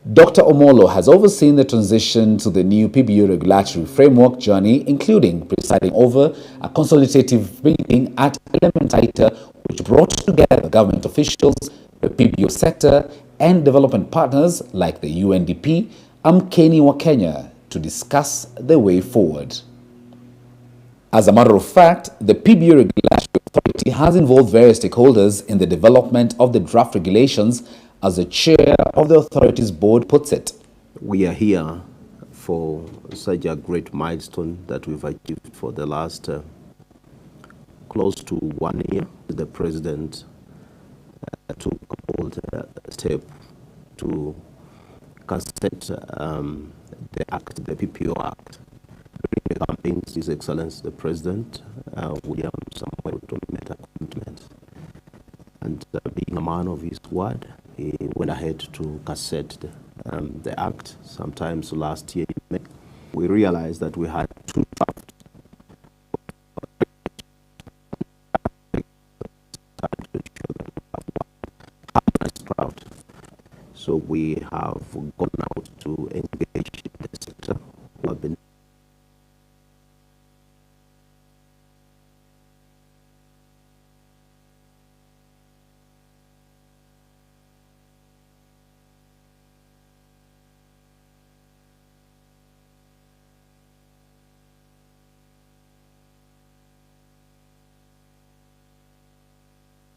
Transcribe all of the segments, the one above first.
Dr. Omolo has overseen the transition to the new PBO regulatory framework journey, including presiding over a consultative meeting at Elementaita, which brought together government officials, the PBO sector, and development partners like the UNDP, Amkeni wa Kenya, to discuss the way forward. As a matter of fact, the PBO Regulatory Authority has involved various stakeholders in the development of the draft regulations, as the chair of the authority's board puts it. We are here for such a great milestone that we've achieved for the last close to 1 year. The president took a bold step to consent the act, the PPO Act. During the campaigns, His Excellency the President, William Samuel Ruto, made a commitment. And being a man of his word, he went ahead to cassette the act. Sometimes last year, we realized that we had two drafts. So we have gone out to engage the sector who have been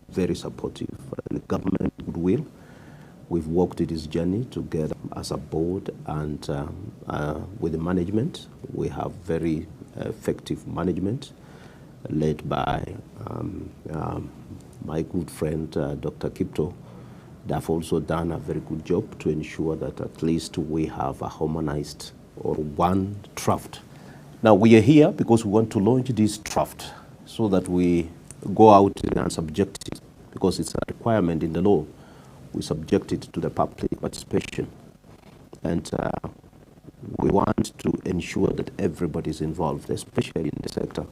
very supportive. The government goodwill. We've walked this journey together as a board and with the management. We have very effective management led by my good friend Dr. Kipto. They've also done a very good job to ensure that at least we have a harmonized or one draft. Now we are here because we want to launch this draft so that we go out and subject it, because it's a requirement in the law. We subject it to the public participation. And we want to ensure that everybody is involved, especially in the sector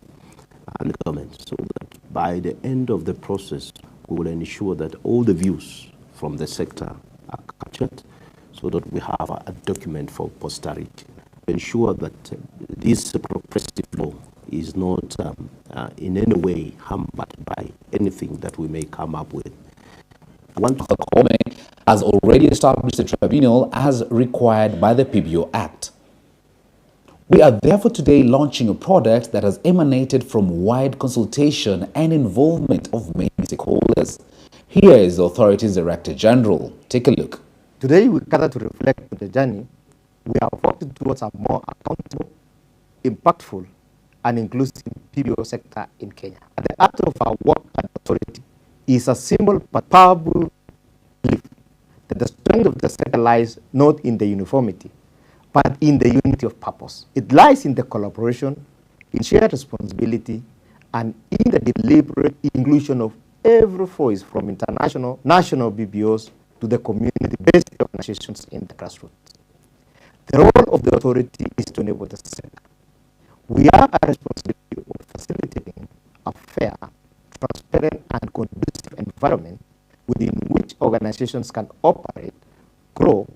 and the government, so that by the end of the process, we will ensure that all the views from the sector are captured, so that we have a document for posterity. Ensure that this progressive law is not in any way hampered by anything that we may come up with. The Kome has already established a tribunal as required by the PBO Act. We are therefore today launching a product that has emanated from wide consultation and involvement of many stakeholders. Here is the authority's Director General. Take a look. Today we gather to reflect on the journey we are working towards a more accountable, impactful, and inclusive PBO sector in Kenya. At the heart of our work and authority is a simple but powerful belief that the strength of the sector lies not in the uniformity, but in the unity of purpose. It lies in the collaboration, in shared responsibility, and in the deliberate inclusion of every voice from international, national BBOs to the community-based organizations in the grassroots. The role of the authority is to enable the sector. We have a responsibility of facilitating a fair, transparent, and conducive environment within which organizations can operate, grow,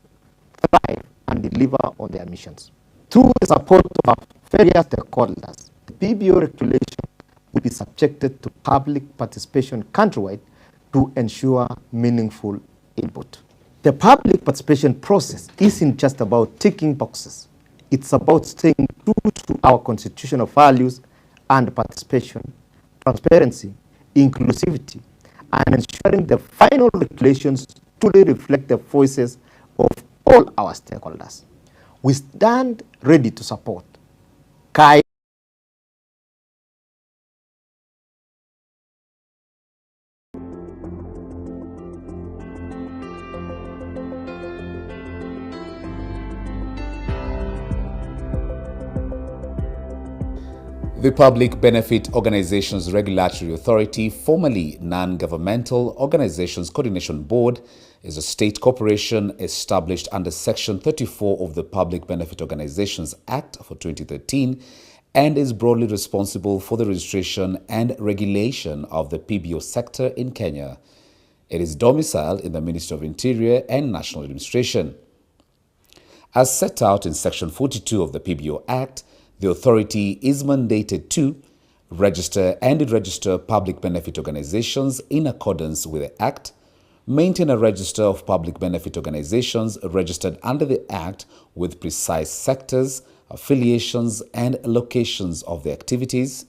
thrive, and deliver on their missions. Through the support of our various stakeholders, the PBO regulation will be subjected to public participation countrywide to ensure meaningful input. The public participation process isn't just about ticking boxes. It's about staying true to our constitutional values and participation, transparency, inclusivity, and ensuring the final regulations truly reflect the voices of all our stakeholders. We stand ready to support, guide, The Public Benefit Organizations Regulatory Authority, formerly Non-Governmental Organizations Coordination Board, is a state corporation established under Section 34 of the Public Benefit Organizations Act for 2013 and is broadly responsible for the registration and regulation of the PBO sector in Kenya. It is domiciled in the Ministry of Interior and National Administration. As set out in Section 42 of the PBO Act, the authority is mandated to register and deregister public benefit organizations in accordance with the Act, maintain a register of public benefit organizations registered under the Act with precise sectors, affiliations, and locations of the activities,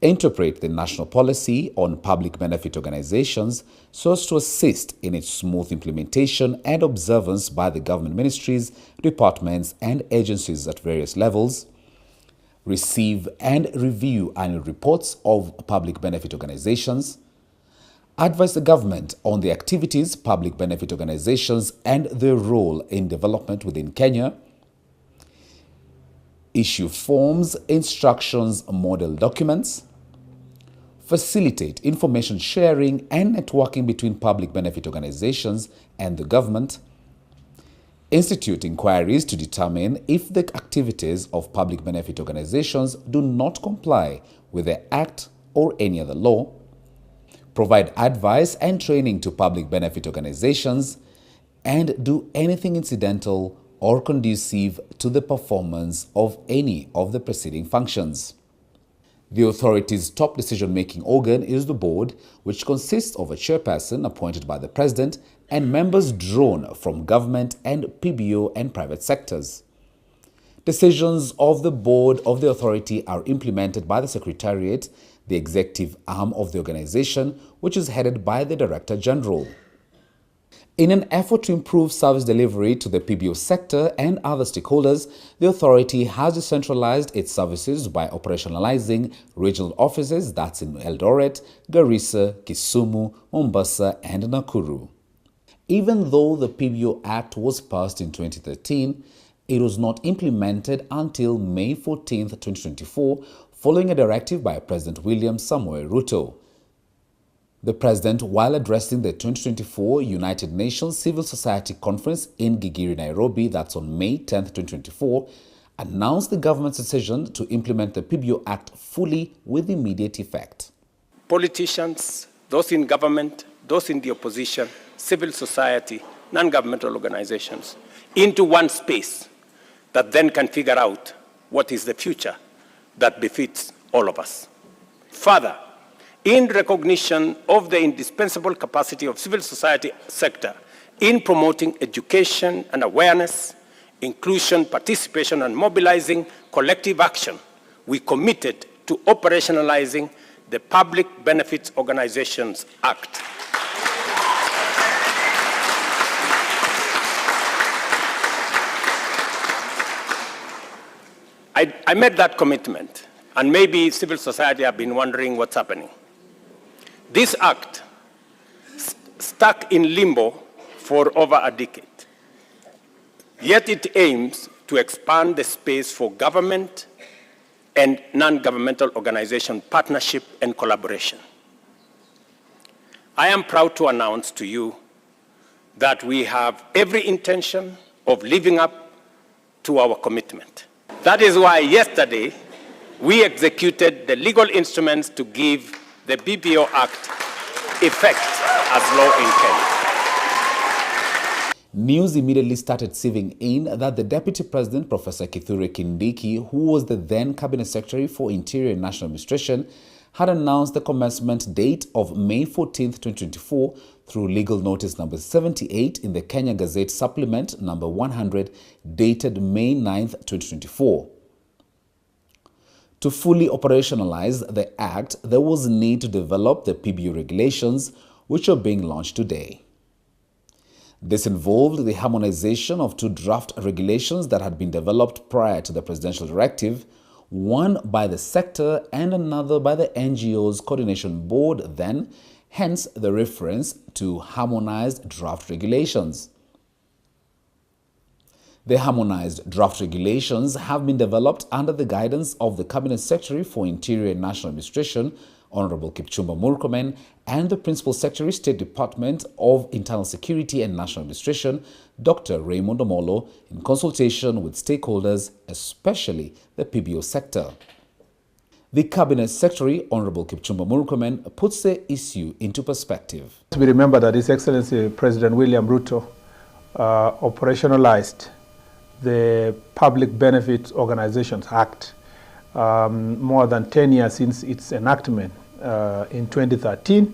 interpret the national policy on public benefit organizations so as to assist in its smooth implementation and observance by the government ministries, departments, and agencies at various levels, receive and review annual reports of public benefit organizations, advise the government on the activities public benefit organizations and their role in development within Kenya, issue forms, instructions, model documents, facilitate information sharing and networking between public benefit organizations and the government, institute inquiries to determine if the activities of public benefit organizations do not comply with the Act or any other law, provide advice and training to public benefit organizations, and do anything incidental or conducive to the performance of any of the preceding functions. The authority's top decision-making organ is the board, which consists of a chairperson appointed by the president and members drawn from government and PBO and private sectors. Decisions of the board of the authority are implemented by the Secretariat, the executive arm of the organization, which is headed by the Director General. In an effort to improve service delivery to the PBO sector and other stakeholders, the authority has decentralized its services by operationalizing regional offices that's in Eldoret, Garissa, Kisumu, Mombasa, and Nakuru. Even though the PBO Act was passed in 2013, it was not implemented until May 14, 2024, following a directive by President William Samoei Ruto. The President, while addressing the 2024 United Nations Civil Society Conference in Gigiri, Nairobi, that's on May 10, 2024, announced the government's decision to implement the PBO Act fully with immediate effect. Politicians, those in government, those in the opposition, civil society, non-governmental organizations, into one space that then can figure out what is the future that befits all of us. Further, in recognition of the indispensable capacity of civil society sector in promoting education and awareness, inclusion, participation, and mobilizing collective action, we committed to operationalizing the Public Benefits Organizations Act. I made that commitment, and maybe civil society have been wondering what's happening. This act stuck in limbo for over a decade. Yet it aims to expand the space for government and non-governmental organization partnership and collaboration. I am proud to announce to you that we have every intention of living up to our commitment. That is why yesterday we executed the legal instruments to give the PBO Act effect as law in Kenya. News immediately started sieving in that the Deputy President, Professor Kithure Kindiki, who was the then Cabinet Secretary for Interior and National Administration, had announced the commencement date of May 14, 2024 through legal notice number 78 in the Kenya Gazette Supplement number 100 dated May 9, 2024. To fully operationalize the Act, there was a need to develop the PBO regulations, which are being launched today. This involved the harmonization of two draft regulations that had been developed prior to the presidential directive, one by the sector and another by the NGO's Coordination Board then, hence the reference to harmonized draft regulations. The harmonized draft regulations have been developed under the guidance of the Cabinet Secretary for Interior and National Administration, Honorable Kipchumba Murkomen, and the Principal Secretary, State Department of Internal Security and National Administration, Dr. Raymond Omolo, in consultation with stakeholders, especially the PBO sector. The Cabinet Secretary, Honorable Kipchumba Murkomen, puts the issue into perspective. We remember that His Excellency President William Ruto operationalized the Public Benefits Organizations Act, more than 10 years since its enactment in 2013.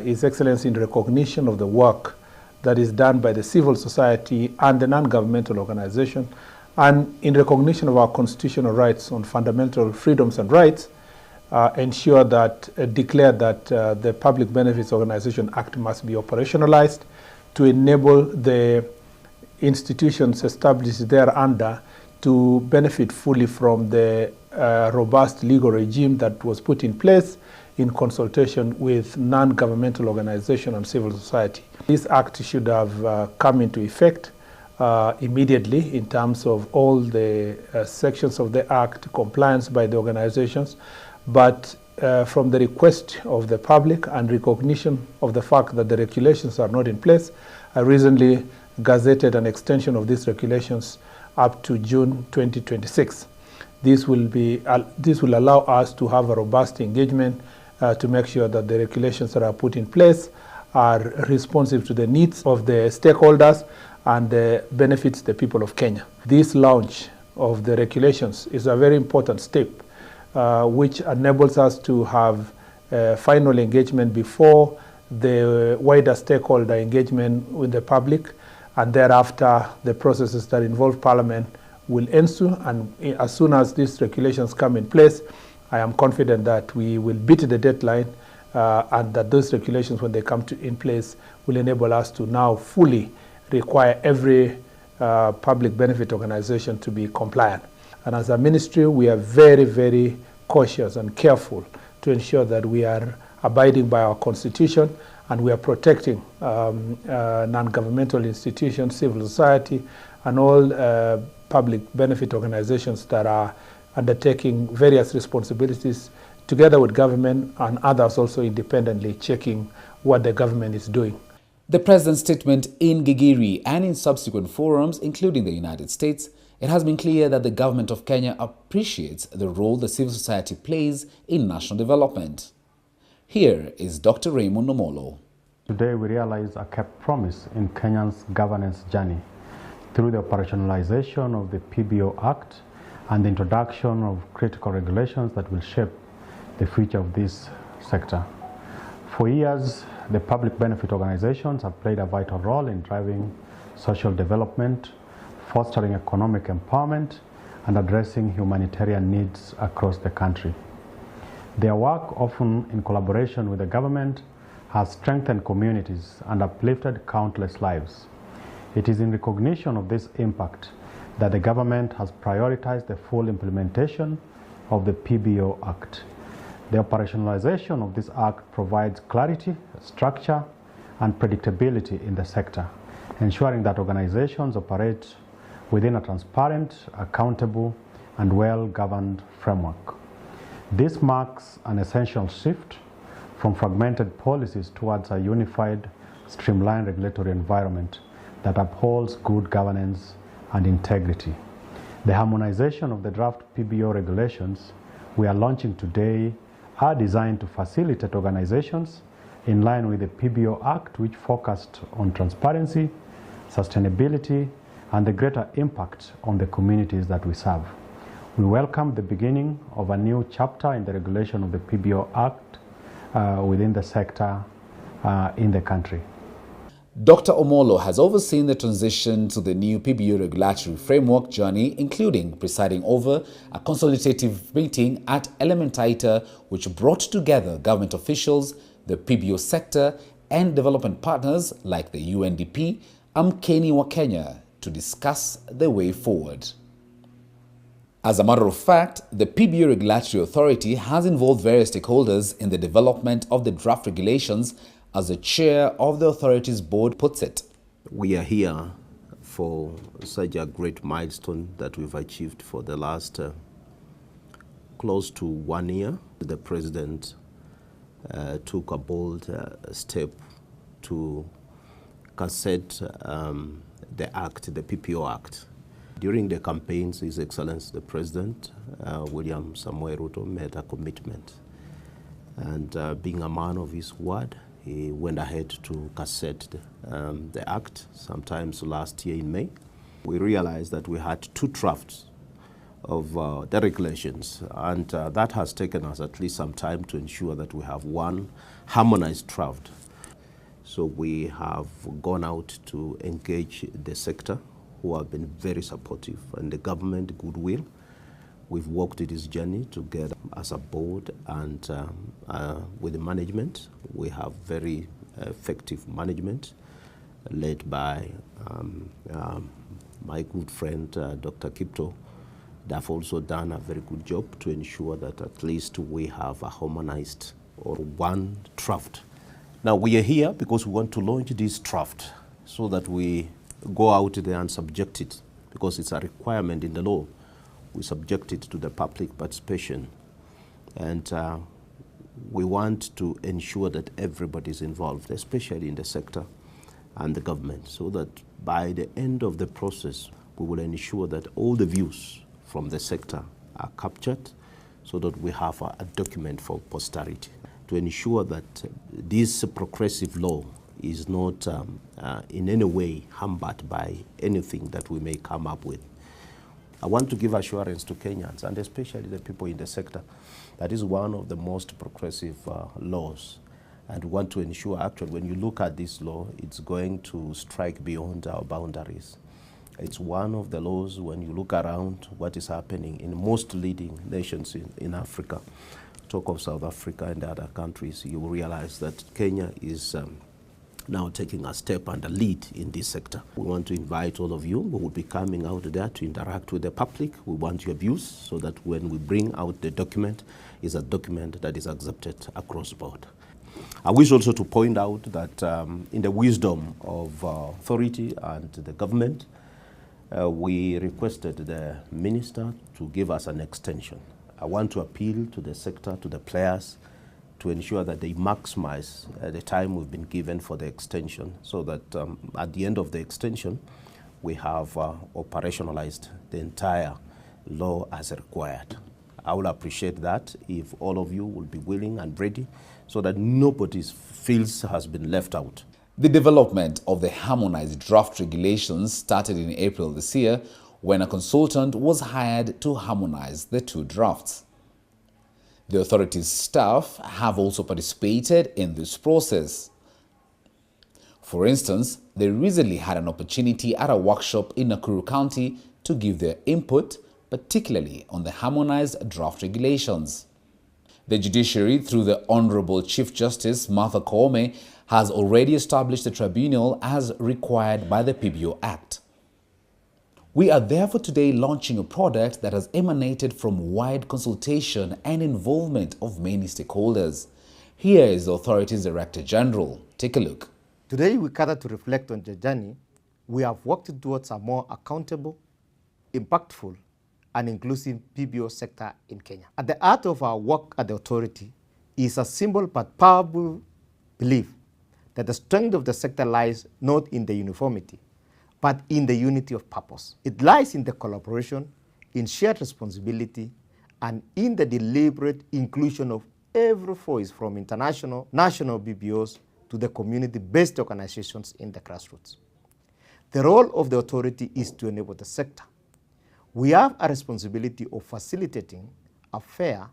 His Excellency, in recognition of the work that is done by the civil society and the non-governmental organization, and in recognition of our constitutional rights on fundamental freedoms and rights, declare that the Public Benefits Organization Act must be operationalized to enable the institutions established thereunder to benefit fully from the robust legal regime that was put in place in consultation with non-governmental organizations and civil society. This act should have come into effect immediately in terms of all the sections of the act, compliance by the organizations, but from the request of the public and recognition of the fact that the regulations are not in place, I recently gazetted an extension of these regulations up to June 2026. This will allow us to have a robust engagement to make sure that the regulations that are put in place are responsive to the needs of the stakeholders and benefits the people of Kenya. This launch of the regulations is a very important step which enables us to have final engagement before the wider stakeholder engagement with the public, and thereafter the processes that involve Parliament will ensue. And as soon as these regulations come in place, I am confident that we will beat the deadline and that those regulations, when they come in place, will enable us to now fully require every public benefit organization to be compliant. And as a ministry, we are very, very cautious and careful to ensure that we are abiding by our constitution and we are protecting non-governmental institutions, civil society, and all public benefit organizations that are undertaking various responsibilities together with government and others also independently checking what the government is doing. The President's statement in Gigiri and in subsequent forums, including the United States, it has been clear that the government of Kenya appreciates the role the civil society plays in national development. Here is Dr. Raymond Omolo. Today we realize a kept promise in Kenya's governance journey through the operationalization of the PBO Act and the introduction of critical regulations that will shape the future of this sector. For years, the public benefit organizations have played a vital role in driving social development, fostering economic empowerment, and addressing humanitarian needs across the country. Their work, often in collaboration with the government, has strengthened communities and uplifted countless lives. It is in recognition of this impact that the government has prioritized the full implementation of the PBO Act. The operationalization of this act provides clarity, structure, and predictability in the sector, ensuring that organizations operate within a transparent, accountable, and well-governed framework. This marks an essential shift from fragmented policies towards a unified, streamlined regulatory environment that upholds good governance and integrity. The harmonization of the draft PBO regulations we are launching today are designed to facilitate organizations in line with the PBO Act, which focused on transparency, sustainability, and the greater impact on the communities that we serve. We welcome the beginning of a new chapter in the regulation of the PBO Act within the sector in the country. Dr. Omolo has overseen the transition to the new PBO regulatory framework journey, including presiding over a consultative meeting at Elementaita, which brought together government officials, the PBO sector, and development partners like the UNDP, Amkeni wa Kenya, to discuss the way forward. As a matter of fact, the PBO Regulatory Authority has involved various stakeholders in the development of the draft regulations, as the chair of the authority's board puts it. We are here for such a great milestone that we've achieved for the last close to 1 year. The President took a bold step to cassette the Act, the PPO Act. During the campaigns, His Excellency the President, William Samoei Ruto, made a commitment. And being a man of his word, he went ahead to cassette the Act, sometimes last year in May. We realized that we had two drafts of the regulations, and that has taken us at least some time to ensure that we have one harmonized draft. So we have gone out to engage the sector, who have been very supportive, and the government goodwill. We've walked this journey together as a board, and with the management. We have very effective management led by my good friend Dr. Kipto. They've also done a very good job to ensure that at least we have a harmonized or one draft. Now we are here because we want to launch this draft so that we go out there and subject it, because it's a requirement in the law. We subject it to the public participation, and we want to ensure that everybody is involved, especially in the sector and the government, so that by the end of the process, we will ensure that all the views from the sector are captured, so that we have a document for posterity to ensure that this progressive law is not in any way hampered by anything that we may come up with. I want to give assurance to Kenyans, and especially the people in the sector, that is one of the most progressive laws. And we want to ensure, actually, when you look at this law, it's going to strike beyond our boundaries. It's one of the laws, when you look around what is happening in most leading nations in Africa, talk of South Africa and other countries, you will realize that Kenya is now taking a step and a lead in this sector. We want to invite all of you. We will be coming out there to interact with the public. We want your views so that when we bring out the document, it's a document that is accepted across the board. I wish also to point out that in the wisdom of authority and the government, we requested the minister to give us an extension. I want to appeal to the sector, to the players, to ensure that they maximize the time we've been given for the extension, so that at the end of the extension, we have operationalized the entire law as required. I will appreciate that if all of you will be willing and ready, so that nobody feels has been left out. The development of the harmonized draft regulations started in April this year, when a consultant was hired to harmonize the two drafts. The authority's staff have also participated in this process. For instance, they recently had an opportunity at a workshop in Nakuru County to give their input, particularly on the harmonized draft regulations. The judiciary, through the Honorable Chief Justice Martha Koome, has already established a tribunal as required by the PBO Act. We are therefore today launching a product that has emanated from wide consultation and involvement of many stakeholders. Here is the authority's Director General. Take a look. Today we gather to reflect on the journey we have worked towards a more accountable, impactful, and inclusive PBO sector in Kenya. At the heart of our work at the authority is a simple but powerful belief that the strength of the sector lies not in the uniformity, but in the unity of purpose. It lies in the collaboration, in shared responsibility, and in the deliberate inclusion of every voice, from international, national BBOs to the community-based organizations in the grassroots. The role of the authority is to enable the sector. We have a responsibility of facilitating a fair,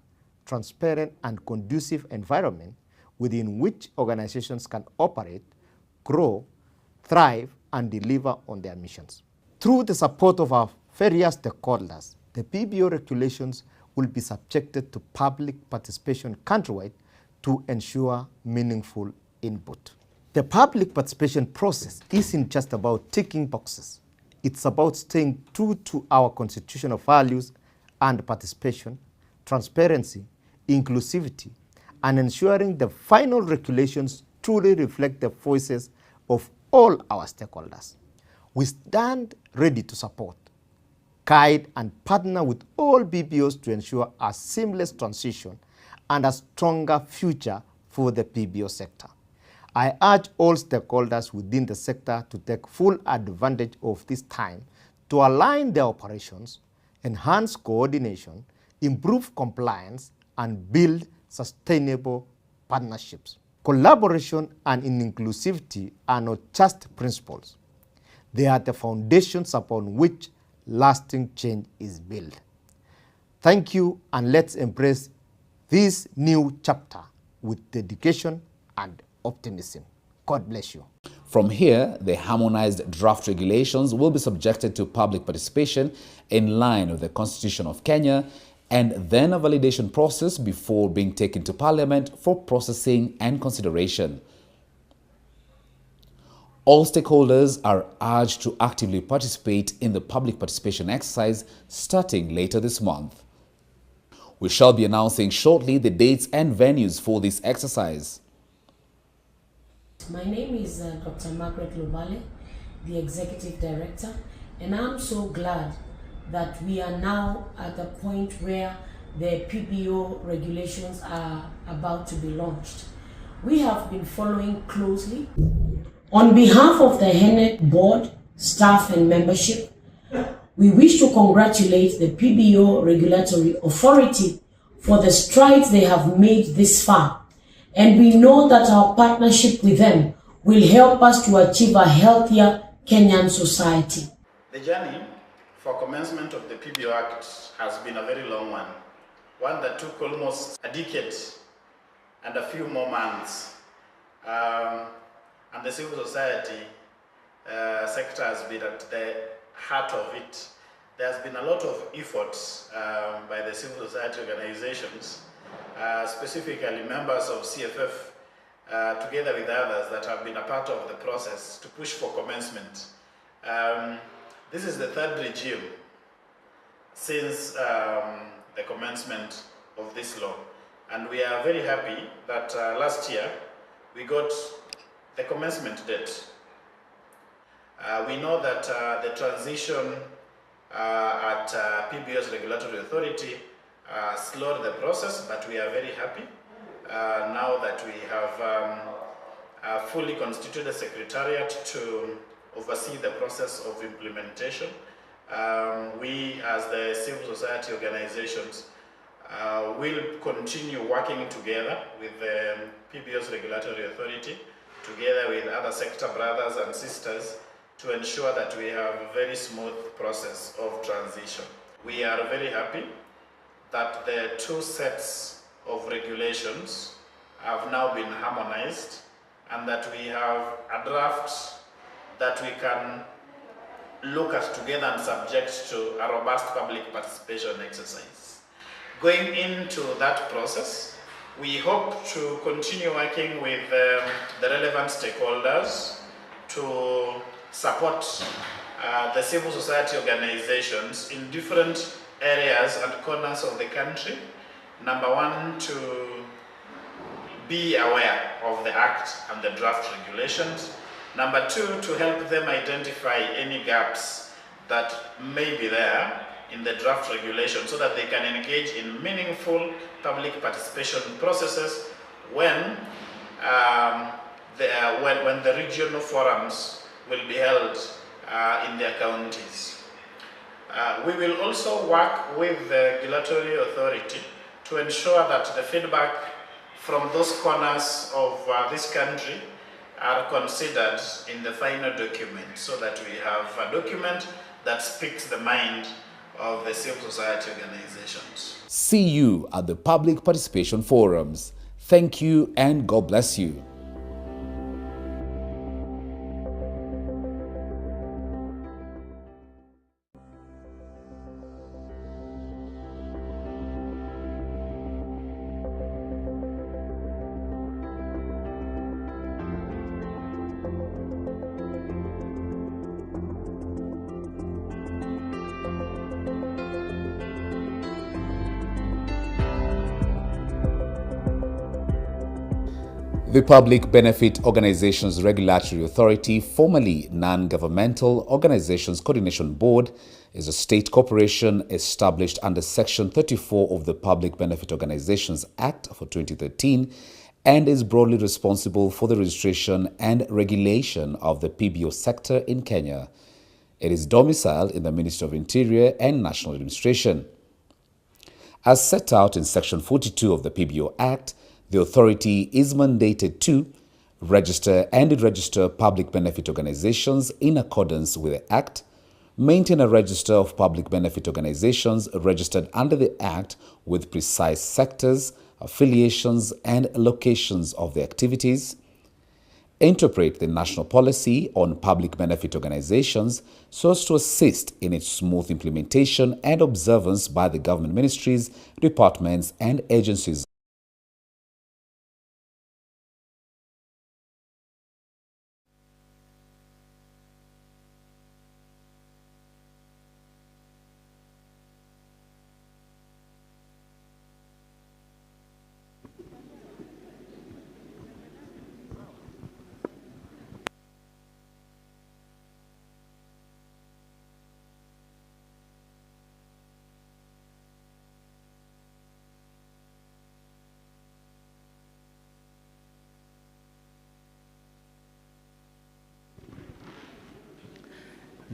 transparent, and conducive environment within which organizations can operate, grow, thrive, and deliver on their missions. Through the support of our various stakeholders, the PBO regulations will be subjected to public participation countrywide to ensure meaningful input. The public participation process isn't just about ticking boxes. It's about staying true to our constitutional values and participation, transparency, inclusivity, and ensuring the final regulations truly reflect the voices of all our stakeholders. We stand ready to support, guide, and partner with all BBOs to ensure a seamless transition and a stronger future for the PBO sector. I urge all stakeholders within the sector to take full advantage of this time to align their operations, enhance coordination, improve compliance, and build sustainable partnerships. Collaboration and inclusivity are not just principles. They are the foundations upon which lasting change is built. Thank you, and let's embrace this new chapter with dedication and optimism. God bless you. From here, the harmonized draft regulations will be subjected to public participation in line with the Constitution of Kenya, and then a validation process before being taken to Parliament for processing and consideration. All stakeholders are urged to actively participate in the public participation exercise starting later this month. We shall be announcing shortly the dates and venues for this exercise. My name is Dr. Margaret Lubale, the Executive Director, and I'm so glad that we are now at the point where the PBO regulations are about to be launched. We have been following closely. On behalf of the HENET board, staff and membership, we wish to congratulate the PBO Regulatory Authority for the strides they have made this far, and we know that our partnership with them will help us to achieve a healthier Kenyan society. The journey for commencement of the PBO Act has been a very long one that took almost a decade and a few more months. And the civil society sector has been at the heart of it. There has been a lot of efforts by the civil society organizations, specifically members of CFF, together with others that have been a part of the process to push for commencement. This is the third regime since the commencement of this law. And we are very happy that last year we got the commencement date. We know that the transition at PBO's regulatory authority slowed the process, but we are very happy now that we have fully constituted a secretariat to oversee the process of implementation. We, as the civil society organizations, will continue working together with the PBO's regulatory authority, together with other sector brothers and sisters, to ensure that we have a very smooth process of transition. We are very happy that the two sets of regulations have now been harmonized and that we have a draft that we can look at together and subject to a robust public participation exercise. Going into that process, we hope to continue working with the relevant stakeholders to support the civil society organizations in different areas and corners of the country. Number one, to be aware of the Act and the draft regulations. Number two, to help them identify any gaps that may be there in the draft regulation so that they can engage in meaningful public participation processes when the regional forums will be held in their counties. We will also work with the regulatory authority to ensure that the feedback from those corners of this country are considered in the final document so that we have a document that speaks the mind of the civil society organizations. See you at the public participation forums. Thank you and God bless you. The Public Benefit Organizations Regulatory Authority, formerly Non-Governmental Organizations Coordination Board, is a state corporation established under Section 34 of the Public Benefit Organizations Act for 2013 and is broadly responsible for the registration and regulation of the PBO sector in Kenya. It is domiciled in the Ministry of Interior and National Administration. As set out in Section 42 of the PBO Act, the authority is mandated to register and deregister public benefit organizations in accordance with the Act, maintain a register of public benefit organizations registered under the Act with precise sectors, affiliations, and locations of the activities, interpret the national policy on public benefit organizations so as to assist in its smooth implementation and observance by the government ministries, departments, and agencies.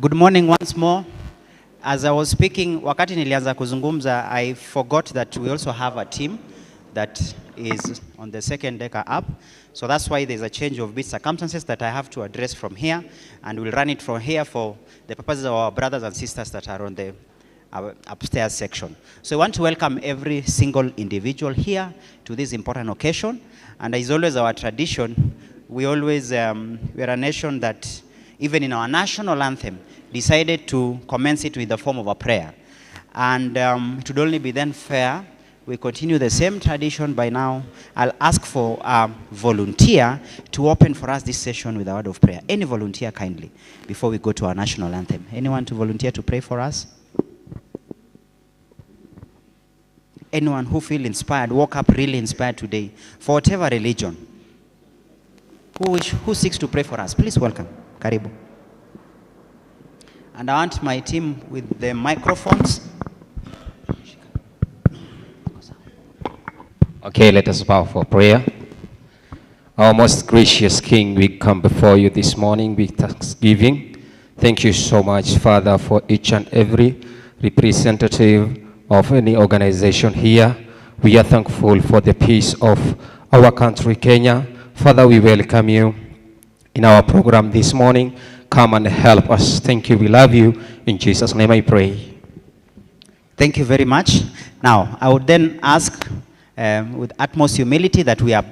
Good morning once more. As I was speaking, wakati nilianza kuzungumza, I forgot that we also have a team that is on the second decker up. So that's why there's a change of bit circumstances that I have to address from here, and we'll run it from here for the purposes of our brothers and sisters that are on the upstairs section. So I want to welcome every single individual here to this important occasion. And as always our tradition, we always, we are a nation that even in our national anthem, decided to commence it with the form of a prayer. And it would only be then fair we continue the same tradition. By now, I'll ask for a volunteer to open for us this session with a word of prayer. Any volunteer, kindly, before we go to our national anthem. Anyone to volunteer to pray for us? Anyone who feel inspired, woke up really inspired today, for whatever religion, who seeks to pray for us, please welcome. Karibu. And I want my team with the microphones. Okay, let us bow for prayer. Our most gracious King, we come before you this morning with thanksgiving. Thank you so much, Father, for each and every representative of any organization here. We are thankful for the peace of our country, Kenya. Father, we welcome you in our program this morning. Come and help us. Thank you. We love you. In Jesus' name I pray. Thank you very much. Now, I would then ask with utmost humility that we are,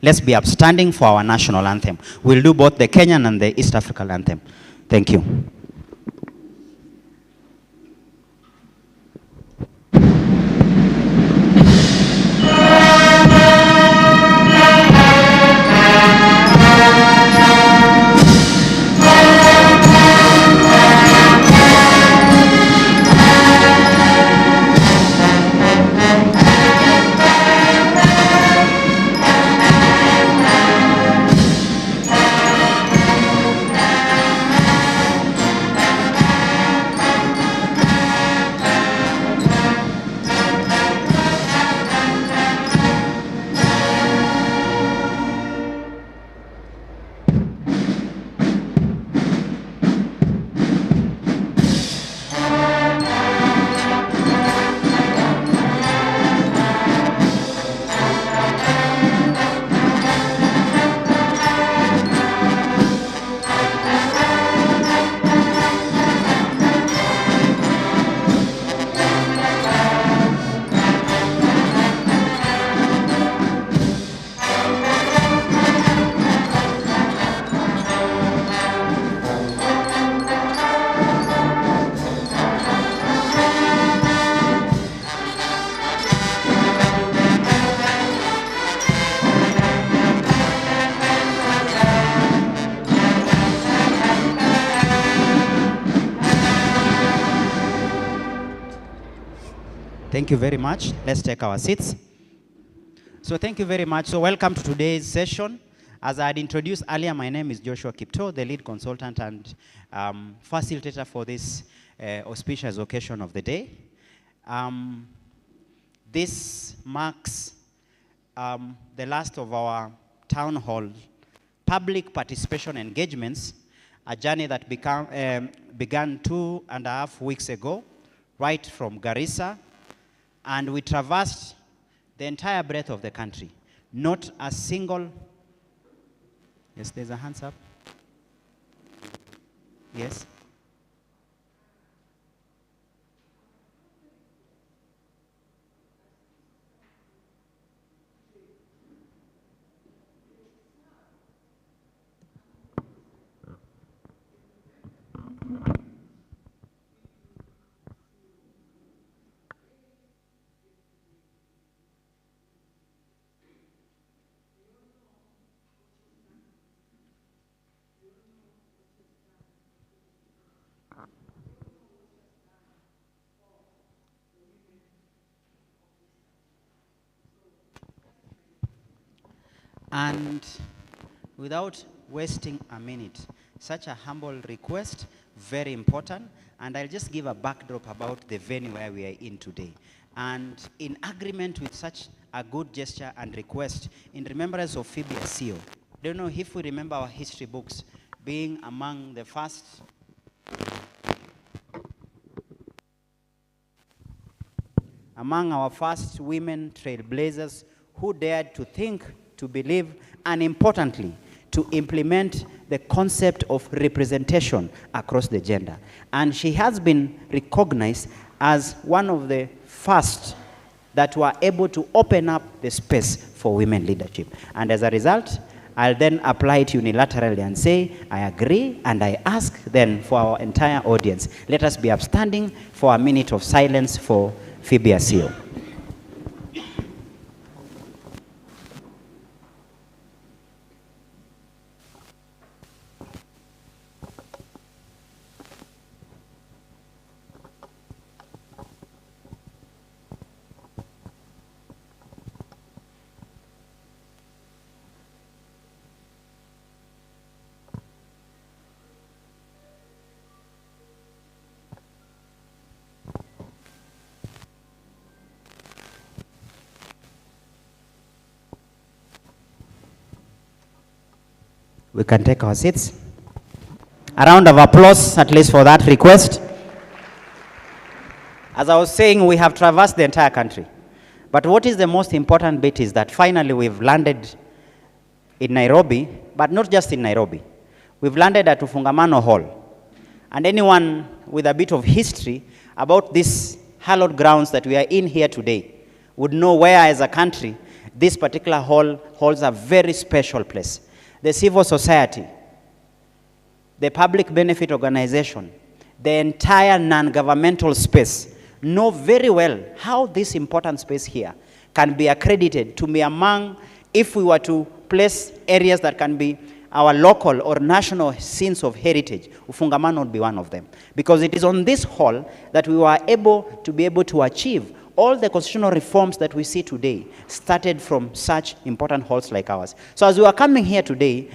let's be upstanding for our national anthem. We'll do both the Kenyan and the East African anthem. Thank you. Thank you very much. Let's take our seats. So thank you very much. So welcome to today's session. As I had introduced earlier, my name is Joshua Kipto, the lead consultant and facilitator for this auspicious occasion of the day. This marks the last of our town hall public participation engagements, a journey that began 2.5 weeks ago, right from Garissa, and we traversed the entire breadth of the country. Not a single Yes, there's a hands up. Yes. And without wasting a minute, such a humble request, very important, and I'll just give a backdrop about the venue where we are in today. And in agreement with such a good gesture and request, in remembrance of Phoebe Asio, don't know if we remember our history books, being among the first among our first women trailblazers who dared to think, to believe, and importantly, to implement the concept of representation across the gender. And she has been recognized as one of the first that were able to open up the space for women leadership. And as a result, I'll then apply it unilaterally and say, I agree, and I ask then for our entire audience, let us be upstanding for a minute of silence for Phoebe Asio. We can take our seats. A round of applause, at least for that request. As I was saying, we have traversed the entire country. But what is the most important bit is that finally we've landed in Nairobi, but not just in Nairobi. We've landed at Ufungamano Hall. And anyone with a bit of history about these hallowed grounds that we are in here today would know where, as a country, this particular hall holds a very special place. The civil society, the public benefit organization, the entire non-governmental space know very well how this important space here can be accredited to be among, if we were to place areas that can be our local or national scenes of heritage, Ufungamano would be one of them. Because it is on this hall that we were able to achieve all the constitutional reforms that we see today started from such important halls like ours. So as we are coming here today,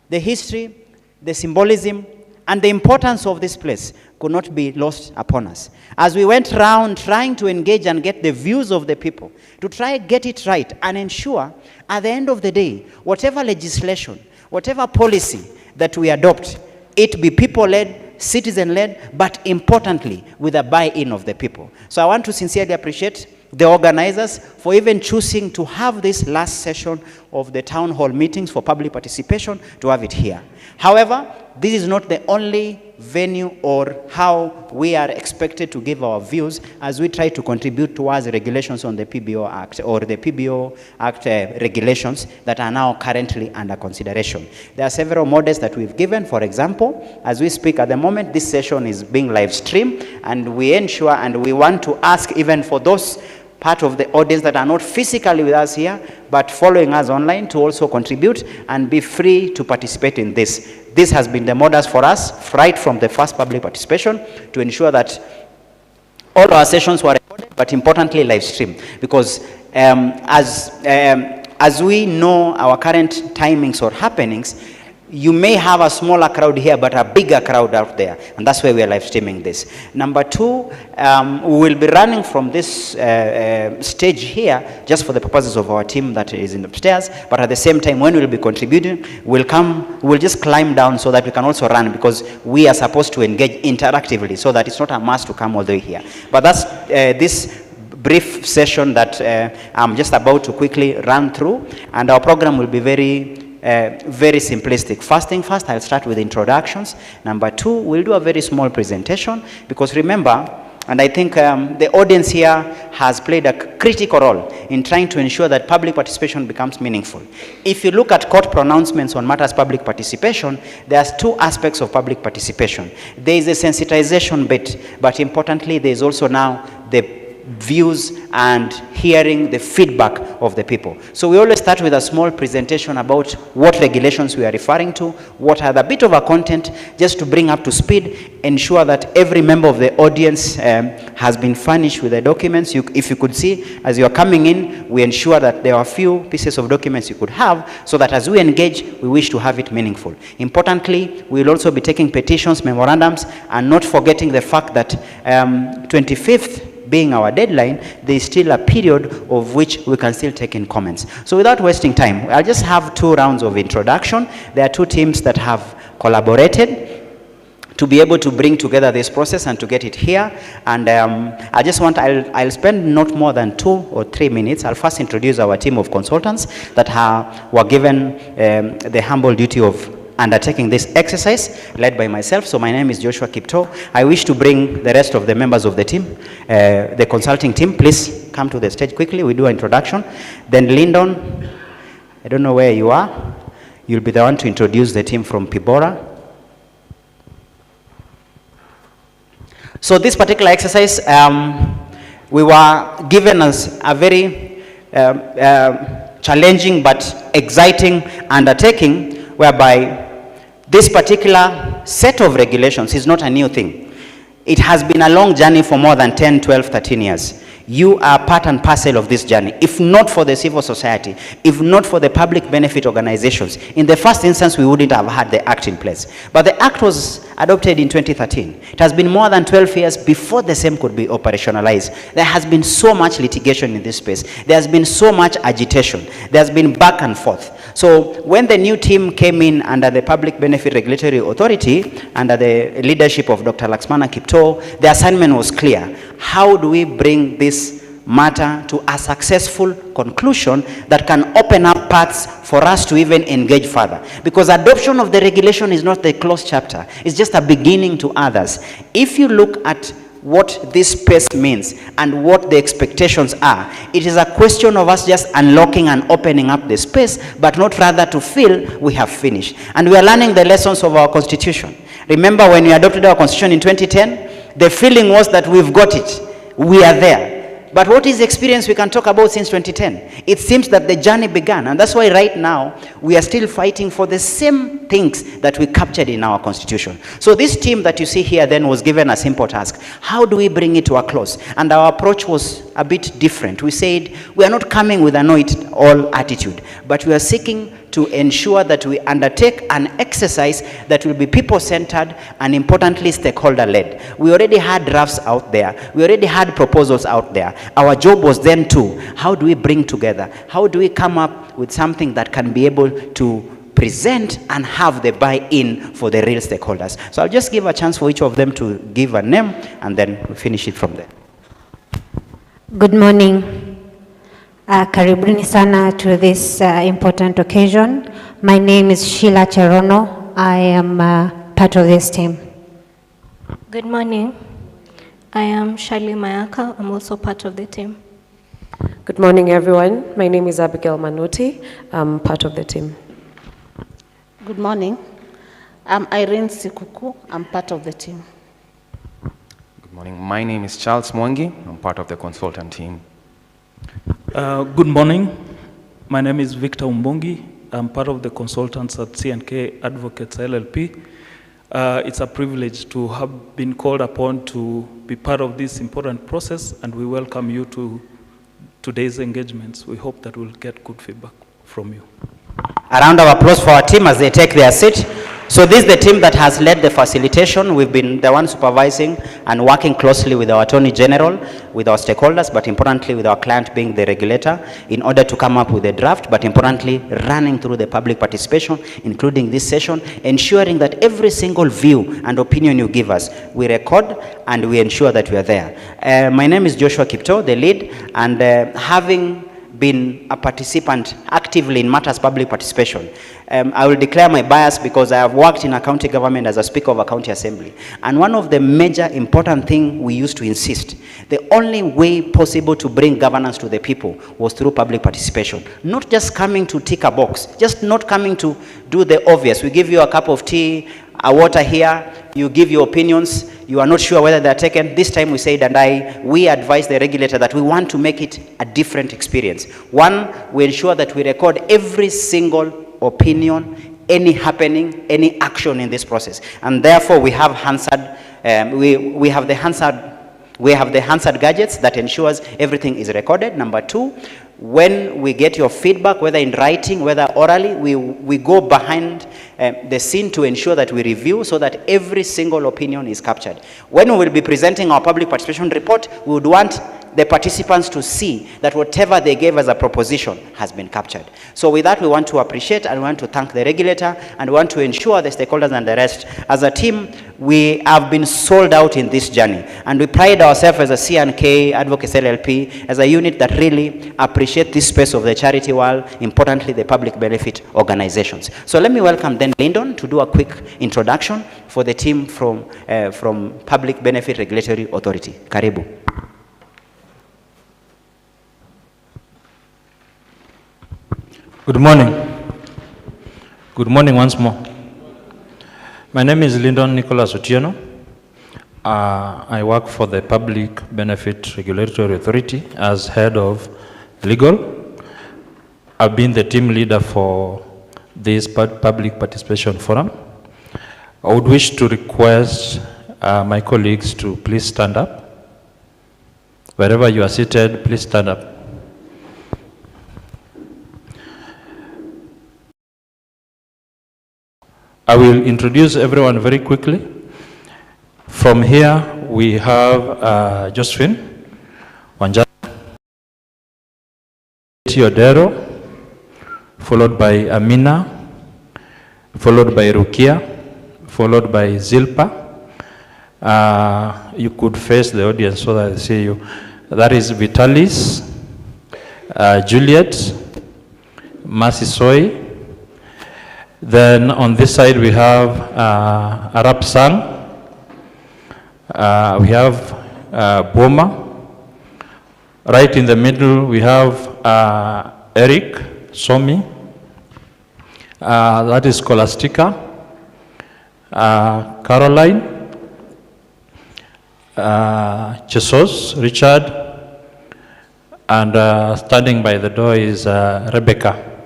the history, the symbolism, and the importance of this place could not be lost upon us. As we went around trying to engage and get the views of the people, to try get it right and ensure at the end of the day, whatever legislation, whatever policy that we adopt, it be people-led, citizen-led, but importantly, with a buy-in of the people. So I want to sincerely appreciate the organizers for even choosing to have this last session of the town hall meetings for public participation, to have it here. However, this is not the only venue or how we are expected to give our views as we try to contribute towards the regulations on the PBO Act or the PBO Act regulations that are now currently under consideration. There are several models that we've given. For example, as we speak at the moment, this session is being live streamed, and we ensure and we want to ask even for those part of the audience that are not physically with us here, but following us online, to also contribute and be free to participate in this. This has been the models for us right from the first public participation to ensure that all our sessions were recorded, but importantly live streamed. Because as we know our current timings or happenings, you may have a smaller crowd here, but a bigger crowd out there. And that's why we are live streaming this. Number two, we will be running from this stage here just for the purposes of our team that is in the upstairs. But at the same time, when we'll be contributing, we'll just climb down so that we can also run, because we are supposed to engage interactively so that it's not a must to come all the way here. But that's this brief session that I'm just about to quickly run through. And our program will be very very simplistic. First thing first, I'll start with introductions. Number two, we'll do a very small presentation, because remember, and I think the audience here has played a critical role in trying to ensure that public participation becomes meaningful. If you look at court pronouncements on matters public participation, there's two aspects of public participation. There is a sensitization bit, but importantly, there's also now the views and hearing the feedback of the people. So we always start with a small presentation about what regulations we are referring to, what are the bit of our content, just to bring up to speed, ensure that every member of the audience has been furnished with the documents. If you could see, as you are coming in, we ensure that there are a few pieces of documents you could have, so that as we engage, we wish to have it meaningful. Importantly, we will also be taking petitions, memorandums, and not forgetting the fact that 25th, being our deadline, there is still a period of which we can still take in comments. So without wasting time, I'll just have 2 rounds of introduction. There are 2 teams that have collaborated to be able to bring together this process and to get it here. And I'll spend not more than 2 or 3 minutes. I'll first introduce our team of consultants that were given the humble duty of undertaking this exercise, led by myself. So my name is Joshua Kipto. I wish to bring the rest of the members of the team, the consulting team. Please come to the stage quickly. We do an introduction. Then Lyndon, I don't know where you are. You'll be the one to introduce the team from Pibora. So this particular exercise, we were given as a very challenging but exciting undertaking, whereby this particular set of regulations is not a new thing. It has been a long journey for more than 10, 12, 13 years. You are part and parcel of this journey. If not for the civil society, if not for the public benefit organizations, in the first instance, we wouldn't have had the act in place. But the act was adopted in 2013. It has been more than 12 years before the same could be operationalized. There has been so much litigation in this space. There has been so much agitation. There has been back and forth. So when the new team came in under the Public Benefit Regulatory Authority, under the leadership of Dr. Laxmana Kipto, the assignment was clear. How do we bring this matter to a successful conclusion that can open up paths for us to even engage further? Because adoption of the regulation is not the closed chapter. It's just a beginning to others. If you look at what this space means and what the expectations are, it is a question of us just unlocking and opening up the space, but not rather to feel we have finished. And we are learning the lessons of our constitution. Remember when we adopted our constitution in 2010, the feeling was that we've got it, we are there. But what is the experience we can talk about since 2010? It seems that the journey began, and that's why right now we are still fighting for the same things that we captured in our constitution. So this team that you see here then was given a simple task. How do we bring it to a close? And our approach was a bit different. We said we are not coming with a know-it-all attitude, but we are seeking to ensure that we undertake an exercise that will be people-centered and importantly stakeholder-led. We already had drafts out there. We already had proposals out there. Our job was then to, how do we bring together? How do we come up with something that can be able to present and have the buy-in for the real stakeholders? So I'll just give a chance for each of them to give a name, and then we'll finish it from there. Good morning. Karibuni sana to this important occasion. My name is Sheila Cherono. I am part of this team. Good morning. I am Shali Mayaka. I'm also part of the team. Good morning, everyone. My name is Abigail Manuti. I'm part of the team. Good morning. I'm Irene Sikuku. I'm part of the team. Good morning. My name is Charles Mwangi. I'm part of the consultant team. Good morning. My name is Victor Umbongi. I'm part of the consultants at C&K Advocates LLP. It's a privilege to have been called upon to be part of this important process, and we welcome you to today's engagements. We hope that we'll get good feedback from you. A round of applause for our team as they take their seat. So this is the team that has led the facilitation. We've been the one supervising and working closely with our Attorney General, with our stakeholders, but importantly with our client being the regulator, in order to come up with a draft, but importantly running through the public participation, including this session, ensuring that every single view and opinion you give us, we record and we ensure that we are there. My name is Joshua Kipto, the lead, and having been a participant active actively in matters public participation. I will declare my bias because I have worked in a county government as a speaker of a county assembly. And one of the major important things we used to insist, the only way possible to bring governance to the people was through public participation. Not just coming to tick a box, just not coming to do the obvious. We give you a cup of tea, a water here, you give your opinions, you are not sure whether they're taken. This time we said, we advise the regulator that we want to make it a different experience. One, we ensure that we record every single opinion, any happening, any action in this process. And therefore we have Hansard, we have the Hansard gadgets that ensures everything is recorded. Number two, when we get your feedback, whether in writing, whether orally, we go behind the scene to ensure that we review so that every single opinion is captured. When we will be presenting our public participation report, we would want the participants to see that whatever they gave as a proposition has been captured. So with that, we want to appreciate and we want to thank the regulator and we want to ensure the stakeholders and the rest. As a team, we have been sold out in this journey and we pride ourselves as a C&K Advocates LLP as a unit that really appreciate this space of the charity world, importantly the public benefit organizations. So let me welcome then Lyndon to do a quick introduction for the team from Public Benefit Regulatory Authority. Karibu. Good morning. Good morning once more. My name is Lyndon Nicholas Otieno. I work for the Public Benefit Regulatory Authority as head of legal. I've been the team leader for this public participation forum. I would wish to request my colleagues to please stand up. Wherever you are seated, please stand up. I will introduce everyone very quickly. From here, we have Josephine Wanjala, Teodoro, followed by Amina, followed by Rukia, followed by Zilpa. You could face the audience so that I see you. That is Vitalis, Juliet, Mercy Soy. Then on this side we have Arab Sang, we have Boma. Right in the middle we have Eric Somi, that is Scholastica, Caroline, Jesus, Richard, and standing by the door is Rebecca.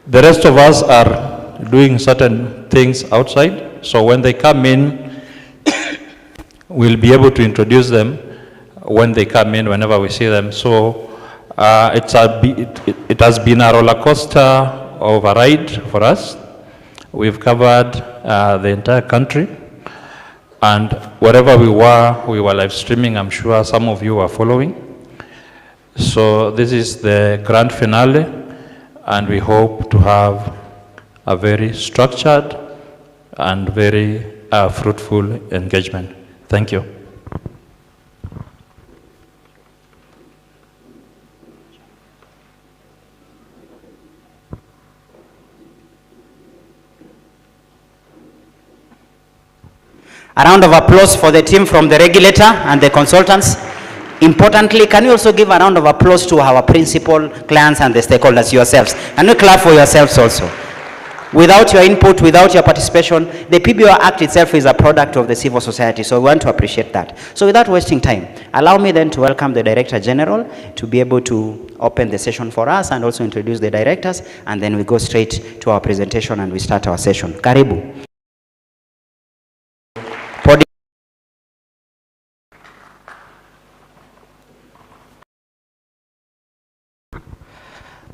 The rest of us are doing certain things outside, so when they come in, we'll be able to introduce them when they come in, whenever we see them. So it has been a roller coaster of a ride for us. We've covered the entire country, and wherever we were live streaming. I'm sure some of you are following. So this is the grand finale, and we hope to have a very structured and very fruitful engagement. Thank you. A round of applause for the team from the regulator and the consultants. Importantly, can you also give a round of applause to our principal clients and the stakeholders yourselves? And you clap for yourselves also. Without your input, without your participation, the PBO Act itself is a product of the civil society, so we want to appreciate that. So without wasting time, allow me then to welcome the Director General to be able to open the session for us and also introduce the directors, and then we go straight to our presentation and we start our session. Karibu.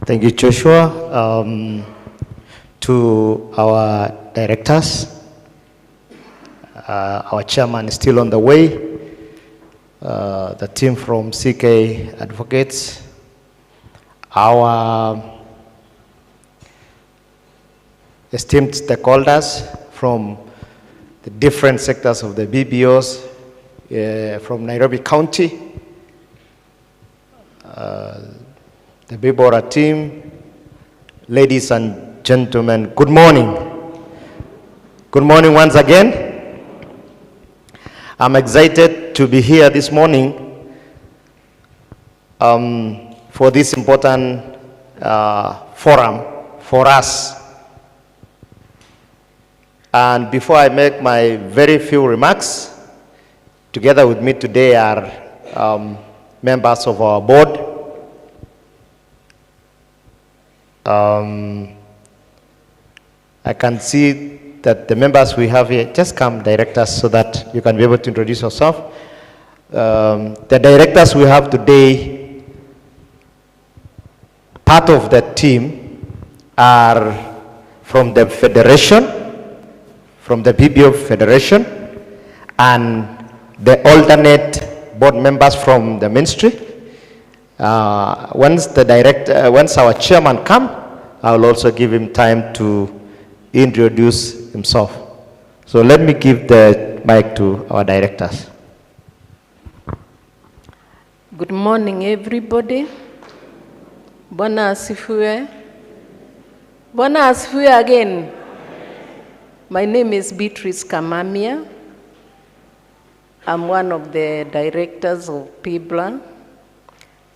Thank you, Joshua. To our directors, our chairman is still on the way, the team from CK Advocates, our esteemed stakeholders from the different sectors of the BBOs from Nairobi County, the BBORA team, Ladies and gentlemen, good morning. Good morning once again. I'm excited to be here this morning for this important forum for us. And before I make my very few remarks, together with me today are members of our board. I can see that the members we have here, just come directors so that you can be able to introduce yourself. The directors we have today, part of the team are from the Federation, from the PBO Federation, and the alternate board members from the ministry. Once our chairman comes, I will also give him time to introduce himself. So let me give the mic to our directors. Good morning, everybody. Bwana asifiwe. Bwana asifiwe again. My name is Beatrice Kamamia. I'm one of the directors of PIBLA.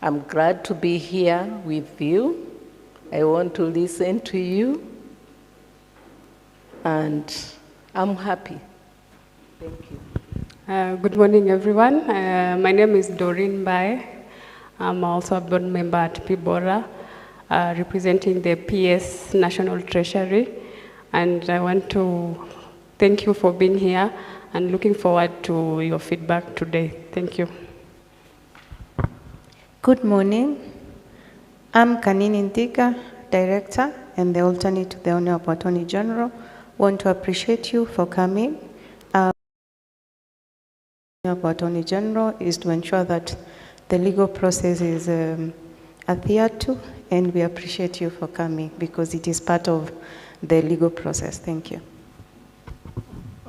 I'm glad to be here with you. I want to listen to you. And I'm happy. Thank you. Good morning, everyone. My name is Doreen Bai. I'm also a board member at PIBORA, representing the PS National Treasury. And I want to thank you for being here and looking forward to your feedback today. Thank you. Good morning. I'm Kanini Ntika, Director and the alternate to the Honorable Attorney General. Want to appreciate you for coming. Honorable Attorney General is to ensure that the legal process is adhered to, and we appreciate you for coming because it is part of the legal process. Thank you.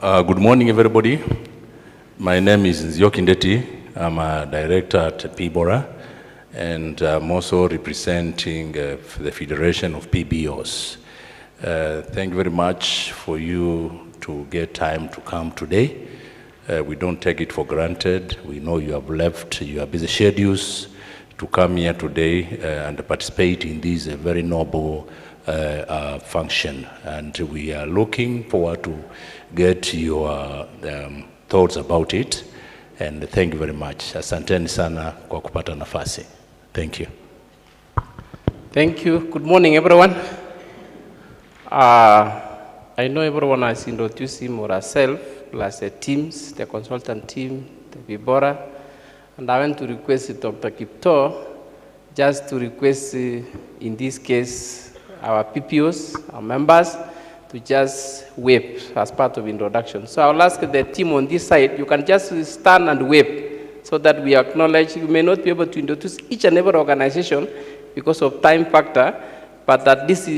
Good morning, everybody. My name is Nzioki Ndeti. I'm a director at PIBORA, and I'm also representing the Federation of PBOs. Thank you very much for you to get time to come today. We don't take it for granted. We know you have left your busy schedules to come here today and participate in this very noble function. And we are looking forward to get your thoughts about it. And thank you very much. Asanteni sana kwa kupata nafasi. Thank you. Thank you. Good morning, everyone. I know everyone has introduced him or herself, plus the teams, the consultant team, the PIBORA. And I want to request Dr. Kipto just to request, in this case, our PPOs, our members, to just wave as part of introduction. So I'll ask the team on this side, you can just stand and wave so that we acknowledge. You may not be able to introduce each and every organization because of time factor, but at least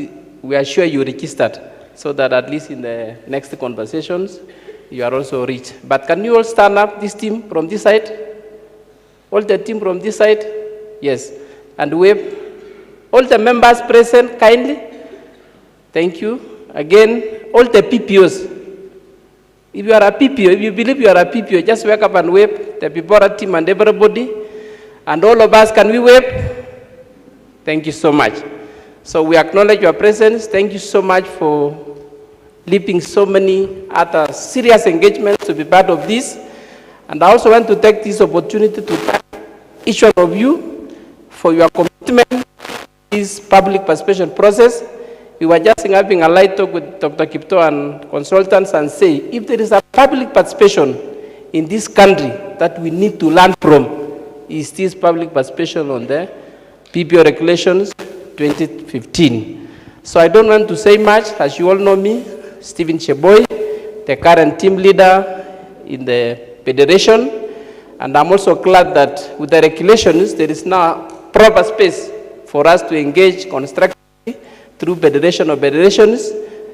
we are sure you registered so that at least in the next conversations, you are also reached. But can you all stand up, this team from this side? All the team from this side? Yes. And wave. All the members present, kindly. Thank you. Again, all the PPOs. If you are a PPO, if you believe you are a PPO, just wake up and wave. The PIBORA team and everybody. And all of us, can we wave? Thank you so much. So we acknowledge your presence. Thank you so much for leaving so many other serious engagements to be part of this. And I also want to take this opportunity to thank each one of you for your commitment to this public participation process. We were just having a light talk with Dr. Kipto and consultants and say, if there is a public participation in this country that we need to learn from, is this public participation on the PPO regulations 2015. So I don't want to say much. As you all know me, Stephen Cheboy, the current team leader in the Federation, and I'm also glad that with the regulations, there is now proper space for us to engage constructively through Federation of Federations,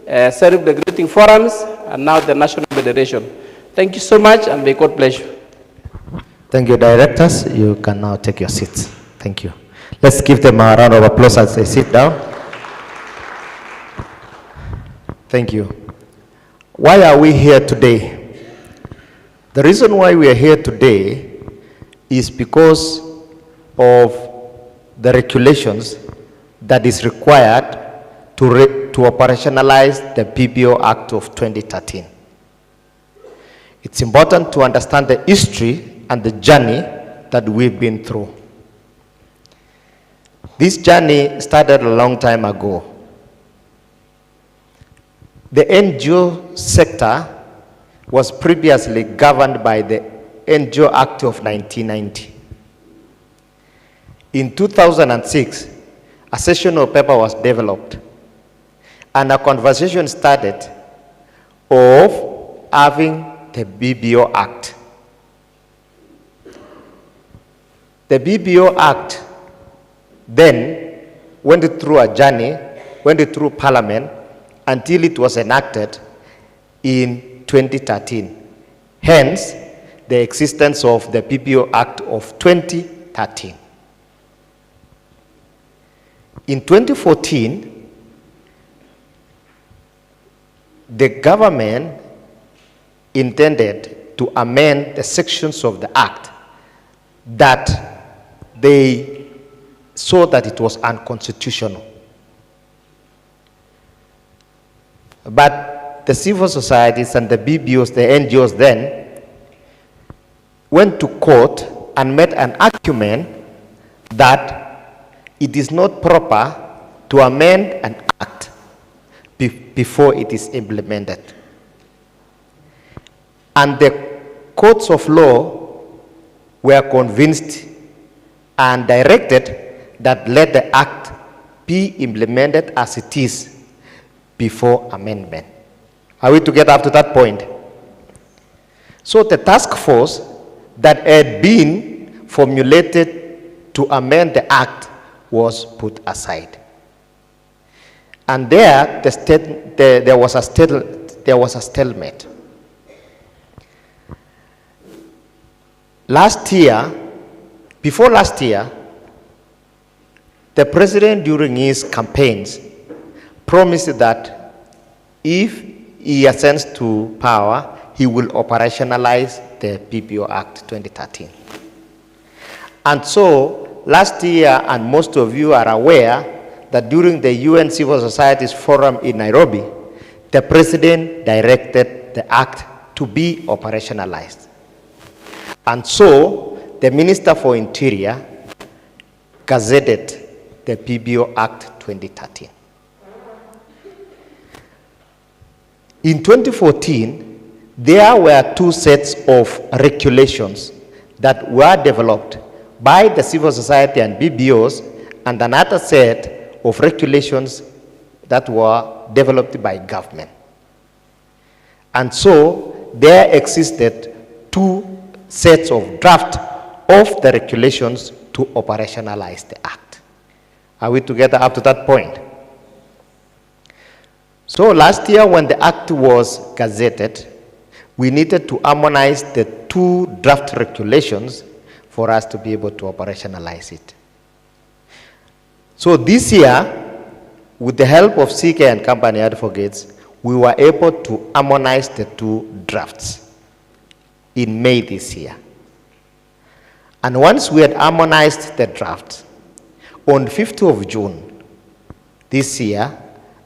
self-regulating forums, and now the National Federation. Thank you so much, and may God bless you. Thank you, directors. You can now take your seats. Thank you. Let's give them a round of applause as they sit down. Thank you. Why are we here today? The reason why we are here today is because of the regulations that is required to operationalize the PBO Act of 2013. It's important to understand the history and the journey that we've been through. This journey started a long time ago. The NGO sector was previously governed by the NGO Act of 1990. In 2006, a sessional paper was developed and a conversation started of having the BBO Act. The BBO Act then went through a journey, went through Parliament until it was enacted in 2013. Hence, the existence of the BBO Act of 2013. In 2014, the government intended to amend the sections of the Act that they saw that it was unconstitutional. But the civil societies and the BBOs, the NGOs then, went to court and made an argument that it is not proper to amend an act before it is implemented. And the courts of law were convinced and directed that let the act be implemented as it is before amendment. Are we together up to that point? So the task force that had been formulated to amend the act was put aside. And there, there was a stalemate. Last year, before last year, the president during his campaigns promised that if he ascends to power, he will operationalize the PBO Act 2013. And so, last year, and most of you are aware that during the UN Civil Societies Forum in Nairobi, the president directed the act to be operationalized. And so, the Minister for Interior gazetted the PBO Act 2013. In 2014, there were two sets of regulations that were developed by the civil society and BBOs, and another set of regulations that were developed by government. And so there existed two sets of draft of the regulations to operationalize the act. Are we together up to that point? So last year when the act was gazetted, we needed to harmonize the two draft regulations for us to be able to operationalize it. So this year, with the help of CK and company advocates, we were able to harmonize the two drafts in May this year. And once we had harmonized the draft, on 5th of June this year,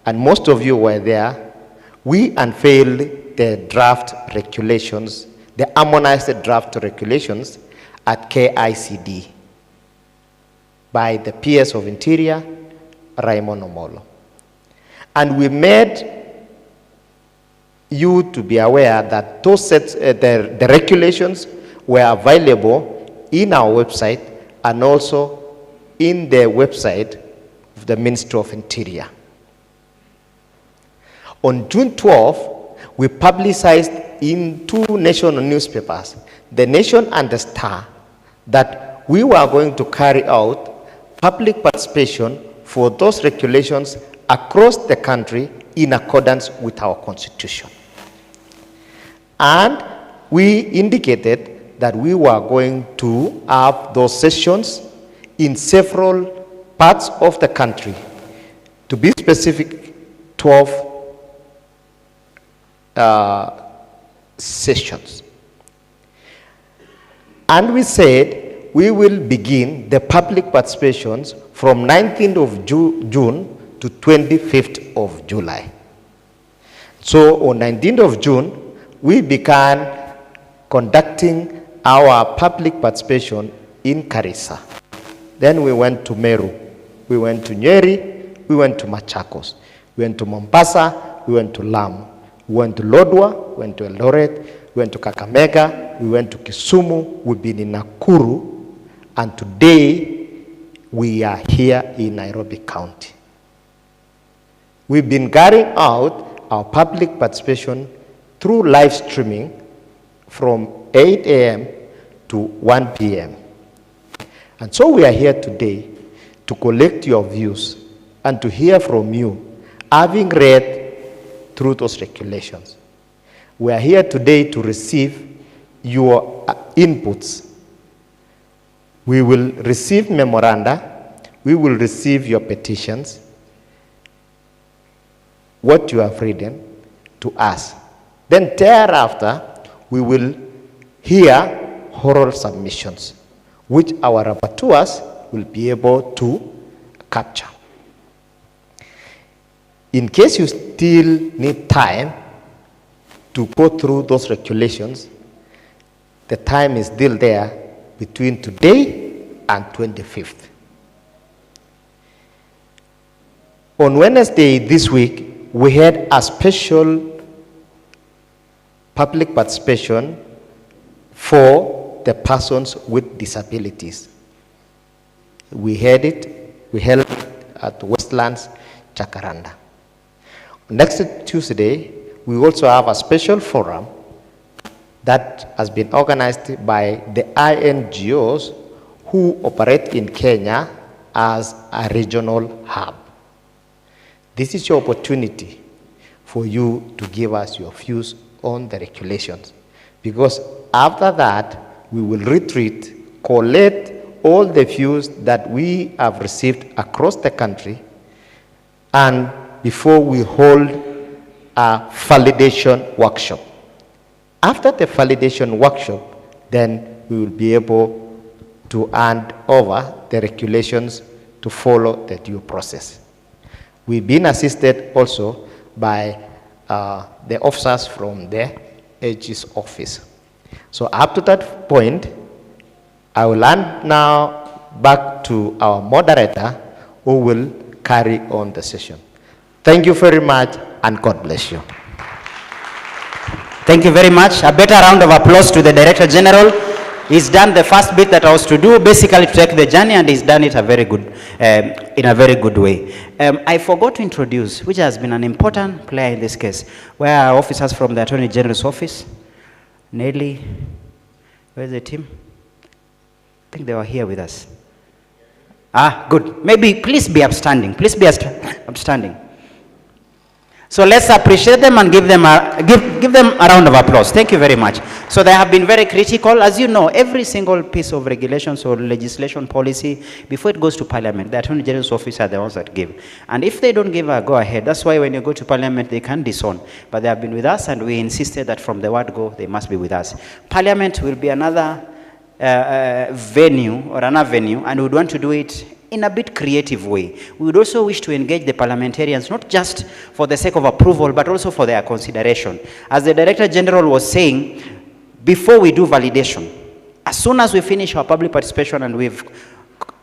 and most of you were there, we unveiled the draft regulations, the harmonized draft regulations at KICD by the PS of Interior, Raymond Omolo. And we made you to be aware that those sets, the regulations were available in our website and also in the website of the Ministry of Interior. On June 12th, we publicized in two national newspapers, The Nation and The Star, that we were going to carry out public participation for those regulations across the country in accordance with our Constitution. And we indicated that we were going to have those sessions in several parts of the country. To be specific, 12 sessions. And we said we will begin the public participations from 19th of June to 25th of July. So on 19th of June, we began conducting our public participation in Garissa. Then we went to Meru, we went to Nyeri, we went to Machakos, we went to Mombasa, we went to Lamu, we went to Lodwar, we went to Eldoret, we went to Kakamega, we went to Kisumu, we've been in Nakuru, and today we are here in Nairobi County. We've been carrying out our public participation through live streaming from 8 a.m. to 1 p.m. And so we are here today to collect your views and to hear from you, having read through those regulations. We are here today to receive your inputs. We will receive memoranda, we will receive your petitions, what you have written to us. Then thereafter, we will hear oral submissions, which our rapporteurs will be able to capture. In case you still need time to go through those regulations, the time is still there between today and 25th. On Wednesday this week, we had a special public participation for the persons with disabilities. We held it at Westlands, Jacaranda. Next Tuesday, we also have a special forum that has been organized by the INGOs who operate in Kenya as a regional hub. This is your opportunity for you to give us your views on the regulations, because after that, we will retreat, collect all the views that we have received across the country, and before we hold a validation workshop. After the validation workshop, then we will be able to hand over the regulations to follow the due process. We've been assisted also by the officers from the AG's office. So up to that point, I will hand now back to our moderator who will carry on the session. Thank you very much, and God bless you. Thank you very much. A better round of applause to the Director General. He's done the first bit that I was to do, basically to take the journey, and he's done it in a very good way. I forgot to introduce, which has been an important player in this case, where our officers from the Attorney General's office, Nelly, where's the team? I think they were here with us. Ah, good. Maybe please be upstanding. Please be upstanding. So let's appreciate them and give them a round of applause. Thank you very much. So they have been very critical. As you know, every single piece of regulations or legislation policy, before it goes to Parliament, the Attorney General's office are the ones that give. And if they don't give a go-ahead, that's why when you go to Parliament, they can disown. But they have been with us, and we insisted that from the word go, they must be with us. Parliament will be another venue or an avenue, and we would want to do it in a bit creative way. We would also wish to engage the parliamentarians, not just for the sake of approval, but also for their consideration. As the Director General was saying, before we do validation, as soon as we finish our public participation and we've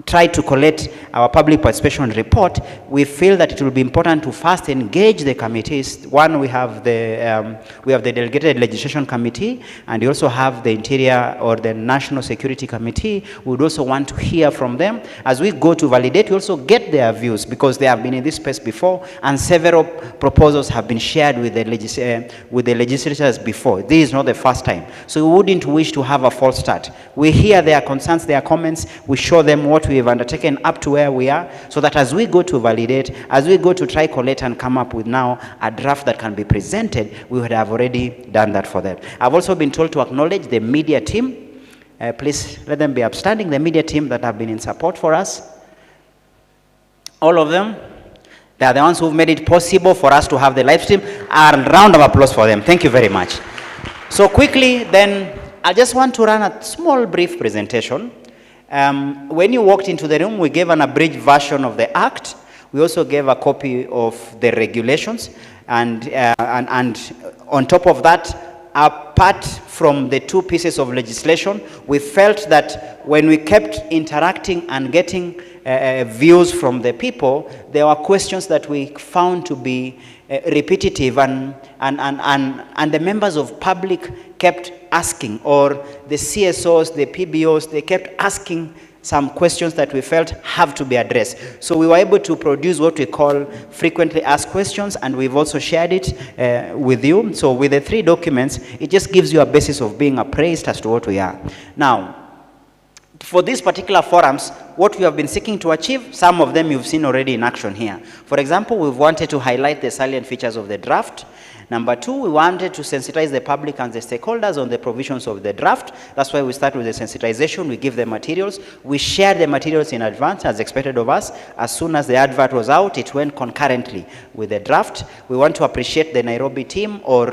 tried to collect our public participation report, we feel that it will be important to first engage the committees. One, we have the Delegated Legislation Committee, and we also have the Interior or the National Security Committee. We would also want to hear from them. As we go to validate, we also get their views, because they have been in this space before, and several proposals have been shared with the legislators before. This is not the first time. So we wouldn't wish to have a false start. We hear their concerns, their comments, we show them what we have undertaken up to where we are, so that as we go to validate, as we go to try, collect, and come up with now a draft that can be presented, we would have already done that for them. I've also been told to acknowledge the media team. Please let them be upstanding, the media team that have been in support for us. All of them. They are the ones who've made it possible for us to have the live stream. A round of applause for them. Thank you very much. So quickly, then, I just want to run a small brief presentation. When you walked into the room, we gave an abridged version of the Act. We also gave a copy of the regulations. And on top of that, apart from the two pieces of legislation, we felt that when we kept interacting and getting views from the people, there were questions that we found to be repetitive, and the members of public kept asking, or the CSOs, the PBOs, they kept asking some questions that we felt have to be addressed. So we were able to produce what we call frequently asked questions, and we've also shared it with you. So with the 3 documents, it just gives you a basis of being appraised as to what we are. Now, for these particular forums, what we have been seeking to achieve, some of them you've seen already in action here. For example, we've wanted to highlight the salient features of the draft. Number 2, we wanted to sensitize the public and the stakeholders on the provisions of the draft. That's why we start with the sensitization. We give the materials. We share the materials in advance as expected of us. As soon as the advert was out, it went concurrently with the draft. We want to appreciate the Nairobi team, or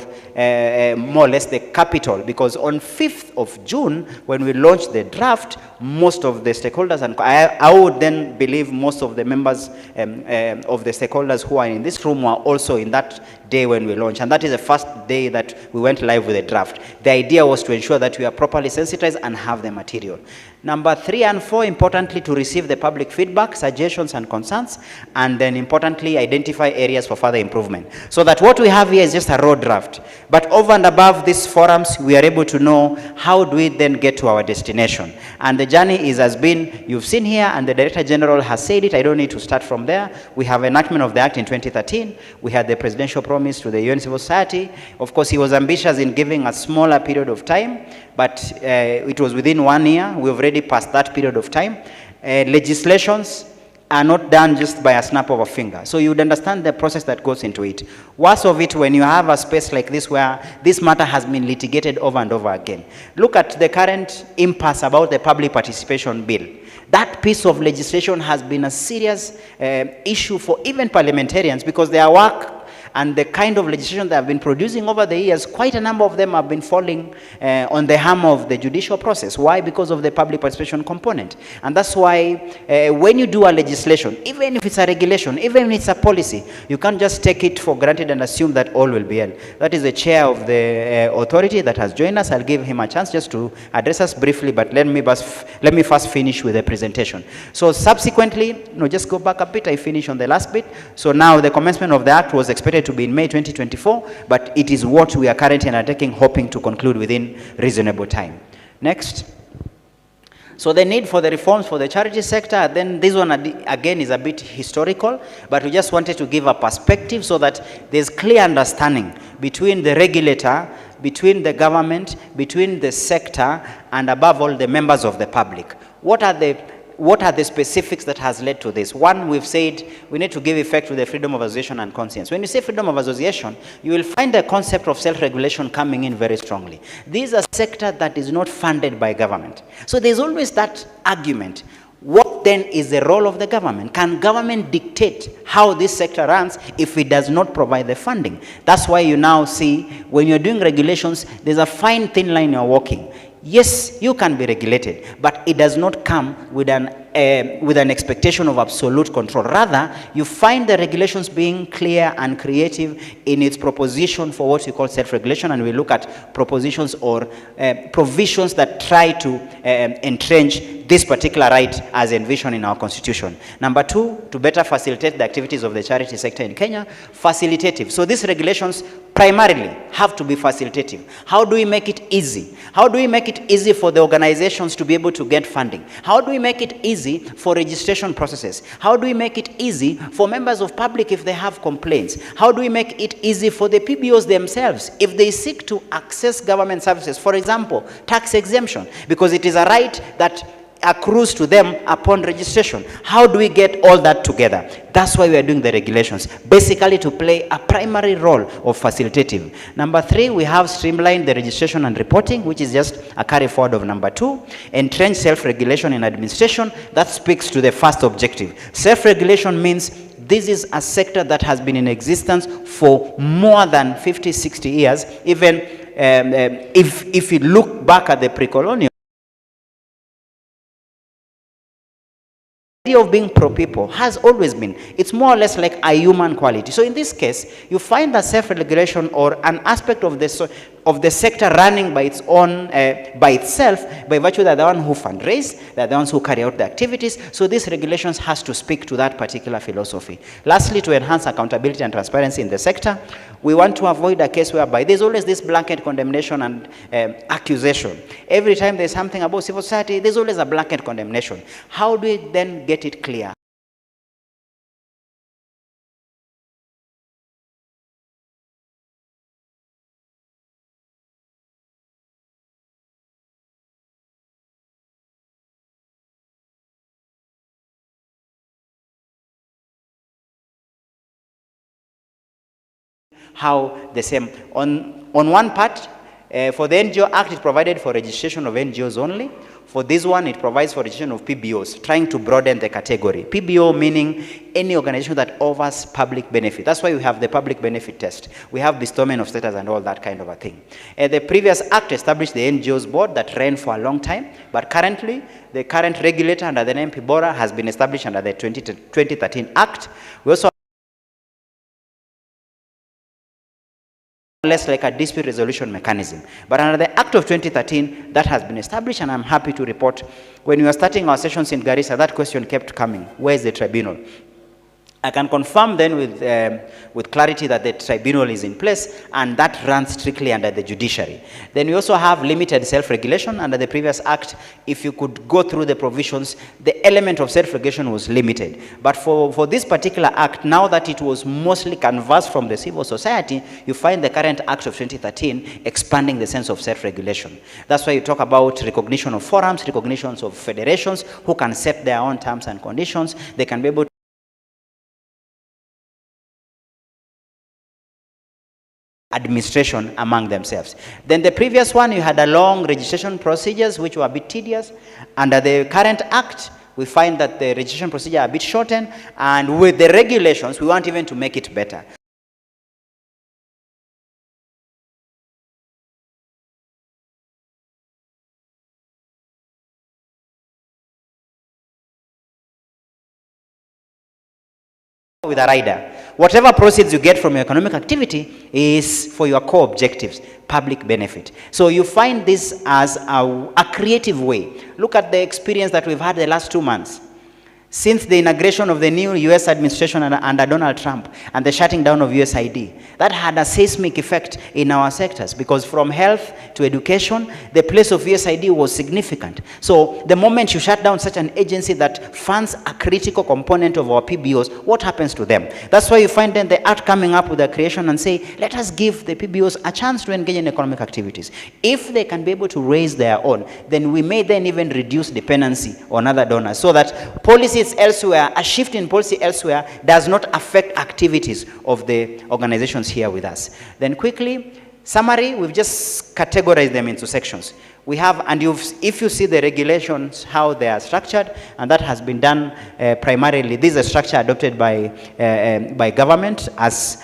more or less the capital, because on 5th of June, when we launched the draft, most of the stakeholders, and I would then believe most of the members of the stakeholders who are in this room were also in that day when we launched. And that is the first day that we went live with the draft. The idea was to ensure that we are properly sensitized and have the material. Number 3 and 4, importantly, to receive the public feedback, suggestions and concerns, and then importantly, identify areas for further improvement. So that what we have here is just a raw draft. But over and above these forums, we are able to know how do we then get to our destination. And the journey has been, you've seen here, and the Director General has said it, I don't need to start from there. We have enactment of the Act in 2013. We had the presidential promise to the UN Civil Society. Of course, he was ambitious in giving a smaller period of time, but it was within 1 year. We've already passed that period of time. Legislations are not done just by a snap of a finger. So you would understand the process that goes into it. Worst of it, when you have a space like this where this matter has been litigated over and over again. Look at the current impasse about the public participation bill. That piece of legislation has been a serious issue for even parliamentarians, because their work and the kind of legislation they have been producing over the years, quite a number of them have been falling on the hammer of the judicial process. Why? Because of the public participation component. And that's why when you do a legislation, even if it's a regulation, even if it's a policy, you can't just take it for granted and assume that all will be well. That is the chair of the authority that has joined us. I'll give him a chance just to address us briefly, but let me first finish with the presentation. So subsequently, just go back a bit, I finish on the last bit. So now the commencement of the Act was expected to be in May 2024, but it is what we are currently undertaking, hoping to conclude within reasonable time. Next. So the need for the reforms for the charity sector, then this one again is a bit historical, but we just wanted to give a perspective so that there's clear understanding between the regulator, between the government, between the sector, and above all the members of the public. What are the specifics that has led to this? One, we've said we need to give effect to the freedom of association and conscience. When you say freedom of association, you will find the concept of self-regulation coming in very strongly. This is a sector that is not funded by government. So there's always that argument. What then is the role of the government? Can government dictate how this sector runs if it does not provide the funding? That's why you now see when you're doing regulations, there's a fine thin line you're walking. Yes, you can be regulated, but it does not come with an expectation of absolute control. Rather, you find the regulations being clear and creative in its proposition for what we call self-regulation, and we look at propositions or provisions that try to entrench this particular right as envisioned in our constitution. Number 2, to better facilitate the activities of the charity sector in Kenya, facilitative. So these regulations primarily have to be facilitative. How do we make it easy? How do we make it easy for the organizations to be able to get funding? How do we make it easy for registration processes? How do we make it easy for members of public if they have complaints? How do we make it easy for the PBOs themselves if they seek to access government services? For example, tax exemption, because it is a right that accrues to them upon registration. How do we get all that together? That's why we are doing the regulations, basically to play a primary role of facilitative. Number 3, we have streamlined the registration and reporting, which is just a carry forward of number 2. Entrenched self-regulation in administration, that speaks to the first objective. Self-regulation means this is a sector that has been in existence for more than 50, 60 years. Even if you look back at the pre-colonial, idea of being pro-people has always been, it's more or less like a human quality. So in this case, you find that self-regulation or an aspect of the sector running by its own, by itself, by virtue that they're the one who fundraise, they're the ones who carry out the activities. So these regulations has to speak to that particular philosophy. Lastly, to enhance accountability and transparency in the sector, we want to avoid a case whereby there's always this blanket condemnation and accusation. Every time there's something about civil society, there's always a blanket condemnation. How do we then get it clear? How the same, on one part, for the NGO Act, it provided for registration of NGOs only. For this one, it provides for registration of PBOs, trying to broaden the category. PBO meaning any organization that offers public benefit. That's why we have the public benefit test. We have bestowment of status and all that kind of a thing. The previous act established the NGOs board that ran for a long time, but currently, the current regulator under the name PBORA has been established under the 2013 Act. We also less like a dispute resolution mechanism. But under the Act of 2013, that has been established, and I'm happy to report, when we were starting our sessions in Garissa, that question kept coming, where is the tribunal? I can confirm then with clarity that the tribunal is in place, and that runs strictly under the judiciary. Then we also have limited self-regulation under the previous act. If you could go through the provisions, the element of self-regulation was limited. But for this particular act, now that it was mostly canvassed from the civil society, you find the current act of 2013 expanding the sense of self-regulation. That's why you talk about recognition of forums, recognitions of federations who can set their own terms and conditions. They can be able to administration among themselves. Then the previous one, you had a long registration procedures which were a bit tedious. Under the current act, we find that the registration procedure are a bit shortened, and with the regulations, we want even to make it better. With a rider, whatever proceeds you get from your economic activity is for your core objectives, public benefit. So you find this as a creative way. Look at the experience that we've had the last 2 months. Since the inauguration of the new US administration under Donald Trump and the shutting down of USAID, that had a seismic effect in our sectors, because from health to education, the place of USAID was significant. So the moment you shut down such an agency that funds a critical component of our PBOs, what happens to them? That's why you find then the act coming up with a creation and say, let us give the PBOs a chance to engage in economic activities. If they can be able to raise their own, then we may then even reduce dependency on other donors, so that policies elsewhere, a shift in policy elsewhere does not affect activities of the organizations here with us. Then quickly, summary, we've just categorized them into sections. We have, and if you see the regulations, how they are structured, and that has been done primarily, this is a structure adopted by government as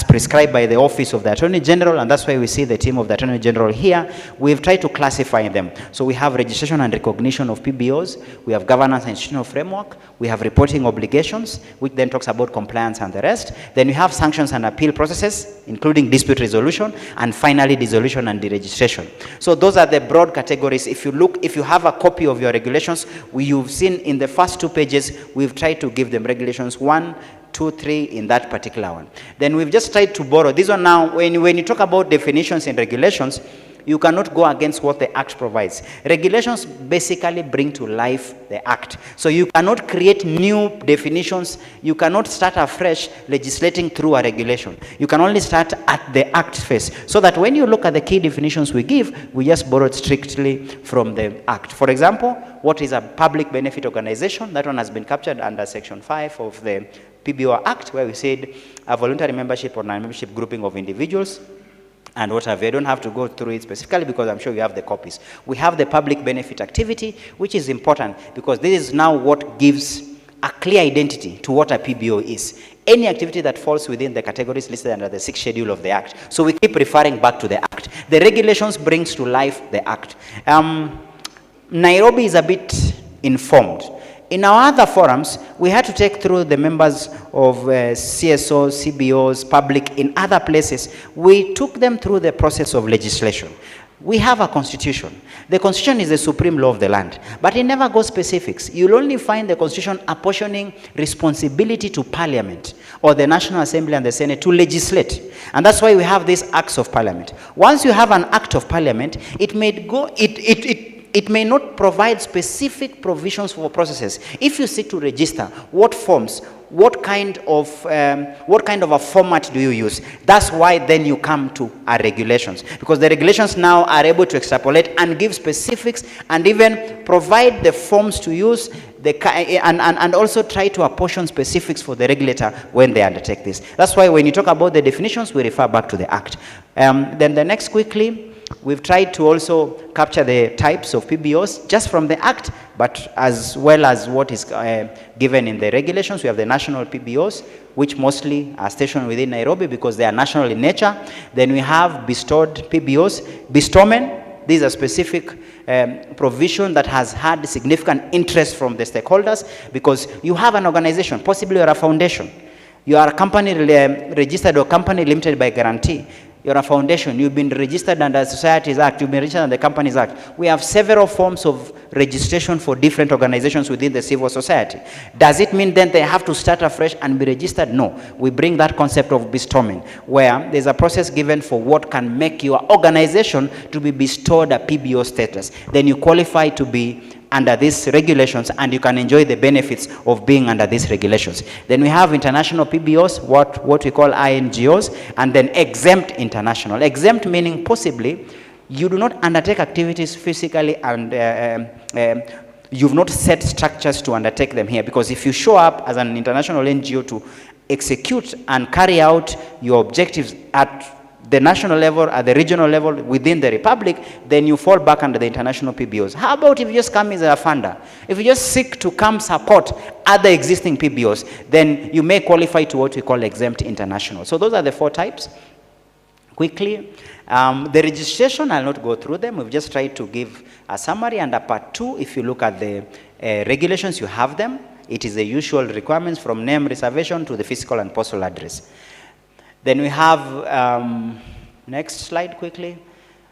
prescribed by the Office of the Attorney General, and that's why we see the team of the Attorney General here. We've tried to classify them. So we have registration and recognition of PBOs, we have governance and institutional framework, we have reporting obligations, which then talks about compliance and the rest. Then we have sanctions and appeal processes, including dispute resolution, and finally dissolution and deregistration. So those are the broad categories. If you have a copy of your regulations, you've seen in the first 2 pages, we've tried to give them regulations 1, 2, 3 in that particular one. Then we've just tried to borrow. This one now, when you talk about definitions and regulations, You cannot go against what the Act provides. Regulations basically bring to life the Act. So you cannot create new definitions. You cannot start afresh legislating through a regulation. You can only start at the Act phase. So that when you look at the key definitions we give, we just borrowed strictly from the Act. For example, what is a public benefit organization? That one has been captured under Section 5 of the PBO Act, where we said a voluntary membership or non-membership grouping of individuals and what have you. I don't have to go through it specifically because I'm sure you have the copies. We have the public benefit activity, which is important because this is now what gives a clear identity to what a PBO is. Any activity that falls within the categories listed under the 6th schedule of the Act. So we keep referring back to the Act. The regulations brings to life the Act. Nairobi is a bit informed. In our other forums, we had to take through the members of CSOs, CBOs, public in other places. We took them through the process of legislation. We have a constitution. The constitution is the supreme law of the land, but it never goes specifics. You'll only find the constitution apportioning responsibility to parliament or the National Assembly and the Senate to legislate. And that's why we have these acts of parliament. Once you have an act of parliament, it may not provide specific provisions for processes. If you seek to register, what forms, what kind of a format do you use? That's why then you come to our regulations, because the regulations now are able to extrapolate and give specifics and even provide the forms to use and also try to apportion specifics for the regulator when they undertake this. That's why when you talk about the definitions, we refer back to the Act. Then the next quickly, we've tried to also capture the types of PBOs just from the Act, but as well as what is given in the regulations. We have the national PBOs, which mostly are stationed within Nairobi because they are national in nature. Then we have bestowed PBOs. Bestowment, these are specific provision that has had significant interest from the stakeholders because you have an organization, possibly you're a foundation. You are a company registered or company limited by guarantee. You're a foundation, you've been registered under the Societies Act, you've been registered under the Companies Act. We have several forms of registration for different organizations within the civil society. Does it mean then they have to start afresh and be registered? No. We bring that concept of bestowment, where there's a process given for what can make your organization to be bestowed a PBO status. Then you qualify to be under these regulations and you can enjoy the benefits of being under these regulations. Then we have international PBOs, what we call INGOs, and then exempt international. Exempt meaning possibly you do not undertake activities physically and you've not set structures to undertake them here, because if you show up as an international NGO to execute and carry out your objectives at the national level, at the regional level, within the republic, then you fall back under the international PBOs. How about if you just come as a funder? If you just seek to come support other existing PBOs, then you may qualify to what we call exempt international. So those are the 4 types. Quickly, the registration, I'll not go through them. We've just tried to give a summary. Under part 2, if you look at the regulations, you have them. It is the usual requirements from name reservation to the physical and postal address. Then we have, next slide quickly,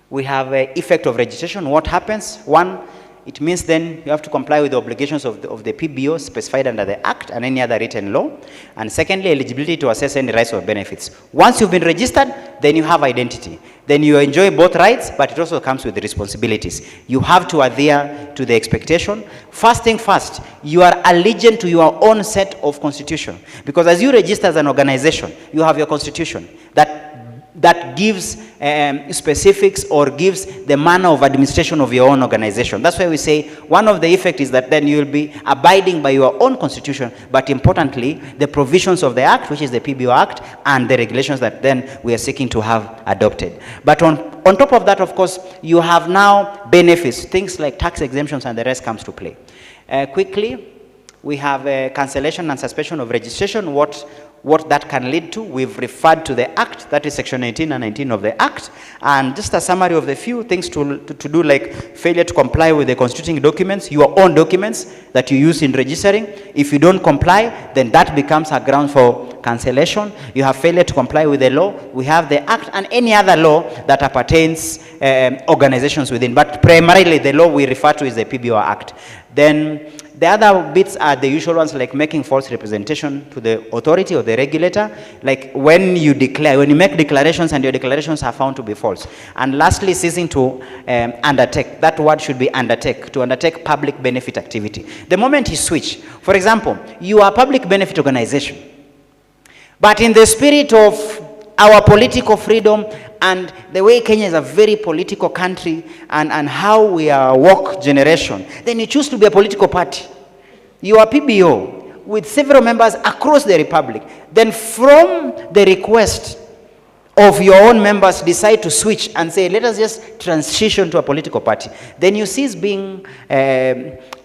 we have effect of registration. What happens? 1, it means then you have to comply with the obligations of the PBO specified under the Act and any other written law. And secondly, eligibility to assess any rights or benefits. Once you've been registered, then you have identity. Then you enjoy both rights, but it also comes with the responsibilities. You have to adhere to the expectation. First thing first, you are allegiant to your own set of constitution. Because as you register as an organization, you have your constitution that gives specifics or gives the manner of administration of your own organization. That's why we say one of the effects is that then you will be abiding by your own constitution, but importantly, the provisions of the Act, which is the PBO Act, and the regulations that then we are seeking to have adopted. But on top of that, of course, you have now benefits, things like tax exemptions and the rest comes to play. Quickly, we have cancellation and suspension of registration. What that can lead to, we've referred to the Act, that is section 18 and 19 of the Act, and just a summary of the few things to do, like failure to comply with the constituting documents, your own documents that you use in registering. If you don't comply, then that becomes a ground for cancellation. You have failure to comply with the law. We have the Act and any other law that appertains organizations within, but primarily the law we refer to is the PBO Act. Then The other bits are the usual ones, like making false representation to the authority or the regulator, like when you make declarations and your declarations are found to be false. And lastly, ceasing to undertake. That word should be undertake, to undertake public benefit activity. The moment you switch, for example, you are a public benefit organization, but in the spirit of our political freedom and the way Kenya is a very political country, and how we are a woke generation, then you choose to be a political party. You are PBO with several members across the republic. Then from the request of your own members decide to switch and say, let us just transition to a political party. Then you cease being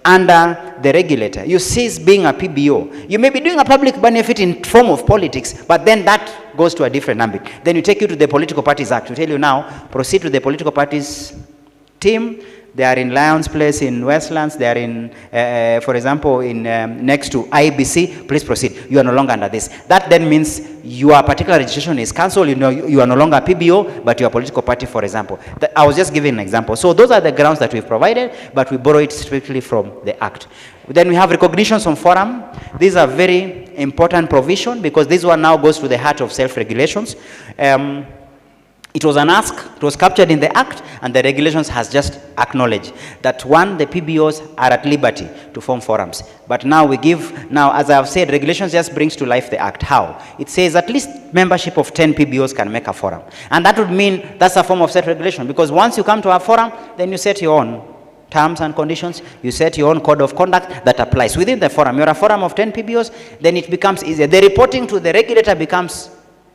under the regulator. You cease being a PBO. You may be doing a public benefit in form of politics, but then that goes to a different ambit. Then you take you to the Political Parties Act. We tell you now, proceed to the political parties team. They are in Lions Place in Westlands. They are in, for example, in next to IBC. Please proceed. You are no longer under this. That then means your particular registration is cancelled. You know, you are no longer a PBO, but you are a political party, for example. I was just giving an example. So those are the grounds that we've provided, but we borrow it strictly from the Act. Then we have recognitions on forum. These are very important provision because this one now goes to the heart of self-regulations. It was an ask, it was captured in the Act, and the regulations has just acknowledged that one, the PBOs are at liberty to form forums. But now we give, now as I have said, regulations just brings to life the Act. How? It says at least membership of 10 PBOs can make a forum. And that would mean that's a form of self-regulation, because once you come to a forum, then you set your own terms and conditions, you set your own code of conduct that applies within the forum. You're a forum of 10 PBOs, then it becomes easier. The reporting to the regulator becomes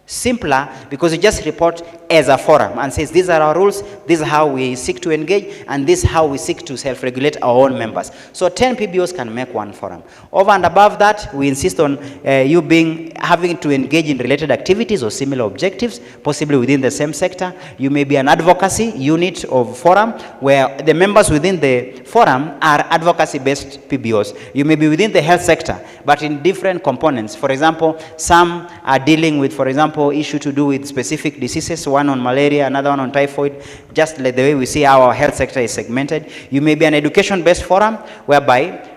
simpler because you just report as a forum and says these are our rules, this is how we seek to engage, and this is how we seek to self-regulate our own members. So 10 PBOs can make one forum. Over and above that, we insist on you having to engage in related activities or similar objectives, possibly within the same sector. You may be an advocacy unit of forum where the members within the forum are advocacy-based PBOs. You may be within the health sector, but in different components. For example, some are dealing with, for example, issue to do with specific diseases, one on malaria, another one on typhoid, just like the way we see our health sector is segmented. You may be an education-based forum whereby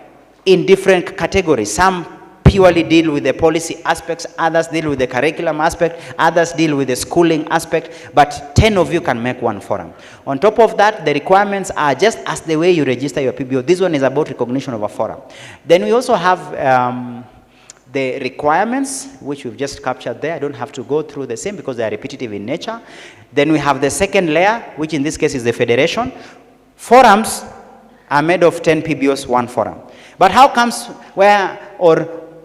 in different categories, some purely deal with the policy aspects, others deal with the curriculum aspect, others deal with the schooling aspect, but 10 of you can make one forum. On top of that, the requirements are just as the way you register your PBO. This one is about recognition of a forum. Then we also have the requirements, which we've just captured there. I don't have to go through the same because they are repetitive in nature. Then we have the second layer, which in this case is the federation. Forums are made of 10 PBOs, one forum. But how comes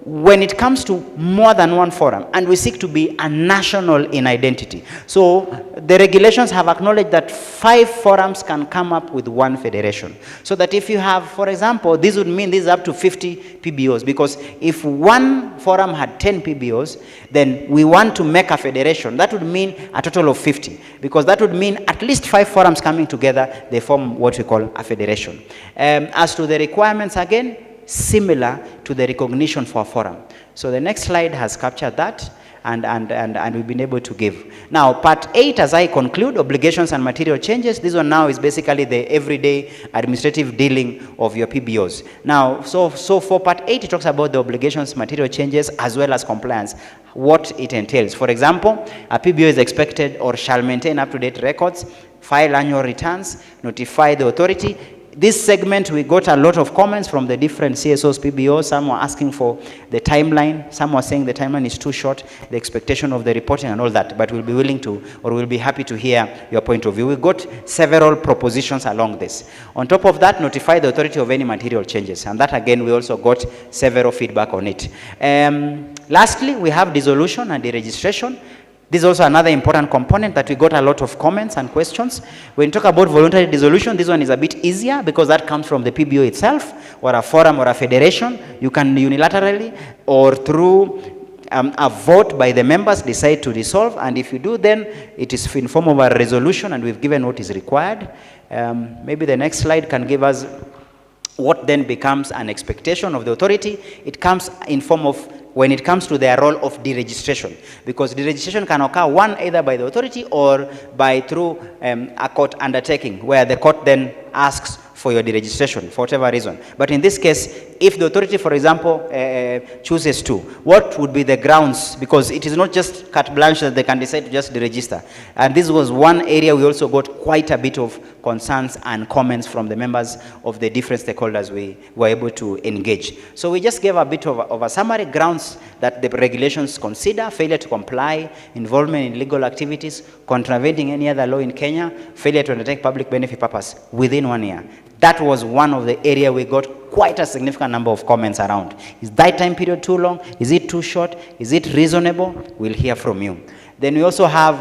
when it comes to more than one forum, and we seek to be a national in identity. So the regulations have acknowledged that 5 forums can come up with one federation. So that if you have, for example, this would mean this is up to 50 PBOs, because if one forum had 10 PBOs, then we want to make a federation. That would mean a total of 50, because that would mean at least 5 forums coming together, they form what we call a federation. As to the requirements, again, similar to the recognition for a forum. So the next slide has captured that, and we've been able to give. Now, part 8, as I conclude, obligations and material changes. This one now is basically the everyday administrative dealing of your PBOs. Now, so for part 8, it talks about the obligations, material changes, as well as compliance, what it entails. For example, a PBO is expected or shall maintain up-to-date records, file annual returns, notify the authority. This segment, we got a lot of comments from the different CSOs, PBOs. Some were asking for the timeline. Some were saying the timeline is too short, the expectation of the reporting and all that. But we'll be willing to, or we'll be happy to hear your point of view. We got several propositions along this. On top of that, notify the authority of any material changes. And that, again, we also got several feedback on it. Lastly, we have dissolution and deregistration. This is also another important component that we got a lot of comments and questions. When you talk about voluntary dissolution, this one is a bit easier because that comes from the PBO itself, or a forum or a federation. You can unilaterally or through a vote by the members decide to dissolve, and if you do, then it is in form of a resolution, and we've given what is required. Maybe the next slide can give us what then becomes an expectation of the authority. It comes in form of when it comes to their role of deregistration, because deregistration can occur either by the authority or through a court undertaking, where the court then asks for your deregistration for whatever reason. But in this case, If the authority, for example, chooses to, what would be the grounds? Because it is not just carte blanche that they can decide to just deregister. And this was one area we also got quite a bit of concerns and comments from the members of the different stakeholders we were able to engage. So we just gave a bit of a summary grounds that the regulations consider: failure to comply, involvement in illegal activities, contravening any other law in Kenya, failure to undertake public benefit purpose within 1 year. That was one of the area we got quite a significant number of comments around. Is that time period too long? Is it too short? Is it reasonable? We'll hear from you. Then we also have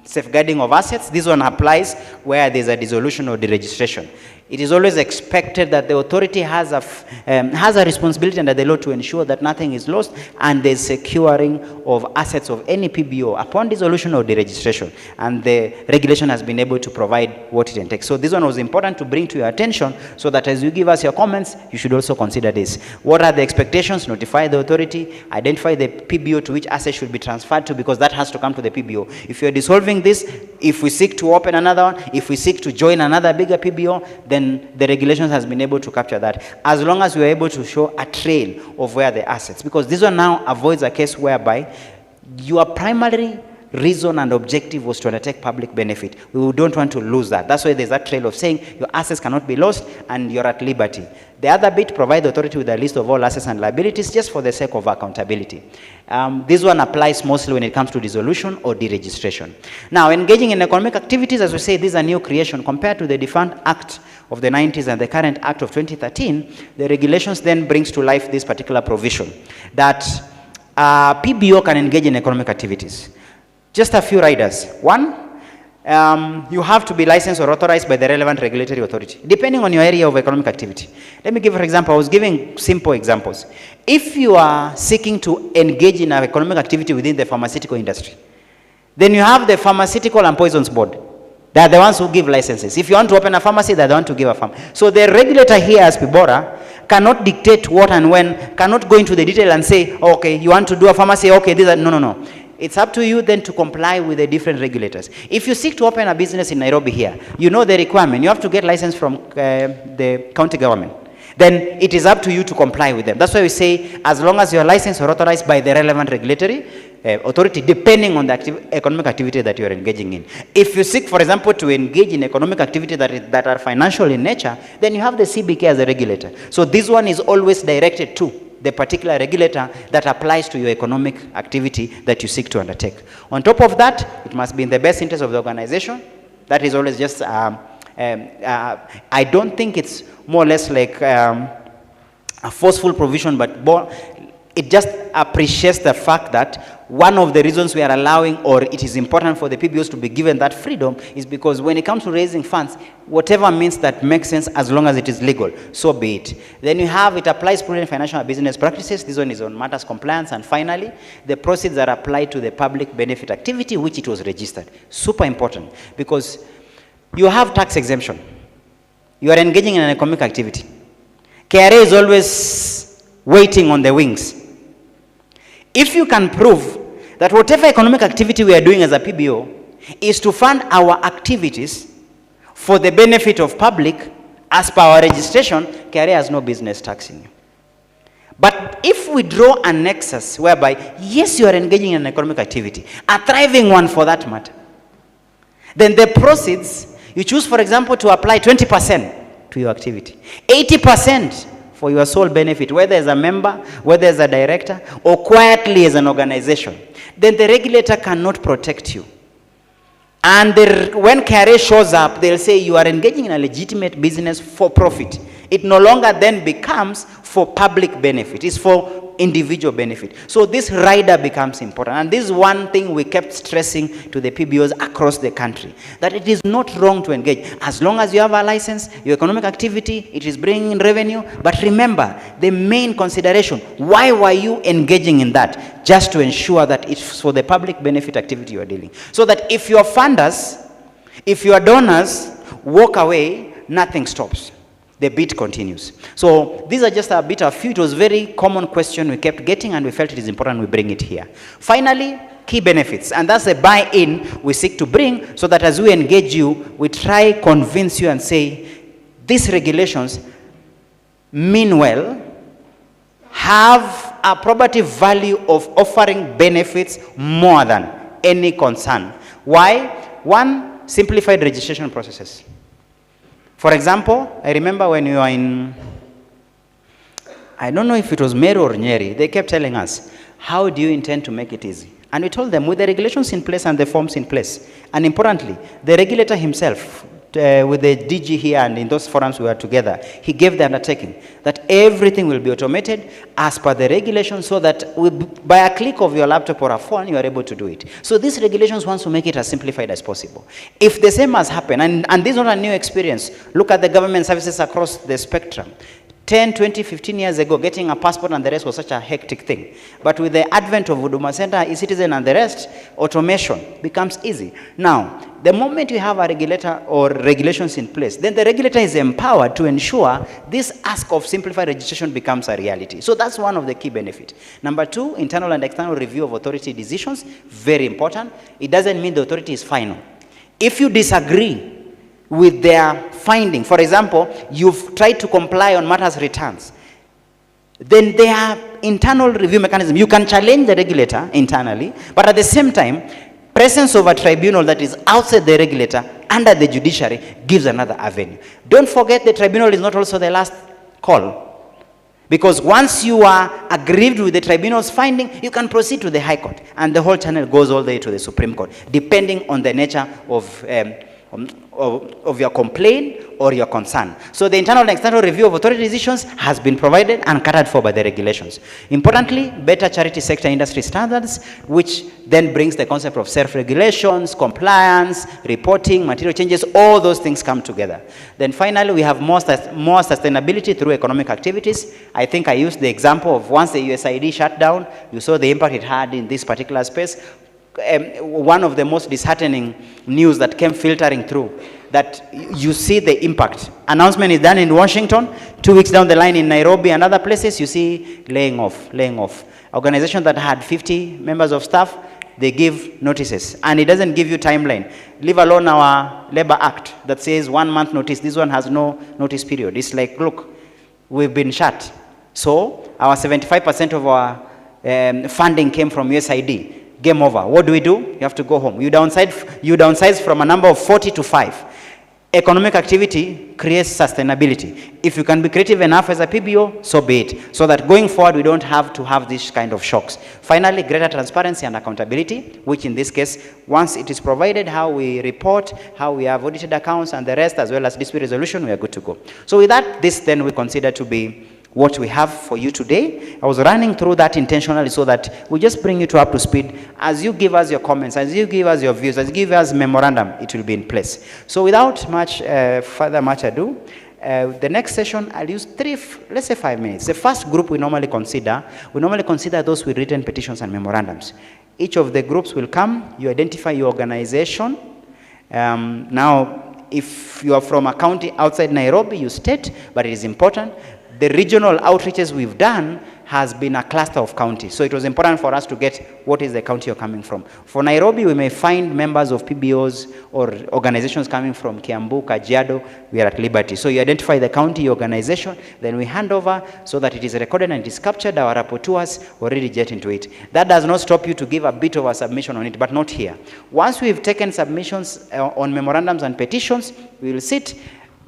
safeguarding of assets. This one applies where there's a dissolution or deregistration. It is always expected that the authority has a responsibility under the law to ensure that nothing is lost and there's securing of assets of any PBO upon dissolution or deregistration. And the regulation has been able to provide what it entails. So this one was important to bring to your attention so that as you give us your comments, you should also consider this. What are the expectations? Notify the authority, identify the PBO to which assets should be transferred to, because that has to come to the PBO. If you're dissolving this, if we seek to open another one, if we seek to join another bigger PBO, then the regulations has been able to capture that, as long as we are able to show a trail of where the assets, because this one now avoids a case whereby your primary reason and objective was to undertake public benefit. We don't want to lose that. That's why there's that trail of saying your assets cannot be lost and you're at liberty. The other bit, provide the authority with a list of all assets and liabilities just for the sake of accountability. This one applies mostly when it comes to dissolution or deregistration. Now, engaging in economic activities, as we say, these are new creation compared to the defunct Act of the 90s and the current Act of 2013. The regulations then brings to life this particular provision that PBO can engage in economic activities. Just a few riders. One, you have to be licensed or authorized by the relevant regulatory authority, depending on your area of economic activity. Let me give an example. I was giving simple examples. If you are seeking to engage in an economic activity within the pharmaceutical industry, then you have the Pharmaceutical and Poisons Board. They are the ones who give licenses. If you want to open a pharmacy, they are the ones to give a pharmacy. So the regulator here as PBORA cannot dictate what and when, cannot go into the detail and say, oh, okay, you want to do a pharmacy, okay, these are, no. It's up to you then to comply with the different regulators. If you seek to open a business in Nairobi here, you know the requirement. You have to get license from the county government. Then it is up to you to comply with them. That's why we say, as long as you are licensed or authorized by the relevant regulatory authority, depending on the economic activity that you are engaging in. If you seek, for example, to engage in economic activity that are financial in nature, then you have the CBK as a regulator. So this one is always directed to the particular regulator that applies to your economic activity that you seek to undertake. On top of that, it must be in the best interest of the organization. That is always just, I don't think it's more or less like a forceful provision, but it just appreciates the fact that one of the reasons we are allowing, or it is important for the PBOs to be given that freedom, is because when it comes to raising funds, whatever means that makes sense as long as it is legal, so be it. Then you have, it applies prudent financial and business practices. This one is on matters compliance. And finally, the proceeds are applied to the public benefit activity which it was registered. Super important, because you have tax exemption. You are engaging in an economic activity. KRA is always waiting on the wings. If you can prove that whatever economic activity we are doing as a PBO is to fund our activities for the benefit of public as per our registration, KRA has no business taxing you. But if we draw a nexus whereby, yes, you are engaging in an economic activity, a thriving one for that matter, then the proceeds, you choose, for example, to apply 20% to your activity, 80% for your sole benefit, whether as a member, whether as a director, or quietly as an organization, then the regulator cannot protect you. And when KRA shows up, they'll say you are engaging in a legitimate business for profit. It no longer then becomes for public benefit. It's for individual benefit. So this rider becomes important. And this is one thing we kept stressing to the PBOs across the country, that it is not wrong to engage. As long as you have a license, your economic activity, it is bringing in revenue. But remember, the main consideration, why were you engaging in that? Just to ensure that it's for the public benefit activity you are dealing. So that if your funders, if your donors walk away, nothing stops. The bit continues. So these are just a bit of few. It was a very common question we kept getting, and we felt it is important we bring it here. Finally, key benefits. And that's the buy-in we seek to bring, so that as we engage you, we try convince you and say, these regulations mean well, have a probative value of offering benefits more than any concern. Why? One, simplified registration processes. For example, I remember when we were in, I don't know if it was Meru or Nyeri, they kept telling us, how do you intend to make it easy? And we told them, with the regulations in place and the forms in place, and importantly, the regulator himself, with the DG here and in those forums we were together, he gave the undertaking that everything will be automated as per the regulations, so that by a click of your laptop or a phone, you are able to do it. So these regulations want to make it as simplified as possible. If the same has happened, and this is not a new experience, look at the government services across the spectrum. 10, 20, 15 years ago, getting a passport and the rest was such a hectic thing. But with the advent of Huduma Center, eCitizen and the rest, automation becomes easy. Now, the moment you have a regulator or regulations in place, then the regulator is empowered to ensure this ask of simplified registration becomes a reality. So that's one of the key benefits. Number two, internal and external review of authority decisions, very important. It doesn't mean the authority is final. If you disagree with their finding, for example, you've tried to comply on matters returns, then there are internal review mechanisms. You can challenge the regulator internally, but at the same time, presence of a tribunal that is outside the regulator under the judiciary gives another avenue. Don't forget, the tribunal is not also the last call, because once you are aggrieved with the tribunal's finding, you can proceed to the High Court, and the whole channel goes all the way to the Supreme Court, depending on the nature of your complaint or your concern. So the internal and external review of authority decisions has been provided and catered for by the regulations. Importantly, better charity sector industry standards, which then brings the concept of self-regulations, compliance, reporting, material changes, all those things come together. Then finally, we have more sustainability through economic activities. I think I used the example of once the USAID shut down, you saw the impact it had in this particular space. One of the most disheartening news that came filtering through, that you see the impact. Announcement is done in Washington, 2 weeks down the line in Nairobi and other places, you see laying off. Organization that had 50 members of staff, they give notices, and it doesn't give you timeline. Leave alone our Labor Act that says 1 month notice. This one has no notice period. It's like, look, we've been shut. So our 75% of our funding came from USAID. Game over. What do? You have to go home. You downsize from a number of 40 to 5. Economic activity creates sustainability. If you can be creative enough as a PBO, so be it. So that going forward, we don't have to have these kind of shocks. Finally, greater transparency and accountability, which in this case, once it is provided, how we report, how we have audited accounts and the rest, as well as dispute resolution, we are good to go. So with that, this then we consider to be what we have for you today. I was running through that intentionally so that we just bring you up to speed. As you give us your comments, as you give us your views, as you give us memorandum, it will be in place. So without further ado, the next session, I'll use let's say 5 minutes. The first group we normally consider those with written petitions and memorandums. Each of the groups will come, you identify your organization. Now, if you are from a county outside Nairobi, you state, but it is important. The regional outreaches we've done has been a cluster of counties. So it was important for us to get what is the county you're coming from. For Nairobi, we may find members of PBOs or organizations coming from Kiambu, Kajiado. We are at liberty. So you identify the county organization, then we hand over so that it is recorded and it is captured. Our rapporteurs already get into it. That does not stop you to give a bit of a submission on it, but not here. Once we've taken submissions on memorandums and petitions, we will sit.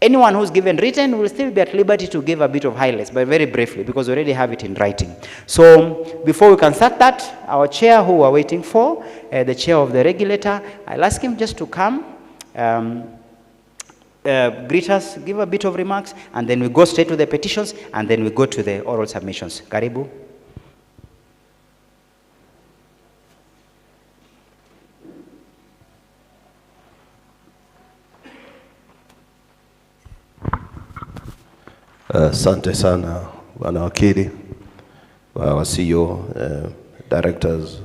Anyone who's given written will still be at liberty to give a bit of highlights, but very briefly, because we already have it in writing. So before we can start that, our chair who we're waiting for, the chair of the regulator, I'll ask him just to come, greet us, give a bit of remarks, and then we go straight to the petitions, and then we go to the oral submissions. Karibu. Asante sana Bwana Wakili, our CEO, directors,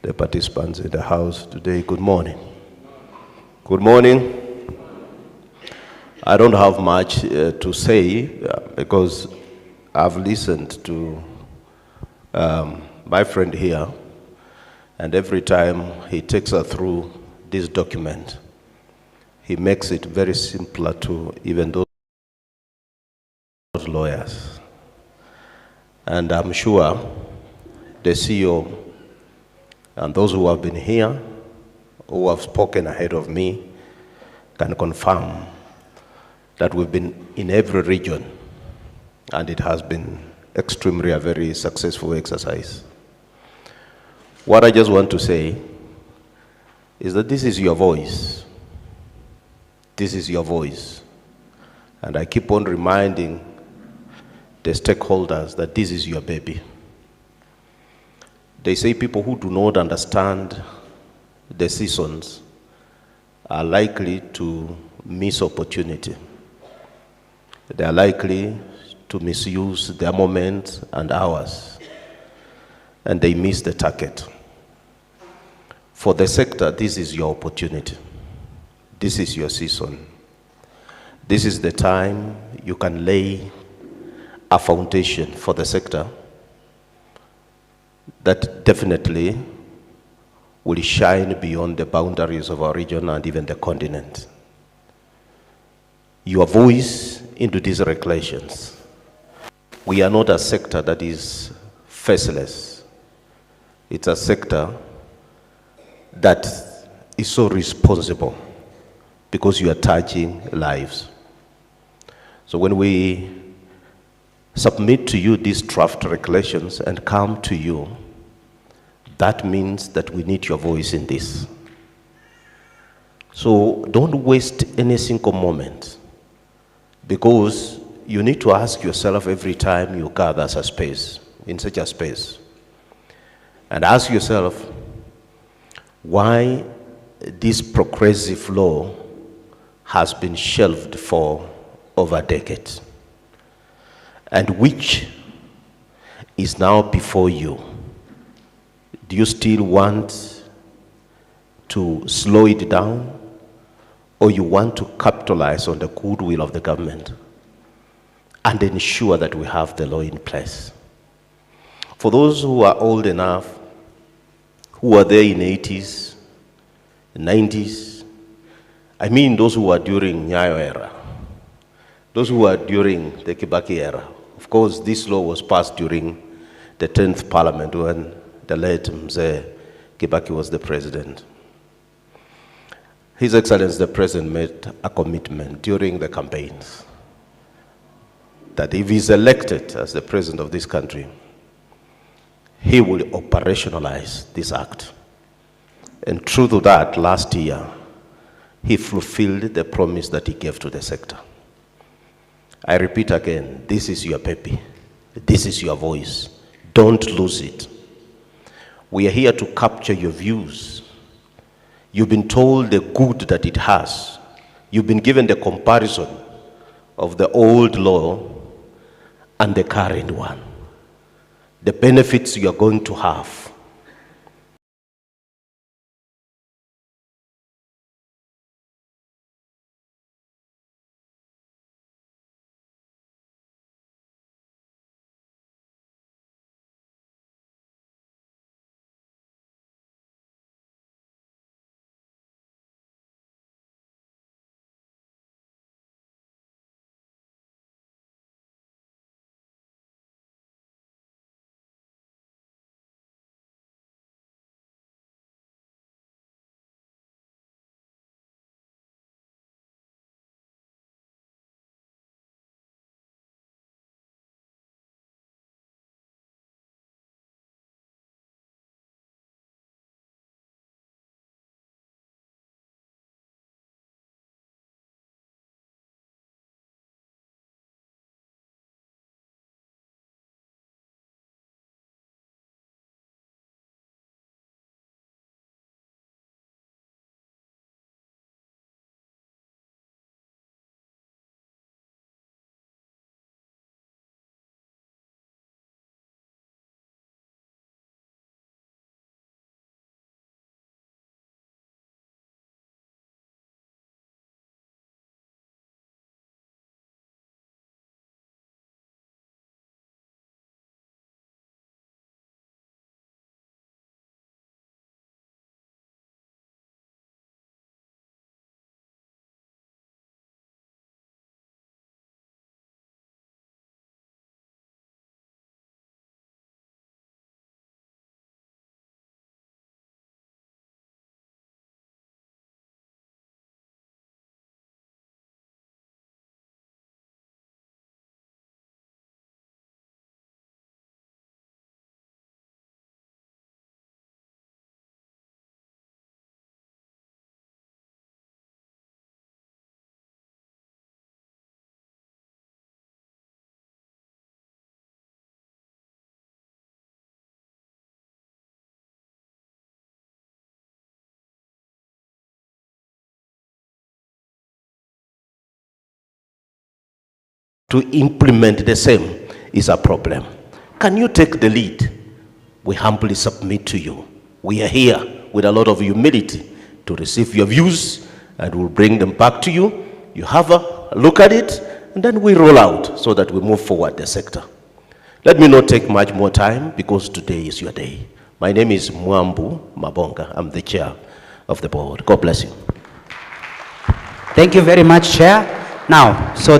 the participants in the house today. Good morning. Good morning. I don't have much to say because I've listened to my friend here, and every time he takes us through this document, he makes it very simpler to even those lawyers. And I'm sure the CEO and those who have been here, who have spoken ahead of me, can confirm that we've been in every region, and it has been extremely a very successful exercise. What I just want to say is that this is your voice. This is your voice. And I keep on reminding the stakeholders that this is your baby. They say people who do not understand the seasons are likely to miss opportunity. They are likely to misuse their moments and hours, and they miss the target. For the sector, this is your opportunity. This is your season. This is the time you can lay a foundation for the sector that definitely will shine beyond the boundaries of our region and even the continent. Your voice into these regulations. We are not a sector that is faceless. It's a sector that is so responsible because you are touching lives. So when we submit to you these draft regulations and come to you, that means that we need your voice in this. So don't waste any single moment, because you need to ask yourself every time you gather a space, in such a space, and ask yourself why this progressive law has been shelved for over a decade, and which is now before you. Do you still want to slow it down, or you want to capitalize on the goodwill of the government and ensure that we have the law in place? For those who are old enough, who were there in 80s, 90s, I mean those who were during Nyayo era, those who were during the Kibaki era. Of course, this law was passed during the 10th Parliament when the late Mzee Kibaki was the president. His Excellency the President made a commitment during the campaigns that if he's elected as the president of this country, he will operationalize this act. And true to that, last year, he fulfilled the promise that he gave to the sector. I repeat again, this is your baby. This is your voice. Don't lose it. We are here to capture your views. You've been told the good that it has. You've been given the comparison of the old law and the current one. The benefits you are going to have. to implement the same is a problem. Can you take the lead? We humbly submit to you. We are here with a lot of humility to receive your views, and we'll bring them back to you. You have a look at it, and then we roll out so that we move forward the sector. Let me not take much more time because today is your day. My name is Mwambu Mabonga. I'm the chair of the board. God bless you. Thank you very much, Chair. Now, so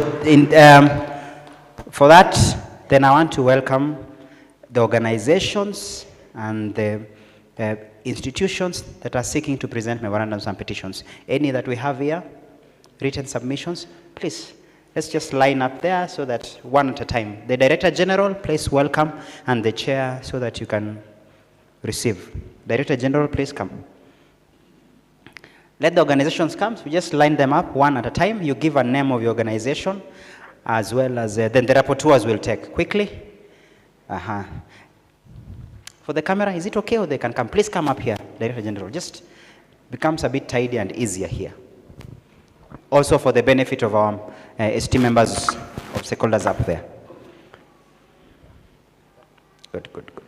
for that, then I want to welcome the organizations and the institutions that are seeking to present memorandums and petitions. Any that we have here, written submissions, please, let's just line up there so that one at a time. The Director General, please welcome, and the Chair so that you can receive. Director General, please come. Let the organizations come, we just line them up one at a time. You give a name of your organization, as well as, then the rapporteurs will take quickly. For the camera, is it okay or they can come? Please come up here, Director General. Just becomes a bit tidy and easier here. Also for the benefit of our esteemed members of stakeholders up there. Good, good, good.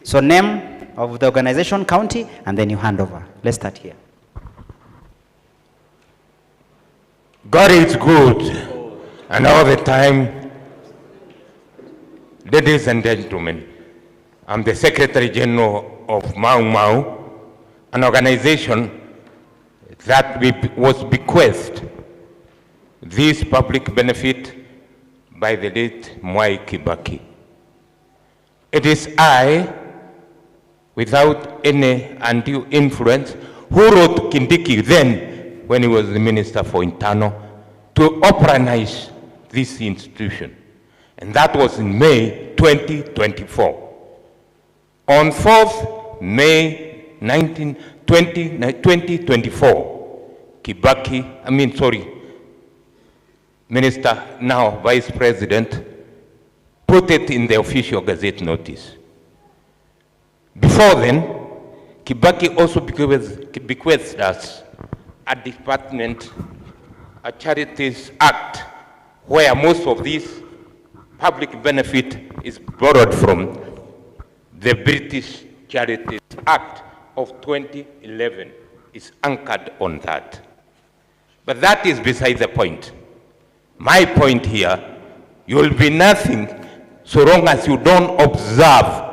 So name of the organization, county, and then you hand over. Let's start here. God is good, and all the time. Ladies and gentlemen, I'm the Secretary General of Mau Mau, an organization that was bequeathed this public benefit by the late Mwai Kibaki. It is I, without any undue influence, who wrote Kindiki then, when he was the Minister for Internal, to organize this institution. And that was in May 2024. On 4th May 2024, Minister, now Vice President, put it in the official Gazette notice. Before then, Kibaki also bequeathed us a department, a Charities Act, where most of this public benefit is borrowed from the British Charities Act of 2011. Is anchored on that. But that is beside the point. My point here, you will be nothing so long as you don't observe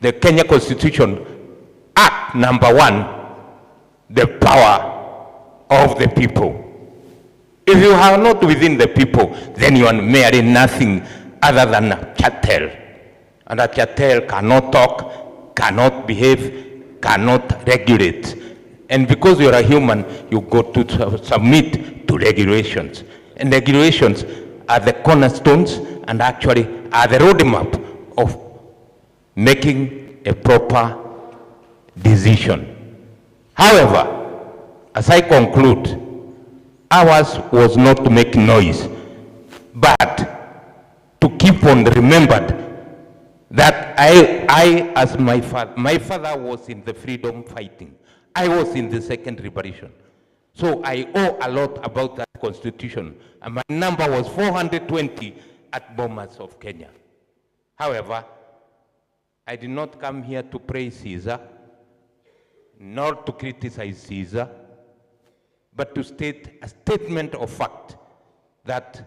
the Kenya Constitution Act number 1, the power of the people. If you are not within the people, then you are merely nothing other than a chattel. And a chattel cannot talk, cannot behave, cannot regulate. And because you are a human, you got to submit to regulations. And regulations are the cornerstones and actually are the roadmap of making a proper decision. However, as I conclude, ours was not to make noise, but to keep on remembered that I as my father was in the freedom fighting. I was in the second revolution. So I owe a lot about that constitution. And my number was 420 at Bomas of Kenya. However, I did not come here to praise Caesar, nor to criticize Caesar, but to state a statement of fact that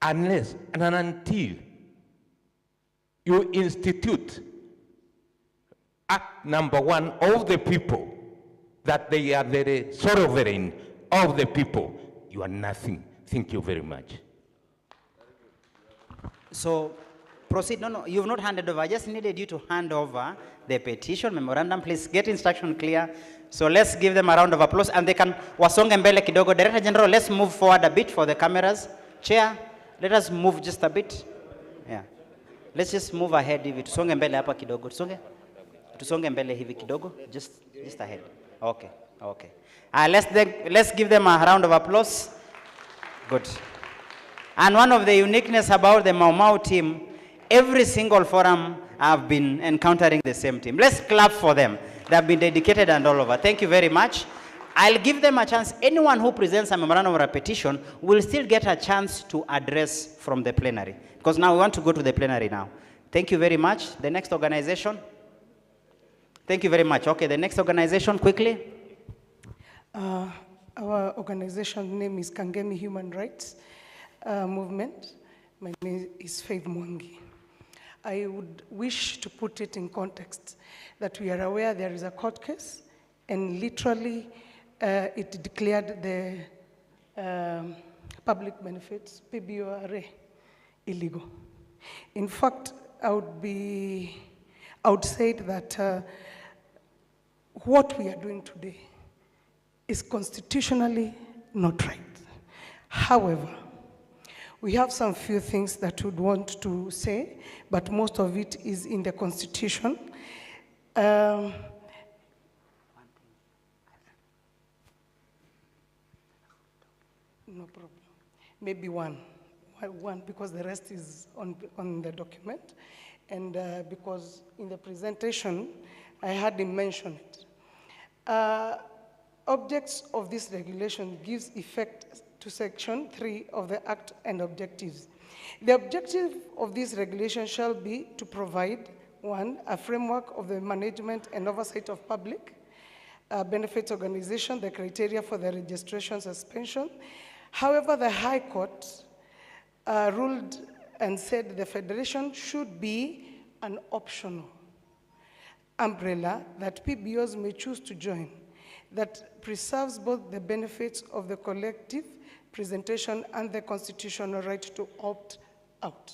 unless and until you institute Act number 1 of the people, that they are the sovereign of the people, you are nothing. Thank you very much. So, proceed. No, you've not handed over. I just needed you to hand over the petition memorandum. Please get instruction clear. So let's give them a round of applause, and they can wasonge mbele kidogo. Director General, let's move forward a bit for the cameras. Chair, let us move just a bit. Yeah. Let's just move ahead hivi. Tusonge mbele hapa kidogo. Tusonge mbele hivi kidogo. Just ahead. Okay. Let's give them a round of applause. Good. And one of the uniqueness about the Mau Mau team, every single forum I've been encountering the same team. Let's clap for them. They have been dedicated and all over. Thank you very much. I'll give them a chance. Anyone who presents a memorandum or a petition will still get a chance to address from the plenary. Because now we want to go to the plenary now. Thank you very much. The next organization. Thank you very much. Okay, the next organization, quickly. Our organization name is Kangemi Human Rights Movement. My name is Faith Mwangi. I would wish to put it in context that we are aware there is a court case, and literally it declared the public benefits, PBORA, illegal. In fact, I would say that what we are doing today is constitutionally not right. However, we have some few things that we'd want to say, but most of it is in the Constitution. No problem. Maybe one, because the rest is on the document. And because in the presentation, I had him mention it. Objects of this regulation gives effect to Section 3 of the Act and objectives. The objective of this regulation shall be to provide, 1, a framework of the management and oversight of public benefits organization, the criteria for the registration suspension. However, the High Court ruled and said the federation should be an optional umbrella that PBOs may choose to join, that preserves both the benefits of the collective presentation and the constitutional right to opt out.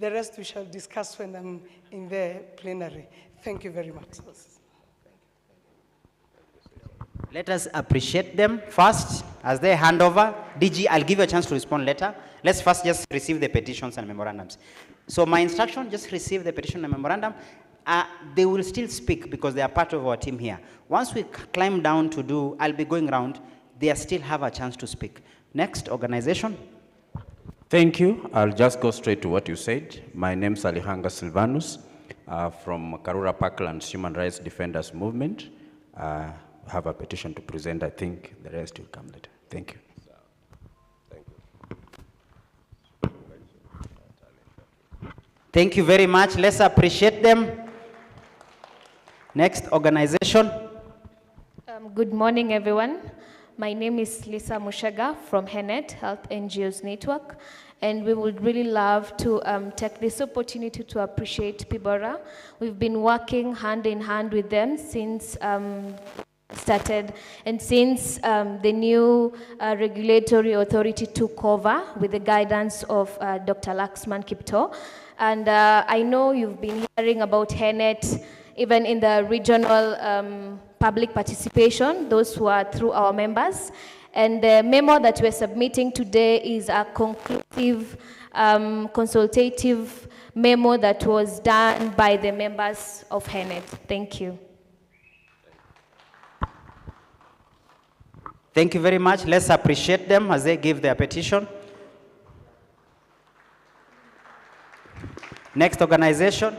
The rest we shall discuss when I'm in the plenary. Thank you very much. Let us appreciate them first as they hand over. DG, I'll give you a chance to respond later. Let's first just receive the petitions and memorandums. So my instruction, just receive the petition and memorandum. They will still speak because they are part of our team here. Once we climb down to do, I'll be going around, they still have a chance to speak. Next, organization. Thank you. I'll just go straight to what you said. My name is Alihanga Silvanus from Karura Parklands Human Rights Defenders Movement. I have a petition to present. I think the rest will come later. Thank you. Thank you very much. Let's appreciate them. Next, organization. Good morning, everyone. My name is Lisa Mushaga from HENET, Health NGOs Network, and we would really love to take this opportunity to appreciate PBORA. We've been working hand in hand with them since started, and since the new regulatory authority took over with the guidance of Dr. Laxman Kipto. And I know you've been hearing about HENET even in the regional public participation, those who are through our members. And the memo that we're submitting today is a conclusive, consultative memo that was done by the members of HENET. Thank you. Thank you very much. Let's appreciate them as they give their petition. Next organization.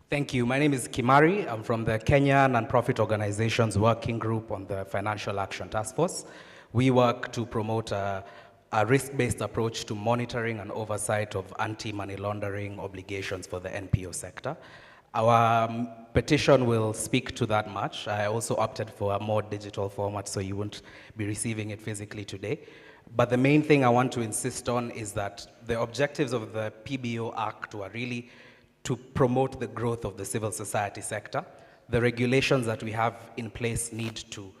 Thank you. My name is Kimari. I'm from the Kenya Nonprofit Organizations Working Group on the Financial Action Task Force. We work to promote a risk-based approach to monitoring and oversight of anti-money laundering obligations for the NPO sector. Our petition will speak to that much. I also opted for a more digital format, so you won't be receiving it physically today. But the main thing I want to insist on is that the objectives of the PBO Act were really to promote the growth of the civil society sector. The regulations that we have in place need to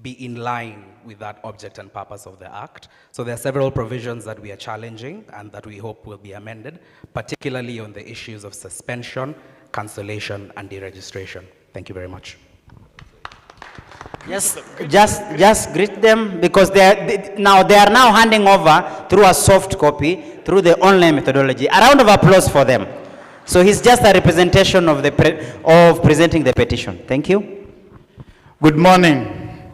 be in line with that object and purpose of the Act. So there are several provisions that we are challenging and that we hope will be amended, particularly on the issues of suspension, cancellation, and deregistration. Thank you very much. Yes, just greet them because they are now handing over through a soft copy, through the online methodology. A round of applause for them. So he's just a representation of presenting the petition. Thank you. Good morning.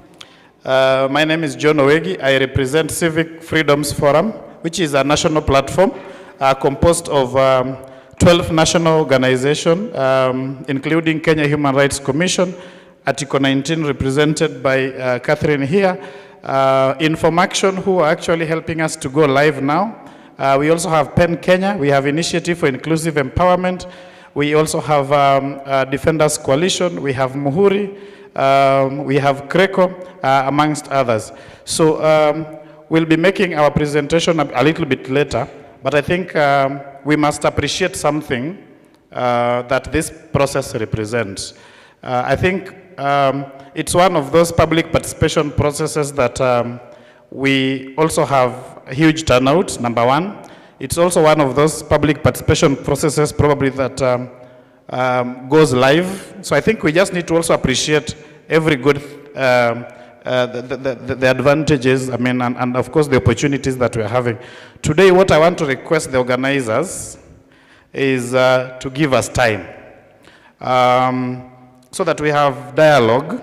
My name is John Owegi. I represent Civic Freedoms Forum, which is a national platform composed of 12 national organizations, including Kenya Human Rights Commission, Article 19 represented by Catherine here, Inform Action who are actually helping us to go live now. We also have PEN Kenya, we have Initiative for Inclusive Empowerment, we also have Defenders Coalition, we have Muhuri, we have Creco, amongst others. So we'll be making our presentation a little bit later, but I think we must appreciate something that this process represents. I think it's one of those public participation processes that we also have a huge turnout, number one. It's also one of those public participation processes probably that goes live. So I think we just need to also appreciate every good, the advantages, I mean, and of course the opportunities that we're having. Today what I want to request the organizers is to give us time so that we have dialogue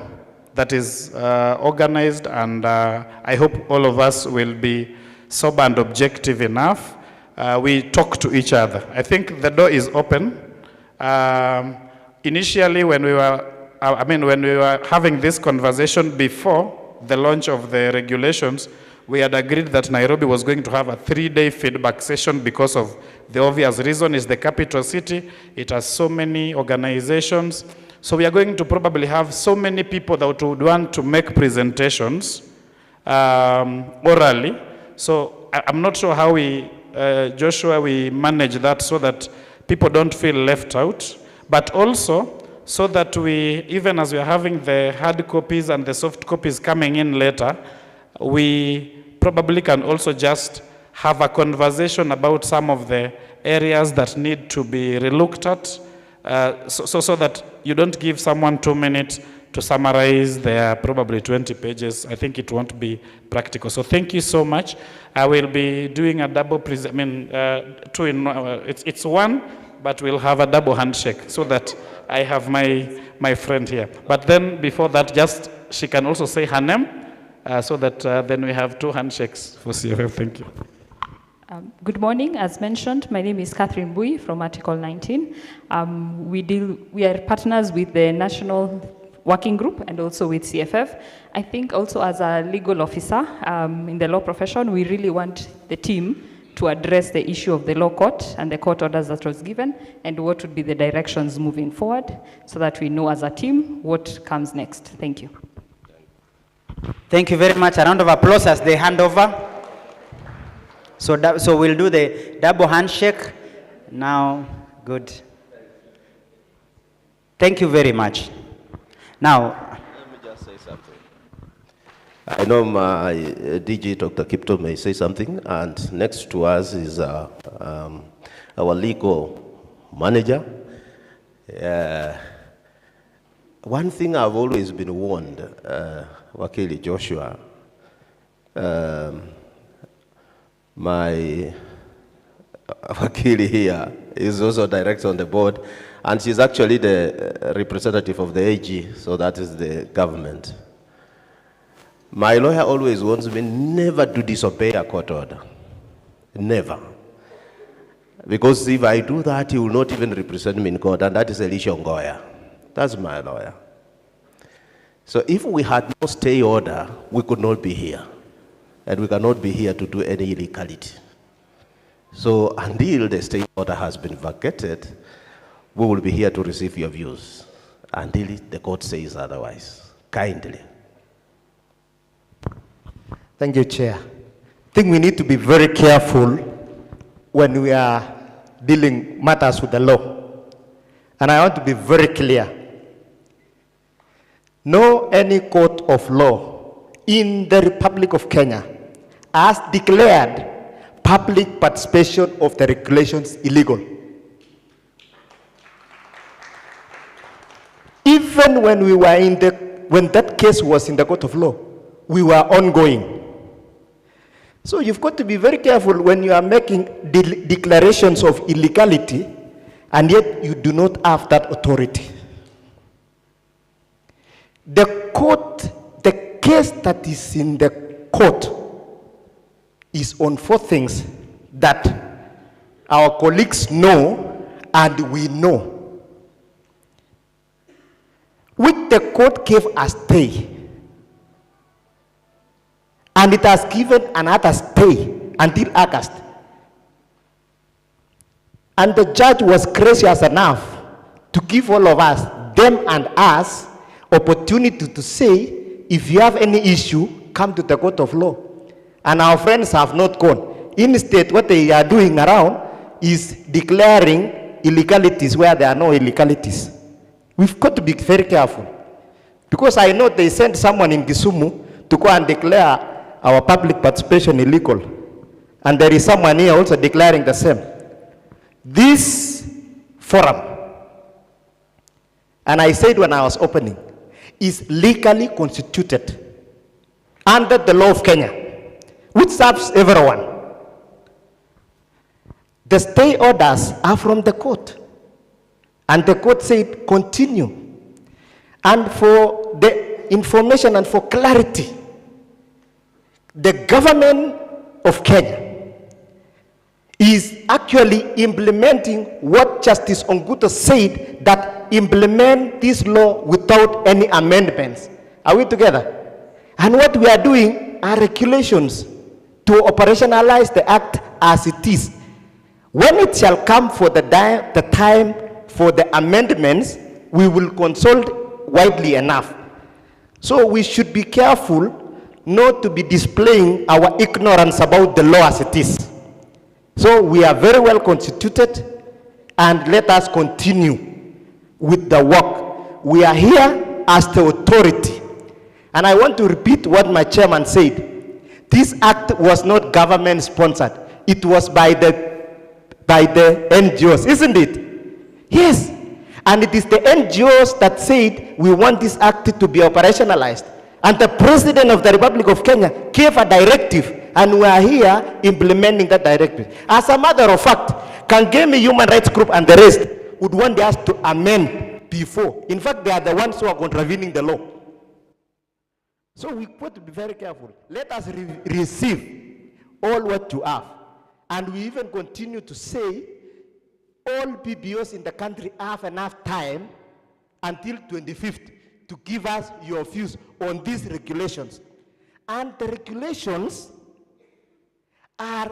that is organized, and I hope all of us will be sober and objective enough. We talk to each other. I think the door is open. Initially when we were, when we were having this conversation before the launch of the regulations, we had agreed that Nairobi was going to have a 3-day feedback session because of the obvious reason is the capital city. It has so many organizations. So we are going to probably have so many people that would want to make presentations orally. So I'm not sure how we, Joshua, we manage that so that people don't feel left out, but also so that we, even as we are having the hard copies and the soft copies coming in later, we probably can also just have a conversation about some of the areas that need to be relooked at, so that you don't give someone 2 minutes to summarize their probably 20 pages. I think it won't be practical. So thank you so much. I will be doing a double, it's one, but we'll have a double handshake so that I have my friend here. But then before that, just she can also say her name so that then we have 2 handshakes for CFF. Thank you. Good morning. As mentioned, my name is Catherine Bui from Article 19. We are partners with the National Working Group and also with CFF. I think also as a legal officer in the law profession, we really want the team to address the issue of the law court and the court orders that was given and what would be the directions moving forward so that we know as a team what comes next. Thank you. Thank you very much. A round of applause as they hand over. So we'll do the double handshake now. Good. Thank you very much. Now, let me just say something. I know my DG, Dr. Kipto, may say something, and next to us is our legal manager. One thing I've always been warned, Wakili Joshua, my Wakili here is also director on the board, and she's actually the representative of the AG, so that is the government. My lawyer always warns me never to disobey a court order. Never. Because if I do that, he will not even represent me in court, and that is Elisha Ngoya. That's my lawyer. So if we had no stay order, we could not be here. And we cannot be here to do any illegality. So until the stay order has been vacated, we will be here to receive your views until the court says otherwise. Kindly. Thank you, Chair. I think we need to be very careful when we are dealing matters with the law. And I want to be very clear. No any court of law in the Republic of Kenya has declared public participation of the regulations illegal. Even when we were when that case was in the court of law, we were ongoing. So you've got to be very careful when you are making declarations of illegality and yet you do not have that authority. The case that is in the court is on 4 things that our colleagues know and we know. Which if the court gave a stay, and it has given another stay until August, and the judge was gracious enough to give all of us, them and us, opportunity to say, if you have any issue, come to the court of law. And our friends have not gone. Instead, what they are doing around is declaring illegalities where there are no illegalities. We've got to be very careful. Because I know they sent someone in Kisumu to go and declare our public participation illegal. And there is someone here also declaring the same. This forum, and I said when I was opening, is legally constituted under the law of Kenya, which serves everyone. The stay orders are from the court. And the court said, continue. And for the information and for clarity, the government of Kenya is actually implementing what Justice Onguto said, that implement this law without any amendments. Are we together? And what we are doing are regulations to operationalize the act as it is. When it shall come for the time for the amendments, we will consult widely enough. So we should be careful not to be displaying our ignorance about the law as it is. So we are very well constituted, and let us continue with the work. We are here as the authority. And I want to repeat what my chairman said. This act was not government sponsored. It was by the NGOs, isn't it? Yes. And it is the NGOs that said we want this act to be operationalized. And the President of the Republic of Kenya gave a directive, and we are here implementing that directive. As a matter of fact, Kangemi Human Rights Group and the rest would want us to amend before. In fact, they are the ones who are contravening the law. So we got to be very careful. Let us receive all what you have. And we even continue to say all PBOs in the country have enough time until 25th to give us your views on these regulations. And the regulations are,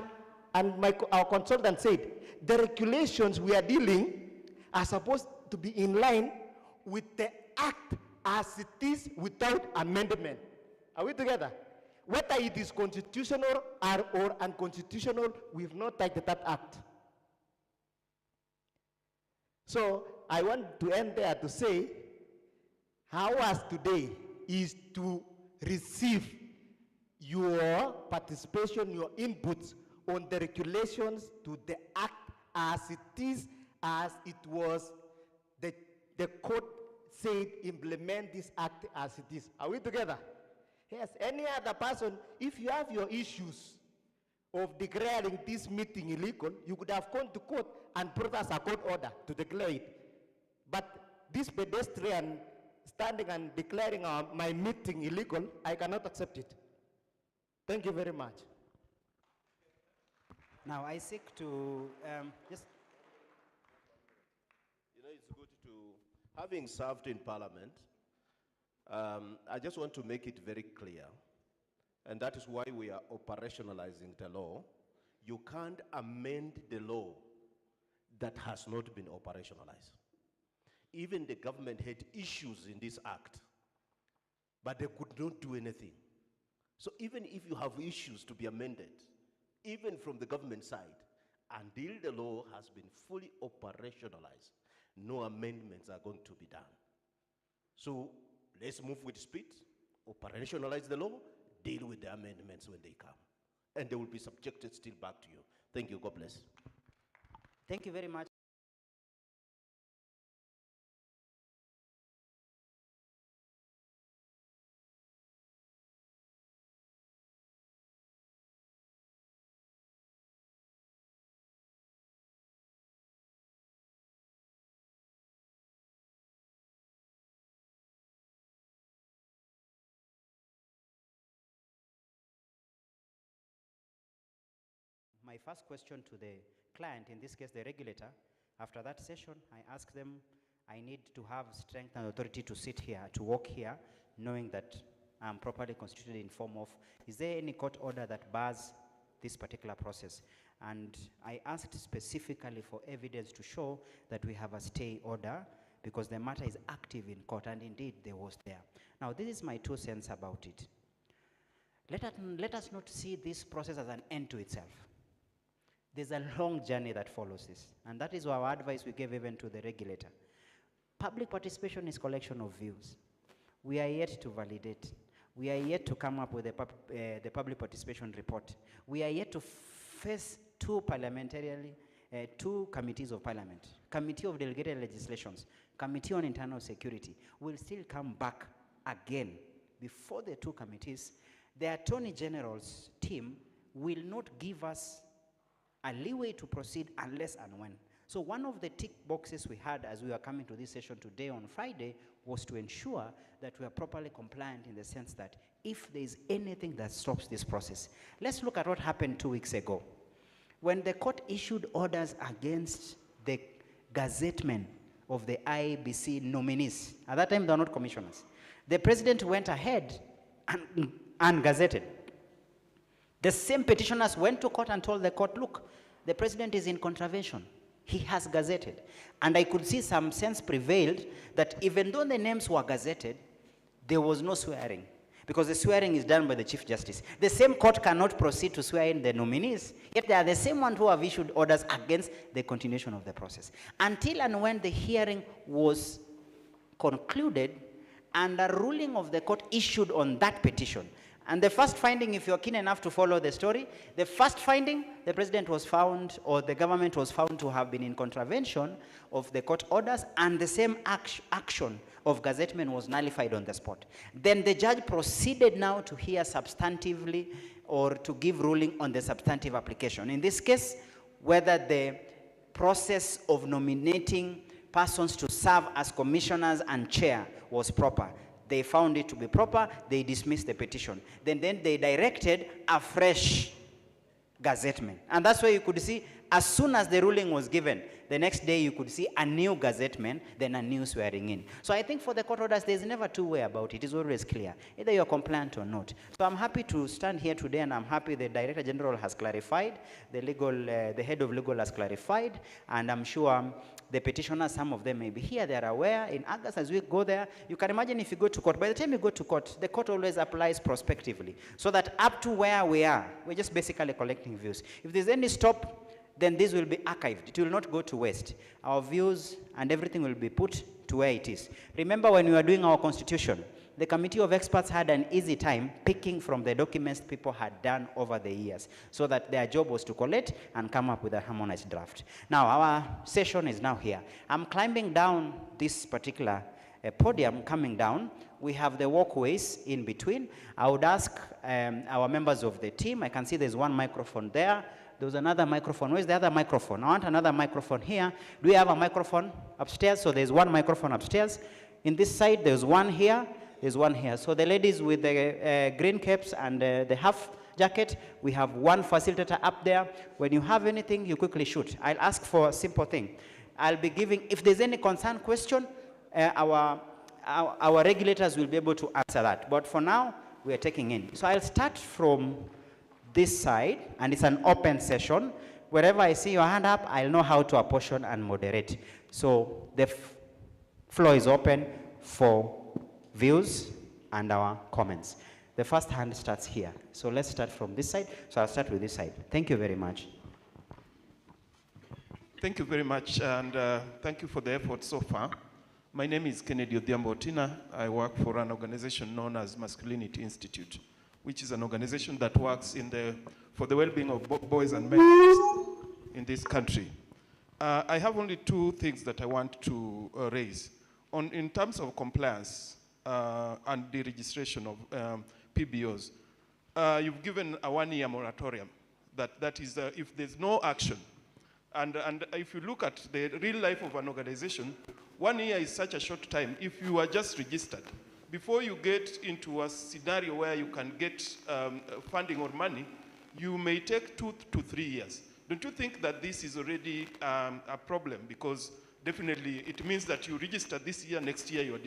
and our consultant said, the regulations we are dealing are supposed to be in line with the act as it is without amendment. Are we together? Whether it is constitutional or unconstitutional, we have not touched that act. So I want to end there to say, ours today is to receive your participation, your inputs on the regulations to the act as it is, as it was, the court said implement this act as it is. Are we together? Yes, any other person, if you have your issues of declaring this meeting illegal, you could have gone to court and brought us a court order to declare it. But this pedestrian standing and declaring my meeting illegal, I cannot accept it. Thank you very much. Now I seek to just. You know, it's good to, having served in Parliament, I just want to make it very clear, and that is why we are operationalizing the law. You can't amend the law that has not been operationalized. Even the government had issues in this act, but they could not do anything. So even if you have issues to be amended, even from the government side, until the law has been fully operationalized, no amendments are going to be done. So let's move with speed, operationalize the law, deal with the amendments when they come. And they will be subjected still back to you. Thank you. God bless. Thank you very much. My first question to the client, in this case the regulator, after that session, I asked them I need to have strength and authority to sit here, to walk here, knowing that I'm properly constituted in form of, is there any court order that bars this particular process? And I asked specifically for evidence to show that we have a stay order because the matter is active in court, and indeed there was there. Now, this is my 2 cents about it. Let us not see this process as an end to itself. There's a long journey that follows this, and that is our advice we gave even to the regulator. Public participation is collection of views. We are yet to validate. We are yet to come up with the public participation report. We are yet to face two committees of parliament, Committee of Delegated Legislations, Committee on Internal Security. We'll still come back again before the 2 committees. The Attorney General's team will not give us a leeway to proceed unless and when. So one of the tick boxes we had as we were coming to this session today on Friday was to ensure that we are properly compliant in the sense that if there is anything that stops this process. Let's look at what happened 2 weeks ago. When the court issued orders against the gazettemen of the IEBC nominees, at that time they were not commissioners, the president went ahead and gazetted. The same petitioners went to court and told the court, look, the president is in contravention. He has gazetted. And I could see some sense prevailed that even though the names were gazetted, there was no swearing. Because the swearing is done by the Chief Justice. The same court cannot proceed to swear in the nominees, yet they are the same ones who have issued orders against the continuation of the process. Until and when the hearing was concluded and a ruling of the court issued on that petition. And the first finding, if you're keen enough to follow the story, the first finding, the president was found, or the government was found to have been in contravention of the court orders, and the same action of gazettemen was nullified on the spot. Then the judge proceeded now to hear substantively or to give ruling on the substantive application. In this case, whether the process of nominating persons to serve as commissioners and chair was proper. They found it to be proper, they dismissed the petition. Then they directed a fresh gazetteman. And that's why you could see, as soon as the ruling was given, the next day you could see a new gazetteman, then a new swearing in. So I think for the court orders, there's never two way about it. It's always clear, either you're compliant or not. So I'm happy to stand here today, and I'm happy the Director General has clarified, the head of legal has clarified, and I'm sure the petitioners, some of them may be here, they are aware. In August, as we go there, you can imagine if you go to court, by the time you go to court, the court always applies prospectively. So that up to where we are, we're just basically collecting views. If there's any stop, then this will be archived. It will not go to waste. Our views and everything will be put to where it is. Remember when we were doing our constitution, the committee of experts had an easy time picking from the documents people had done over the years, so that their job was to collect and come up with a harmonized draft. Now, our session is now here. I'm climbing down this particular podium, coming down. We have the walkways in between. I would ask our members of the team, I can see there's one microphone there. There was another microphone. Where's the other microphone? I want another microphone here. Do we have a microphone upstairs? So there's one microphone upstairs. In this side, there's one here. There's one here. So the ladies with the green caps and the half jacket, we have one facilitator up there. When you have anything, you quickly shoot. I'll ask for a simple thing. I'll be giving, if there's any concern question, our regulators will be able to answer that. But for now, we are taking in. So I'll start from this side, and it's an open session. Wherever I see your hand up, I'll know how to apportion and moderate. So the floor is open for views and our comments. The first hand starts here. So let's start from this side. So I'll start with this side. Thank you very much. Thank you very much, and thank you for the effort so far. My name is Kennedy Odhiambo Otina. I work for an organization known as Masculinity Institute, which is an organization that works for the well-being of boys and men in this country. I have only two things that I want to raise. In terms of compliance and the registration of PBOs, you've given a 1-year moratorium. That is, if there's no action, and if you look at the real life of an organization, 1 year is such a short time. If you are just registered, before you get into a scenario where you can get funding or money, you may take 2 to 3 years. Don't you think that this is already a problem? Because definitely it means that you register this year, next year you are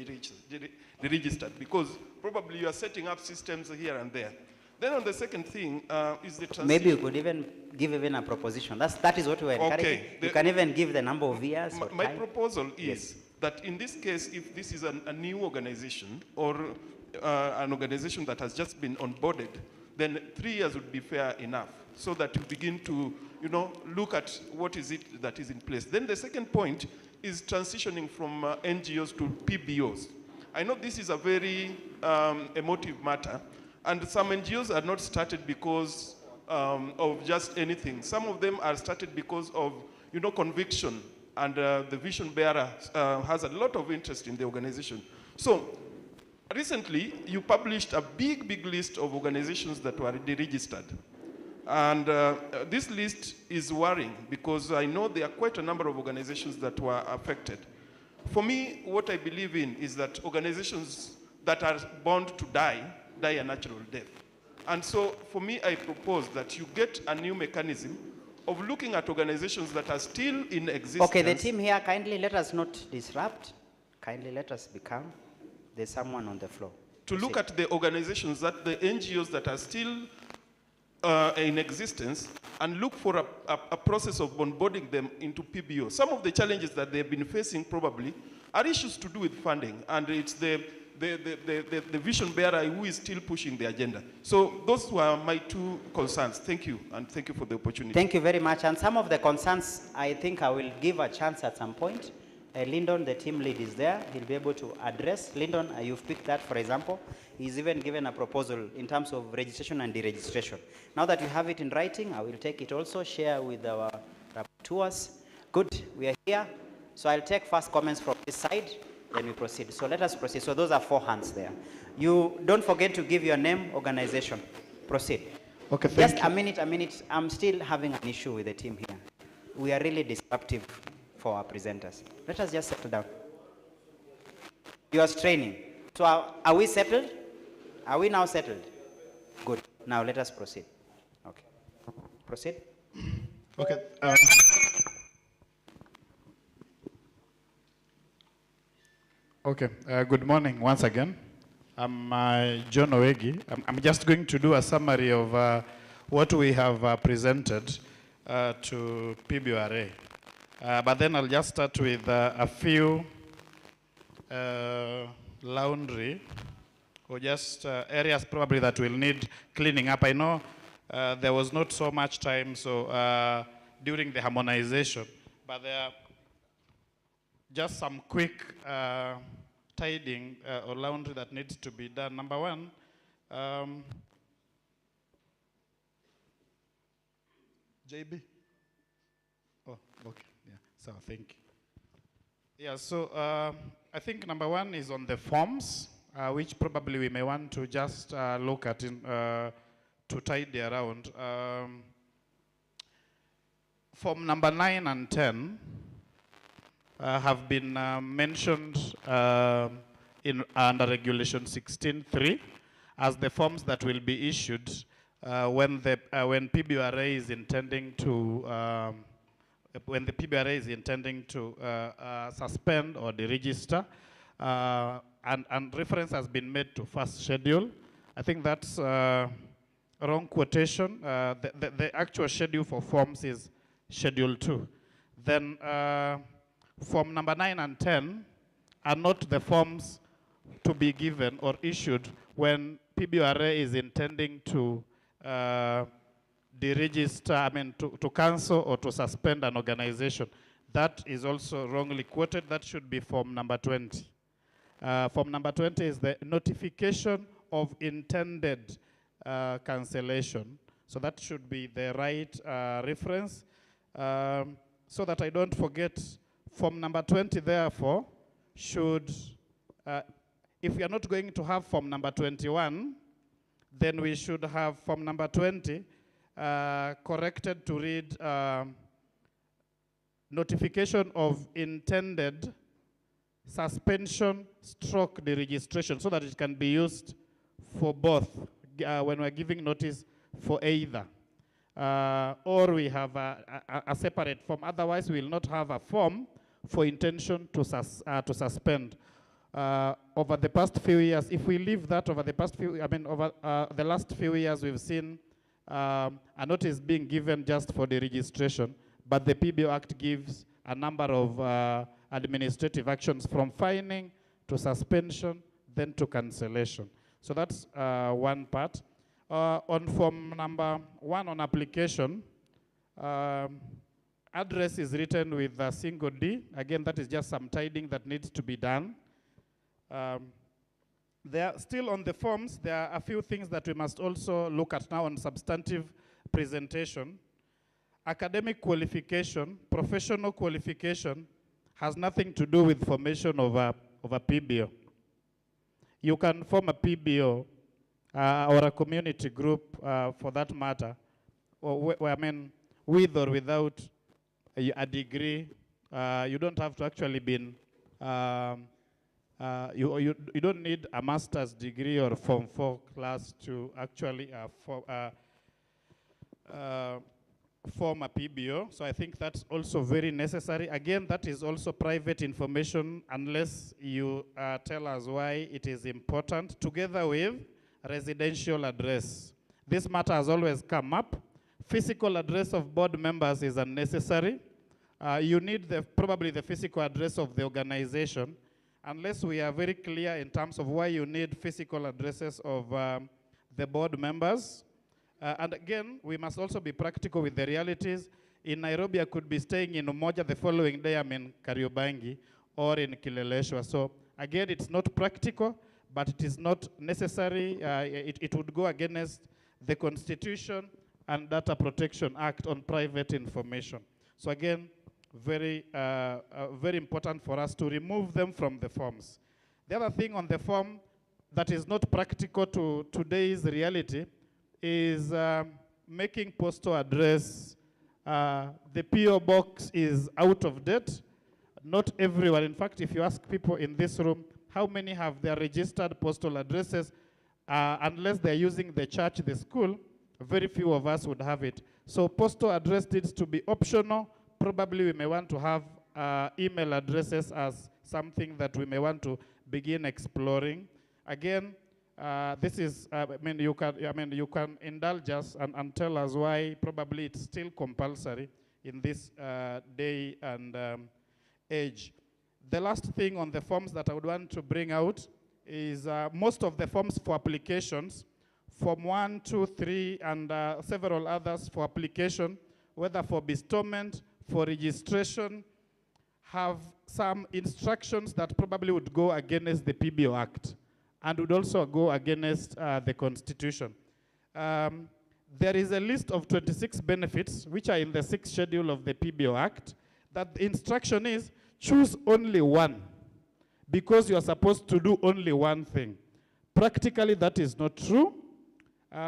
deregistered, because probably you are setting up systems here and there. Then on the second thing is the transition. Maybe you could even give a proposition. That is what we are encouraging. Okay. You can even give the number of years. My proposal is that in this case, if this is a new organization or an organization that has just been onboarded, then 3 years would be fair enough, so that you begin to, look at what is it that is in place. Then the second point is transitioning from NGOs to PBOs. I know this is a very emotive matter, and some NGOs are not started because of just anything. Some of them are started because of, conviction, and the vision bearer has a lot of interest in the organization. So recently, you published a big list of organizations that were deregistered. And this list is worrying, because I know there are quite a number of organizations that were affected. For me, what I believe in is that organizations that are bound to die a natural death. And so for me, I propose that you get a new mechanism of looking at organizations that are still in existence. Okay, the team here, kindly let us not disrupt. Kindly let us be calm. There's someone on the floor. To look at the organizations, the NGOs that are still in existence, and look for a process of onboarding them into PBO. Some of the challenges that they've been facing probably are issues to do with funding, and it's the vision bearer who is still pushing the agenda. So those were my two concerns. Thank you, and thank you for the opportunity. Thank you very much. And some of the concerns, I think I will give a chance at some point. Lyndon, the team lead, is there. He'll be able to address. Lyndon, you've picked that, for example. He's even given a proposal in terms of registration and deregistration. Now that you have it in writing, I will take it also, share with our rapporteurs. Good, we are here. So I'll take first comments from this side, then we proceed. So let us proceed. So those are 4 hands there. You don't forget to give your name, organization. Proceed. Okay, Just a minute. I'm still having an issue with the team here. We are really disruptive for our presenters. Let us just settle down. You are straining. So are we settled? Are we now settled? Good. Now let us proceed. Okay. Proceed. Okay. Okay. Good morning once again. I'm John Owegi. I'm just going to do a summary of what we have presented to PBRA. But then I'll just start with a few laundry or just areas probably that will need cleaning up. I know there was not so much time during the harmonization, but there are just some quick tidying or laundry that needs to be done. Number one, JB? Oh, okay. Yeah, so thank you. Yeah, so I think number one is on the forms, which probably we may want to just look at to tidy around. Form number 9 and 10 have been mentioned under Regulation 16.3 as the forms that will be issued when PBRA is intending to when the PBRA is intending to suspend or deregister, and reference has been made to first schedule. I think that's wrong quotation. The actual schedule for forms is Schedule 2. Then form number 9 and 10 are not the forms to be given or issued when PBRA is intending to deregister, to cancel or to suspend an organization. That is also wrongly quoted. That should be form number 20. Form number 20 is the notification of intended cancellation. So that should be the right reference. So that I don't forget, form number 20, therefore, should, if we are not going to have form number 21, then we should have form number 20 corrected to read notification of intended suspension stroke deregistration, so that it can be used for both when we're giving notice for either. Or we have a separate form. Otherwise, we will not have a form for intention to suspend. Over the past few years, if we leave that over the past few, over the last few years, we've seen a notice being given just for the registration, but the PBO Act gives a number of administrative actions from fining to suspension, then to cancellation. So that's one part. On form number 1 on application, address is written with a single D. Again, that is just some tidying that needs to be done. There, still on the forms, there are a few things that we must also look at now on substantive presentation. Academic qualification, professional qualification has nothing to do with formation of a PBO. You can form a PBO or a community group for that matter, or with or without a degree. You don't have to actually be you don't need a master's degree or Form 4 class to actually form a PBO. So I think that's also very necessary. Again, that is also private information unless you tell us why it is important, together with residential address. This matter has always come up. Physical address of board members is unnecessary. You need probably the physical address of the organization, unless we are very clear in terms of why you need physical addresses of the board members. And again, we must also be practical with the realities. In Nairobi, I could be staying in Umoja, the following day I'm in Kariobangi or in Kileleshwa. So again, it's not practical, but it is not necessary. It would go against the Constitution and Data Protection Act on private information. So again, very important for us to remove them from the forms. The other thing on the form that is not practical to today's reality is making postal address. The PO box is out of date. Not everyone, in fact, if you ask people in this room, how many have their registered postal addresses, unless they're using the church, the school, very few of us would have it. So postal address needs to be optional. Probably we may want to have email addresses as something that we may want to begin exploring. Again, this is, you can indulge us and tell us why probably it's still compulsory in this day and age. The last thing on the forms that I would want to bring out is most of the forms for applications, Form 1, 2, 3, and several others for application, whether for bestowment, for registration, have some instructions that probably would go against the PBO Act and would also go against the Constitution. There is a list of 26 benefits which are in the 6th schedule of the PBO Act, that the instruction is choose only one because you are supposed to do only one thing. Practically, that is not true.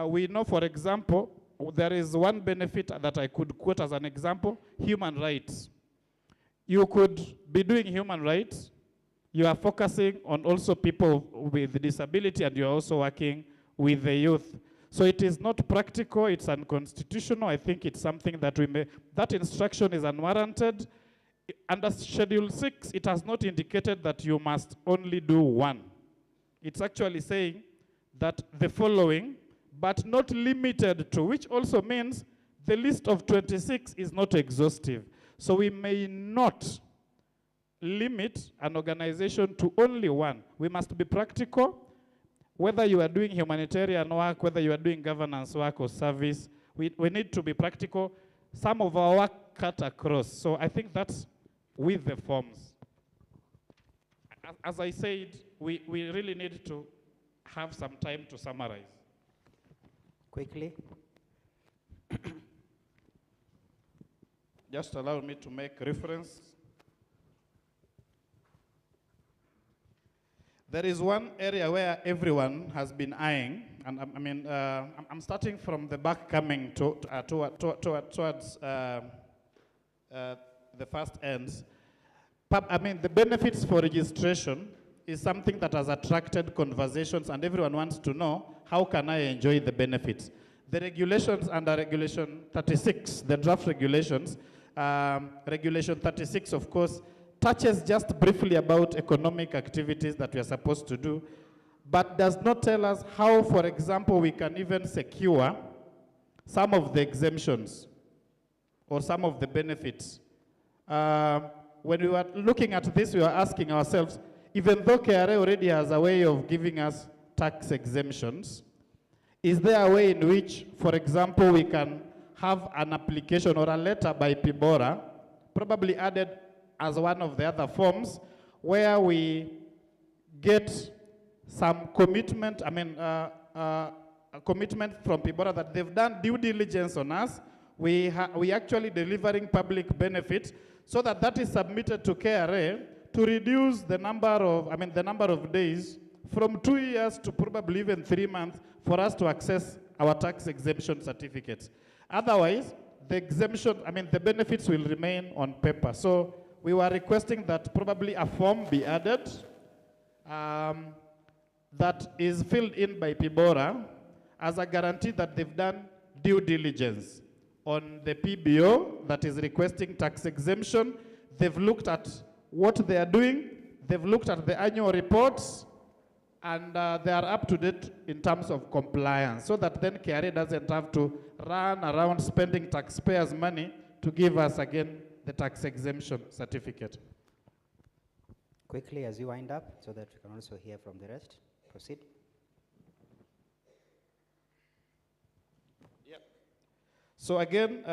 We know, for example, there is one benefit that I could quote as an example, human rights. You could be doing human rights. You are focusing on also people with disability, and you are also working with the youth. So it is not practical, it's unconstitutional. I think it's something that that instruction is unwarranted. Under Schedule 6, it has not indicated that you must only do one. It's actually saying that the following, but not limited to, which also means the list of 26 is not exhaustive. So we may not limit an organization to only one. We must be practical. Whether you are doing humanitarian work, whether you are doing governance work or service, we need to be practical. Some of our work cut across. So I think that's with the forms. As I said, we really need to have some time to summarize. Quickly. Just allow me to make reference. There is one area where everyone has been eyeing, and I'm starting from the back, coming towards the first ends. The benefits for registration is something that has attracted conversations, and everyone wants to know, how can I enjoy the benefits? The regulations under Regulation 36, the draft regulations, Regulation 36, of course, touches just briefly about economic activities that we are supposed to do, but does not tell us how, for example, we can even secure some of the exemptions or some of the benefits. When we were looking at this, we were asking ourselves, even though KRA already has a way of giving us tax exemptions, is there a way in which, for example, we can have an application or a letter by PIBORA, probably added as one of the other forms, where we get some commitment, a commitment from PIBORA that they've done due diligence on us, we actually delivering public benefit, so that is submitted to KRA to reduce the number of days from 2 years to probably even 3 months for us to access our tax exemption certificates. Otherwise, the exemption, the benefits will remain on paper. So we were requesting that probably a form be added that is filled in by PIBORA as a guarantee that they've done due diligence on the PBO that is requesting tax exemption. They've looked at what they are doing, they've looked at the annual reports, and they are up to date in terms of compliance, so that then KRA doesn't have to run around spending taxpayers' money to give us again the tax exemption certificate. Quickly, as you wind up, so that we can also hear from the rest. Proceed. So again,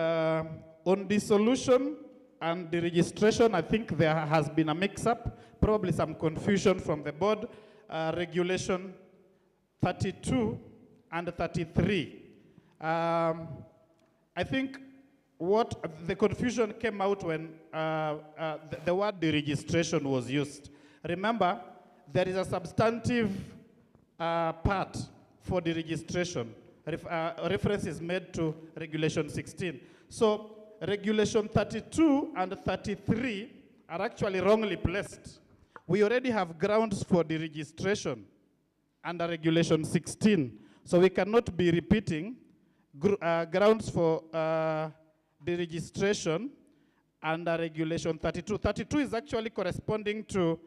on dissolution and the registration, I think there has been a mix-up, probably some confusion from the board. Regulation 32 and 33. I think what the confusion came out when the word deregistration was used. Remember, there is a substantive part for deregistration. Reference is made to Regulation 16. So Regulation 32 and 33 are actually wrongly placed. We already have grounds for deregistration under Regulation 16. So we cannot be repeating grounds for deregistration under Regulation 32. 32 is actually corresponding to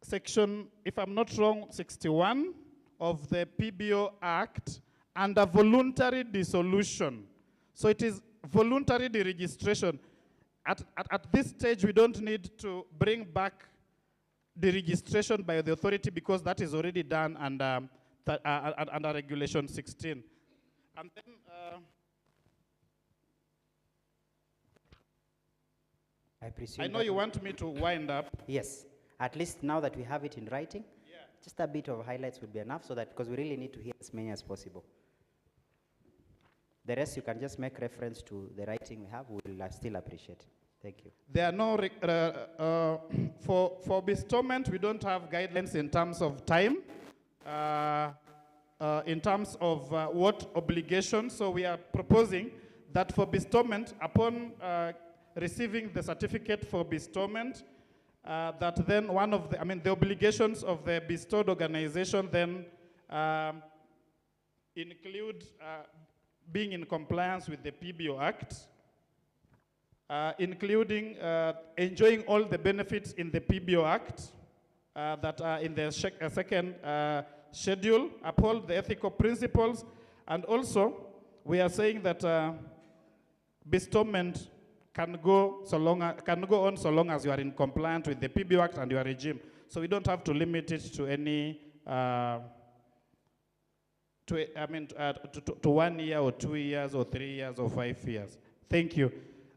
section, if I'm not wrong, 61 of the PBO Act under voluntary dissolution. So it is voluntary deregistration. At this stage, we don't need to bring back the registration by the authority because that is already done under Regulation 16. And then, I know you want me to wind up. Yes, at least now that we have it in writing, just a bit of highlights would be enough, so that, because we really need to hear as many as possible. The rest you can just make reference to the writing we have. We will still appreciate. Thank you. There are no, for bestowment, we don't have guidelines in terms of time, in terms of what obligation. So we are proposing that for bestowment, upon receiving the certificate for bestowment, that then one of the, the obligations of the bestowed organization then include being in compliance with the PBO Act, including enjoying all the benefits in the PBO Act that are in the second schedule, uphold the ethical principles, and also we are saying that bestowment can go on so long as you are in compliance with the PBO Act and your regime. So we don't have to limit it to any to 1 year or 2 years or 3 years or 5 years. Thank you.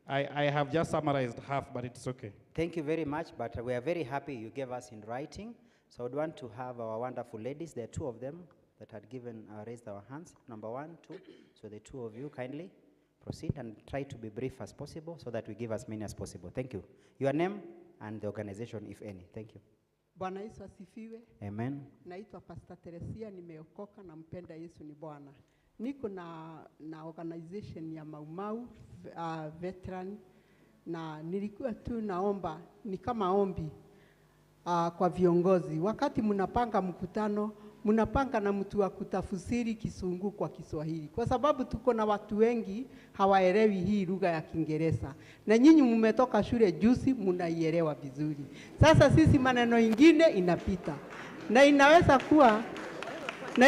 I have just summarized half, but it's okay. Thank you very much, but we are very happy you gave us in writing. So I would want to have our wonderful ladies, there are 2 of them that had raised our hands, number 1, 2. So the 2 of you kindly proceed and try to be brief as possible so that we give as many as possible. Thank you. Your name and the organization, if any. Thank you. Bwana Yesu asifiwe. Amen. Naitwa Pastor Teresia, nimeokoka na mpenda Yesu ni Bwana. Niko na organization ya Maumau veteran, na nilikuwa tu naomba, ni kama ombi kwa viongozi. Wakati mnapanga mkutano, mnapanga na mtu wa kutafsiri Kisungu kwa Kiswahili, kwa sababu tuko na watu wengi hawaelewi hii lugha ya Kiingereza, na nyinyi mmetoka shule juzi, mnaielewa vizuri. Sasa sisi maneno ingine inapita, na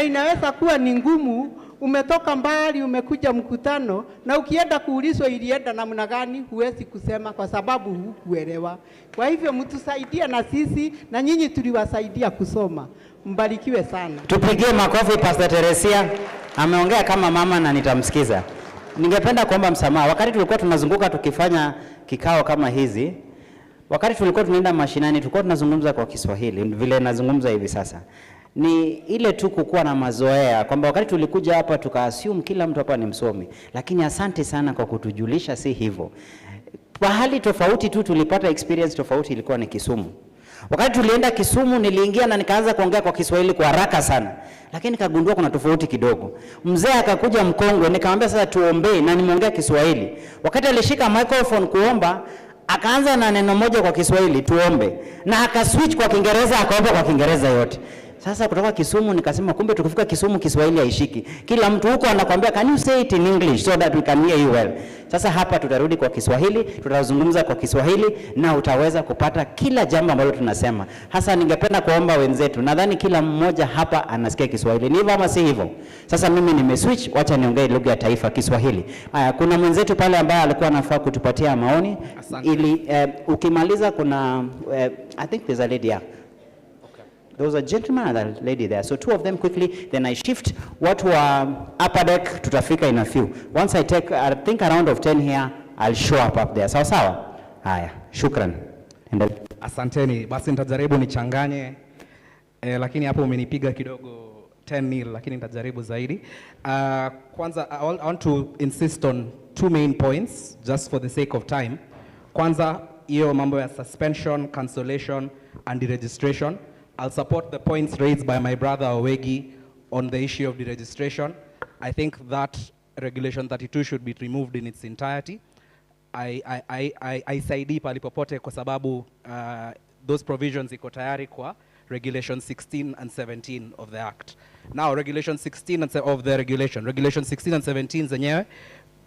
inaweza kuwa ni ngumu. Umetoka mbali, umekuja mkutano, na ukienda kuulizwa ilienda namna gani, huwezi kusema kwa sababu hukuelewa. Kwa hivyo mtusaidia na sisi, na nyinyi tuliwasaidia kusoma. Mbarikiwe sana. Tupigie makofi Pastor Teresia. Ameongea kama mama na nitamsikiza. Ningependa kuomba msamaha. Wakati tulikuwa tunazunguka tukifanya kikao kama hizi, wakati tulikuwa tunaenda mashinani, tulikuwa tunazungumza kwa Kiswahili vile nazungumza hivi sasa. Ni ile tu kukuwa na mazoea kwamba wakati tulikuja hapa tukaassume kila mtu hapa ni msomi, lakini asante sana kwa kutujulisha si hivyo. Pahali tofauti tu tulipata experience tofauti, ilikuwa ni Kisumu. Wakati tulienda Kisumu niliingia na nikaanza kuongea kwa Kiswahili kwa haraka sana, lakini nikagundua kuna tofauti kidogo. Mzee akakuja mkongwe, nikamwambia sasa tuombe, na nimeongea Kiswahili. Wakati alishika microphone kuomba, akaanza na neno moja kwa Kiswahili, tuombe, na akaswitch kwa Kiingereza, akaomba kwa Kiingereza yote. Sasa kutoka Kisumu nikasema kumbe tukifika Kisumu Kiswahili haishiki. Kila mtu huko anakuambia can you say it in English so that we can hear you well. Sasa hapa tutarudi kwa Kiswahili, tutazungumza kwa Kiswahili na utaweza kupata kila jambo ambalo tunasema. Hasa ningependa kuomba wenzetu, nadhani kila mmoja hapa anasikia Kiswahili. Ni hivyo ama si hivyo? Sasa mimi nimeswitch, wacha niongee lugha ya taifa Kiswahili. Haya, kuna mwenzetu pale ambaye alikuwa anafaa kutupatia maoni. Ili ukimaliza kuna I think there's a lady here. There was a gentleman and a lady there. So two of them quickly, then I shift. Watu wa upper deck tutafika in a few. Once I take, I think a round of 10 here, I'll show up there. Sawa sawa? Haya, shukran. Asanteni. Basi nitajaribu nichanganye, lakini hapo umenipiga kidogo 10-0, lakini nitajaribu zaidi. Kwanza, I want to insist on two main points, just for the sake of time. Kwanza, hiyo mambo ya suspension, cancellation, and deregistration. I'll support the points raised by my brother Owegi on the issue of deregistration. I think that Regulation 32 should be removed in its entirety. I saidi palipopote kwa sababu those provisions iko tayari kwa Regulation 16 and 17 of the Act. Now, Regulation 16 of the regulation. Regulation 16 and 17 zenyewe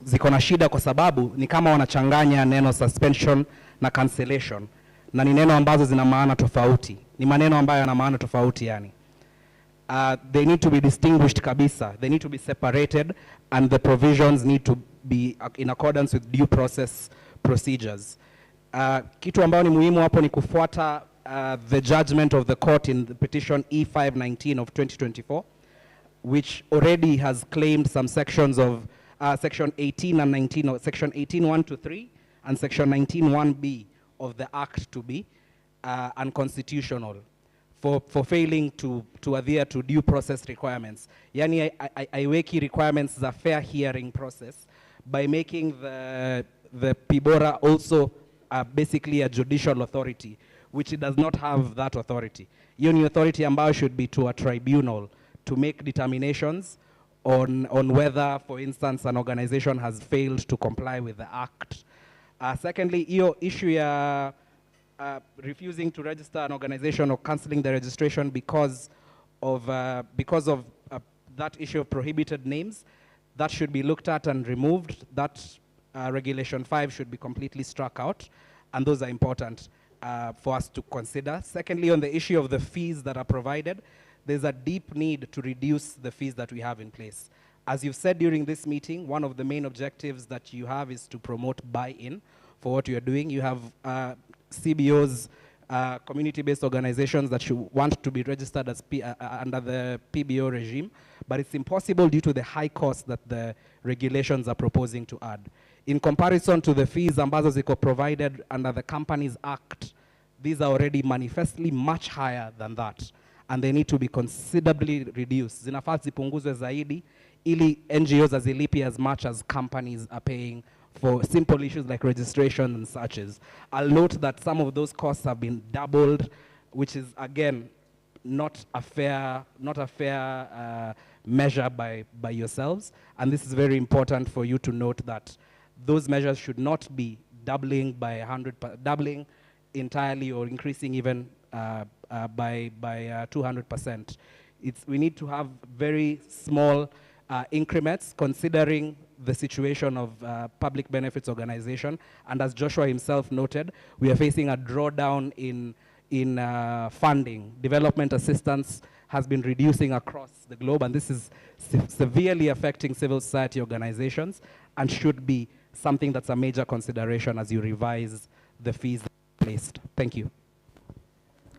ziko na shida kwa sababu ni kama wanachanganya neno suspension na cancellation. Na ni neno ambazo zina maana tofauti. Ni maneno ambayo yana maana tofauti yani. They need to be distinguished kabisa. They need to be separated, and the provisions need to be in accordance with due process procedures. Kitu ambayo ni muhimu hapo ni kufuata the judgment of the court in the petition E519 of 2024, which already has claimed some sections of section 18 and 19, or section 18(1) to 3 and section 19(1)(b) of the Act to be unconstitutional for failing to adhere to due process requirements. Yani aiweki requirements za fair hearing process by making the PIBORA also basically a judicial authority, which it does not have that authority. Hiyo ni authority ambayo should be to a tribunal to make determinations on whether, for instance, an organization has failed to comply with the Act. Secondly, hiyo issue ya refusing to register an organization or cancelling the registration because of that issue of prohibited names, that should be looked at and removed. That Regulation 5 should be completely struck out, and those are important for us to consider. Secondly, on the issue of the fees that are provided, there's a deep need to reduce the fees that we have in place. As you've said during this meeting, one of the main objectives that you have is to promote buy-in for what you're doing. You have CBOs, community-based organizations that you want to be registered as under the PBO regime, but it's impossible due to the high cost that the regulations are proposing to add. In comparison to the fees ambazo ziko provided under the Companies Act, these are already manifestly much higher than that, and they need to be considerably reduced. Zinafaa zipunguzwe zaidi, ili NGOs azilipi as much as companies are paying for simple issues like registration and such as. I'll note that some of those costs have been doubled, which is again not a fair measure by yourselves, and this is very important for you to note that those measures should not be doubling by doubling entirely or increasing even by 200%. we need to have very small increments considering the situation of public benefits organization. And as Joshua himself noted, we are facing a drawdown in funding. Development assistance has been reducing across the globe, and this is severely affecting civil society organizations and should be something that's a major consideration as you revise the fees placed. Thank you.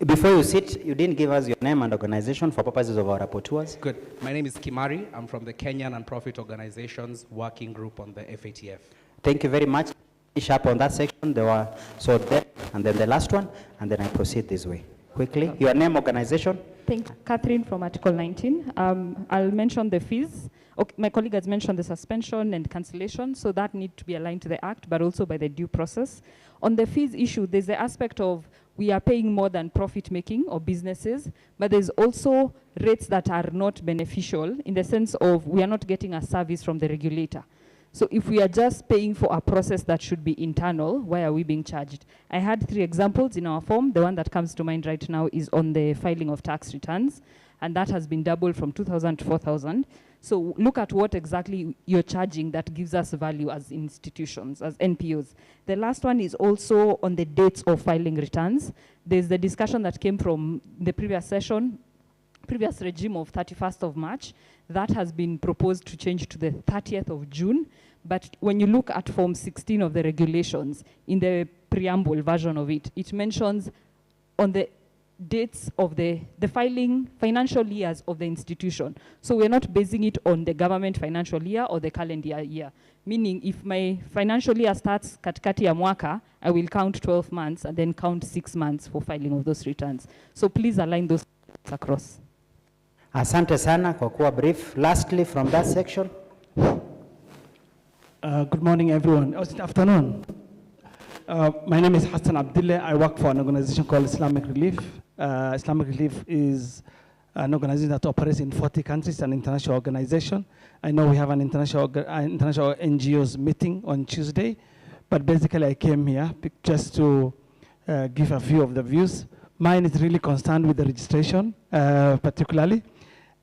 Before you sit, you didn't give us your name and organization for purposes of our rapporteurs. Good. My name is Kimari. I'm from the Kenya Non-Profit Organizations Working Group on the FATF. Thank you very much. Finish up on that section. There were, so that, and then the last one, and then I proceed this way. Quickly, your name, organization? Thank you. Catherine from Article 19. I'll mention the fees. Okay, my colleague has mentioned the suspension and cancellation, so that need to be aligned to the Act, but also by the due process. On the fees issue, there's the aspect of we are paying more than profit making or businesses, but there's also rates that are not beneficial in the sense of we are not getting a service from the regulator. So if we are just paying for a process that should be internal, why are we being charged? I had 3 examples in our form. The one that comes to mind right now is on the filing of tax returns, and that has been doubled from 2,000 to 4,000. So look at what exactly you're charging that gives us value as institutions, as NPOs. The last one is also on the dates of filing returns. There's the discussion that came from the previous session, previous regime of 31st of March. That has been proposed to change to the 30th of June. But when you look at Form 16 of the regulations, in the preamble version of it, it mentions on the dates of the filing financial years of the institution. So we're not basing it on the government financial year or the calendar year. Meaning if my financial year starts katikati ya mwaka, I will count 12 months and then count 6 months for filing of those returns. So please align those across. Asante sana kwa kuwa brief. Lastly, from that section. Good morning, everyone. Oh, good afternoon. My name is Hassan Abdullah. I work for an organization called Islamic Relief. Islamic Relief is an organization that operates in 40 countries, an international organization. I know we have an international NGOs meeting on Tuesday, but basically I came here just to give a few of the views. Mine is really concerned with the registration, particularly.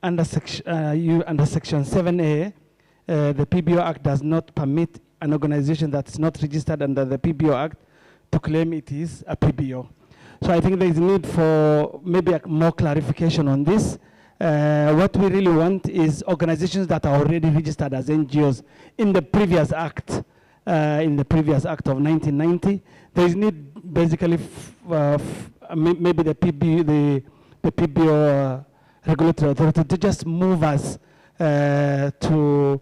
Under Section 7A, the PBO Act does not permit an organization that's not registered under the PBO Act to claim it is a PBO. So I think there is need for maybe more clarification on this. What we really want is organizations that are already registered as NGOs in the previous act, of 1990. There is need basically maybe the PBO regulatory authority to just move us to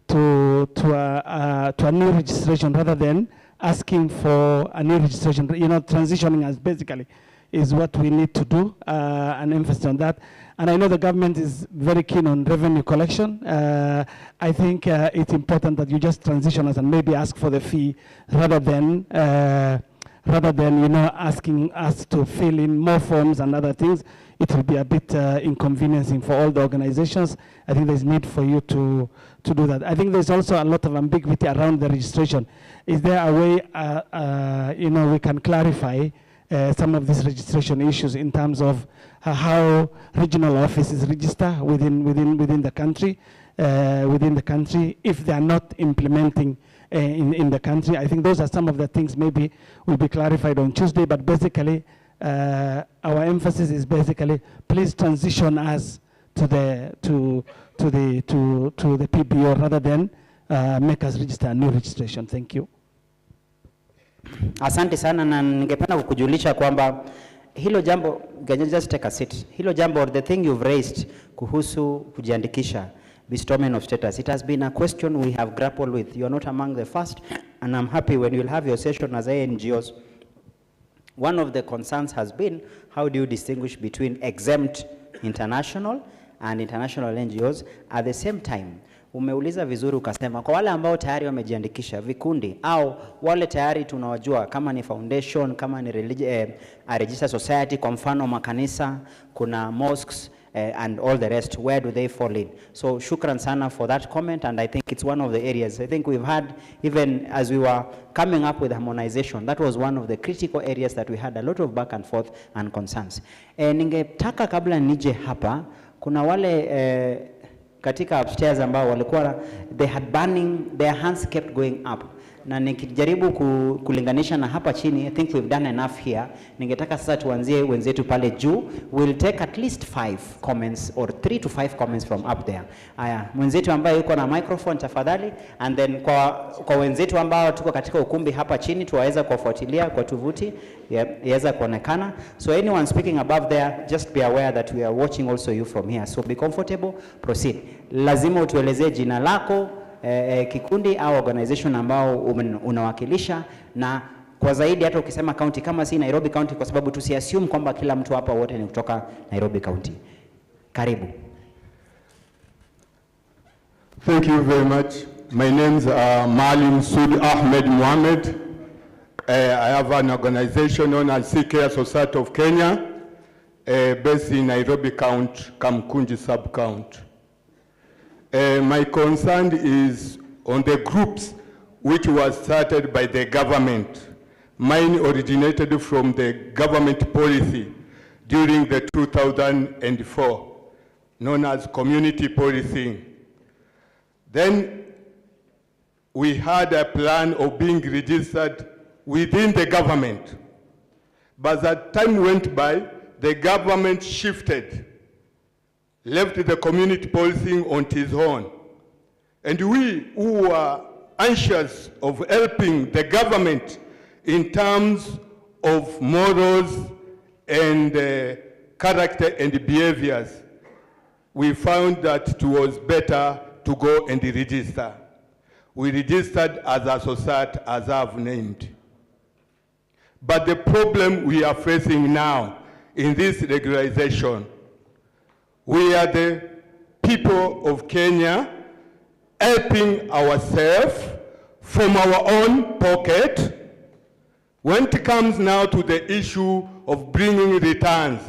a new registration rather than asking for a new registration. You know, transitioning us basically is what we need to do, and emphasis on that. And I know the government is very keen on revenue collection. I think it's important that you just transition us and maybe ask for the fee rather than asking us to fill in more forms and other things. It will be a bit inconveniencing for all the organizations. I think there's need for you to do that. I think there's also a lot of ambiguity around the registration. Is there a way, we can clarify some of these registration issues in terms of how regional offices register within the country, if they are not implementing in the country? I think those are some of the things maybe will be clarified on Tuesday, but basically our emphasis is basically please transition us to the PBO rather than make us register a new registration. Thank you. Asante sana, na ningependa kukujulisha kwamba hilo jambo, can you just take a seat? Hilo jambo, the thing you've raised kuhusu kujiandikisha, bestowment of status, it has been a question we have grappled with. You are not among the first, and I'm happy when you'll have your session as NGOs. One of the concerns has been, how do you distinguish between exempt international and international NGOs? At the same time, umeuliza vizuri ukasema, kwa wale ambao tayari wamejiandikisha vikundi, au wale tayari tunawajua kama ni foundation, kama ni registered society, kwa mfano makanisa, kuna mosques, and all the rest, where do they fall in? So shukran sana for that comment, and I think it's one of the areas. I think we've had, even as we were coming up with harmonization, that was one of the critical areas that we had a lot of back and forth and concerns. Ningetaka kabla nije hapa Kuna wale katika upstairs ambao walikuwa they had burning, their hands kept going up. Na nikijaribu kulinganisha na hapa chini, I think we've done enough here. Ningetaka sasa tuanzie wenzetu pale juu. We'll take at least 5 comments or 3 to 5 comments from up there. Aya, mwenzetu ambaye yuko na microphone tafadhali, and then kwa wenzetu ambao tuko katika ukumbi hapa chini tuwaweza kufuatilia kwa tovuti yaweza kuonekana. So anyone speaking above there, just be aware that we are watching also you from here. So be comfortable, proceed. Lazima utuelezee jina lako, kikundi au organization ambao unawakilisha, na kwa zaidi hata ukisema county kama si Nairobi County, kwa sababu tusiassume kwamba kila mtu hapa wote ni kutoka Nairobi County. Karibu. Thank you very much. My name is Malim Sud Ahmed Mohamed. I have an organization known as CK Society of Kenya, based in Nairobi County, Kamkunji sub-county. My concern is on the groups which was started by the government. Mine originated from the government policy during the 2004, known as community policing. Then we had a plan of being registered within the government. But as time went by, the government shifted, left the community policing on its own. And we who were anxious of helping the government in terms of morals and character and behaviors, we found that it was better to go and register. We registered as a society, as I've named. But the problem we are facing now in this regularization, we are the people of Kenya helping ourselves from our own pocket. When it comes now to the issue of bringing returns,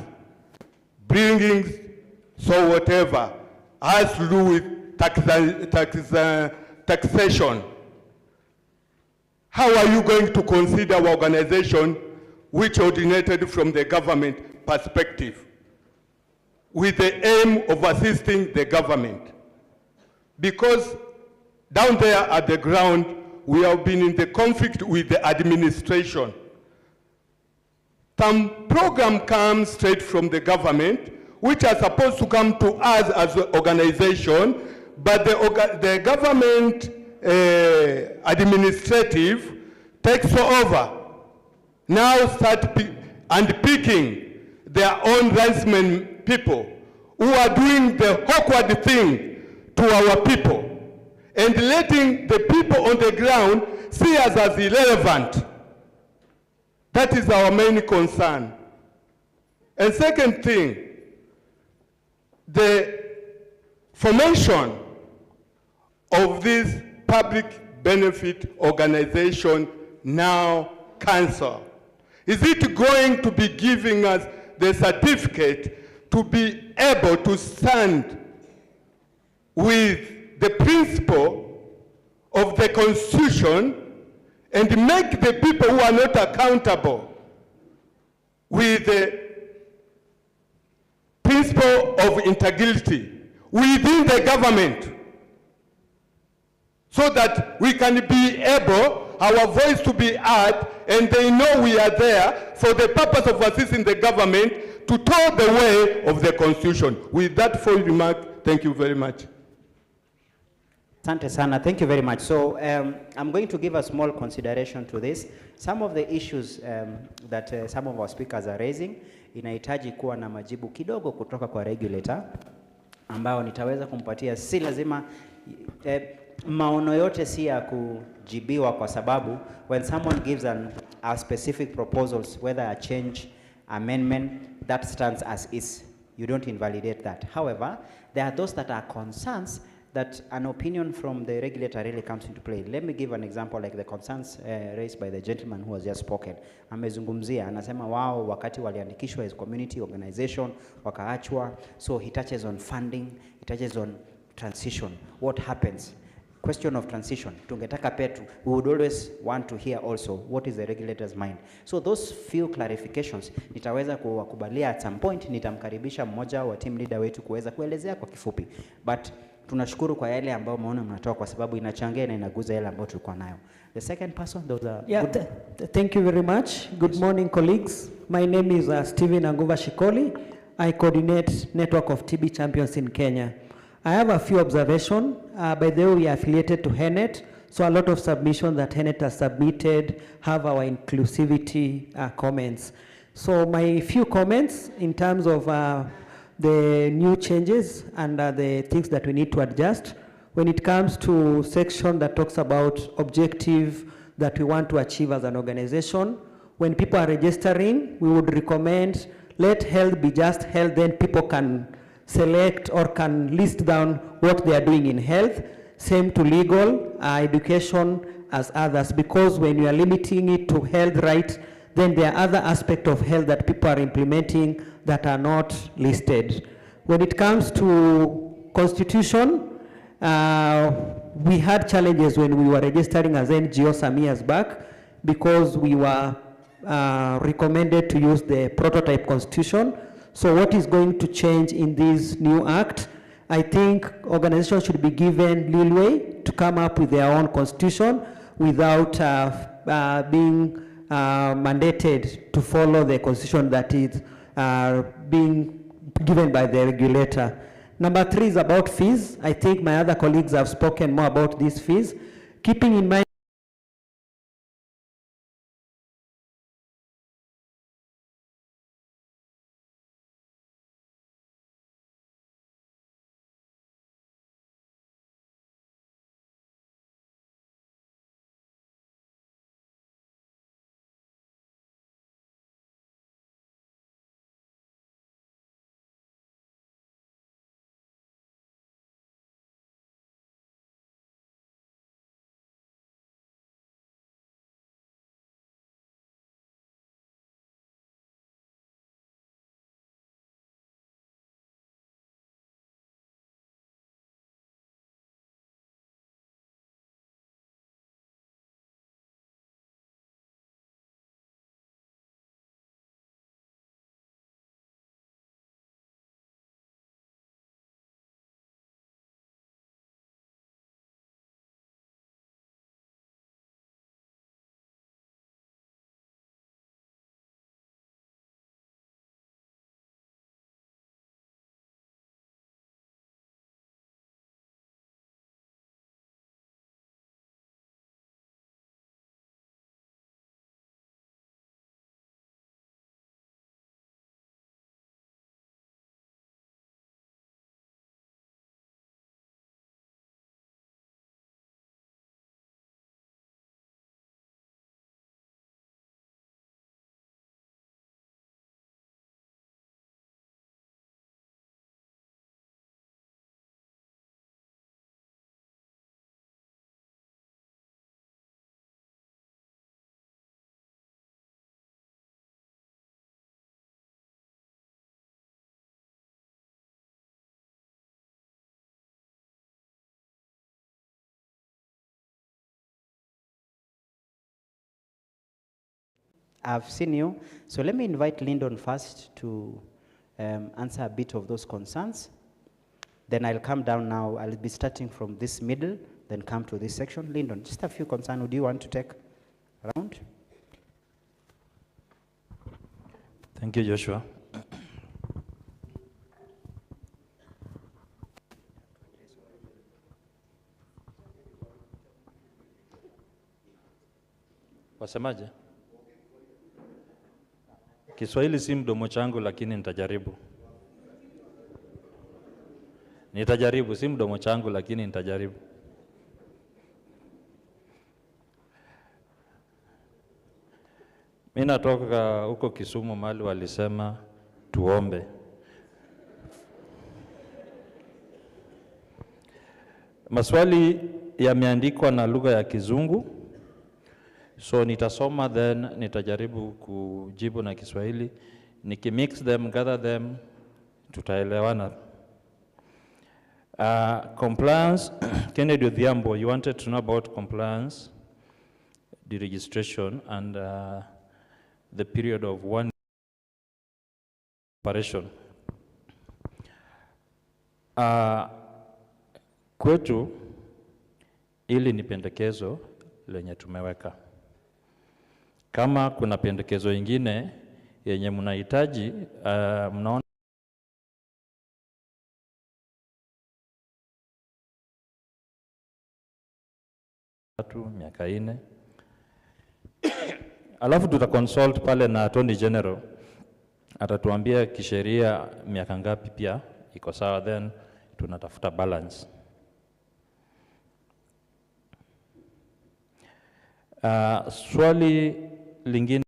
bringing so whatever has to do with taxation, how are you going to consider our organization which originated from the government perspective with the aim of assisting the government? Because down there at the ground, we have been in the conflict with the administration. Some program comes straight from the government, which are supposed to come to us as an organization, but the government administrative takes over. Now start picking their own ransman people who are doing the awkward thing to our people and letting the people on the ground see us as irrelevant. That is our main concern. And second thing, the formation of this public benefit organization now council. Is it going to be giving us the certificate to be able to stand with the principle of the Constitution and make the people who are not accountable with the principle of integrity within the government, so that we can be able, our voice to be heard, and they know we are there for the purpose of assisting the government to tow the way of the Constitution. With that full remark, thank you very much. Asante sana, thank you very much. So I'm going to give a small consideration to this. Some of the issues that some of our speakers are raising, inahitaji kuwa na majibu kidogo kutoka kwa regulator, ambao nitaweza kumpatia. Si lazima maono yote si ya kujibiwa, kwa sababu when someone gives a specific proposals, whether a change, amendment, that stands as is. You don't invalidate that. However, there are those that are concerns that an opinion from the regulator really comes into play. Let me give an example, like the concerns raised by the gentleman who has just spoken. Amezungumzia, anasema wao wakati waliandikishwa as community organization, wakaachwa. So he touches on funding, he touches on transition. What happens? question of transition, tungetaka petu, we would always want to hear also what is the regulator's mind. So those few clarifications nitaweza kuwakubalia at some point, nitamkaribisha mmoja wa team leader wetu kuweza kuelezea kwa kifupi. But tunashukuru kwa yale ambao maona mnatoa kwa sababu inachangia na inaguza yale ambao tulikuwa nayo. The second person, those are Thank you very much. Good morning, colleagues. My name is Stephen Anguva Shikoli. I coordinate Network of TB Champions in Kenya. I have a few observations. By the way, we are affiliated to HENET, so a lot of submissions that HENET has submitted have our inclusivity comments. So my few comments in terms of the new changes and the things that we need to adjust. When it comes to section that talks about objective that we want to achieve as an organization, when people are registering, we would recommend let health be just health, then people can select or can list down what they are doing in health. Same to legal, education as others, because when you are limiting it to health right, then there are other aspects of health that people are implementing that are not listed. When it comes to constitution, we had challenges when we were registering as NGO some years back because we were recommended to use the prototype constitution. So what is going to change in this new act? I think organizations should be given leeway to come up with their own constitution without being mandated to follow the constitution that is being given by the regulator. Number 3 is about fees. I think my other colleagues have spoken more about these fees. Keeping in mind I've seen you. So let me invite Lyndon first to answer a bit of those concerns. Then I'll come down now. I'll be starting from this middle, then come to this section. Lyndon, just a few concerns. Would you want to take around? Thank you, Joshua. Wasemaje? Kiswahili si mdomo changu lakini nitajaribu. Nitajaribu, si mdomo changu lakini nitajaribu. Mimi natoka huko Kisumu mahali walisema tuombe. Maswali yameandikwa na lugha ya Kizungu. So nitasoma then nitajaribu kujibu na Kiswahili. Nikimix them, gather them, tutaelewana. Compliance, Kennedy Odhiambo, you wanted to know about compliance, deregistration, and the period of 1 operation. Kwetu, ili ni pendekezo lenye tumeweka. Kama kuna pendekezo ingine yenye mnahitaji, mnaona miaka 4. Alafu tutaconsult pale na Attorney General, atatuambia kisheria miaka ngapi pia iko sawa, then tunatafuta balance. Swali lingine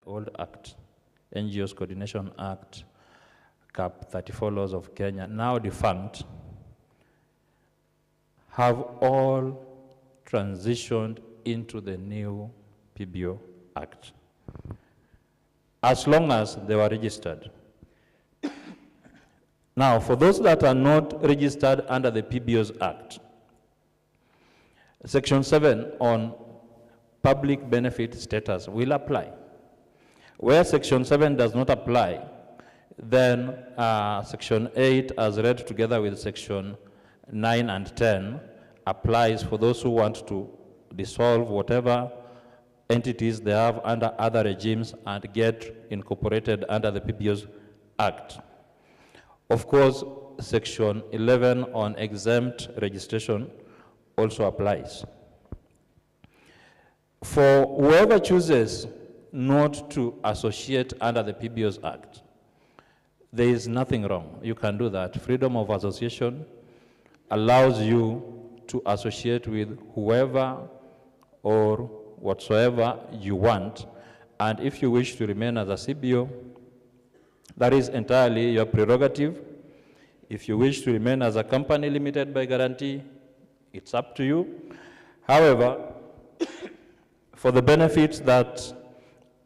old Act, NGOs Coordination Act, Cap 34 laws of Kenya, now defunct, have all transitioned into the new PBO Act, as long as they were registered. Now, for those that are not registered under the PBOs Act, Section 7 on public benefit status will apply. Where Section 7 does not apply, then Section 8, as read together with Section 9 and 10, applies for those who want to dissolve whatever entities they have under other regimes and get incorporated under the PBOs Act. Of course, Section 11 on exempt registration also applies. For whoever chooses not to associate under the PBOs Act, there is nothing wrong. You can do that. Freedom of association allows you to associate with whoever or whatsoever you want. And if you wish to remain as a CBO, that is entirely your prerogative. If you wish to remain as a company limited by guarantee, it's up to you. However, for the benefits that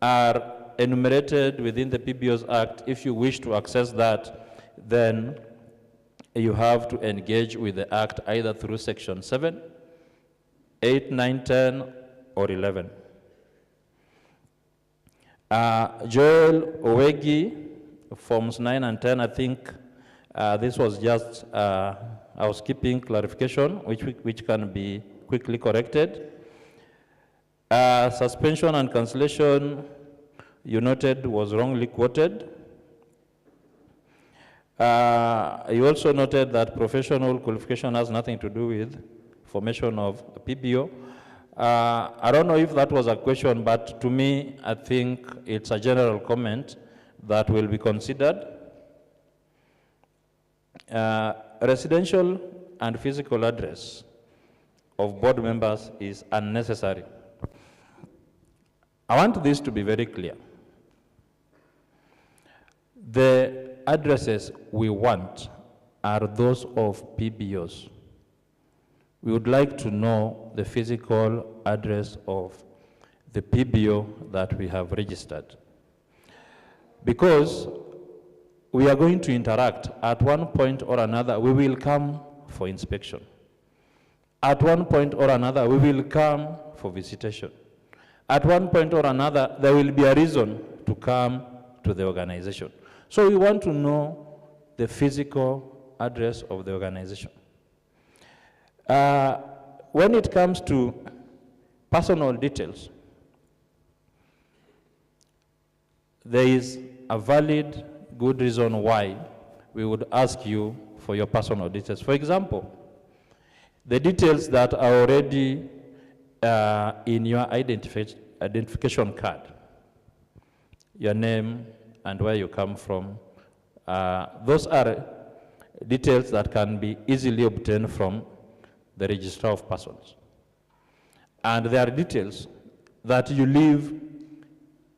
are enumerated within the PBOs Act, if you wish to access that, then you have to engage with the Act either through Section 7, 8, 9, 10, or 11. Joel Owegi, Forms 9 and 10, I think this was just housekeeping clarification, which can be quickly corrected. Suspension and cancellation, you noted, was wrongly quoted. You also noted that professional qualification has nothing to do with formation of a PBO. I don't know if that was a question, but to me, I think it's a general comment that will be considered. Residential and physical address of board members is unnecessary. I want this to be very clear. The addresses we want are those of PBOs. We would like to know the physical address of the PBO that we have registered. Because we are going to interact at one point or another, we will come for inspection. At one point or another, we will come for visitation. At one point or another, there will be a reason to come to the organization. So we want to know the physical address of the organization. When it comes to personal details, there is a valid, good reason why we would ask you for your personal details. For example, the details that are already in your identification card, your name and where you come from, Those are details that can be easily obtained from the Registrar of Persons. And there are details that you leave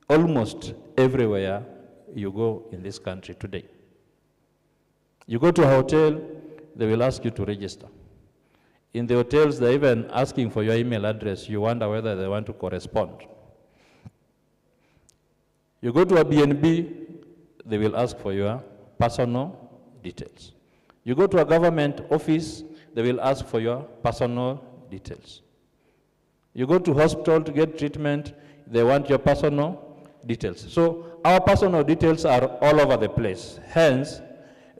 almost everywhere you go in this country today. You go to a hotel, they will ask you to register. In the hotels, they're even asking for your email address. You wonder whether they want to correspond. You go to a B&B, they will ask for your personal details. You go to a government office, they will ask for your personal details. You go to hospital to get treatment, they want your personal details. So our personal details are all over the place. Hence,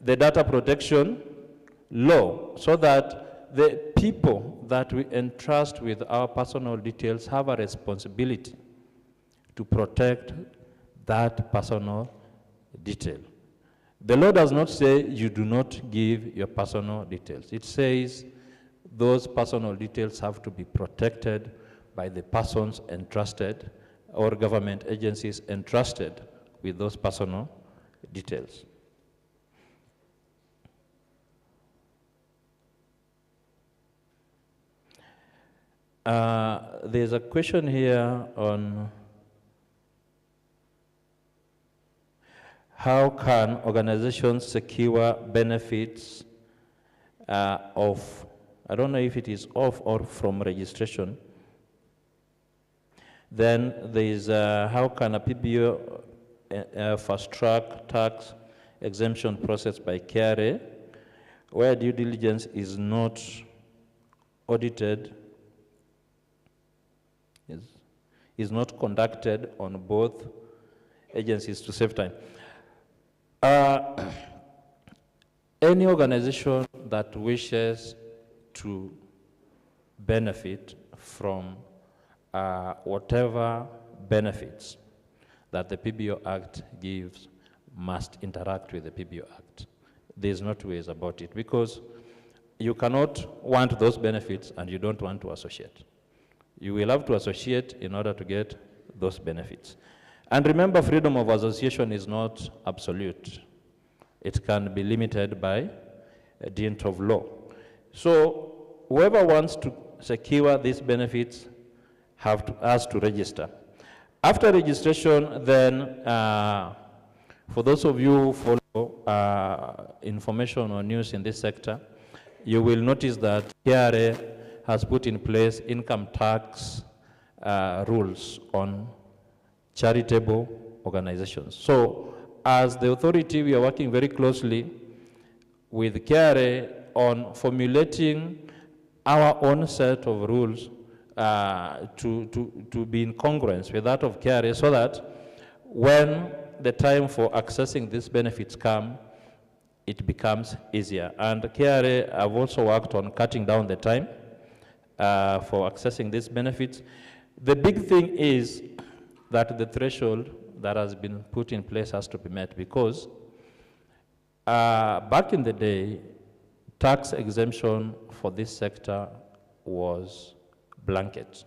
the data protection law, so that the people that we entrust with our personal details have a responsibility to protect that personal detail. The law does not say you do not give your personal details. It says those personal details have to be protected by the persons entrusted or government agencies entrusted with those personal details. There's a question here on how can organizations secure benefits of, I don't know if it is off or from registration. Then there is how can a PBO fast-track tax exemption process by KRA, where due diligence is not audited, is not conducted on both agencies to save time. Any organization that wishes to benefit from whatever benefits that the PBO Act gives must interact with the PBO Act. There's no two ways about it, because you cannot want those benefits and you don't want to associate. You will have to associate in order to get those benefits. And remember, freedom of association is not absolute. It can be limited by a dint of law. So whoever wants to secure these benefits has to register. After registration, then, for those of you who follow information or news in this sector, you will notice that KRA has put in place income tax rules on charitable organizations. So as the authority, we are working very closely with KRA on formulating our own set of rules to be in congruence with that of KRA, so that when the time for accessing these benefits come, it becomes easier. And KRA have also worked on cutting down the time for accessing these benefits. The big thing is that the threshold that has been put in place has to be met, because back in the day, tax exemption for this sector was blanket.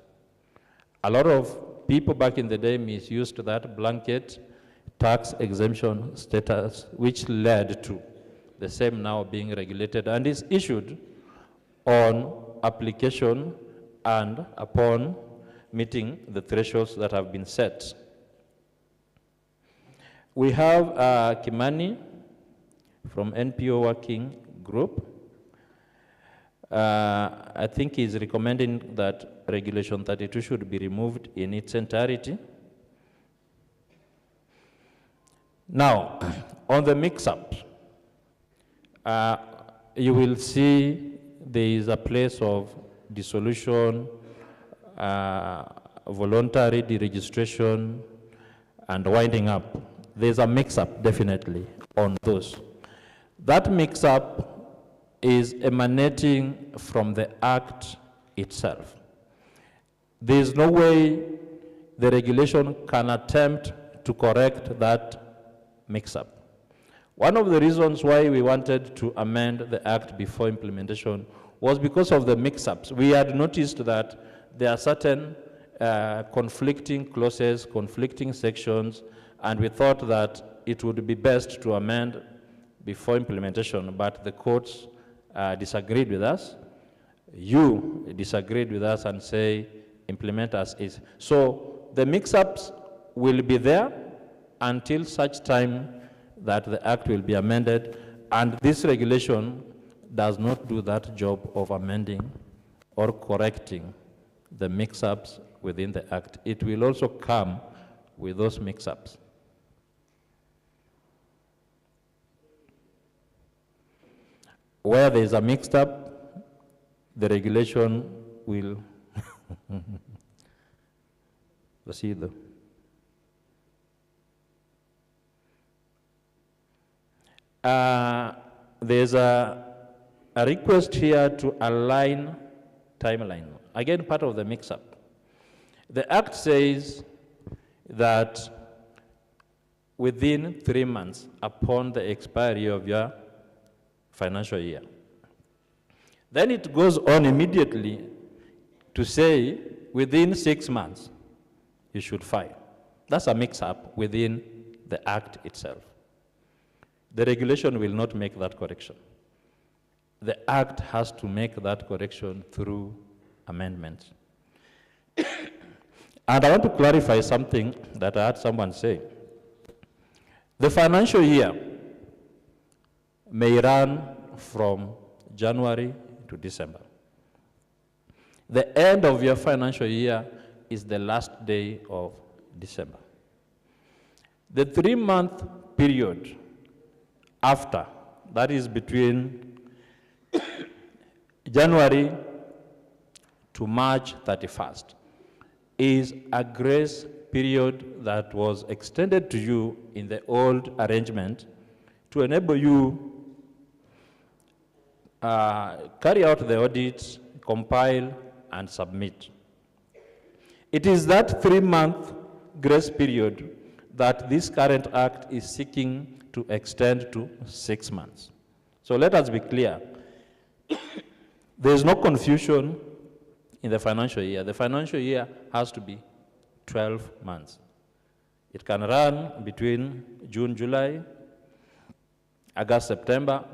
A lot of people back in the day misused that blanket tax exemption status, which led to the same now being regulated and is issued on application and upon meeting the thresholds that have been set. We have Kimani from NPO Working Group. I think he's recommending that Regulation 32 should be removed in its entirety. Now, on the mix-up, you will see there is a place of dissolution, voluntary deregistration, and winding up. There's a mix-up, definitely, on those. That mix-up is emanating from the Act itself. There's no way the regulation can attempt to correct that mix-up. One of the reasons why we wanted to amend the Act before implementation was because of the mix-ups. We had noticed that there are certain conflicting clauses, conflicting sections, and we thought that it would be best to amend before implementation, but the courts disagreed with us. You disagreed with us and say implement as is. So the mix-ups will be there until such time that the act will be amended, and this regulation does not do that job of amending or correcting the mix-ups within the act. It will also come with those mix-ups. Where there is a mixed up, the regulation will proceed. There's a request here to align timeline. Again, part of the mix-up. The Act says that within 3 months upon the expiry of your financial year. Then it goes on immediately to say within 6 months you should file. That's a mix-up within the Act itself. The regulation will not make that correction. The Act has to make that correction through amendments. And I want to clarify something that I heard someone say. The financial year may run from January to December. The end of your financial year is the last day of December. The 3-month period after, that is between January to March 31st, is a grace period that was extended to you in the old arrangement to enable you carry out the audits, compile, and submit. It is that 3-month grace period that this current act is seeking to extend to 6 months. So let us be clear. There is no confusion in the financial year. The financial year has to be 12 months. It can run between June, July, August, September,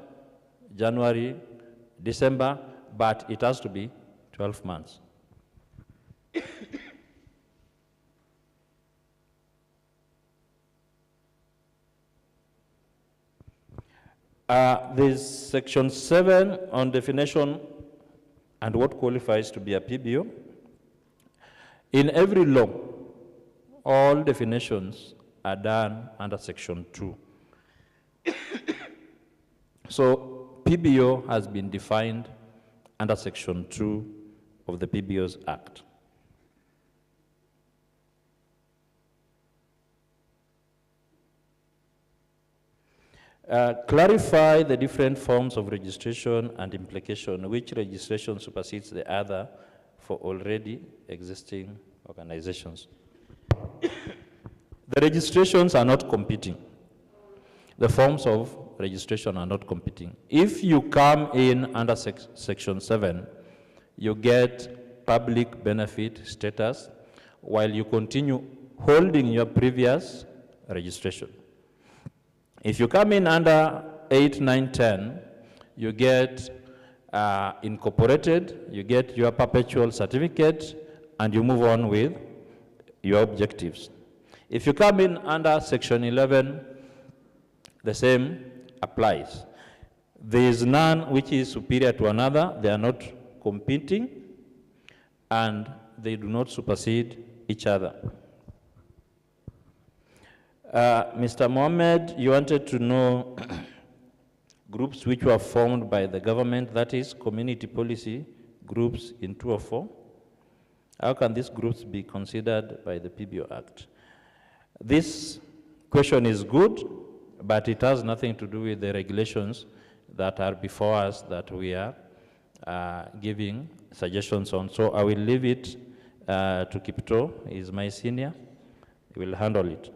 January, December, but it has to be 12 months. There's section 7 on definition and what qualifies to be a PBO. In every law, all definitions are done under section 2. So PBO has been defined under section 2 of the PBO's Act. Clarify the different forms of registration and implication, which registration supersedes the other for already existing organizations. The registrations are not competing. The forms of registration are not competing. If you come in under section 7, you get public benefit status while you continue holding your previous registration. If you come in under 8, 9, 10, you get incorporated, you get your perpetual certificate, and you move on with your objectives. If you come in under section 11, the same applies. There is none which is superior to another. They are not competing, and they do not supersede each other. Mr. Mohammed, you wanted to know groups which were formed by the government, that is community policy groups in 204. How can these groups be considered by the PBO Act? This question is good, but it has nothing to do with the regulations that are before us that we are giving suggestions on. So I will leave it to Kipto. He is my senior. He will handle it.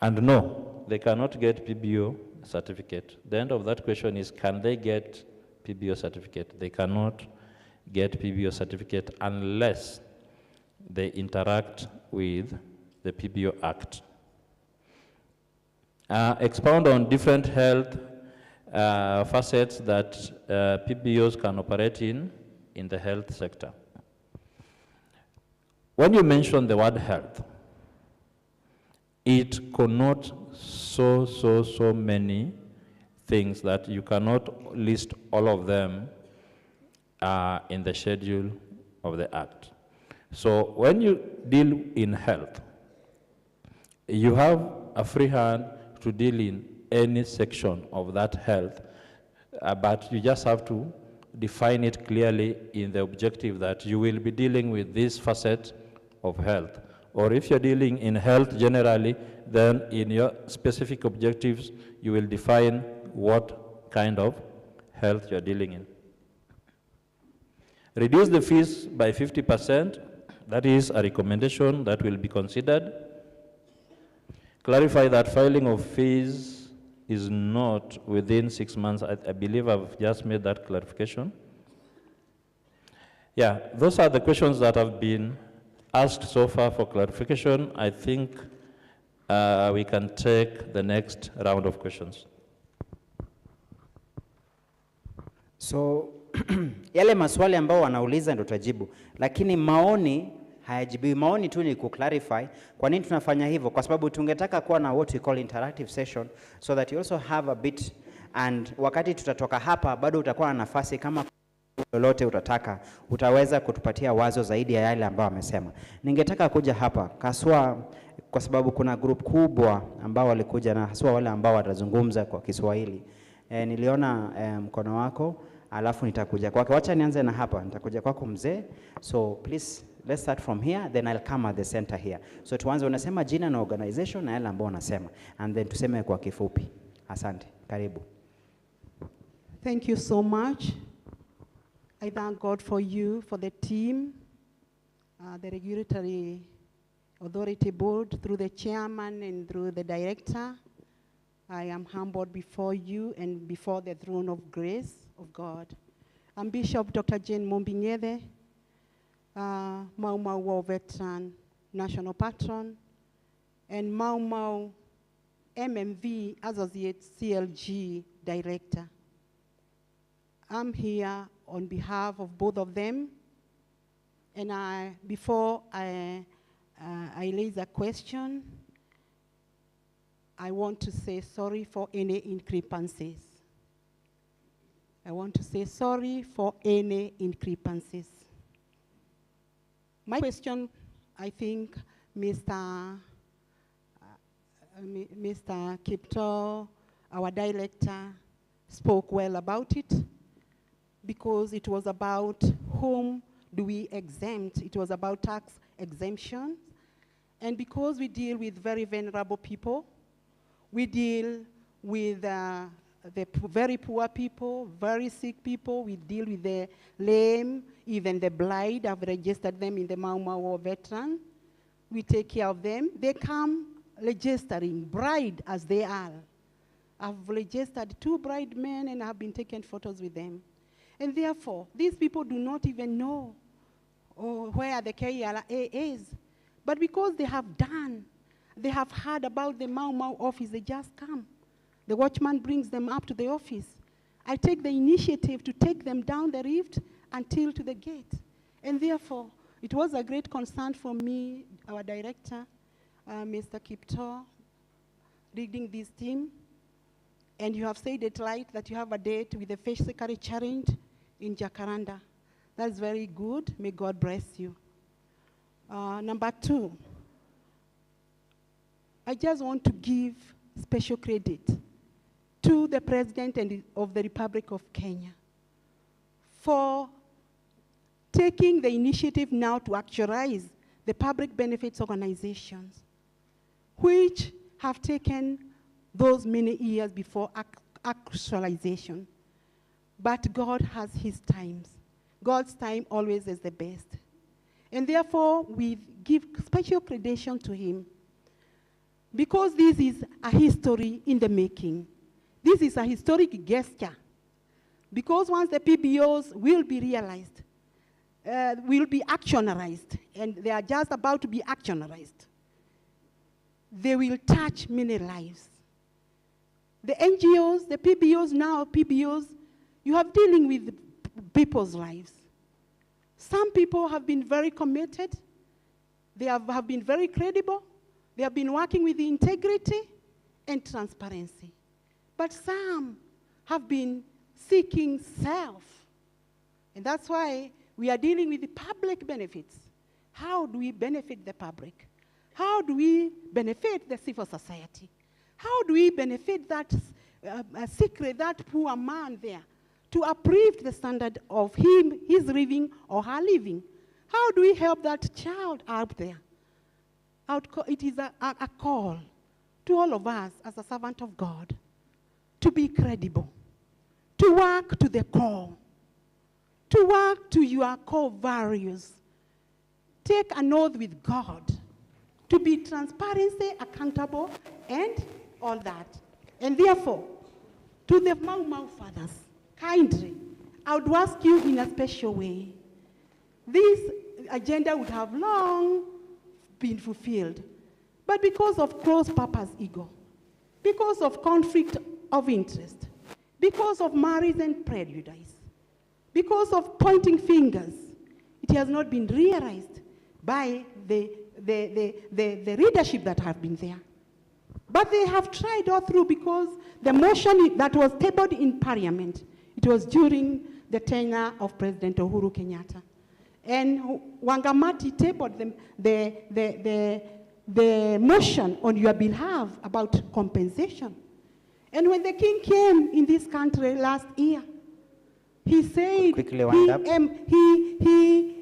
And no, they cannot get PBO certificate. The end of that question is, can they get PBO certificate? They cannot get PBO certificate unless they interact with the PBO Act. Expound on different health facets that PBOs can operate in the health sector. When you mention the word health, it connotes so many things that you cannot list all of them in the schedule of the Act. So when you deal in health, you have a free hand to deal in any section of that health, but you just have to define it clearly in the objective that you will be dealing with this facet of health. Or if you're dealing in health generally, then in your specific objectives, you will define what kind of health you're dealing in. Reduce the fees by 50%. That is a recommendation that will be considered. Clarify that filing of fees is not within 6 months. I believe I've just made that clarification. Yeah, those are the questions that have been asked so far for clarification. I think we can take the next round of questions. So, yale maswali ambao wanauliza ndio tutajibu, lakini maoni hayajibiwi. Maoni tu ni kuclarify kwa nini tunafanya hivyo, kwa sababu tungetaka kuwa na what we call interactive session so that you also have a bit, and wakati tutatoka hapa bado utakuwa na nafasi, kama lolote utataka utaweza kutupatia wazo zaidi ya yale ambao wamesema. Ningetaka kuja hapa kaswa kwa sababu kuna group kubwa ambao walikuja, na haswa wale ambao watazungumza kwa Kiswahili. Niliona mkono wako, alafu nitakuja kwako. Wacha nianze na hapa, nitakuja kwako mzee. So please, let's start from here, then I'll come at the center here. So tuanze, unasema jina na organization na yale ambao unasema, and then tuseme kwa kifupi. Asante, karibu. Thank you so much. I thank God for you, for the team, the Regulatory Authority Board, through the chairman and through the director. I am humbled before you and before the throne of grace of God. I'm Bishop Dr. Jane Mombinyede, Mau Mau War Veteran National Patron, and Mau Mau MMV Associate CLG Director. I'm here on behalf of both of them, and before I raise a question, I want to say sorry for any discrepancies. I want to say sorry for any discrepancies. My question, I think Mr. Kipto, our director, spoke well about it, because it was about whom do we exempt. It was about tax exemption. And because we deal with very vulnerable people, we deal with the very poor people, very sick people. We deal with the lame, even the blind. I've registered them in the Mau Mau War Veteran. We take care of them. They come registering, bride as they are. I've registered 2 bride men and I've been taking photos with them. And therefore, these people do not even know where the KRA is. But because they have heard about the Mau Mau office, they just come. The watchman brings them up to the office. I take the initiative to take them down the rift until to the gate. And therefore, it was a great concern for me, our director, Mr. Kipto, leading this team. And you have said it right that you have a date with the physically challenged in Jacaranda. That's very good. May God bless you. Number 2, I just want to give special credit to the President of the Republic of Kenya for taking the initiative now to actualize the public benefits organizations, which have taken those many years before actualization. But God has his times. God's time always is the best. And therefore, we give special credential to him, because this is a history in the making. This is a historic gesture, because once the PBOs will be realized, will be actionalized, and they are just about to be actionalized. they will touch many lives. The NGOs, the PBOs, now PBOs, you have dealing with people's lives. Some people have been very committed. They have been very credible. They have been working with integrity and transparency. But some have been seeking self. And that's why we are dealing with the public benefits. How do we benefit the public? How do we benefit the civil society? How do we benefit that secret, that poor man there, to uplift the standard of his living or her living? How do we help that child out there? It is a call to all of us as a servant of God to be credible, to work to the core, to work to your core values. Take an oath with God to be transparency, accountable, and all that. And therefore, to the Mau Mau fathers, kindly, I would ask you in a special way, this agenda would have long been fulfilled, but because of cross-purpose ego, because of conflict of interest, because of malice and prejudice, because of pointing fingers, it has not been realized by the leadership that have been there. But they have tried all through, because the motion that was tabled in Parliament, it was during the tenure of President Uhuru Kenyatta. And Wangamati tabled the motion on your behalf about compensation. And when the king came in this country last year, he said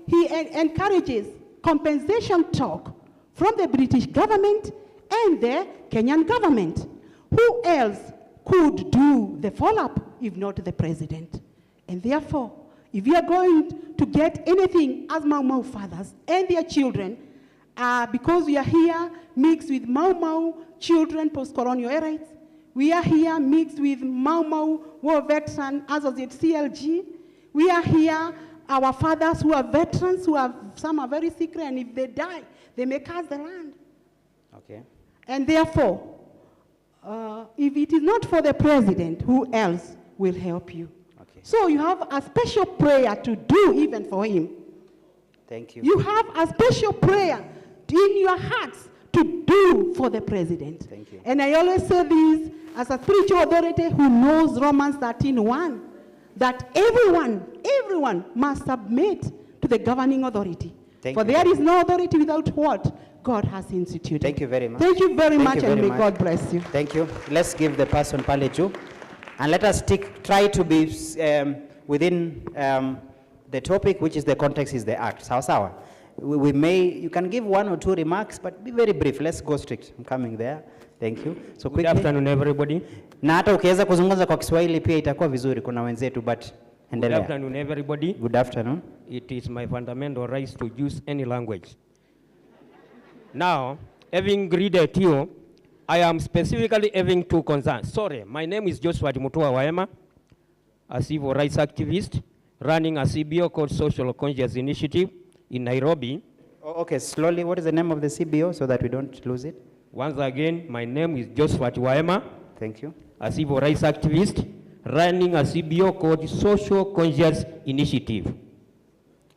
he encourages compensation talk from the British government and the Kenyan government. Who else could do the follow-up if not the president? And therefore, if you are going to get anything as Mau Mau fathers and their children, because we are here mixed with Mau Mau children post-colonial eras, we are here mixed with Mau Mau war veteran associate CLG, we are here our fathers who are veterans, some are very sick, and if they die, they may curse the land. Okay. And therefore, if it is not for the president, who else will help you? Okay. So you have a special prayer to do even for him. Thank you. You have a special prayer in your hearts to do for the president. Thank you. And I always say this as a spiritual authority who knows Romans 13:1, that everyone must submit to the governing authority. For there is no authority without what God has instituted. Thank you very much. Thank you very much, and may God bless you. Thank you. Let's give the person Paleju, and let us try to be within the topic, which is the context is the act. Sawa. You can give 1 or 2 remarks, but be very brief. Let's go straight. I'm coming there. Thank you. So quickly. Good afternoon, everybody. Na hata ukiweza kuzungumza kwa Kiswahili pia itakuwa vizuri, kuna wenzetu, but endelea. Good afternoon, everybody. Good afternoon. It is my fundamental right to use any language. Now, having read you, I am specifically having 2 concerns. Sorry, my name is Joshua Mutua Waema, a civil rights activist running a CBO called Social Conscious Initiative in Nairobi. Okay, slowly, what is the name of the CBO so that we don't lose it? Once again, my name is Joshua Waema. Thank you. A civil rights activist running a CBO called Social Conscious Initiative.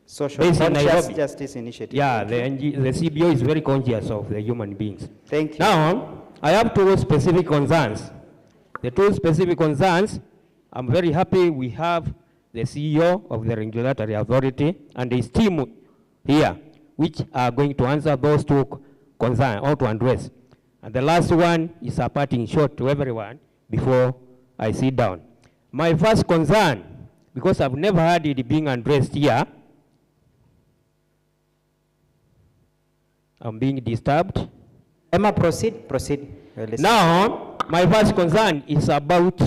Social Conscious Justice Initiative. Yeah, the CBO is very conscious of the human beings. Thank you. Now, I have 2 specific concerns. The 2 specific concerns, I'm very happy we have the CEO of the Regulatory Authority and his team here, which are going to answer those 2 concerns or to address. And the last one is a parting shot to everyone before I sit down. My first concern, because I've never heard it being addressed here, I'm being disturbed. Emma, proceed. Now, my first concern is about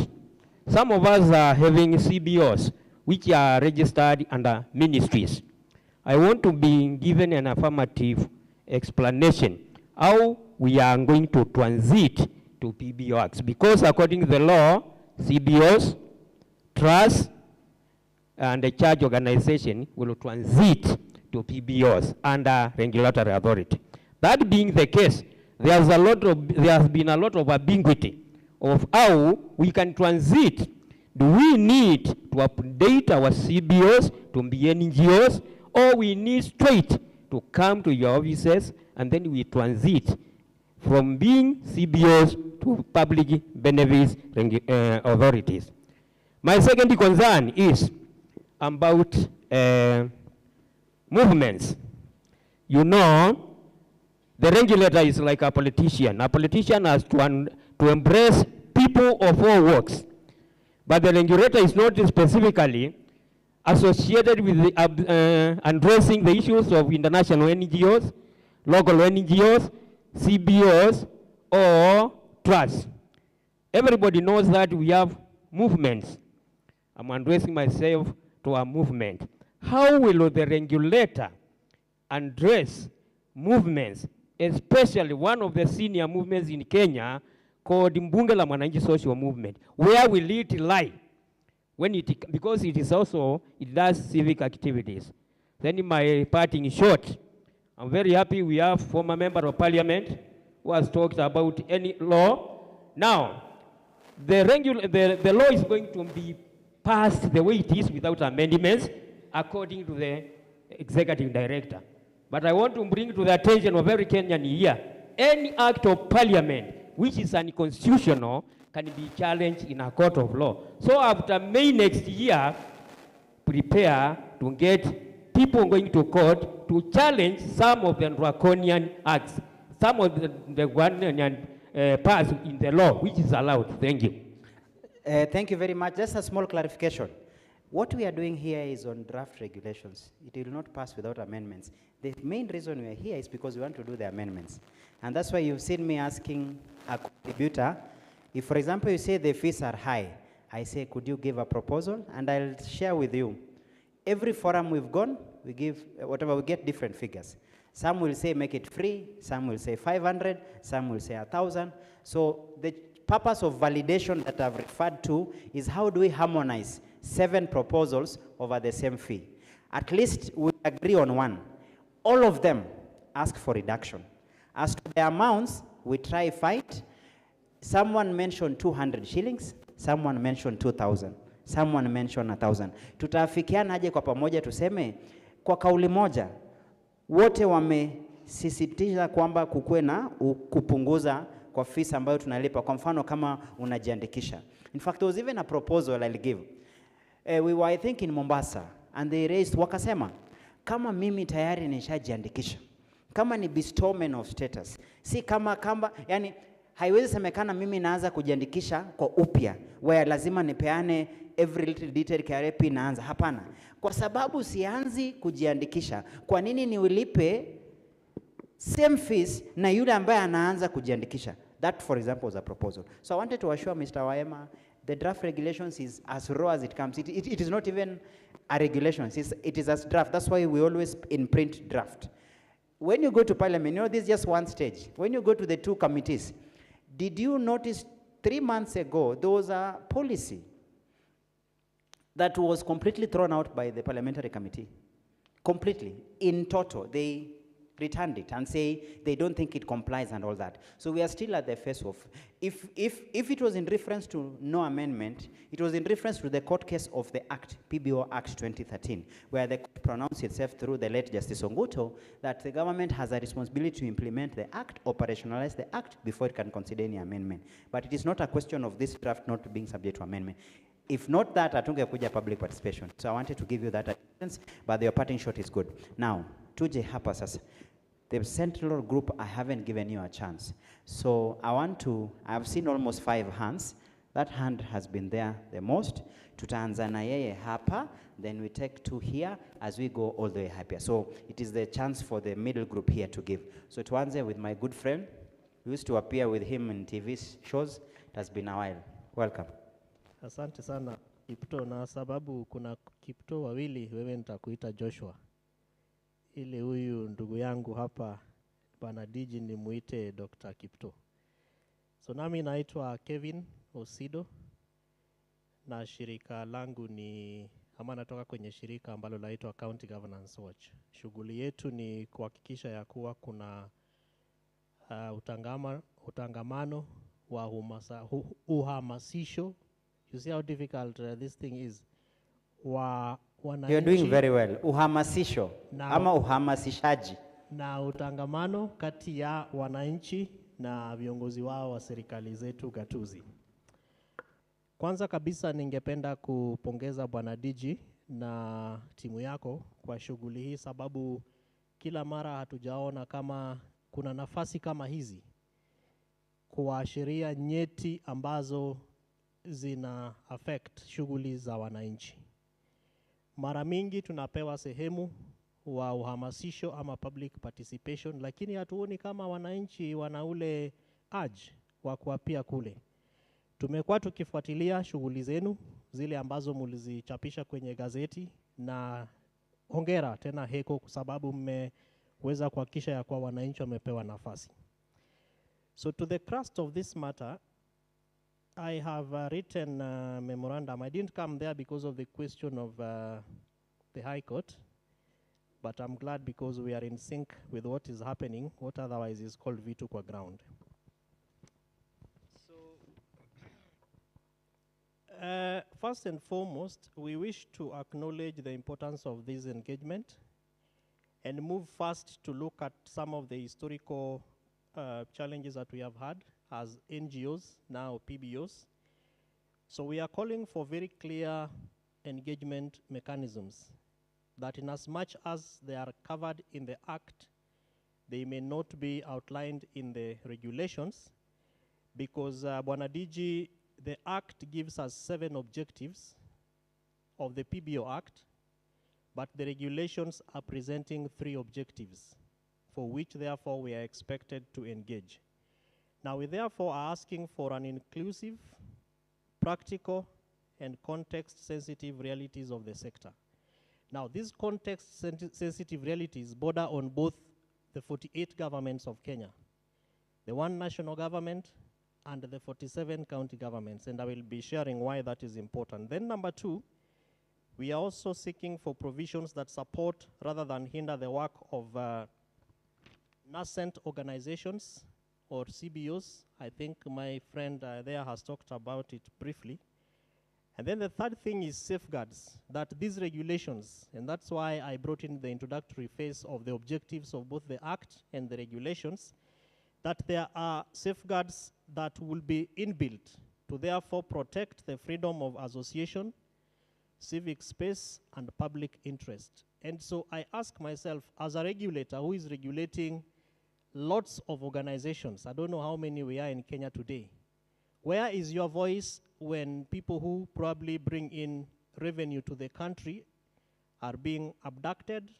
some of us are having CBOs, which are registered under ministries. I want to be given an affirmative explanation how we are going to transit to PBOs, because according to the law, CBOs, trusts, and the church organization will transit to PBOs under regulatory authority. That being the case, there has been a lot of ambiguity of how we can transit. Do we need to update our CBOs to be NGOs, or we need straight to come to your offices and then we transit from being CBOs to public benefits authorities? My second concern is about movements. You know, the regulator is like a politician. A politician has to embrace people of all walks. But the regulator is not specifically associated with the, addressing the issues of international NGOs, local NGOs, CBOs, or trusts. Everybody knows that we have movements. I'm addressing myself to a movement. How will the regulator address movements, especially one of the senior movements in Kenya called Mbunge la Mwananchi Social Movement? Where will it lie? When it, because it is also, it does civic activities. Then in my parting short, I'm very happy we have former member of parliament who has talked about any law. Now, the law is going to be passed the way it is without amendments according to the executive director. But I want to bring to the attention of every Kenyan here, any act of parliament which is unconstitutional can be challenged in a court of law. So after May next year, prepare to get people going to court to challenge some of the draconian acts, some of the one passed in the law, which is allowed. Thank you. Thank you very much. Just a small clarification. What we are doing here is on draft regulations. It will not pass without amendments. The main reason we are here is because we want to do the amendments. And that's why you've seen me asking a contributor, if, for example, you say the fees are high, I say, could you give a proposal? And I'll share with you. Every forum we've gone, we give, whatever, we get different figures. Some will say make it free, some will say 500, some will say 1,000. So the purpose of validation that I've referred to is how do we harmonize 7 proposals over the same fee? At least we agree on one. All of them ask for reduction. As to the amounts, we try fight. Someone mentioned 200 shillings, someone mentioned 2,000, someone mentioned 1,000. Tutafikiana aje kwa pamoja tuseme, kwa kauli moja, wote wamesisitiza kwamba kukuwe na kupunguza kwa fees ambayo tunalipa. Kwa mfano kama unajiandikisha. In fact, there was even a proposal I'll give. We were, I think, in Mombasa, and they raised, wakasema, kama mimi tayari nishajiandikisha, kama ni bestowment of status, si kama, yani, haiwezi semekana mimi naanza kujiandikisha kwa upya, where lazima nipeane every little detail KRP naanza. Hapana. Kwa sababu sianzi kujiandikisha, kwa nini niulipe same fees na yule ambaye anaanza kujiandikisha? That, for example, was a proposal. So I wanted to assure Mr. Waema, the draft regulations is as raw as it comes. It is not even a regulation. It is as draft. That's why we always imprint draft. When you go to parliament, you know, this is just one stage. When you go to the 2 committees, did you notice 3 months ago, there was a policy that was completely thrown out by the parliamentary committee? Completely. In total, they returned it and say they don't think it complies and all that. So we are still at the face of, if it was in reference to no amendment, it was in reference to the court case of the Act, PBO Act 2013, where the court pronounced itself through the late Justice Onguto that the government has a responsibility to implement the Act, operationalize the Act before it can consider any amendment. But it is not a question of this draft not being subject to amendment. If not that, hatungekuja public participation. So I wanted to give you that assurance, but your parting shot is good. Now, tuje hapa sasa. The central group, I haven't given you a chance. So I've seen almost 5 hands. That hand has been there the most. Tutaanza na yeye hapa, then we take 2 here as we go all the way hapa. So it is the chance for the middle group here to give. So tuanze with my good friend. We used to appear with him in TV shows. It has been a while. Welcome. Asante sana Kipto, na sababu kuna Kipto wawili, wewe nitakuita Joshua. Ili huyu ndugu yangu hapa Bwana Diji ni muite Dr. Kipto. So nami naitwa Kevin Osido na shirika langu ni natoka kwenye shirika ambalo laitwa County Governance Watch. Shughuli yetu ni kuhakikisha ya kuwa kuna utangamano wa uhamasisho. You see how difficult this thing is. You're doing very well. Uhamasisho ama uhamasishaji. Na utangamano kati ya wananchi na viongozi wao wa serikali zetu gatuzi. Kwanza kabisa ningependa kupongeza Bwana Diji na timu yako kwa shughuli hii, sababu kila mara hatujaona kama kuna nafasi kama hizi kuashiria nyeti ambazo zina affect shughuli za wananchi. Mara mingi tunapewa sehemu wa uhamasisho ama public participation, lakini hatuoni kama wananchi wana ule urge wa kuapia kule. Tumekuwa tukifuatilia shughuli zenu zile ambazo mulizichapisha kwenye gazeti, na hongera tena heko kwa sababu mmeweza kuhakikisha ya kwa wananchi wamepewa nafasi. So to the crust of this matter, I have written a memorandum. I didn't come there because of the question of the High Court, but I'm glad because we are in sync with what is happening, what otherwise is called veto kwa ground. First and foremost, we wish to acknowledge the importance of this engagement and move first to look at some of the historical challenges that we have had as NGOs, now PBOs. So we are calling for very clear engagement mechanisms that in as much as they are covered in the Act, they may not be outlined in the regulations, because Bwana DG, the Act gives us 7 objectives of the PBO Act, but the regulations are presenting 3 objectives, for which therefore we are expected to engage. Now we therefore are asking for an inclusive, practical, and context-sensitive realities of the sector. Now these context-sensitive realities border on both the 48 governments of Kenya, the 1 national government, and the 47 county governments, and I will be sharing why that is important. Then number 2, we are also seeking for provisions that support rather than hinder the work of nascent organizations or CBOs. I think my friend there has talked about it briefly. And then the third thing is safeguards, that these regulations, and that's why I brought in the introductory phase of the objectives of both the Act and the regulations, that there are safeguards that will be inbuilt to therefore protect the freedom of association, civic space, and public interest. And so I ask myself, as a regulator who is regulating lots of organizations, I don't know how many we are in Kenya today, where is your voice when people who probably bring in revenue to the country are being abducted,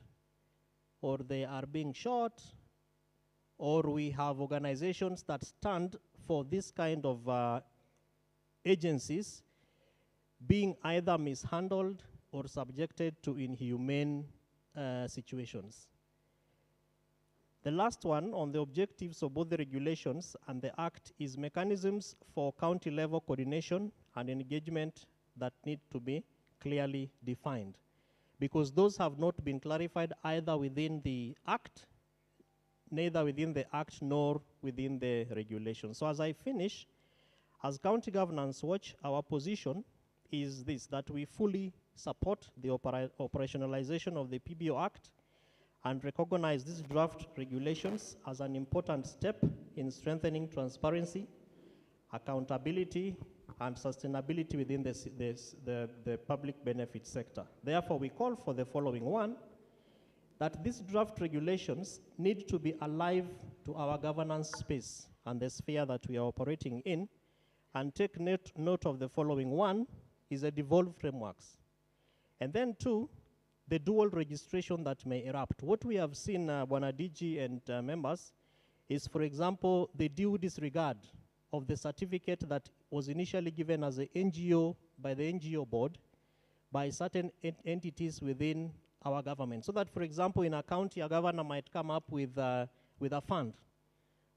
or they are being shot, or we have organizations that stand for this kind of agencies being either mishandled or subjected to inhumane situations? The last one on the objectives of both the regulations and the Act is mechanisms for county level coordination and engagement that need to be clearly defined, because those have not been clarified either within the Act, neither within the Act nor within the regulation. So as I finish, as County Governance Watch, our position is this, that we fully support the operationalization of the PBO Act and recognize these draft regulations as an important step in strengthening transparency, accountability, and sustainability within the public benefit sector. Therefore, we call for the following one, that these draft regulations need to be alive to our governance space and the sphere that we are operating in, and take note of the following. One is a devolved frameworks. And then 2, the dual registration that may erupt. What we have seen, Bwana DG and members, is, for example, the due disregard of the certificate that was initially given as an NGO by the NGO board by certain entities within our government. So that, for example, in a county, a governor might come up with a fund,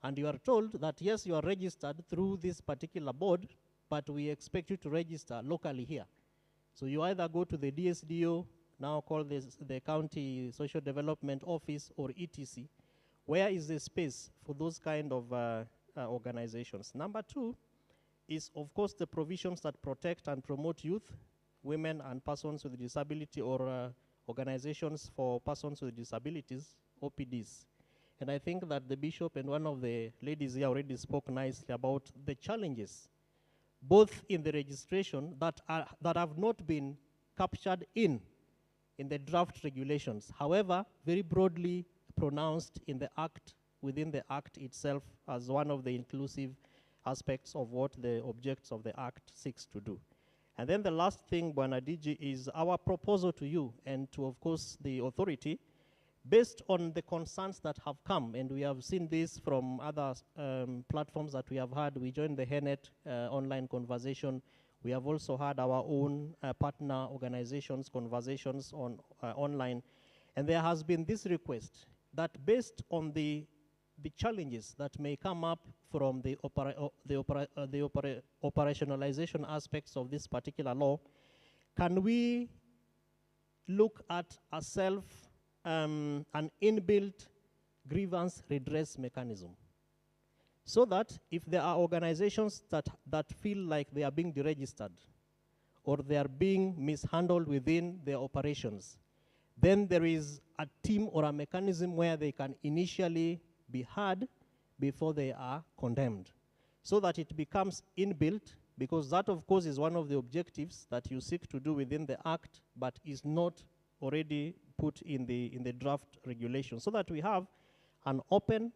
and you are told that, yes, you are registered through this particular board, but we expect you to register locally here. So you either go to the DSDO, now called the County Social Development Office, or ETC, Where is the space for those kind of organizations? Number two is, of course, the provisions that protect and promote youth, women, and persons with disability, or organizations for persons with disabilities, OPDs. And I think that the bishop and one of the ladies here already spoke nicely about the challenges, both in the registration that have not been captured in the draft regulations. However, very broadly pronounced in the Act, within the Act itself, as one of the inclusive aspects of what the objects of the Act seeks to do. And then the last thing, Bwana DG, is our proposal to you and to, of course, the authority, based on the concerns that have come, and we have seen this from other platforms that we have had. We joined the HENET online conversation. We have also had our own partner organizations conversations on online. And there has been this request that based on the challenges that may come up from the operationalization aspects of this particular law, can we look at a an inbuilt grievance redress mechanism, so that if there are organizations that feel like they are being deregistered or they are being mishandled within their operations, then there is a team or a mechanism where they can initially be heard before they are condemned, so that it becomes inbuilt, because that, of course, is one of the objectives that you seek to do within the Act, but is not already put in the draft regulation, so that we have an open,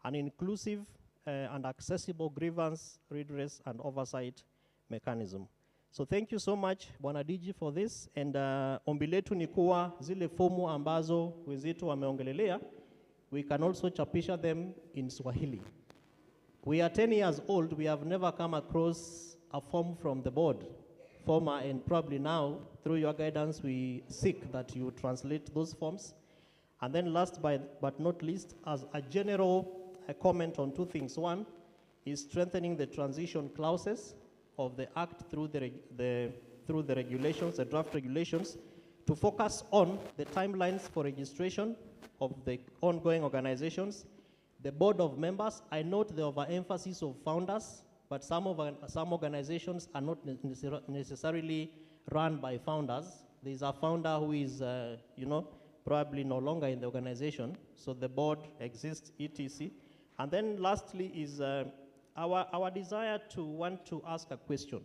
an inclusive, and accessible grievance, redress, and oversight mechanism. So thank you so much, Bwana DG, for this. And ombi letu ni kuwa zile fomu ambazo wenzetu wameongelelea, we can also chapisha them in Swahili. We are 10 years old. We have never come across a form from the board, former, and probably now, through your guidance, we seek that you translate those forms. And then last but not least, as a general comment on two things. One is strengthening the transition clauses of the Act through the regulations, the draft regulations, to focus on the timelines for registration of the ongoing organizations, the board of members. I note the overemphasis of founders, but some organizations are not necessarily run by founders. There's a founder who is, probably no longer in the organization, so the board exists, etc. And then lastly is our desire to want to ask a question.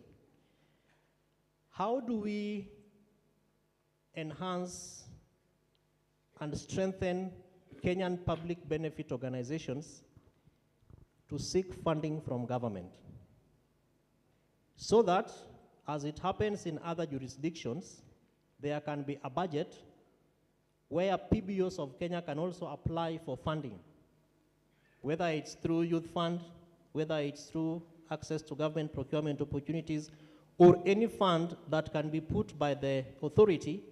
How do we enhance and strengthen Kenyan public benefit organizations to seek funding from government, so that, as it happens in other jurisdictions, there can be a budget where PBOs of Kenya can also apply for funding, whether it's through Youth Fund, whether it's through access to government procurement opportunities, or any fund that can be put by the authority,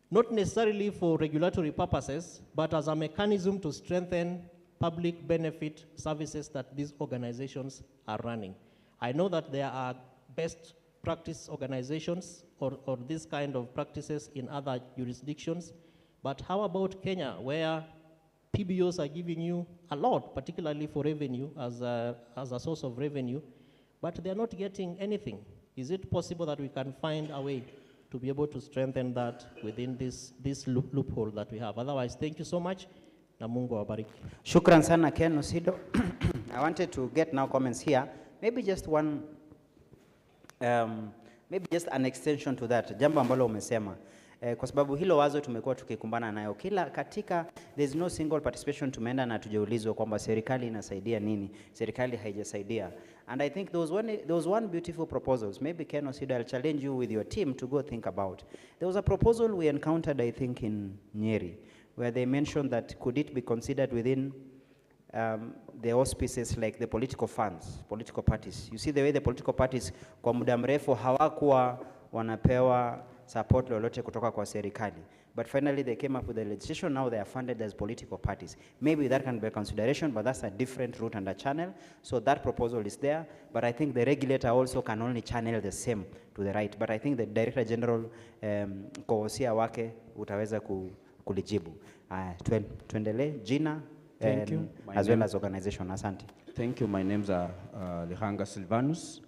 not necessarily for regulatory purposes, but as a mechanism to strengthen public benefit services that these organizations are running. I know that there are best practice organizations or this kind of practices in other jurisdictions, but how about Kenya, where PBOs are giving you a lot, particularly for revenue, as a source of revenue, but they're not getting anything? Is it possible that we can find a way to be able to strengthen that within this loophole that we have? Otherwise, thank you so much. Na Mungu awabariki. Shukran sana Ken Osido. I wanted to get now comments here. Maybe just one, maybe just an extension to that. Jambo ambalo umesema. Kwa sababu hilo wazo tumekuwa tukikumbana nayo katika, there's no single participation tumeenda na tujaulizwa kwamba serikali inasaidia nini, serikali haijasaidia. And I think there was one beautiful proposal. Maybe Ken Osido, I'll challenge you with your team to go think about. There was a proposal we encountered, I think, in Nyeri, where they mentioned that could it be considered within the auspices like the political funds, political parties. You see the way the political parties kwa muda mrefu hawakuwa wanapewa support lolote kutoka kwa serikali. But finally they came up with the legislation. Now they are funded as political parties. Maybe that can be a consideration, but that's a different route and a channel. So that proposal is there. But I think the regulator also can only channel the same to the right. But I think the Director General kwa wasia wake utaweza kulijibu. Tuendelee, jina Thank you. as well as organization. Asante. Thank you. My name's Lihanga Silvanus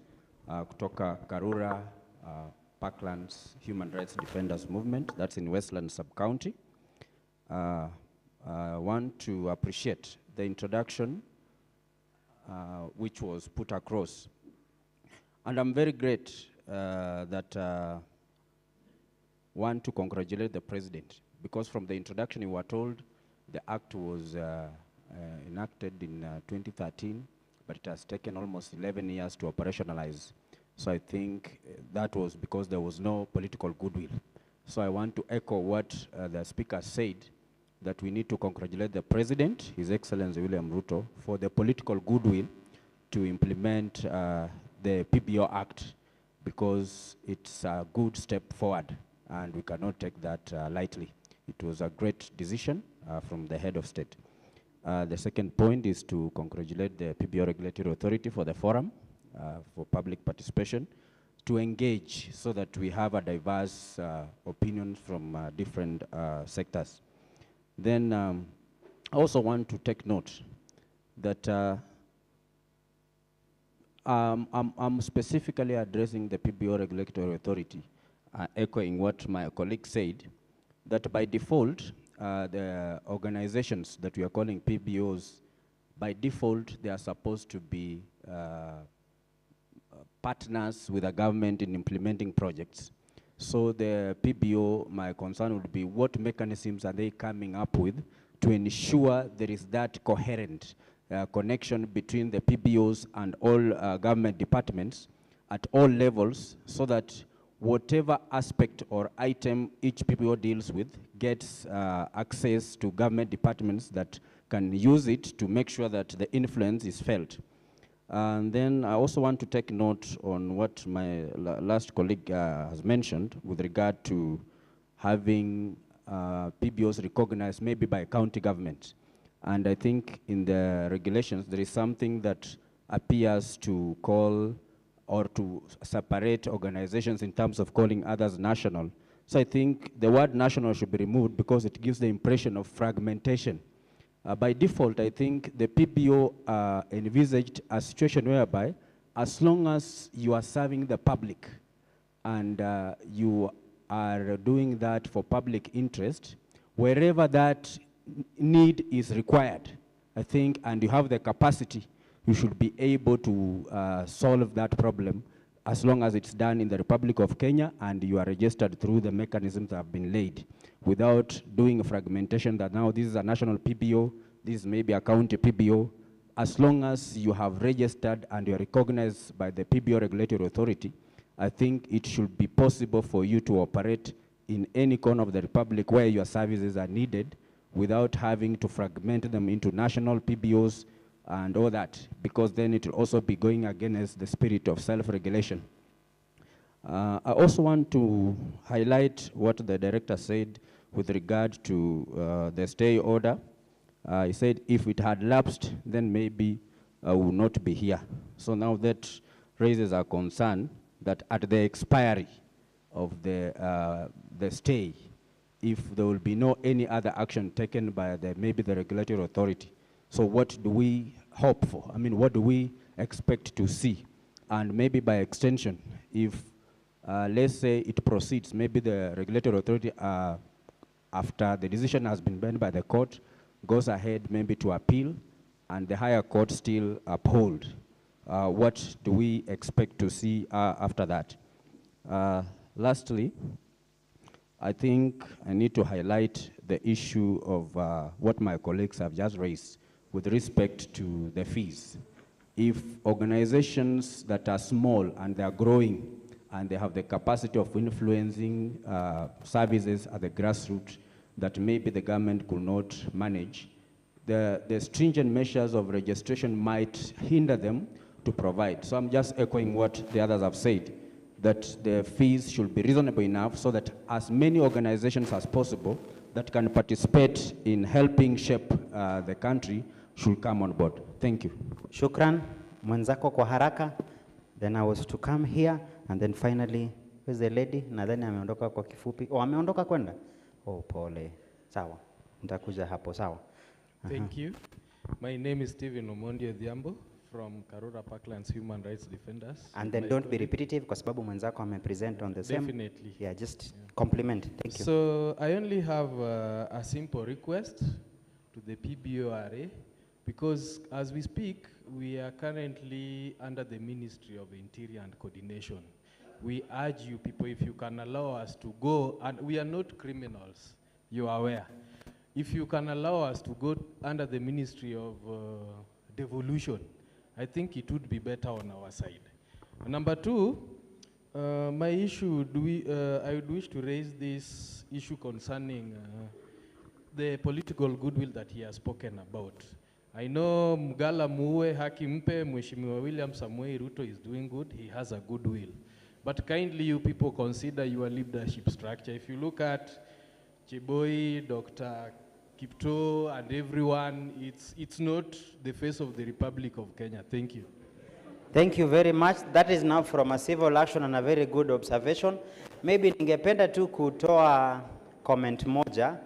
kutoka Karura Parklands Human Rights Defenders Movement. That's in Westland Sub-County. I want to appreciate the introduction which was put across. And I'm very great that want to congratulate the president, because from the introduction you were told the act was enacted in 2013, but it has taken almost 11 years to operationalize. So I think that was because there was no political goodwill. So I want to echo what the speaker said, that we need to congratulate the president, His Excellency William Ruto, for the political goodwill to implement the PBO Act, because it's a good step forward and we cannot take that lightly. It was a great decision from the head of state. The second point is to congratulate the PBO Regulatory Authority for the forum, for public participation, to engage so that we have a diverse opinions from different sectors. Then I also want to take note that I'm specifically addressing the PBO Regulatory Authority, echoing what my colleague said, that by default, the organizations that we are calling PBOs, by default, they are supposed to be partners with the government in implementing projects. So the PBO, my concern would be what mechanisms are they coming up with to ensure there is that coherent connection between the PBOs and all government departments at all levels, so that whatever aspect or item each PBO deals with gets access to government departments that can use it to make sure that the influence is felt. And then I also want to take note on what my last colleague has mentioned with regard to having PBOs recognized maybe by county government. And I think in the regulations there is something that appears to call or to separate organizations in terms of calling others national. So I think the word national should be removed because it gives the impression of fragmentation. By default, I think the PBO envisaged a situation whereby as long as you are serving the public and you are doing that for public interest, wherever that need is required, I think, and you have the capacity, you should be able to solve that problem as long as it's done in the Republic of Kenya and you are registered through the mechanisms that have been laid, without doing a fragmentation that now this is a national PBO, this may be a county PBO. As long as you have registered and you are recognized by the PBO Regulatory Authority, I think it should be possible for you to operate in any corner of the Republic where your services are needed without having to fragment them into national PBOs and all that, because then it will also be going against the spirit of self-regulation. I also want to highlight what the director said with regard to the stay order. He said if it had lapsed, then maybe we would not be here. So now that raises a concern that at the expiry of the stay, if there will be no any other action taken by maybe the regulatory authority. So what do we hope for? I mean, what do we expect to see? And maybe by extension, if let's say it proceeds, maybe the regulatory authority, after the decision has been made by the court, goes ahead maybe to appeal, and the higher court still uphold. What do we expect to see after that? Lastly, I think I need to highlight the issue of what my colleagues have just raised with respect to the fees. If organizations that are small and they are growing and they have the capacity of influencing services at the grassroots that maybe the government could not manage, the stringent measures of registration might hinder them to provide. So I'm just echoing what the others have said, that the fees should be reasonable enough so that as many organizations as possible that can participate in helping shape the country should come on board. Thank you. Shukran. Mwenzako kwa haraka. Then I was to come here and then finally, where's the lady? Nadhani ameondoka kwa kifupi. Oh, ameondoka kwenda? Oh, pole. Sawa, nitakuja hapo, sawa. Thank you. My name is Stephen Omondi Odhiambo from Karura Parklands Human Rights Defenders. And then don't be repetitive kwa sababu mwenzako amepresent on the same. Definitely. Yeah, just compliment. Thank you. So I only have a simple request to the PBORA, because as we speak, we are currently under the Ministry of Interior and Coordination. We urge you people, if you can allow us to go, and we are not criminals, you are aware. If you can allow us to go under the Ministry of Devolution, I think it would be better on our side. Number two, my issue, I would wish to raise this issue concerning the political goodwill that he has spoken about. I know Mgala Muwe Haki Mpe, Mheshimiwa William Samoei Ruto is doing good, he has a goodwill. But kindly you people consider your leadership structure. If you look at Chiboi, Dr. Kipto, and everyone, it's not the face of the Republic of Kenya. Thank you. Thank you very much. That is now from a civil action and a very good observation. Maybe ningependa tu kutoa comment moja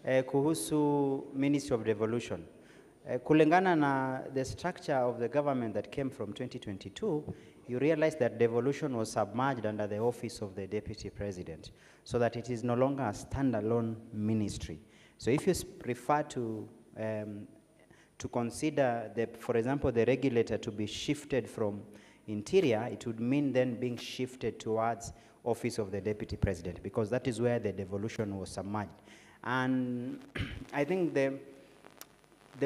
kuhusu Ministry of Devolution. Kulingana na the structure of the government that came from 2022, you realize that devolution was submerged under the office of the Deputy President, so that it is no longer a standalone ministry. So if you prefer to consider, for example, the regulator to be shifted from Interior, it would mean then being shifted towards Office of the Deputy President, because that is where the devolution was submerged. And I think the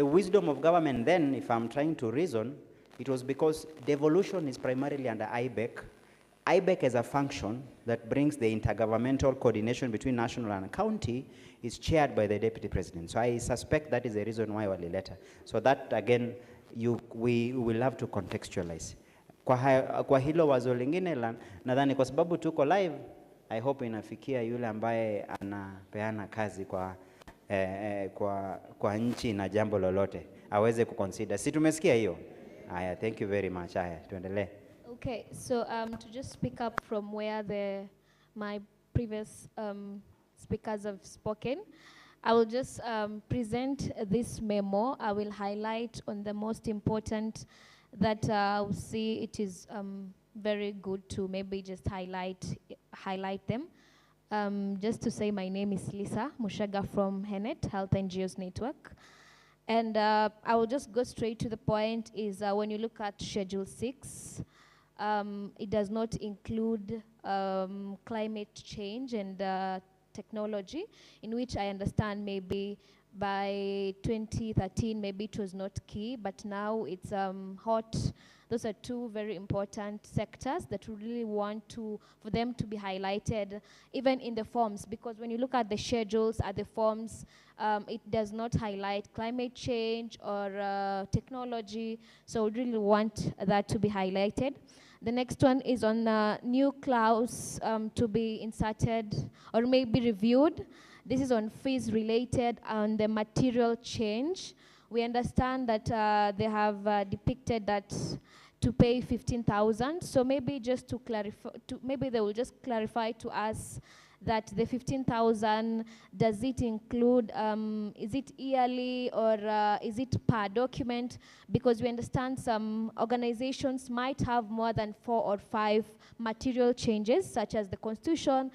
wisdom of government then, if I'm trying to reason, it was because devolution is primarily under IBEC. IBEC as a function that brings the intergovernmental coordination between national and county is chaired by the Deputy President. So I suspect that is the reason why walileta. So that again, we will have to contextualize. Kwa hilo wazo lingine nadhani kwa sababu tuko live, I hope inafikia yule ambaye anapeana kazi kwa nchi na jambo lolote aweze kuconsider. Si tumesikia hiyo? Aya, thank you very much. Aya, tuendelee. Okay, so to just pick up from where my previous speakers have spoken, I will just present this memo. I will highlight on the most important that I see it is very good to maybe just highlight them. Just to say, my name is Lisa Mushaga from HENET, Health NGOs Network. And I will just go straight to the point is when you look at Schedule 6, it does not include climate change and technology, in which I understand maybe by 2013 maybe it was not key, but now it's hot. Those are two very important sectors that we really want for them to be highlighted, even in the forms, because when you look at the schedules, at the forms, it does not highlight climate change or technology, so we really want that to be highlighted. The next one is on new clause to be inserted or maybe reviewed. This is on fees related on the material change. We understand that they have depicted that to pay 15,000. So maybe just to clarify, maybe they will just clarify to us that the 15,000, does it include, is it yearly or is it per document? Because we understand some organizations might have more than 4 or 5 material changes, such as the constitution.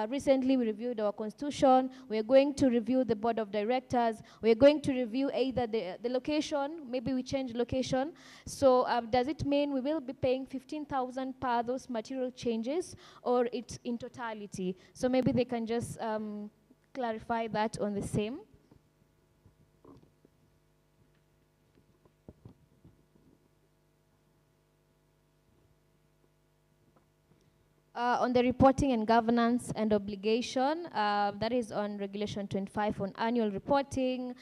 Recently we reviewed our constitution. We're going to review the board of directors. We're going to review either the location, maybe we change location. So does it mean we will be paying 15,000 per those material changes, or it's in totality? So maybe they can just clarify that on the same. On the reporting and governance and obligation, that is on Regulation 25 on annual reporting,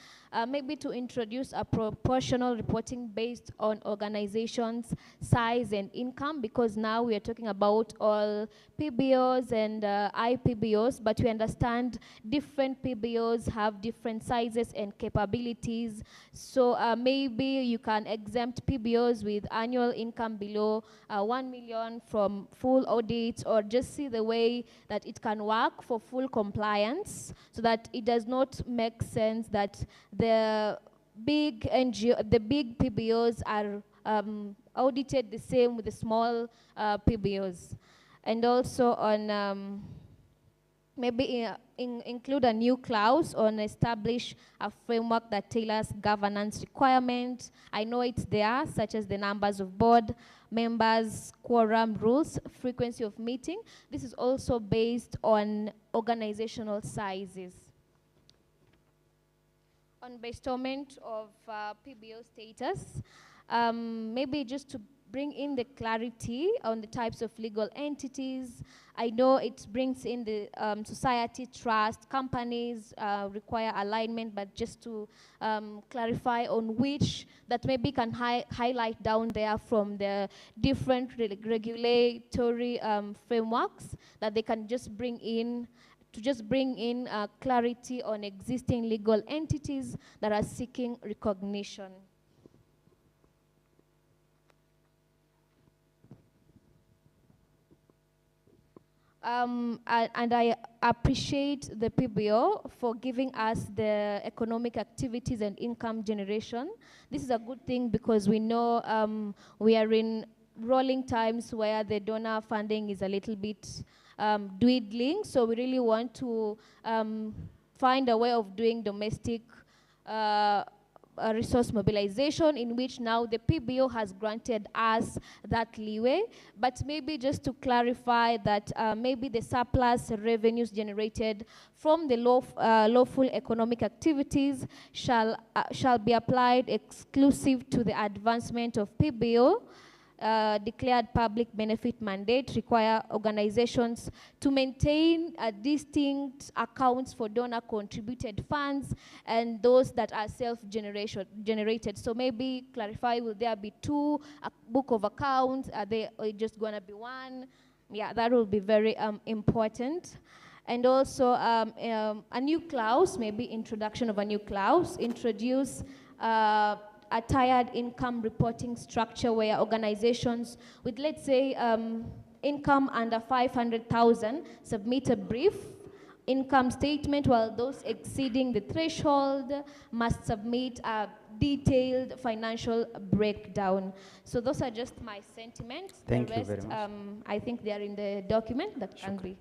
maybe to introduce a proportional reporting based on organizations' size and income, because now we are talking about all PBOs and IPBOs, but we understand different PBOs have different sizes and capabilities. So maybe you can exempt PBOs with annual income below 1 million from full audits, it or just see the way that it can work for full compliance, so that it does not make sense that the big NGO, the big PBOs are audited the same with the small PBOs. And also on maybe include a new clause on establish a framework that tailors governance requirements. I know it's there, such as the numbers of board members, quorum rules, frequency of meeting. This is also based on organizational sizes. On bestowment of PBO status, maybe just to bring in the clarity on the types of legal entities. I know it brings in the society, trust, companies require alignment, but just to clarify on which that maybe can highlight down there from the different regulatory frameworks that they can just bring in, to just bring in clarity on existing legal entities that are seeking recognition. And I appreciate the PBO for giving us the economic activities and income generation. This is a good thing because we know we are in rolling times where the donor funding is a little bit dwindling, so we really want to find a way of doing domestic resource mobilization, in which now the PBO has granted us that leeway. But maybe just to clarify that maybe the surplus revenues generated from the lawful economic activities shall be applied exclusive to the advancement of PBO. Declared public benefit mandate require organizations to maintain distinct accounts for donor contributed funds and those that are self-generated. So maybe clarify, will there be two book of accounts? Are they just going to be one? Yeah, that will be very important. And also a new clause, maybe introduction of a new clause, introduce a tiered income reporting structure where organizations with, let's say, income under 500,000 submit a brief income statement, while those exceeding the threshold must submit a detailed financial breakdown. So those are just my sentiments. Thank the you rest, very much. I think they are in the document that can be.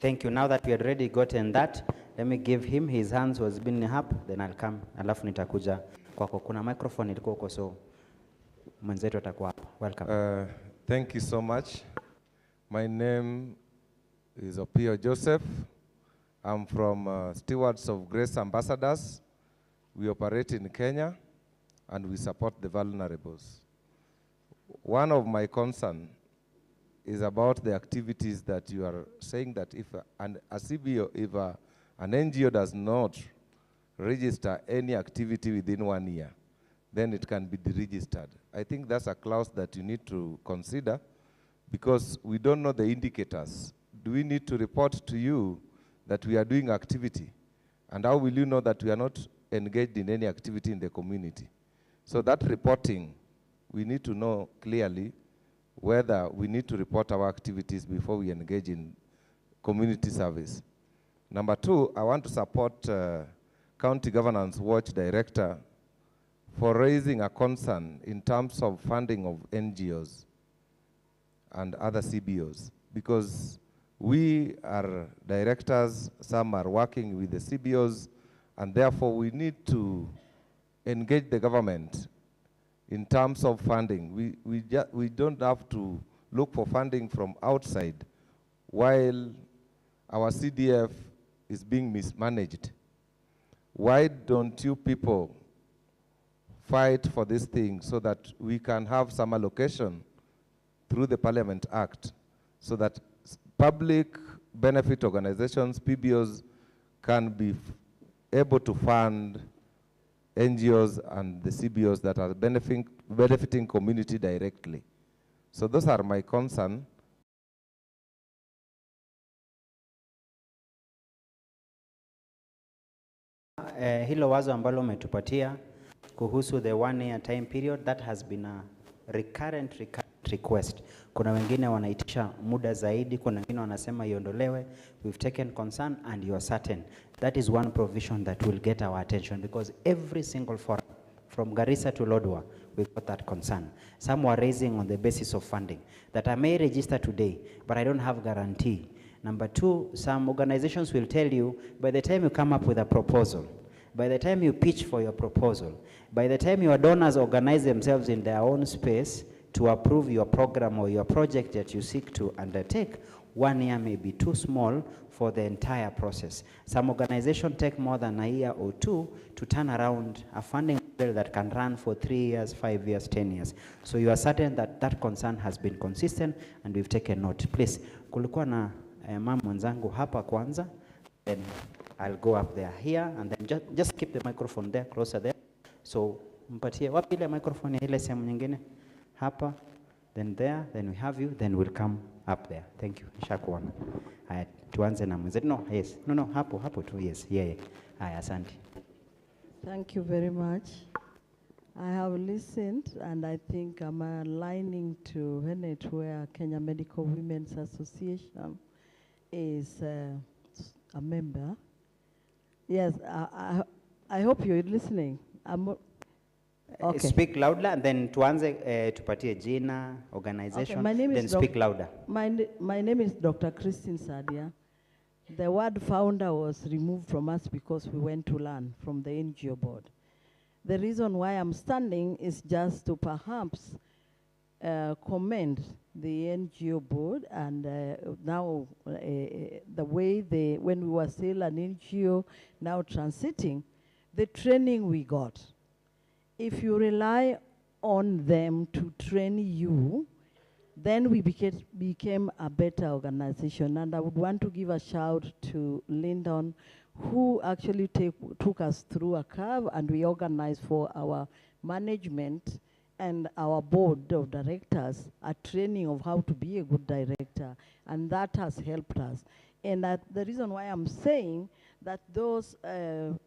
Thank you. Now that we had already gotten that, let me give him, his hands was been up, then I'll come. Alafu nitakuja kwako. Kuna microphone ilikuwa huko, so mwenzetu atakuwa hapa. Welcome. Thank you so much. My name is Opio Joseph. I'm from Stewards of Grace Ambassadors. We operate in Kenya and we support the vulnerables. One of my concerns is about the activities that you are saying that if an NGO does not register any activity within 1 year, then it can be deregistered. I think that's a clause that you need to consider because we don't know the indicators. Do we need to report to you that we are doing activity? And how will you know that we are not engaged in any activity in the community? So that reporting, we need to know clearly whether we need to report our activities before we engage in community service. Number two, I want to support County Governance Watch Director for raising a concern in terms of funding of NGOs and other CBOs, because we are directors, some are working with the CBOs, and therefore we need to engage the government in terms of funding. We don't have to look for funding from outside while our CDF is being mismanaged. Why don't you people fight for this thing so that we can have some allocation through the Parliament Act so that public benefit organizations, PBOs, can be able to fund NGOs and the CBOs that are benefiting community directly. So those are my concerns. Hilo wazo ambalo umetupatia kuhusu the 1 year time period, that has been a recurrent request. Kuna wengine wanaitisha muda zaidi, kuna wengine wanasema iondolewe. We've taken concern and you are certain. That is one provision that will get our attention, because every single forum, from Garissa to Lodwar, we've got that concern. Some were raising on the basis of funding, that I may register today, but I don't have guarantee. Number two, some organizations will tell you, by the time you come up with a proposal, by the time you pitch for your proposal, by the time your donors organize themselves in their own space to approve your program or your project that you seek to undertake, 1 year may be too small for the entire process. Some organizations take more than a year or two to turn around a funding model that can run for 3 years, 5 years, 10 years. So you are certain that that concern has been consistent and we've taken note. Please, kulikuwa na mama mwenzangu hapa kwanza, then I'll go up there here, and then just keep the microphone there, closer there. So mpatie wapi ile microphone ya ile sehemu nyingine? Hapa, then there, then we have you, then we'll come up there. Thank you. Nishakuona. Haya, tuanze na mwenzetu. No, yes. No, hapo tu. Yes, yeah. Haya, asante. Thank you very much. I have listened, and I think I'm aligning to Henet, where Kenya Medical Women's Association is a member. Yes, I hope you're listening. Okay. Speak louder, and then tuanze tupatie jina, organization, okay, then speak louder. My name is Dr. Christine Sadia. The word founder was removed from us because we went to learn from the NGO board. The reason why I'm standing is just to perhaps commend the NGO board, and now the way when we were still an NGO, now transiting, the training we got. If you rely on them to train you, then we became a better organization. And I would want to give a shout to Lyndon, who actually took us through a curve, and we organized for our management and our board of directors a training of how to be a good director, and that has helped us. And the reason why I'm saying that those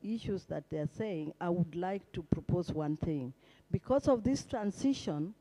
issues that they're saying, I would like to propose one thing. Because of this transition,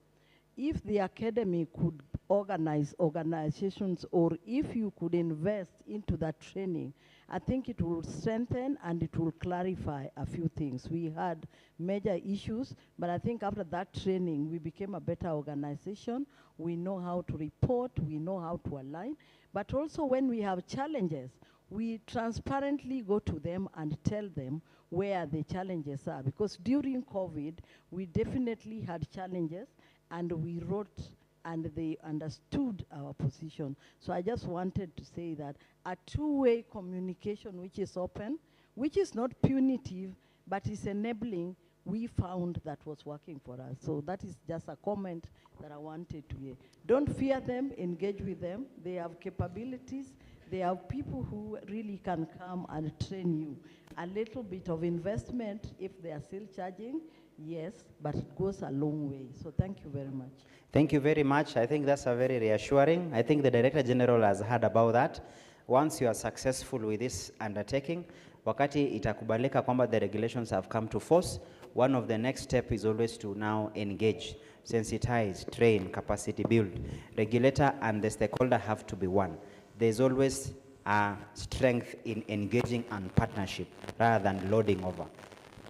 if the academy could organize organizations, or if you could invest into that training, I think it will strengthen and it will clarify a few things. We had major issues, but I think after that training, we became a better organization. We know how to report, we know how to align, but also when we have challenges, we transparently go to them and tell them where the challenges are. Because during COVID, we definitely had challenges, and we wrote and they understood our position. So I just wanted to say that a two-way communication which is open, which is not punitive, but is enabling, we found that was working for us. So that is just a comment that I wanted to hear. Don't fear them, engage with them. They have capabilities. They have people who really can come and train you. A little bit of investment, if they are still charging, yes, but it goes a long way. So thank you very much. Thank you very much. I think that's a very reassuring. I think the Director General has heard about that. Once you are successful with this undertaking, wakati itakubalika kwamba the regulations have come to force, one of the next steps is always to now engage, sensitize, train, capacity build. Regulator and the stakeholder have to be one. There's always a strength in engaging and partnership rather than loading over.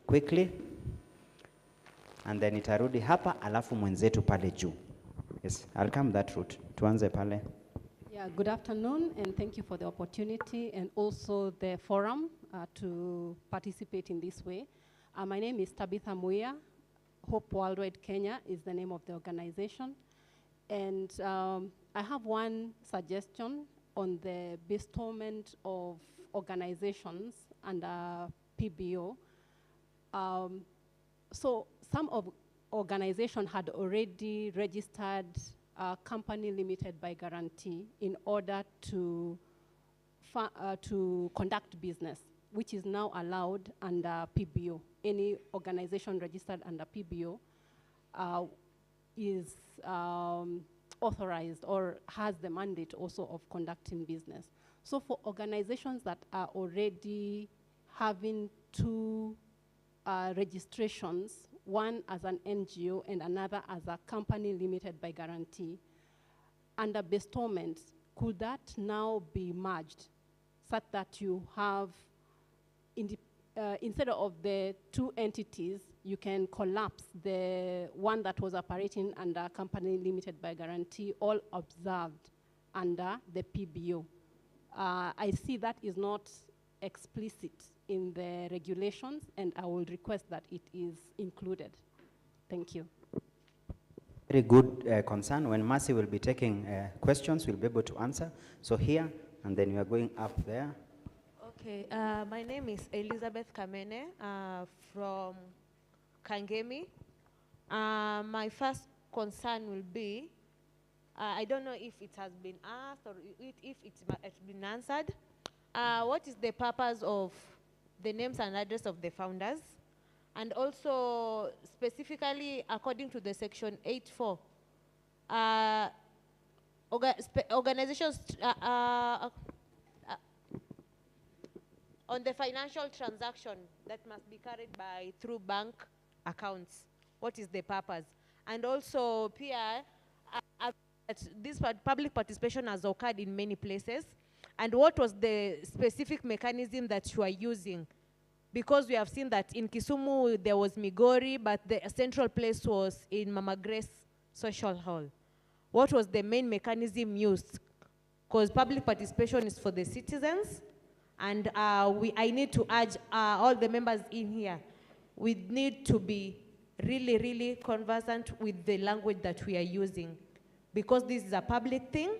Quickly, and then itarudi hapa, alafu mwenzetu pale juu. Yes, I'll come that route. Tuanze pale. Yeah, good afternoon, and thank you for the opportunity and also the forum to participate in this way. My name is Tabitha Muya. Hope Worldwide Kenya is the name of the organization. And I have one suggestion on the bestowment of organizations under PBO. So some of organizations had already registered a company limited by guarantee in order to conduct business, which is now allowed under PBO. Any organization registered under PBO is authorized or has the mandate also of conducting business. So for organizations that are already having two registrations, one as an NGO and another as a company limited by guarantee, under bestowment, could that now be merged such that you have, instead of the two entities, you can collapse the one that was operating under company limited by guarantee, all observed under the PBO? I see that is not explicit in the regulations, and I will request that it is included. Thank you. Very good concern. When Mercy will be taking questions, we'll be able to answer. So here, and then we are going up there. Okay, my name is Elizabeth Kamene from Kangemi. My first concern will be, I don't know if it has been asked or if it's been answered. What is the purpose of the names and address of the founders? And also, specifically, according to the section 8.4, organizations on the financial transaction that must be carried through bank accounts. What is the purpose? And also, Pierre, this public participation has occurred in many places. And what was the specific mechanism that you are using? Because we have seen that in Kisumu, there was Migori, but the central place was in Mama Grace Social Hall. What was the main mechanism used? Because public participation is for the citizens, and I need to urge all the members in here, we need to be really, really conversant with the language that we are using, because this is a public thing,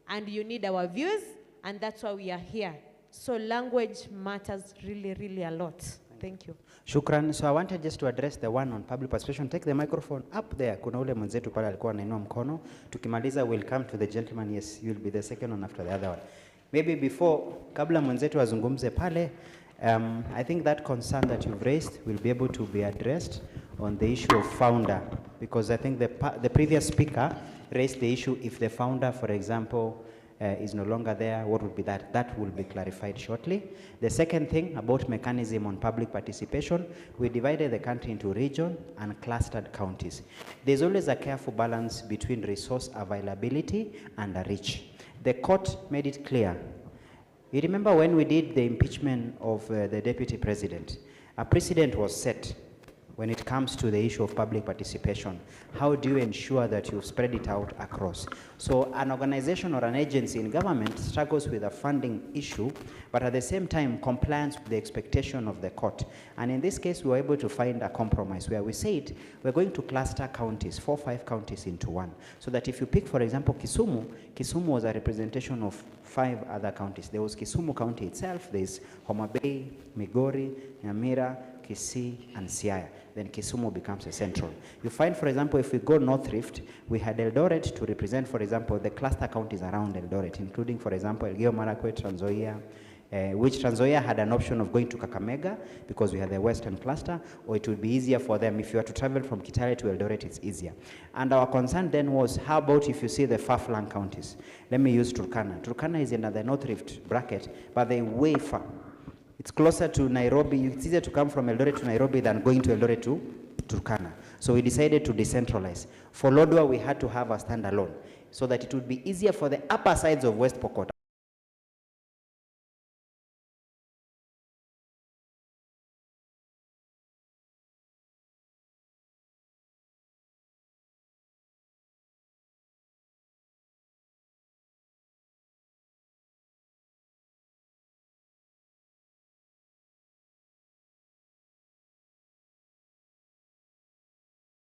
and you need our views, and that's why we are here. So language matters really, really a lot. Thank you. Shukran. So I wanted just to address the one on public participation. Take the microphone up there. Kuna ule mwenzetu pale alikuwa anainua mkono. Tukimaliza, we'll come to the gentleman. Yes, you'll be the second one after the other one. Maybe before, kabla mwenzetu azungumze pale, I think that concern that you've raised will be able to be addressed on the issue of founder, because I think the previous speaker raised the issue if the founder, for example, is no longer there, what would be that? That will be clarified shortly. The second thing about mechanism on public participation, we divided the country into region and clustered counties. There's always a careful balance between resource availability and reach. The court made it clear. You remember when we did the impeachment of the deputy president, a precedent was set when it comes to the issue of public participation. How do you ensure that you spread it out across? So an organization or an agency in government struggles with a funding issue, but at the same time compliance with the expectation of the court. And in this case, we were able to find a compromise where we said we're going to cluster counties, 4 or 5 counties into one. So that if you pick, for example, Kisumu, Kisumu was a representation of 5 other counties. There was Kisumu County itself, there's Homa Bay, Migori, Nyamira, Kisii, and Siaya. Then Kisumu becomes a central. You find, for example, if we go North Rift, we had Eldoret to represent, for example, the cluster counties around Eldoret, including, for example, Elgeyo Marakwet, Trans Nzoia, which Trans Nzoia had an option of going to Kakamega because we had the western cluster, or it would be easier for them. If you are to travel from Kitale to Eldoret, it's easier. And our concern then was, how about if you see the far-flung counties? Let me use Turkana. Turkana is in the North Rift bracket, but they're way far. It's closer to Nairobi. It's easier to come from Eldoret to Nairobi than going to Eldoret to Turkana. So we decided to decentralize. For Lodwar, we had to have a standalone so that it would be easier for the upper sides of West Pokot.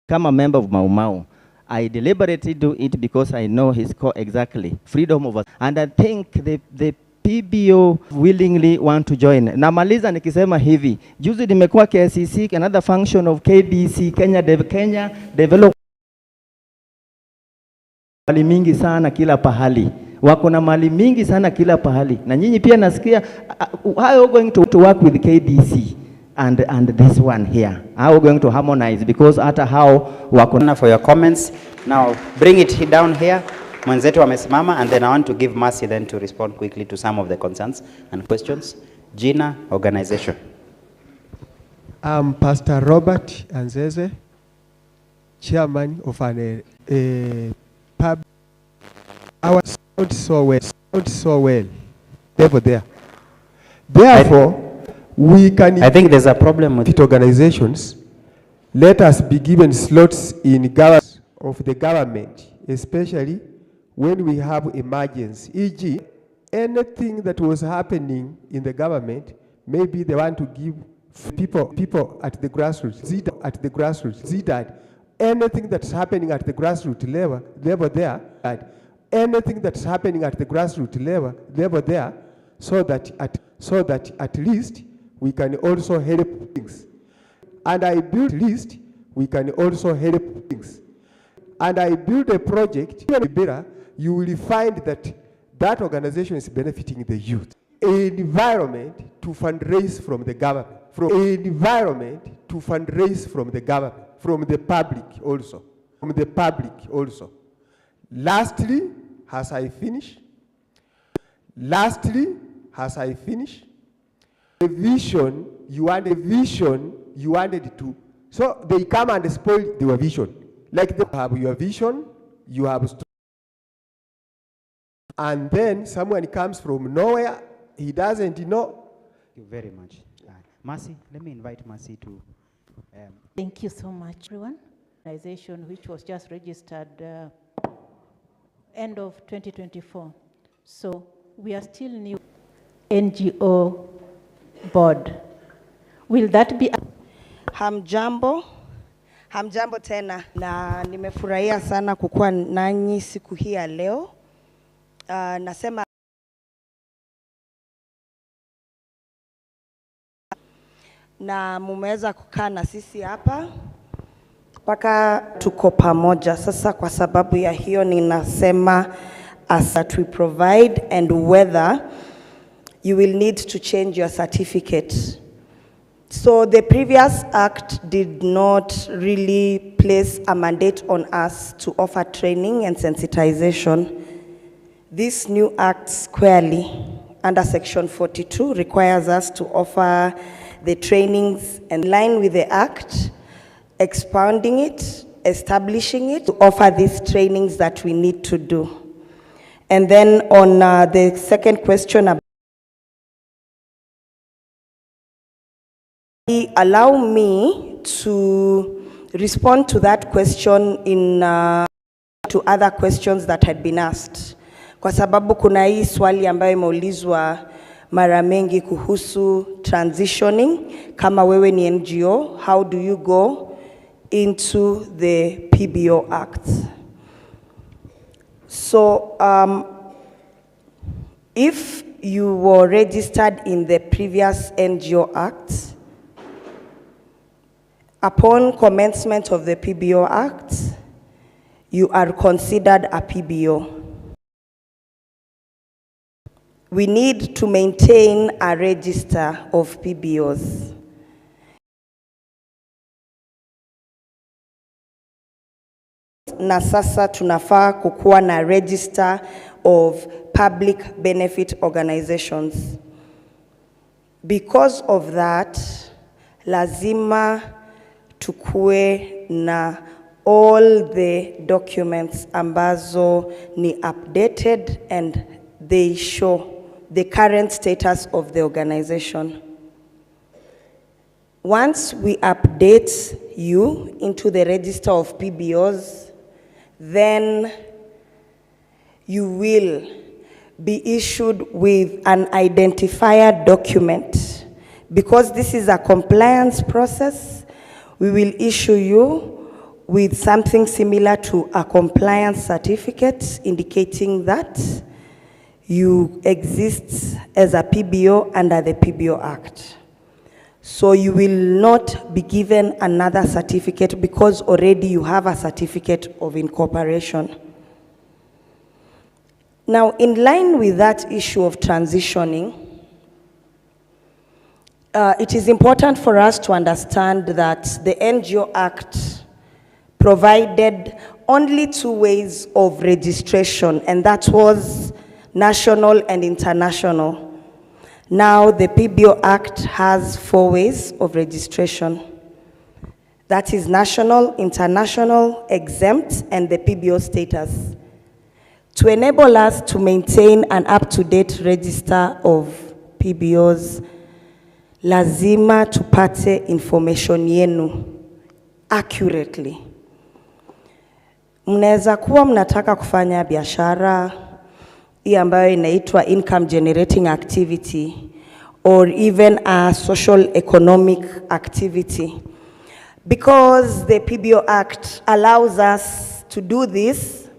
Become a member of Mau Mau. I deliberately do it because I know his core exactly, freedom of us. And I think the PBO willingly want to join. Namaliza nikisema hivi, juzi nimekuwa KCC, another function of KDC, Kenya Develop. Mali mingi sana kila pahali. Wako na mali mingi sana kila pahali. Na nyinyi pia nasikia, how are you going to work with KDC? And this one here, how are we going to harmonize? Because hata how wako for your comments. Now bring it down here. Mwenzetu amesimama, and then I want to give Mercy then to respond quickly to some of the concerns and questions. Gina, organization. I'm Pastor Robert Anzeze, chairman of an pub. Our sound so well. Therefore, we can. I think there's a problem with it. Organizations. Let us be given slots in government of the government, especially when we have emergency. E.g., anything that was happening in the government, maybe they want to give people at the grassroots, see that anything that's happening at the grassroots level there, anything that's happening at the grassroots level there, so that at least we can also help things. And I build list, we can also help things. And I build a project, you will find that that organization is benefiting the youth. An environment to fundraise from the government. From the government, from the public also. Lastly, as I finish, a vision you wanted to, so they come and spoil your vision. Like they have your vision, you have, and then someone comes from nowhere, he doesn't know. Thank you very much. Mercy, let me invite Mercy to. Thank you so much, everyone. Organization which was just registered end of 2024. So we are still new NGO board. Will that be? Hamjambo tena, na nimefurahia sana kukuwa nanyi siku hii ya leo. Nasema na mumeweza kukaa na sisi hapa mpaka tuko pamoja. Sasa kwa sababu ya hiyo ninasema as that we provide and whether you will need to change your certificate. So the previous act did not really place a mandate on us to offer training and sensitization. This new act squarely under section 42 requires us to offer the trainings in line with the act, expounding it, establishing it, to offer these trainings that we need to do. And then on the second question, allow me to respond to that question in to other questions that had been asked. Kwa sababu kuna hii swali ambayo imeulizwa mara mengi kuhusu transitioning. Kama wewe ni NGO, how do you go into the PBO Act? So if you were registered in the previous NGO Act, upon commencement of the PBO Act, you are considered a PBO. We need to maintain a register of PBOs. Na sasa tunafaa kukuwa na register of public benefit organizations. Because of that, lazima tukue na all the documents ambazo ni updated and they show the current status of the organization. Once we update you into the register of PBOs, then you will be issued with an identifier document. Because this is a compliance process, we will issue you with something similar to a compliance certificate indicating that you exist as a PBO under the PBO Act. So you will not be given another certificate because already you have a certificate of incorporation. Now, in line with that issue of transitioning, it is important for us to understand that the NGO Act provided only 2 ways of registration, and that was national and international. Now the PBO Act has 4 ways of registration. That is national, international, exempt, and the PBO status. To enable us to maintain an up-to-date register of PBOs, lazima tupate information yenu accurately. Mnaweza kuwa mnataka kufanya biashara hii ambayo inaitwa income generating activity or even a social economic activity. Because the PBO Act allows us to do this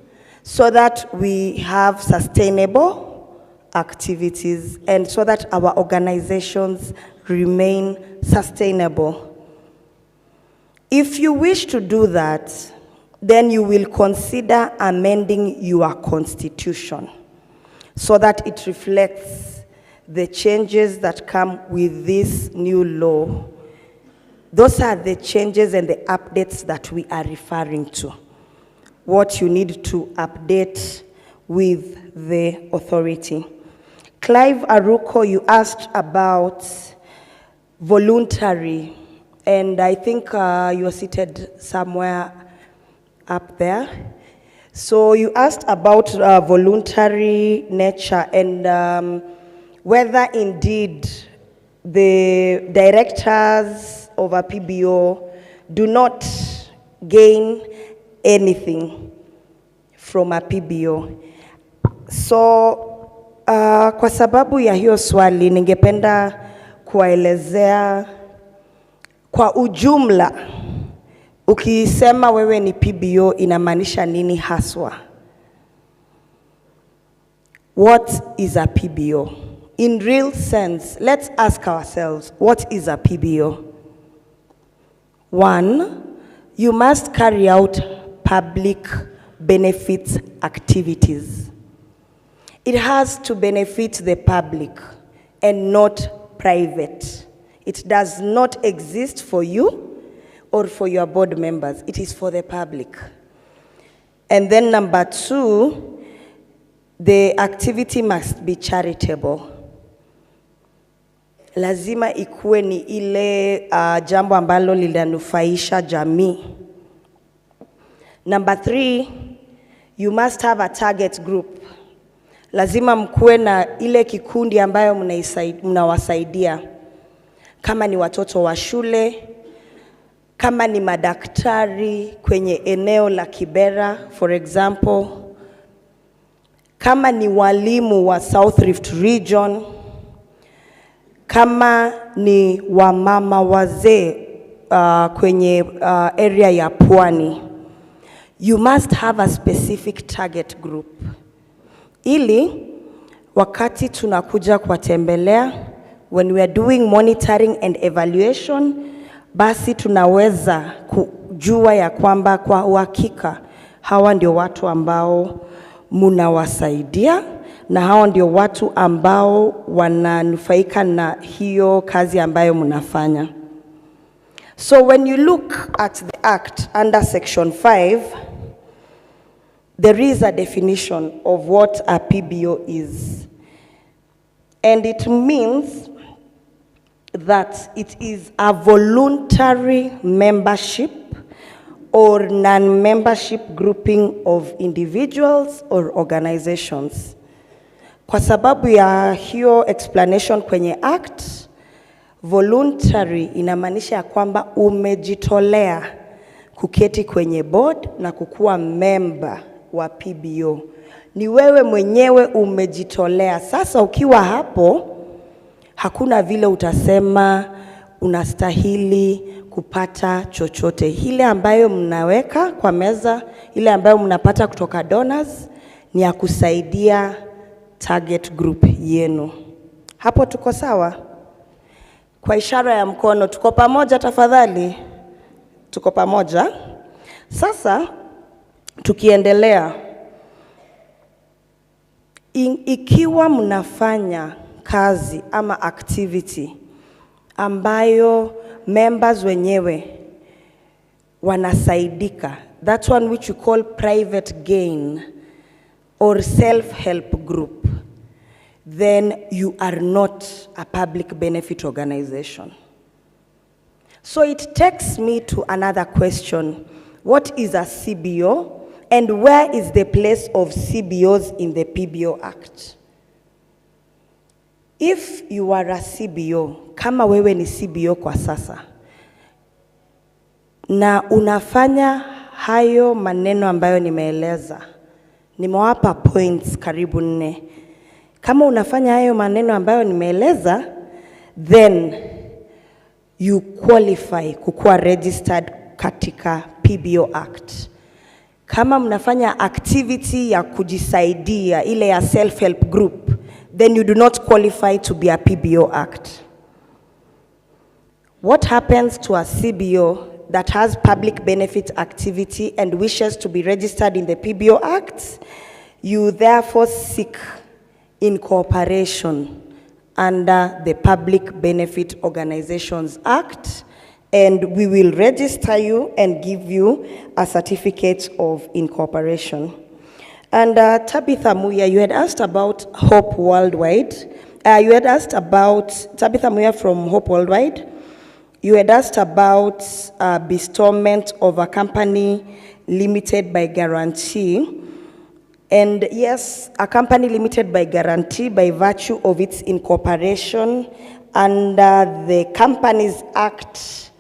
so that we have sustainable activities and so that our organizations remain sustainable. If you wish to do that, then you will consider amending your constitution so that it reflects the changes that come with this new law. Those are the changes and the updates that we are referring to. What you need to update with the authority. Clive Aruko, you asked about voluntary, and I think you are seated somewhere up there. So you asked about voluntary nature and whether indeed the directors of a PBO do not gain anything from a PBO. So kwa sababu ya hiyo swali ningependa kuwaelezea kwa ujumla. Ukisema wewe ni PBO inamaanisha nini haswa? What is a PBO? In real sense, let's ask ourselves, what is a PBO? 1, you must carry out public benefit activities. It has to benefit the public and not private. It does not exist for you or for your board members. It is for the public. And then number 2, the activity must be charitable. Lazima ikuwe ni ile jambo ambalo linanufaisha jamii. Number 3, you must have a target group. Lazima mkuwe na ile kikundi ambayo mnawasaidia. Kama ni watoto wa shule, kama ni madaktari kwenye eneo la Kibera, for example, kama ni walimu wa South Rift region, kama ni wamama wazee kwenye area ya Pwani, you must have a specific target group. Ili wakati tunakuja kuwatembelea, when we are doing monitoring and evaluation, basi tunaweza kujua ya kwamba kwa uhakika hawa ndio watu ambao munawasaidia na hawa ndio watu ambao wananufaika na hiyo kazi ambayo munafanya. So when you look at the act under section 5, there is a definition of what a PBO is. And it means that it is a voluntary membership or non-membership grouping of individuals or organizations. Kwa sababu ya hiyo explanation kwenye act, voluntary inamaanisha ya kwamba umejitolea kuketi kwenye board na kukuwa member wa PBO. Ni wewe mwenyewe umejitolea. Sasa ukiwa hapo, hakuna vile utasema unastahili kupata chochote. Ile ambayo mnaweka kwa meza, ile ambayo mnapata kutoka donors, ni ya kusaidia target group yenu. Hapo tuko sawa? Kwa ishara ya mkono, tuko pamoja tafadhali? Tuko pamoja? Sasa, tukiendelea, ikiwa mnafanya kazi ama activity ambayo members wenyewe wanasaidika, that one which you call private gain or self-help group, then you are not a public benefit organization. So it takes me to another question. What is a CBO, and where is the place of CBOs in the PBO Act? If you are a CBO, kama wewe ni CBO kwa sasa, na unafanya hayo maneno ambayo nimeeleza, nimewapa points karibu 4. Kama unafanya hayo maneno ambayo nimeeleza, then you qualify kukuwa registered katika PBO Act. Kama mnafanya activity ya kujisaidia, ile ya self-help group, then you do not qualify to be a PBO Act. What happens to a CBO that has public benefit activity and wishes to be registered in the PBO Act? You therefore seek incorporation under the Public Benefit Organizations Act, and we will register you and give you a certificate of incorporation. And Tabitha Muya, you had asked about Hope Worldwide. You had asked about, Tabitha Muya from Hope Worldwide, you had asked about bestowment of a company limited by guarantee. And yes, a company limited by guarantee by virtue of its incorporation under the Companies Act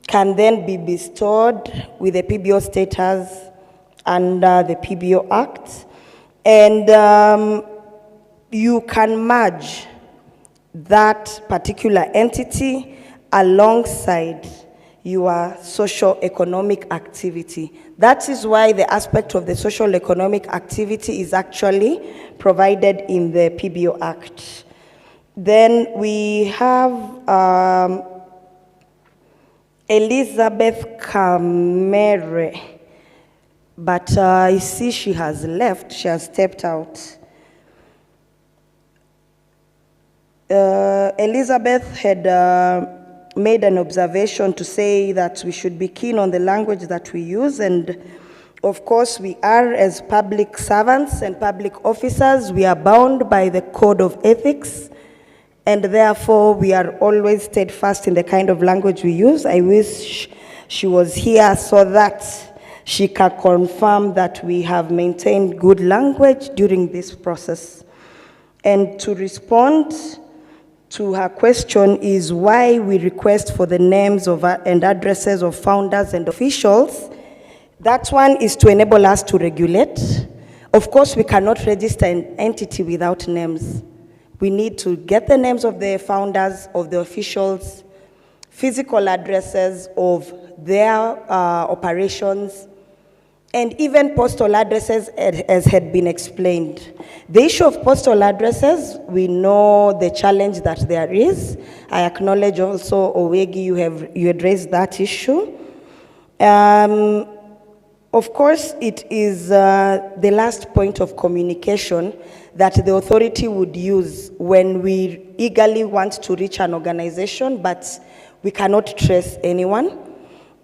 can then be bestowed with a PBO status under the PBO Act. And you can merge that particular entity alongside your socio-economic activity. That is why the aspect of the socio-economic activity is actually provided in the PBO Act. Then we have Elizabeth Kamere, but I see she has left, she has stepped out. Elizabeth had made an observation to say that we should be keen on the language that we use, and of course we are, as public servants and public officers, we are bound by the code of ethics, and therefore we are always steadfast in the kind of language we use. I wish she was here so that she can confirm that we have maintained good language during this process. And to respond to her question is why we request for the names of and addresses of founders and officials. That one is to enable us to regulate. Of course, we cannot register an entity without names. We need to get the names of the founders, of the officials, physical addresses of their operations, and even postal addresses, as had been explained. The issue of postal addresses, we know the challenge that there is. I acknowledge also, Owegi, you had raised that issue. Of course, it is the last point of communication that the authority would use when we eagerly want to reach an organization, but we cannot trace anyone.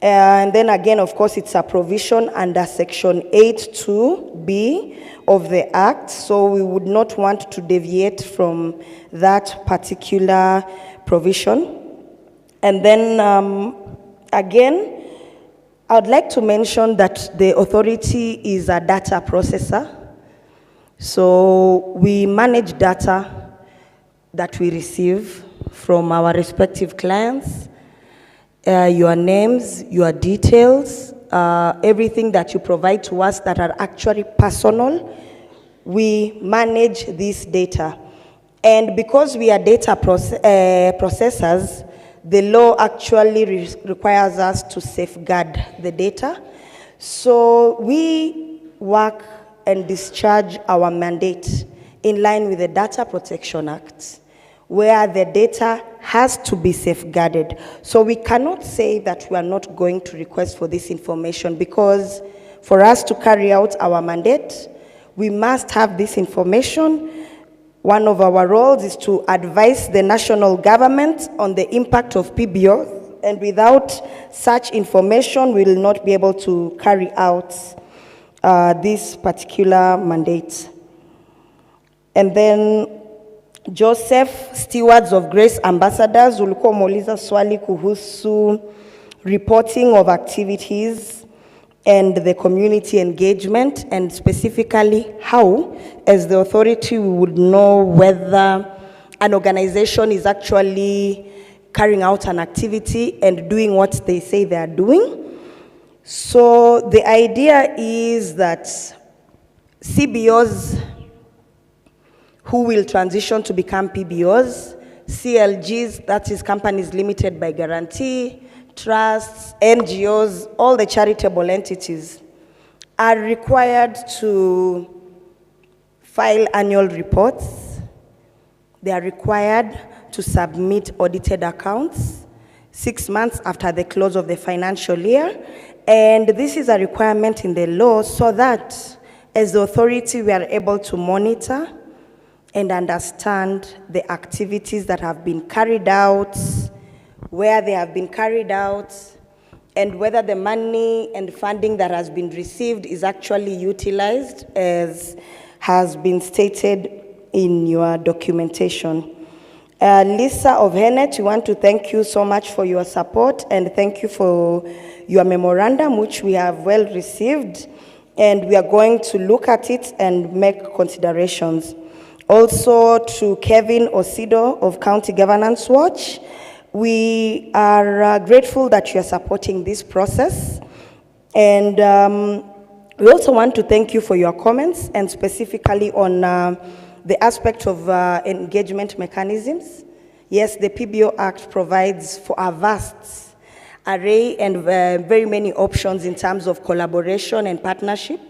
And then again, of course, it's a provision under Section 8(2)(b) of the Act, so we would not want to deviate from that particular provision. And then again, I would like to mention that the authority is a data processor. So we manage data that we receive from our respective clients. Your names, your details, everything that you provide to us that are actually personal, we manage this data. And because we are data processors, the law actually requires us to safeguard the data. So we work and discharge our mandate in line with the Data Protection Act, where the data has to be safeguarded. So we cannot say that we are not going to request for this information, because for us to carry out our mandate, we must have this information. One of our roles is to advise the national government on the impact of PBO, and without such information, we will not be able to carry out this particular mandate. And then Joseph, stewards of grace ambassadors, ulikuwa umeuliza swali kuhusu reporting of activities and the community engagement, and specifically how, as the authority, we would know whether an organization is actually carrying out an activity and doing what they say they are doing. So the idea is that CBOs who will transition to become PBOs, CLGs, that is companies limited by guarantee, trusts, NGOs, all the charitable entities are required to file annual reports. They are required to submit audited accounts 6 months after the close of the financial year. And this is a requirement in the law so that as the authority we are able to monitor and understand the activities that have been carried out, where they have been carried out, and whether the money and funding that has been received is actually utilized as has been stated in your documentation. Lisa of Henet, we want to thank you so much for your support and thank you for your memorandum, which we have well received, and we are going to look at it and make considerations. Also to Kevin Osido of County Governance Watch, we are grateful that you are supporting this process, and we also want to thank you for your comments, and specifically on the aspect of engagement mechanisms. Yes, the PBO Act provides for a vast array and very many options in terms of collaboration and partnership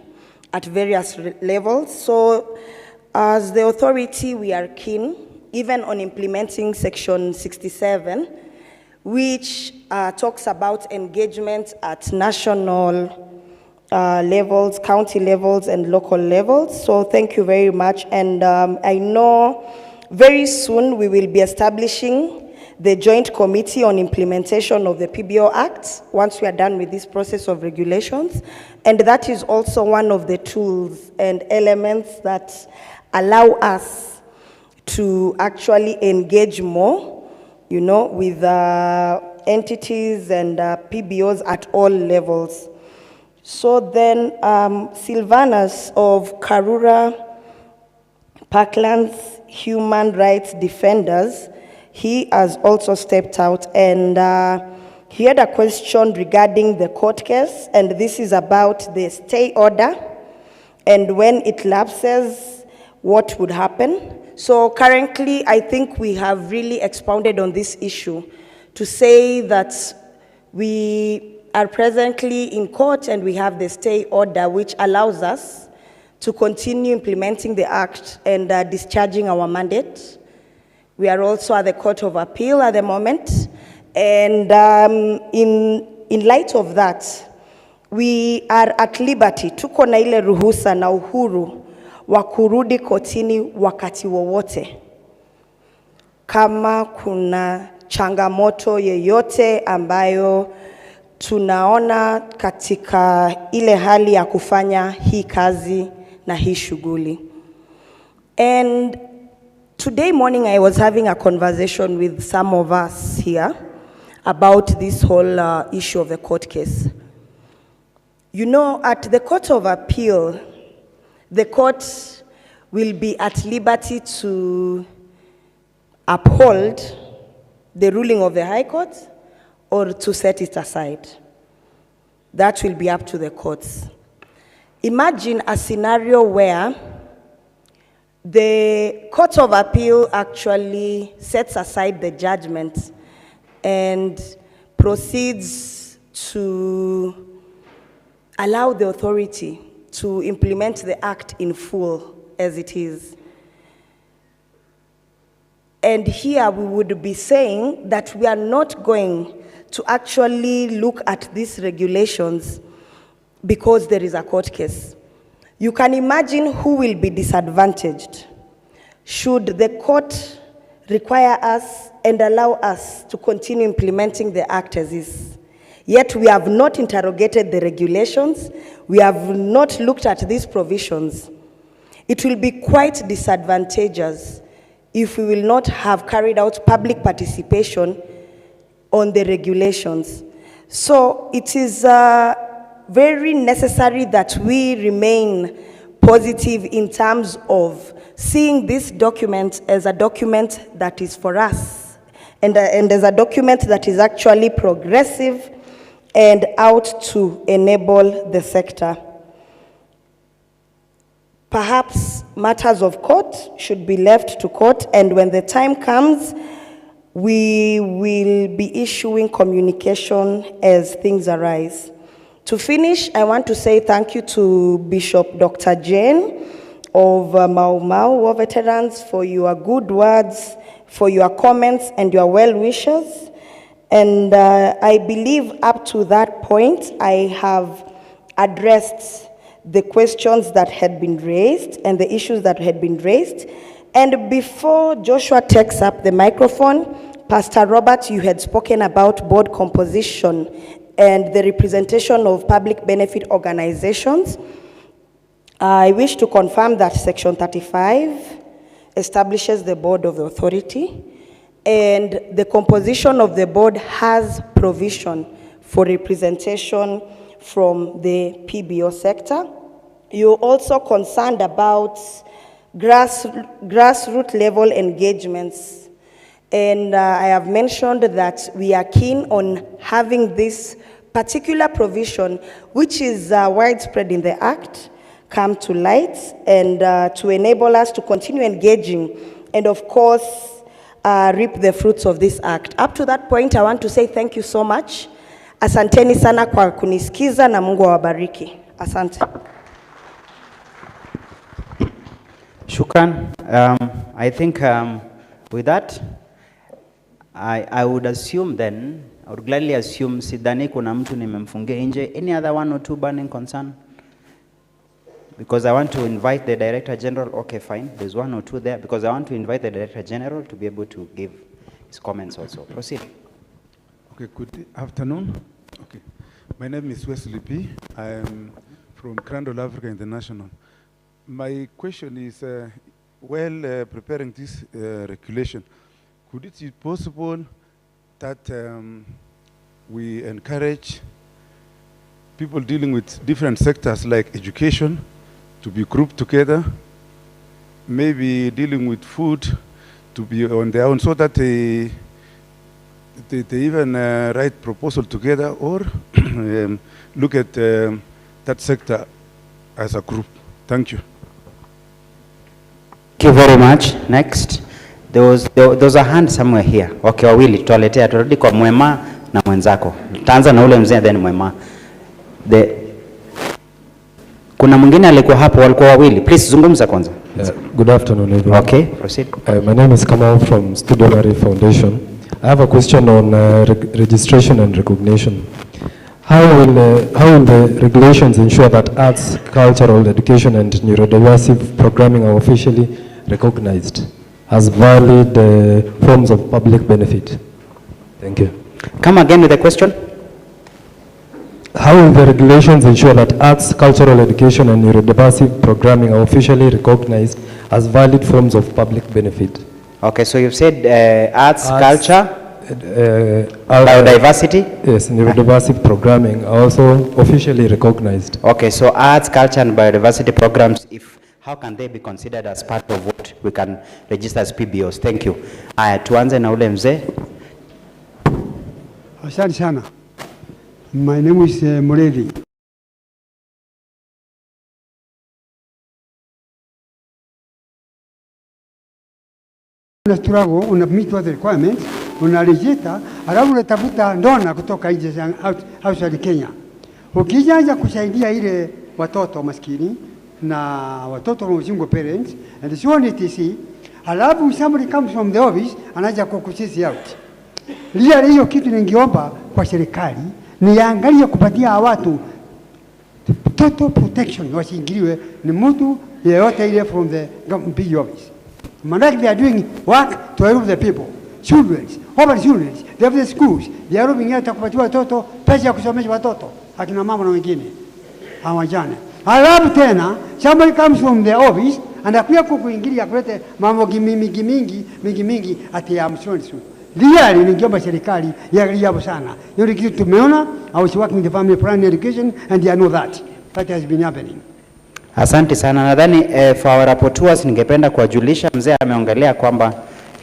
at various levels. So as the authority, we are keen, even on implementing Section 67, which talks about engagement at national levels, county levels, and local levels. So thank you very much. And I know very soon we will be establishing the Joint Committee on Implementation of the PBO Act once we are done with this process of regulations. And that is also one of the tools and elements that allow us to actually engage more, you know, with entities and PBOs at all levels. So then Sylvanus of Karura Parklands Human Rights Defenders, he has also stepped out, and he had a question regarding the court case, and this is about the stay order and when it lapses, what would happen. So currently, I think we have really expounded on this issue to say that we are presently in court and we have the stay order, which allows us to continue implementing the act and discharging our mandate. We are also at the Court of Appeal at the moment, and in light of that, we are at liberty, tuko na ile ruhusa na uhuru wa kurudi kotini wakati wowote kama kuna changamoto yeyote ambayo tunaona katika ile hali ya kufanya hii kazi na hii shughuli. And today morning I was having a conversation with some of us here about this whole issue of the court case. You know, at the Court of Appeal, the court will be at liberty to uphold the ruling of the High Court or to set it aside. That will be up to the courts. Imagine a scenario where the Court of Appeal actually sets aside the judgment and proceeds to allow the authority to implement the act in full as it is. And here we would be saying that we are not going to actually look at these regulations because there is a court case. You can imagine who will be disadvantaged should the court require us and allow us to continue implementing the act as is. Yet we have not interrogated the regulations, we have not looked at these provisions. It will be quite disadvantageous if we will not have carried out public participation on the regulations. So it is very necessary that we remain positive in terms of seeing this document as a document that is for us, and as a document that is actually progressive and out to enable the sector. Perhaps matters of court should be left to court, and when the time comes, we will be issuing communication as things arise. To finish, I want to say thank you to Bishop Dr. Jane of Mau Mau War Veterans for your good words, for your comments and your well wishes. And I believe up to that point, I have addressed the questions that had been raised and the issues that had been raised. And before Joshua takes up the microphone, Pastor Robert, you had spoken about board composition and the representation of public benefit organizations. I wish to confirm that Section 35 establishes the board of the authority, and the composition of the board has provision for representation from the PBO sector. You're also concerned about grassroots level engagements. And I have mentioned that we are keen on having this particular provision, which is widespread in the Act, come to light, and to enable us to continue engaging and, of course, reap the fruits of this Act. Up to that point, I want to say thank you so much. Asanteni sana kwa kunisikiza na Mungu awabariki. Asante. Shukran. I think with that, I would assume then, I would gladly assume sidhani kuna mtu nimemfungia nje. Any other one or two burning concern? Because I want to invite the Director General. Okay, fine. There's one or two there. Because I want to invite the Director General to be able to give his comments also. Proceed. Okay, good afternoon. Okay. My name is Wesley P. I am from Crandall Africa International. My question is, while preparing this regulation, could it be possible that we encourage people dealing with different sectors like education to be grouped together, maybe dealing with food to be on their own, so that they even write proposal together, or look at that sector as a group? Thank you. Thank you very much. Next. There was a hand somewhere here. Okay, wawili tuwaletea, turudi kwa Mwema na mwenzako. Taanza na ule mzee then Mwema. Kuna mwingine alikuwa hapo, walikuwa wawili. Please zungumza kwanza. Good afternoon everyone. Okay, proceed. My name is Kamau from Studio Mary Foundation. I have a question on registration and recognition. How will the regulations ensure that arts, cultural, education and neurodiversive programming are officially recognized as valid forms of public benefit? Thank you. Come again with the question. How will the regulations ensure that arts, cultural, education and neurodiversive programming are officially recognized as valid forms of public benefit? Okay, so you've said arts, culture, biodiversity? Yes, neurodiversive programming are also officially recognized. Okay, so arts, culture and biodiversity programs, how can they be considered as part of what we can register as PBOs? Thank you. Tuanze na ule mzee. Asante sana. My name is Muredi. Una meet the requirements, una register, alafu unatafuta ndona kutoka nje outside Kenya. Ukianza kusaidia ile watoto maskini na watoto wa single parents and so on etc. Alafu somebody comes from the office anaja kukusisi out. Hiyo kitu ningeomba kwa serikali niangalie kupatia watu total protection, wasiingiliwe ni mtu yeyote ile from the big office. Manake they are doing work to help the people, children, over children, they have the schools, they are helping out kupatia watoto pesa ya kusomesha watoto, akina mama na wengine hawajane. Alafu tena somebody comes from the office anakuja kukuingilia kulete mambo mingi ati ya msonso. Really ningeomba serikali yapo sana. Hiyo kitu tumeona. I was working with the family planning education and I know that has been happening. Asante sana. Nadhani for our rapporteurs ningependa kuwajulisha, mzee ameongelea kwamba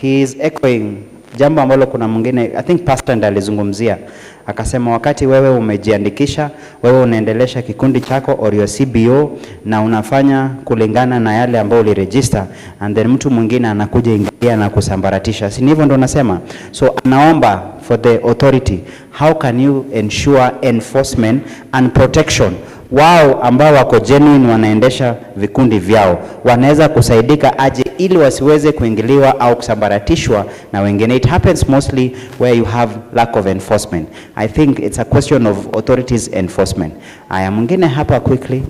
he is echoing jambo ambalo kuna mwingine, I think Pastor ndiye alizungumzia, akasema wakati wewe umejiandikisha, wewe unaendelesha kikundi chako or your CBO na unafanya kulingana na yale ambayo uliregister, and then mtu mwingine anakuja ingia na kusambaratisha. Si hivyo ndo nasema? So anaomba for the authority, how can you ensure enforcement and protection? Wao ambao wako genuine wanaendesha vikundi vyao wanaweza kusaidika aje ili wasiweze kuingiliwa au kusambaratishwa na wengine. It happens mostly where you have lack of enforcement. I think it's a question of authorities enforcement. Aya, mwingine hapa quickly.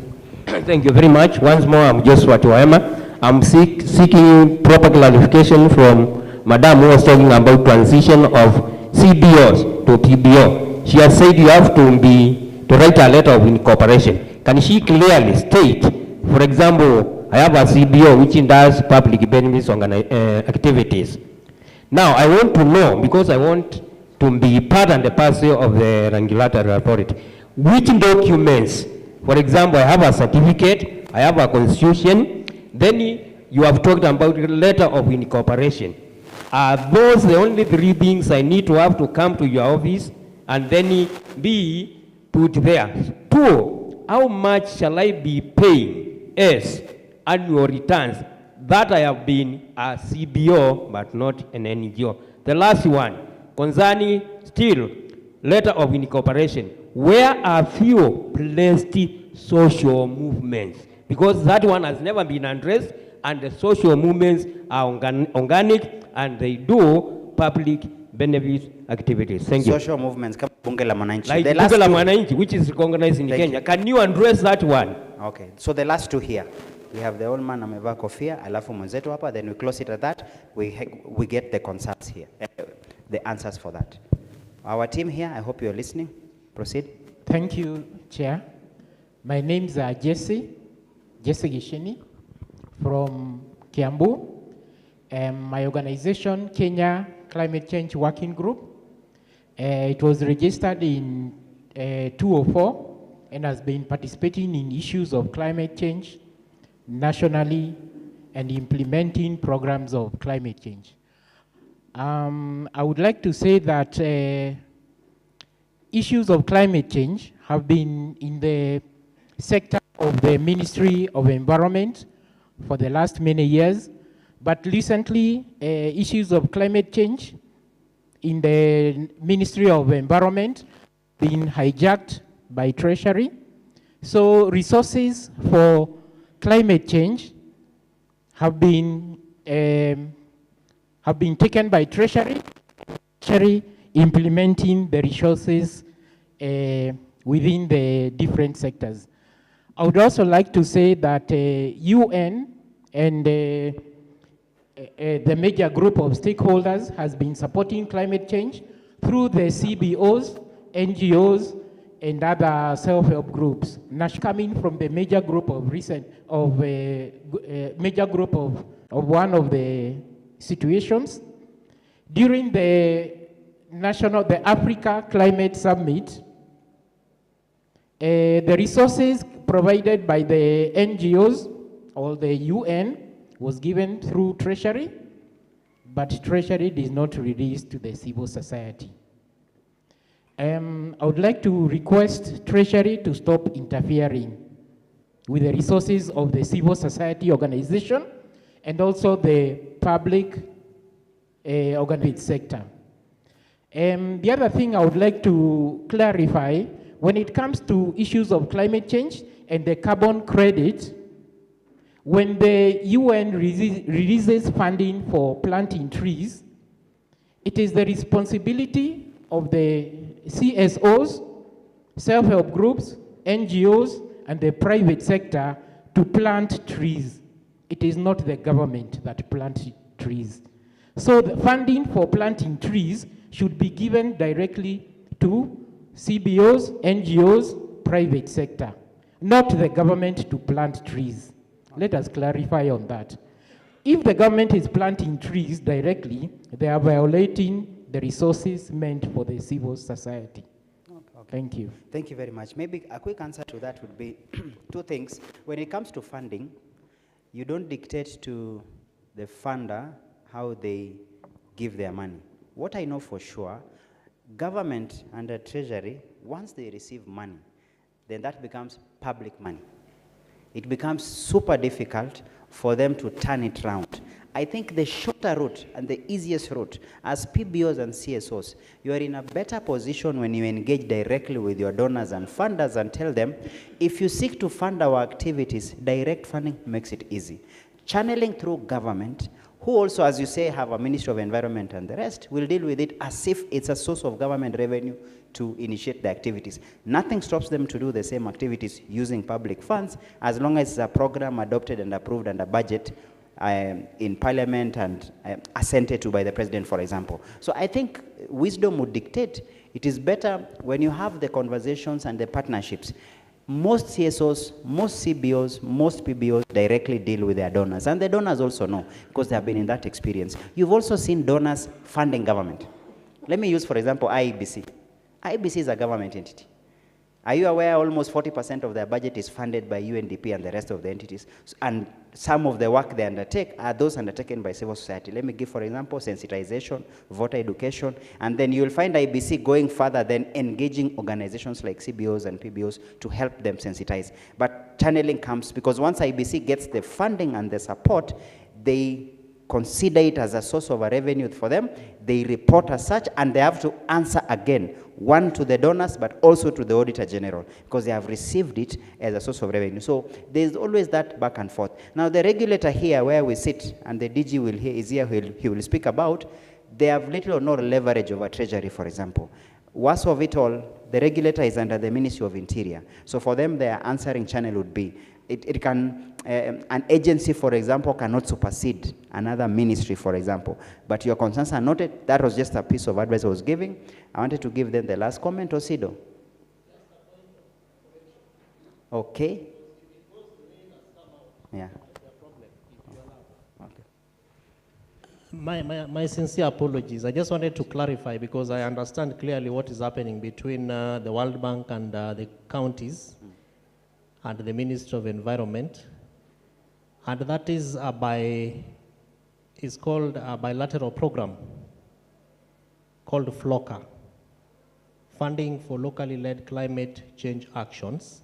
Thank you very much. Once more, I'm Joshua Tuaema. I'm seeking proper clarification from Madam who was talking about transition of CBOs to PBO. She has said you have to write a letter of incorporation. Can she clearly state, for example, I have a CBO which does public benefits activities. Now, I want to know, because I want to be part and parcel of the regulatory authority, which documents, for example, I have a certificate, I have a constitution, then you have talked about a letter of incorporation. Are those the only three things I need to have to come to your office and then be put there? Two, how much shall I be paying as annual returns that I have been a CBO but not an NGO? The last one, concerning still letter of incorporation, where are few placed social movements? Because that one has never been addressed, and the social movements are organic and they do public benefit activities. Thank you. Social movements kama bunge la mwananchi. Like bunge la mwananchi, which is recognized in Kenya. Can you address that one? Okay, so the last two here. We have the old man amevaa kofia, alafu mwenzetu hapa, then we close it at that. We get the concerns here, the answers for that. Our team here, I hope you're listening. Proceed. Thank you, Chair. My name is Jesse Gishini from Kiambu. My organization, Kenya Climate Change Working Group, it was registered in 2004 and has been participating in issues of climate change nationally and implementing programs of climate change. I would like to say that issues of climate change have been in the sector of the Ministry of Environment for the last many years, but recently issues of climate change in the Ministry of Environment been hijacked by Treasury. So resources for climate change have been taken by Treasury implementing the resources within the different sectors. I would also like to say that UN and the major group of stakeholders has been supporting climate change through the CBOs, NGOs, and other self-help groups. Coming from the major group of one of the situations during the Africa Climate Summit. The resources provided by the NGOs or the UN was given through Treasury, but Treasury did not release to the civil society. I would like to request Treasury to stop interfering with the resources of the civil society organization and also the public organized sector. The other thing I would like to clarify, when it comes to issues of climate change and the carbon credit, when the UN releases funding for planting trees, it is the responsibility of the CSOs, self-help groups, NGOs, and the private sector to plant trees. It is not the government that plants trees. So the funding for planting trees should be given directly to CBOs, NGOs, private sector, not the government to plant trees. let us clarify on that. If the government is planting trees directly, they are violating the resources meant for the civil society. Thank you. Thank you very much. Maybe a quick answer to that would be two things. When it comes to funding, you don't dictate to the funder how they give their money. What I know for sure, government under treasury, once they receive money, then that becomes public money. It becomes super difficult for them to turn it around. I think the shorter route and the easiest route, as PBOs and CSOs, you are in a better position when you engage directly with your donors and funders and tell them, if you seek to fund our activities, direct funding makes it easy. Channeling through government, who also, as you say, have a Ministry of Environment and the rest, will deal with it as if it's a source of government revenue to initiate the activities. Nothing stops them to do the same activities using public funds, as long as it's a program adopted and approved under budget in Parliament and assented to by the President, for example. So I think wisdom would dictate it is better when you have the conversations and the partnerships. Most CSOs, most CBOs, most PBOs directly deal with their donors. And the donors also know, because they have been in that experience. You've also seen donors funding government. Let me use, for example, IEBC. IEBC is a government entity. Are you aware almost 40% of their budget is funded by UNDP and the rest of the entities? And some of the work they undertake are those undertaken by civil society. Let me give, for example, sensitization, voter education, and then you'll find IBC going further than engaging organizations like CBOs and PBOs to help them sensitize. But channeling comes because once IBC gets the funding and the support, they consider it as a source of a revenue for them, they report as such, and they have to answer again, one to the donors, but also to the Auditor General, because they have received it as a source of revenue. So there's always that back and forth. Now the regulator here where we sit, and the DG is here, he will speak about, they have little or no leverage over Treasury, for example. Worst of it all, the regulator is under the Ministry of Interior. So for them, their answering channel would be, an agency, for example, cannot supersede another ministry, for example. But your concerns are noted. That was just a piece of advice I was giving. I wanted to give them the last comment. Osido. Okay. Yeah. My sincere apologies. I just wanted to clarify because I understand clearly what is happening between the World Bank and the counties and the Ministry of Environment. And that is called a bilateral program called FLOCA, Funding for Locally Led Climate Change Actions.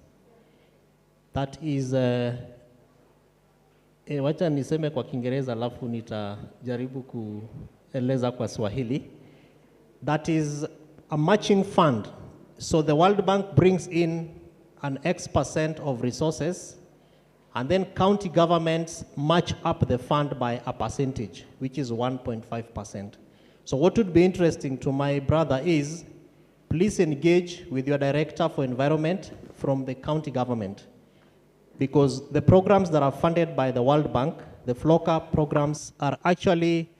That is wacha niseme kwa Kiingereza alafu nitajaribu kueleza kwa Swahili. That is a matching fund. So the World Bank brings in an X% of resources, and then county governments match up the fund by a percentage, which is 1.5%. So what would be interesting to my brother is, please engage with your Director for Environment from the county government, because the programs that are funded by the World Bank, the FLOCA programs, are actually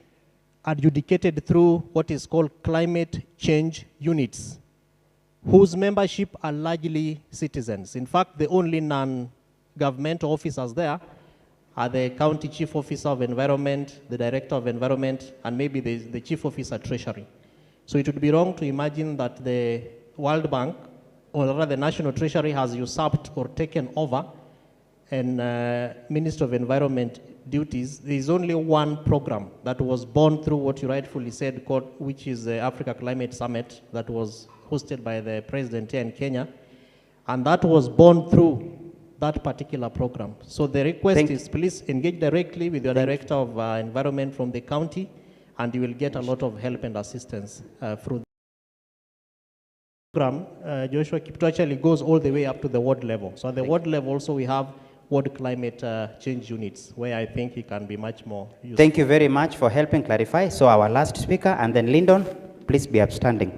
adjudicated through what is called climate change units, whose membership are largely citizens. In fact, the only non-governmental officers there are the county chief officer of environment, the director of environment, and maybe the chief officer treasury. So it would be wrong to imagine that the World Bank, or rather the National Treasury, has usurped or taken over and Minister of Environment duties. There is only one program that was born through what you rightfully said, which is the Africa Climate Summit that was hosted by the president here in Kenya, and that was born through that particular program. So the request is please engage directly with your Director of Environment from the county, and you will get a lot of help and assistance through the program. Joshua Kipto actually goes all the way up to the ward level. So at the ward level also we have ward climate change units, where I think it can be much more useful. Thank you very much for helping clarify. So our last speaker, and then Lyndon, please be upstanding.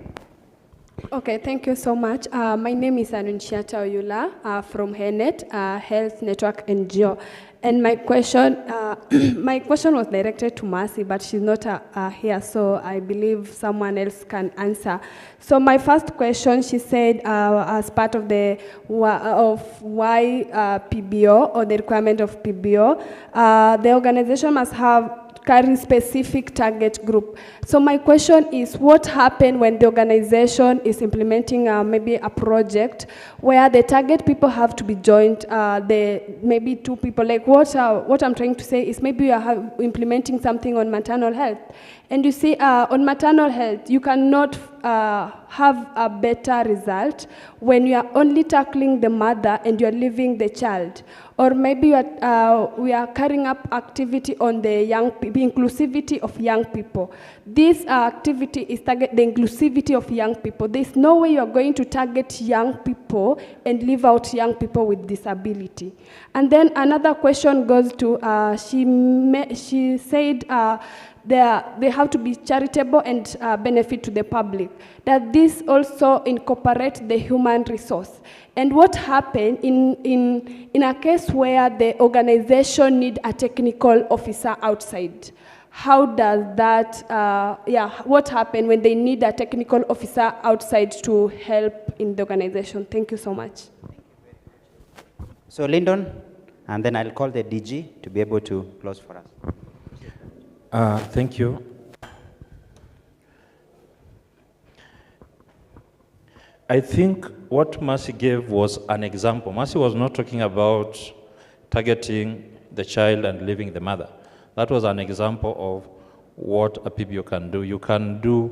Okay, thank you so much. My name is Anunchiata Oyula from HENET, Health Network NGO. And my question, my question was directed to Mercy, but she's not here, so I believe someone else can answer. So my first question, she said, as part of the why PBO or the requirement of PBO, the organization must carry specific target group. So my question is, what happened when the organization is implementing maybe a project where the target people have to be joined, maybe 2 people, like what I'm trying to say is maybe you are implementing something on maternal health. And you see, on maternal health, you cannot have a better result when you are only tackling the mother and you are leaving the child. Or maybe we are carrying up activity on the young people, inclusivity of young people. This activity is target the inclusivity of young people. There's no way you are going to target young people and leave out young people with disability. And then another question goes to, she said, they have to be charitable and benefit to the public. That this also incorporate the human resource. And what happened in a case where the organization need a technical officer outside? How does that, what happened when they need a technical officer outside to help in the organization? Thank you so much. So Lyndon, and then I'll call the DG to be able to close for us. Thank you. I think what Mercy gave was an example. Mercy was not talking about targeting the child and leaving the mother. That was an example of what a PBO can do. You can do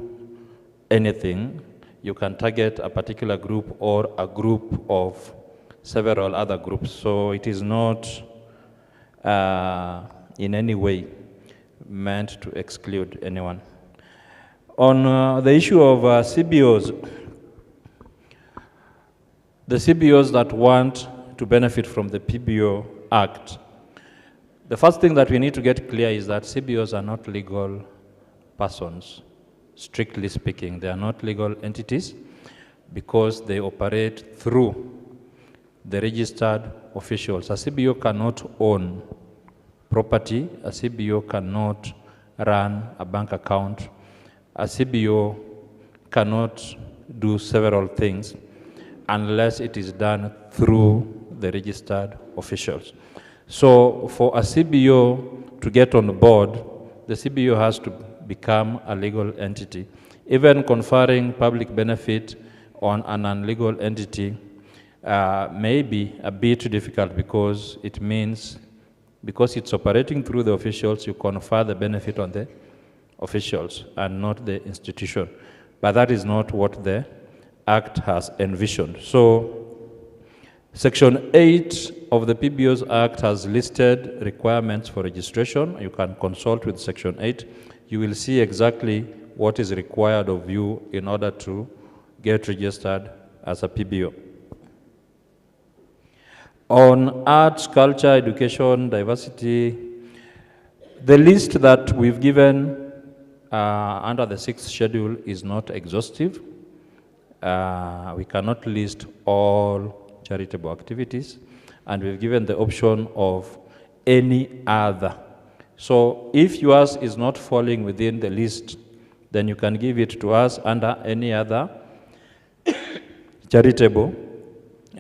anything. You can target a particular group or a group of several other groups. So it is not in any way meant to exclude anyone. On the issue of CBOs, the CBOs that want to benefit from the PBO Act, the first thing that we need to get clear is that CBOs are not legal persons. Strictly speaking, they are not legal entities because they operate through the registered officials. A CBO cannot own property. A CBO cannot run a bank account. A CBO cannot do several things unless it is done through the registered officials. So for a CBO to get on board, the CBO has to become a legal entity. Even conferring public benefit on an unlegal entity may be a bit difficult because it means, because it's operating through the officials, you confer the benefit on the officials and not the institution. But that is not what the Act has envisioned. So Section 8 of the PBO's Act has listed requirements for registration. You can consult with Section 8. You will see exactly what is required of you in order to get registered as a PBO. On arts, culture, education, diversity, the list that we've given under the 6th schedule is not exhaustive. We cannot list all charitable activities, and we've given the option of any other. So if yours is not falling within the list, then you can give it to us under any other charitable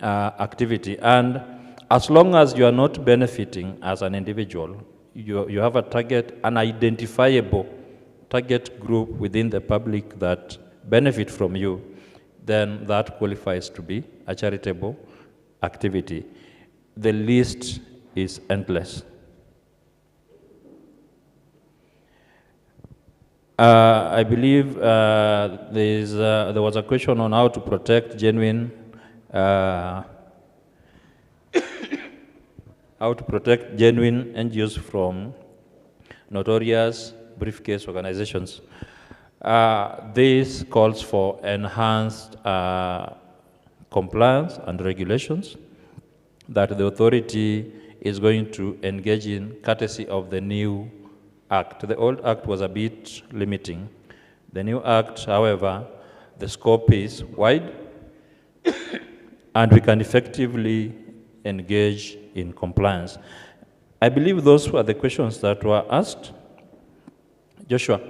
activity. And as long as you are not benefiting as an individual, you have a target, an identifiable target group within the public that benefit from you, then that qualifies to be a charitable activity. The list is endless. I believe there was a question on how to protect genuine NGOs from notorious briefcase organizations. This calls for enhanced compliance and regulations that the authority is going to engage in courtesy of the new Act. The old Act was a bit limiting. The new Act, however, the scope is wide and we can effectively engage in compliance. I believe those were the questions that were asked. Joshua.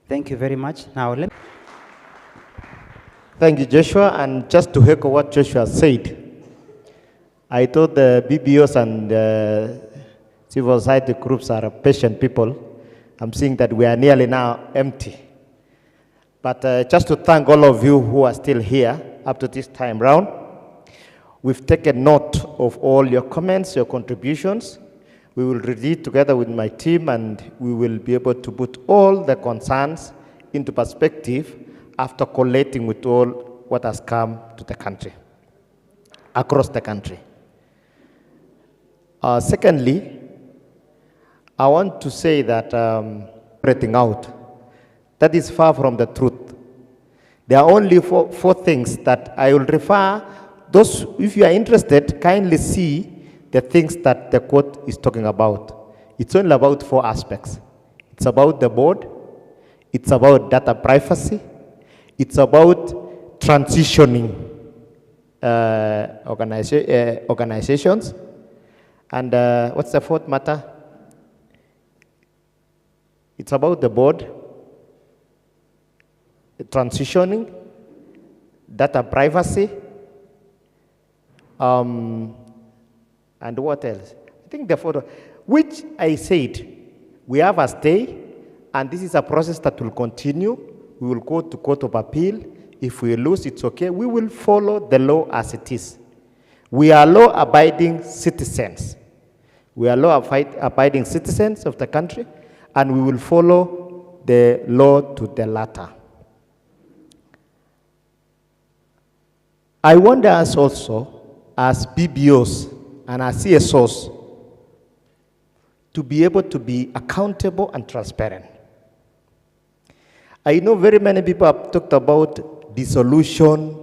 Thank you very much. Now, thank you, Joshua. And just to echo what Joshua said, I thought the BBOs and civil society groups are patient people. I'm seeing that we are nearly now empty. But just to thank all of you who are still here up to this time round. We've taken note of all your comments, your contributions. We will review together with my team, and we will be able to put all the concerns into perspective after collating with all what has come to the country, across the country. Secondly, I want to say that separating out, that is far from the truth. There are only four things that I will refer. Those, if you are interested, kindly see the things that the quote is talking about. It's only about 4 aspects. It's about the board, it's about data privacy, it's about transitioning organizations, and what's the 4th matter? It's about the board, transitioning, data privacy, and what else? I think the 4th, which I said, we have a stay, and this is a process that will continue. We will go to Court of Appeal. If we lose, it's okay. We will follow the law as it is. We are law-abiding citizens. We are law-abiding citizens of the country, and we will follow the law to the letter. I wonder us also, as BBOs and as CSOs, to be able to be accountable and transparent. I know very many people have talked about dissolution,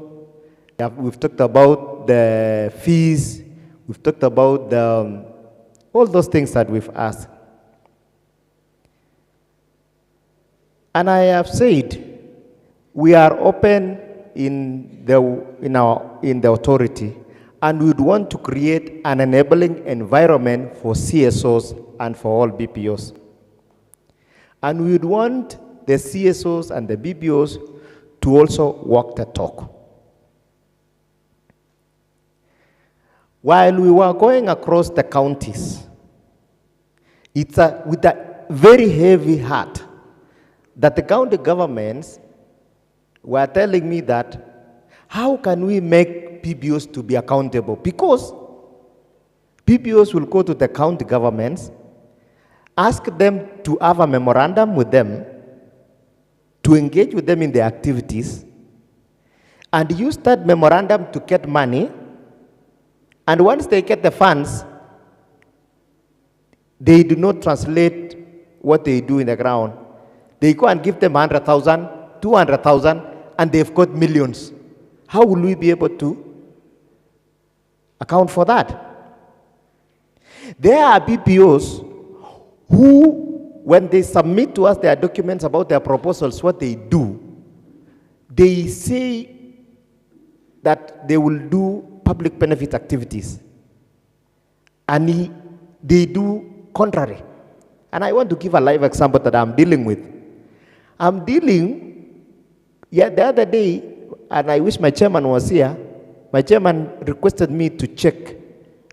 we've talked about the fees, we've talked about all those things that we've asked. And I have said, we are open in the authority, and we would want to create an enabling environment for CSOs and for all BPOs. And we would want the CSOs and the BPOs to also walk the talk. While we were going across the counties, it's with a very heavy heart that the county governments were telling me that, how can we make PBOs to be accountable? Because PBOs will go to the county governments, ask them to have a memorandum with them, to engage with them in their activities, and use that memorandum to get money, and once they get the funds, they do not translate what they do in the ground. They go and give them 100,000, 200,000, and they've got millions. How will we be able to account for that? There are BPOs who, when they submit to us their documents about their proposals, what they do, they say that they will do public benefit activities. And they do contrary. And I want to give a live example that I'm dealing with. I'm dealing, the other day, and I wish my chairman was here, my chairman requested me to check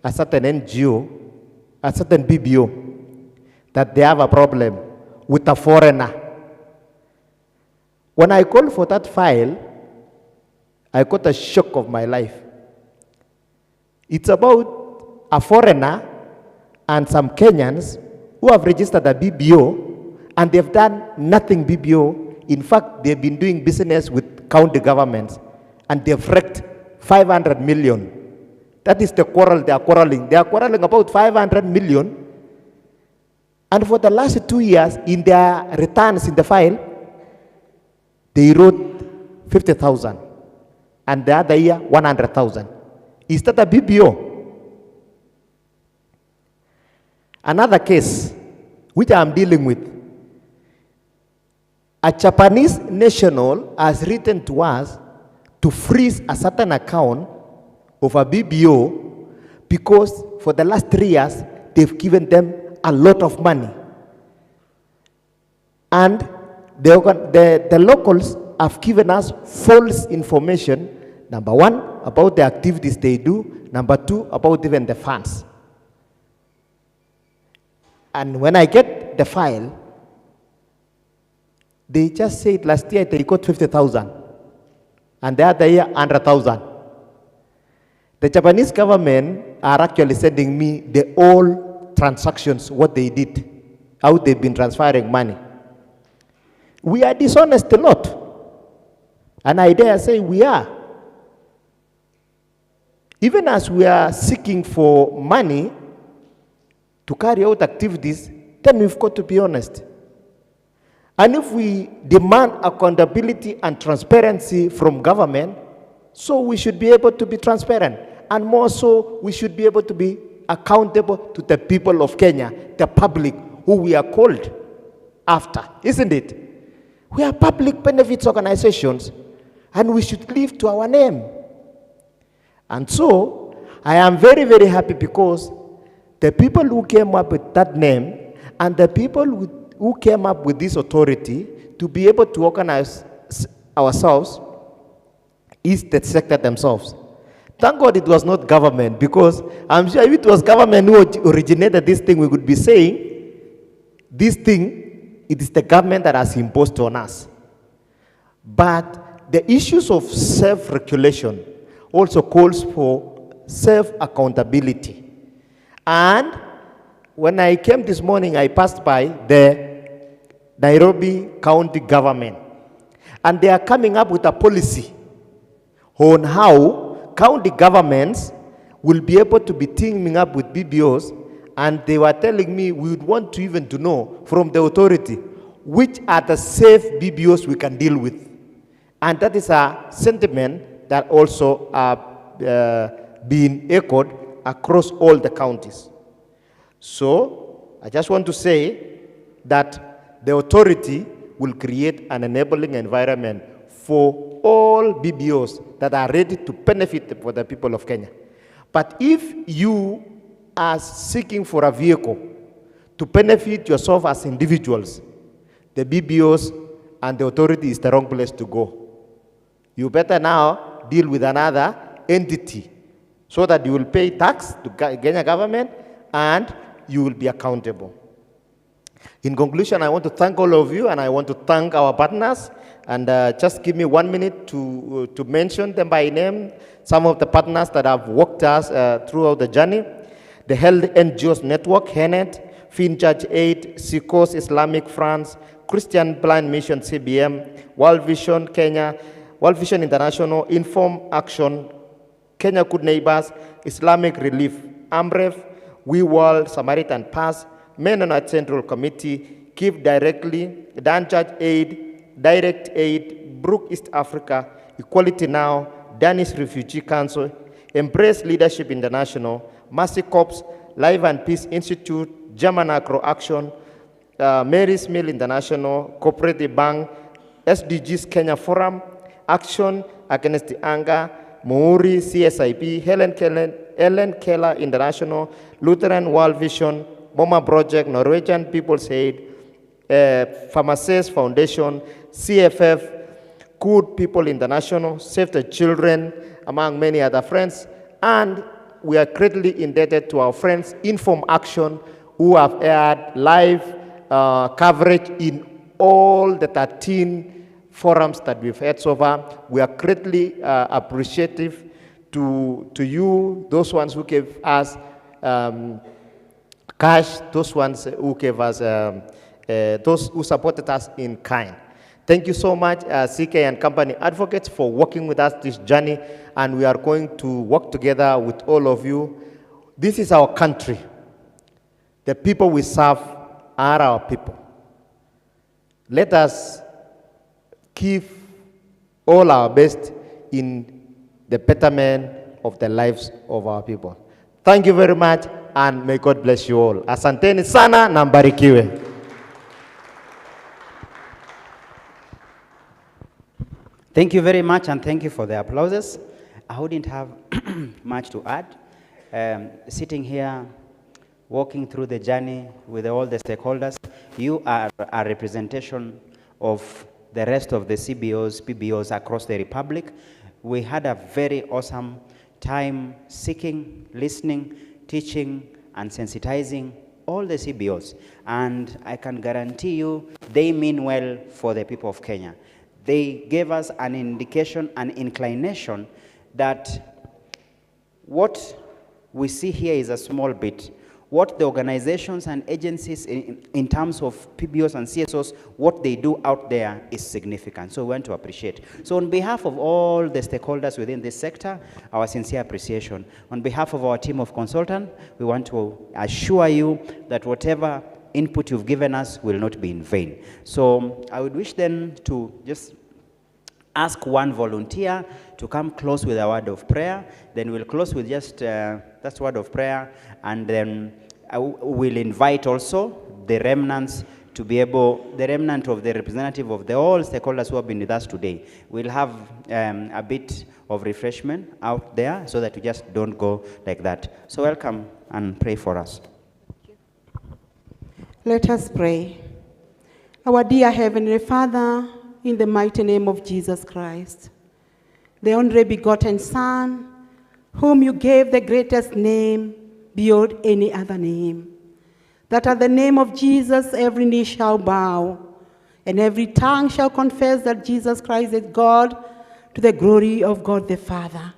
a certain NGO, a certain BBO, that they have a problem with a foreigner. When I called for that file, I got a shock of my life. It's about a foreigner and some Kenyans who have registered a BBO, and they've done nothing BBO. In fact, they've been doing business with county governments, and they've wrecked 500 million. That is the quarrel they are quarreling. They are quarreling about 500 million. And for the last 2 years, in their returns in the file, they wrote 50,000. And the other year, 100,000. Is that a BBO? Another case, which I'm dealing with, a Japanese national has written to us to freeze a certain account of a BBO because for the last 3 years, they've given them a lot of money. And the locals have given us false information, number one, about the activities they do, number two, about even the funds. And when I get the file, they just said last year they got 50,000, and the other year 100,000. The Japanese government are actually sending me the all transactions, what they did, how they've been transferring money. We are dishonest a lot. And I dare say we are. Even as we are seeking for money to carry out activities, then we've got to be honest. And if we demand accountability and transparency from government, so we should be able to be transparent. And more so, we should be able to be accountable to the people of Kenya, the public, who we are called after, isn't it? We are public benefits organizations, and we should live to our name. And so, I am very, very happy because the people who came up with that name and the people who came up with this authority to be able to organize ourselves is the sector themselves. Thank God it was not government, because I'm sure if it was government who originated this thing, we would be saying, this thing, it is the government that has imposed on us. But the issues of self-regulation also calls for self-accountability. And when I came this morning, I passed by the Nairobi county government, and they are coming up with a policy on how county governments will be able to be teaming up with BBOs, and they were telling me we would want to even to know from the authority which are the safe BBOs we can deal with. And that is a sentiment that also being echoed across all the counties. So I just want to say that the authority will create an enabling environment for all BBOs that are ready to benefit for the people of Kenya. But if you are seeking for a vehicle to benefit yourself as individuals, the BBOs and the authority is the wrong place to go. You better now deal with another entity so that you will pay tax to Kenya government and you will be accountable. In conclusion, I want to thank all of you, and I want to thank our partners. And just give me 1 minute to mention them by name, some of the partners that have worked us throughout the journey. The Health NGOs Network, HENET, FinCharge Aid, SICOS Islamic France, Christian Blind Mission CBM, World Vision Kenya, World Vision International, Inform Action, Kenya Good Neighbors, Islamic Relief, AMREF, We World, Samaritan Pass, Mennonite Central Committee, Give Directly, DanCharge Aid, Direct Aid, Brook East Africa, Equality Now, Danish Refugee Council, Embrace Leadership International, Mercy Corps, Life and Peace Institute, German Agro Action, Mary's Mill International, Cooperative Bank, SDGs Kenya Forum, Action Against the Anger, Muuri, CSIP, Helen Keller International, Lutheran World Vision, BOMA Project, Norwegian People's Aid, Pharmacists Foundation, CFF, Good People International, Save the Children, among many other friends. And we are greatly indebted to our friends, Inform Action, who have aired live coverage in all the 13 forums that we've had so far. We are greatly appreciative to you, those ones who gave us cash, those ones who gave us, those who supported us in kind. Thank you so much, CK and Company Advocates, for working with us this journey, and we are going to work together with all of you. This is our country. The people we serve are our people. Let us give all our best in the betterment of the lives of our people. Thank you very much, and may God bless you all. Asanteni sana na mbarikiwe. Thank you very much, and thank you for the applauses. I wouldn't have much to add. Sitting here, walking through the journey with all the stakeholders, you are a representation of the rest of the CBOs, PBOs across the Republic. We had a very awesome time seeking, listening, teaching, and sensitizing all the CBOs. And I can guarantee you, they mean well for the people of Kenya. They gave us an indication, an inclination that what we see here is a small bit. What the organizations and agencies in terms of PBOs and CSOs, what they do out there is significant. So we want to appreciate. So on behalf of all the stakeholders within this sector, our sincere appreciation. On behalf of our team of consultants, we want to assure you that whatever input you've given us will not be in vain. So I would wish then to just ask one volunteer to come close with a word of prayer. Then we'll close with just that word of prayer, and then we'll invite also the remnants to be able, the remnant of the representative of the all stakeholders who have been with us today. We'll have a bit of refreshment out there so that we just don't go like that. So welcome and pray for us. Let us pray. Our dear Heavenly Father, in the mighty name of Jesus Christ, the only begotten Son, whom you gave the greatest name beyond any other name, that at the name of Jesus every knee shall bow, and every tongue shall confess that Jesus Christ is God, to the glory of God the Father.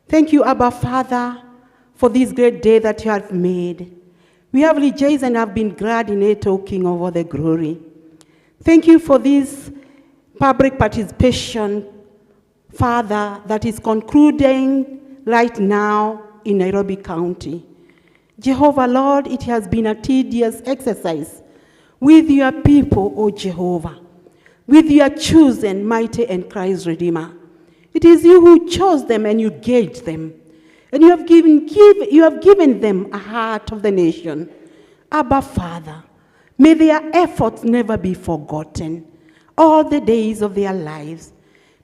Thank you, Abba Father, for this great day that you have made. We have rejoiced and have been glad in it, O King of all the glory. Thank you for this public participation, Father, that is concluding right now in Nairobi County. Jehovah, Lord, it has been a tedious exercise with your people, O Jehovah, with your chosen, mighty and Christ Redeemer. It is you who chose them and you gave them, and you have given them a heart of the nation. Abba, Father, may their efforts never be forgotten all the days of their lives.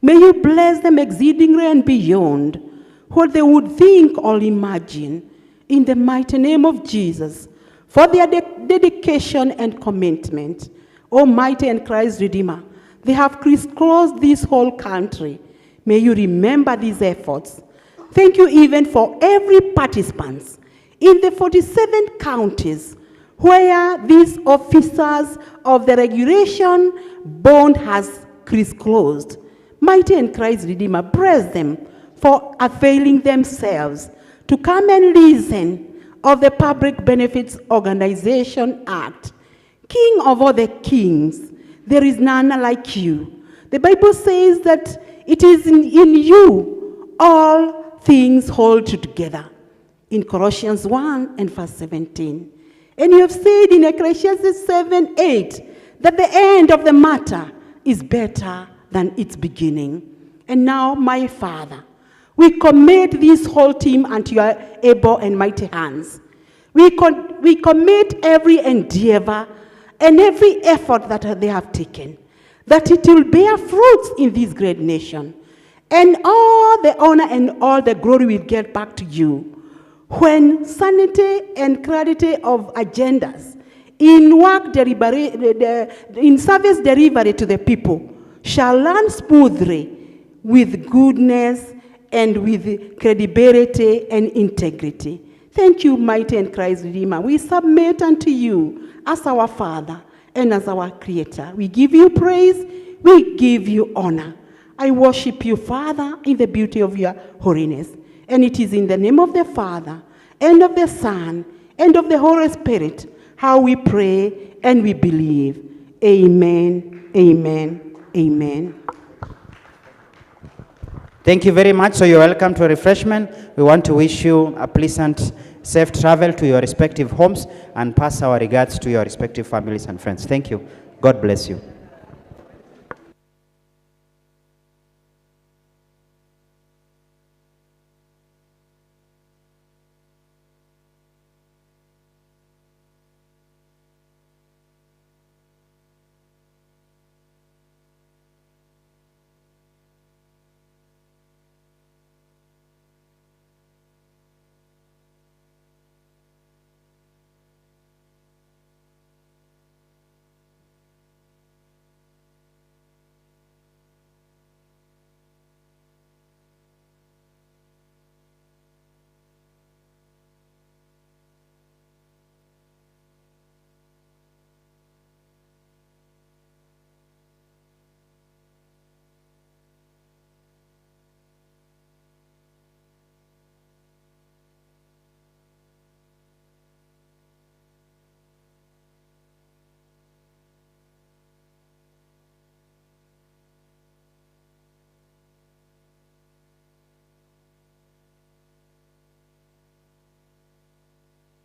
May you bless them exceedingly and beyond what they would think or imagine, in the mighty name of Jesus, for their dedication and commitment. Almighty and Christ Redeemer, they have crisscrossed this whole country. May you remember these efforts. Thank you even for every participant in the 47 counties where these officers of the regulation bond has crisscrossed. Mighty and Christ Redeemer, bless them for availing themselves to come and listen of the Public Benefits Organization Act. King of all the kings, there is none like you. The Bible says that it is in you all things hold together. In Colossians 1 and verse 17. And you have said in Ecclesiastes 7:8 that the end of the matter is better than its beginning. And now, my Father, we commit this whole team unto your able and mighty hands. We commit every endeavor and every effort that they have taken, that it will bear fruits in this great nation. And all the honor and all the glory will get back to you when sanity and clarity of agendas in service delivery to the people shall run smoothly with goodness and with credibility and integrity. Thank you, mighty and Christ Redeemer. We submit unto you as our Father and as our Creator. We give you praise, we give you honor. I worship you, Father, in the beauty of your holiness. And it is in the name of the Father, and of the Son, and of the Holy Spirit, how we pray and we believe. Amen, amen, amen. Thank you very much. So you're welcome to a refreshment. We want to wish you a pleasant, safe travel to your respective homes and pass our regards to your respective families and friends. Thank you. God bless you.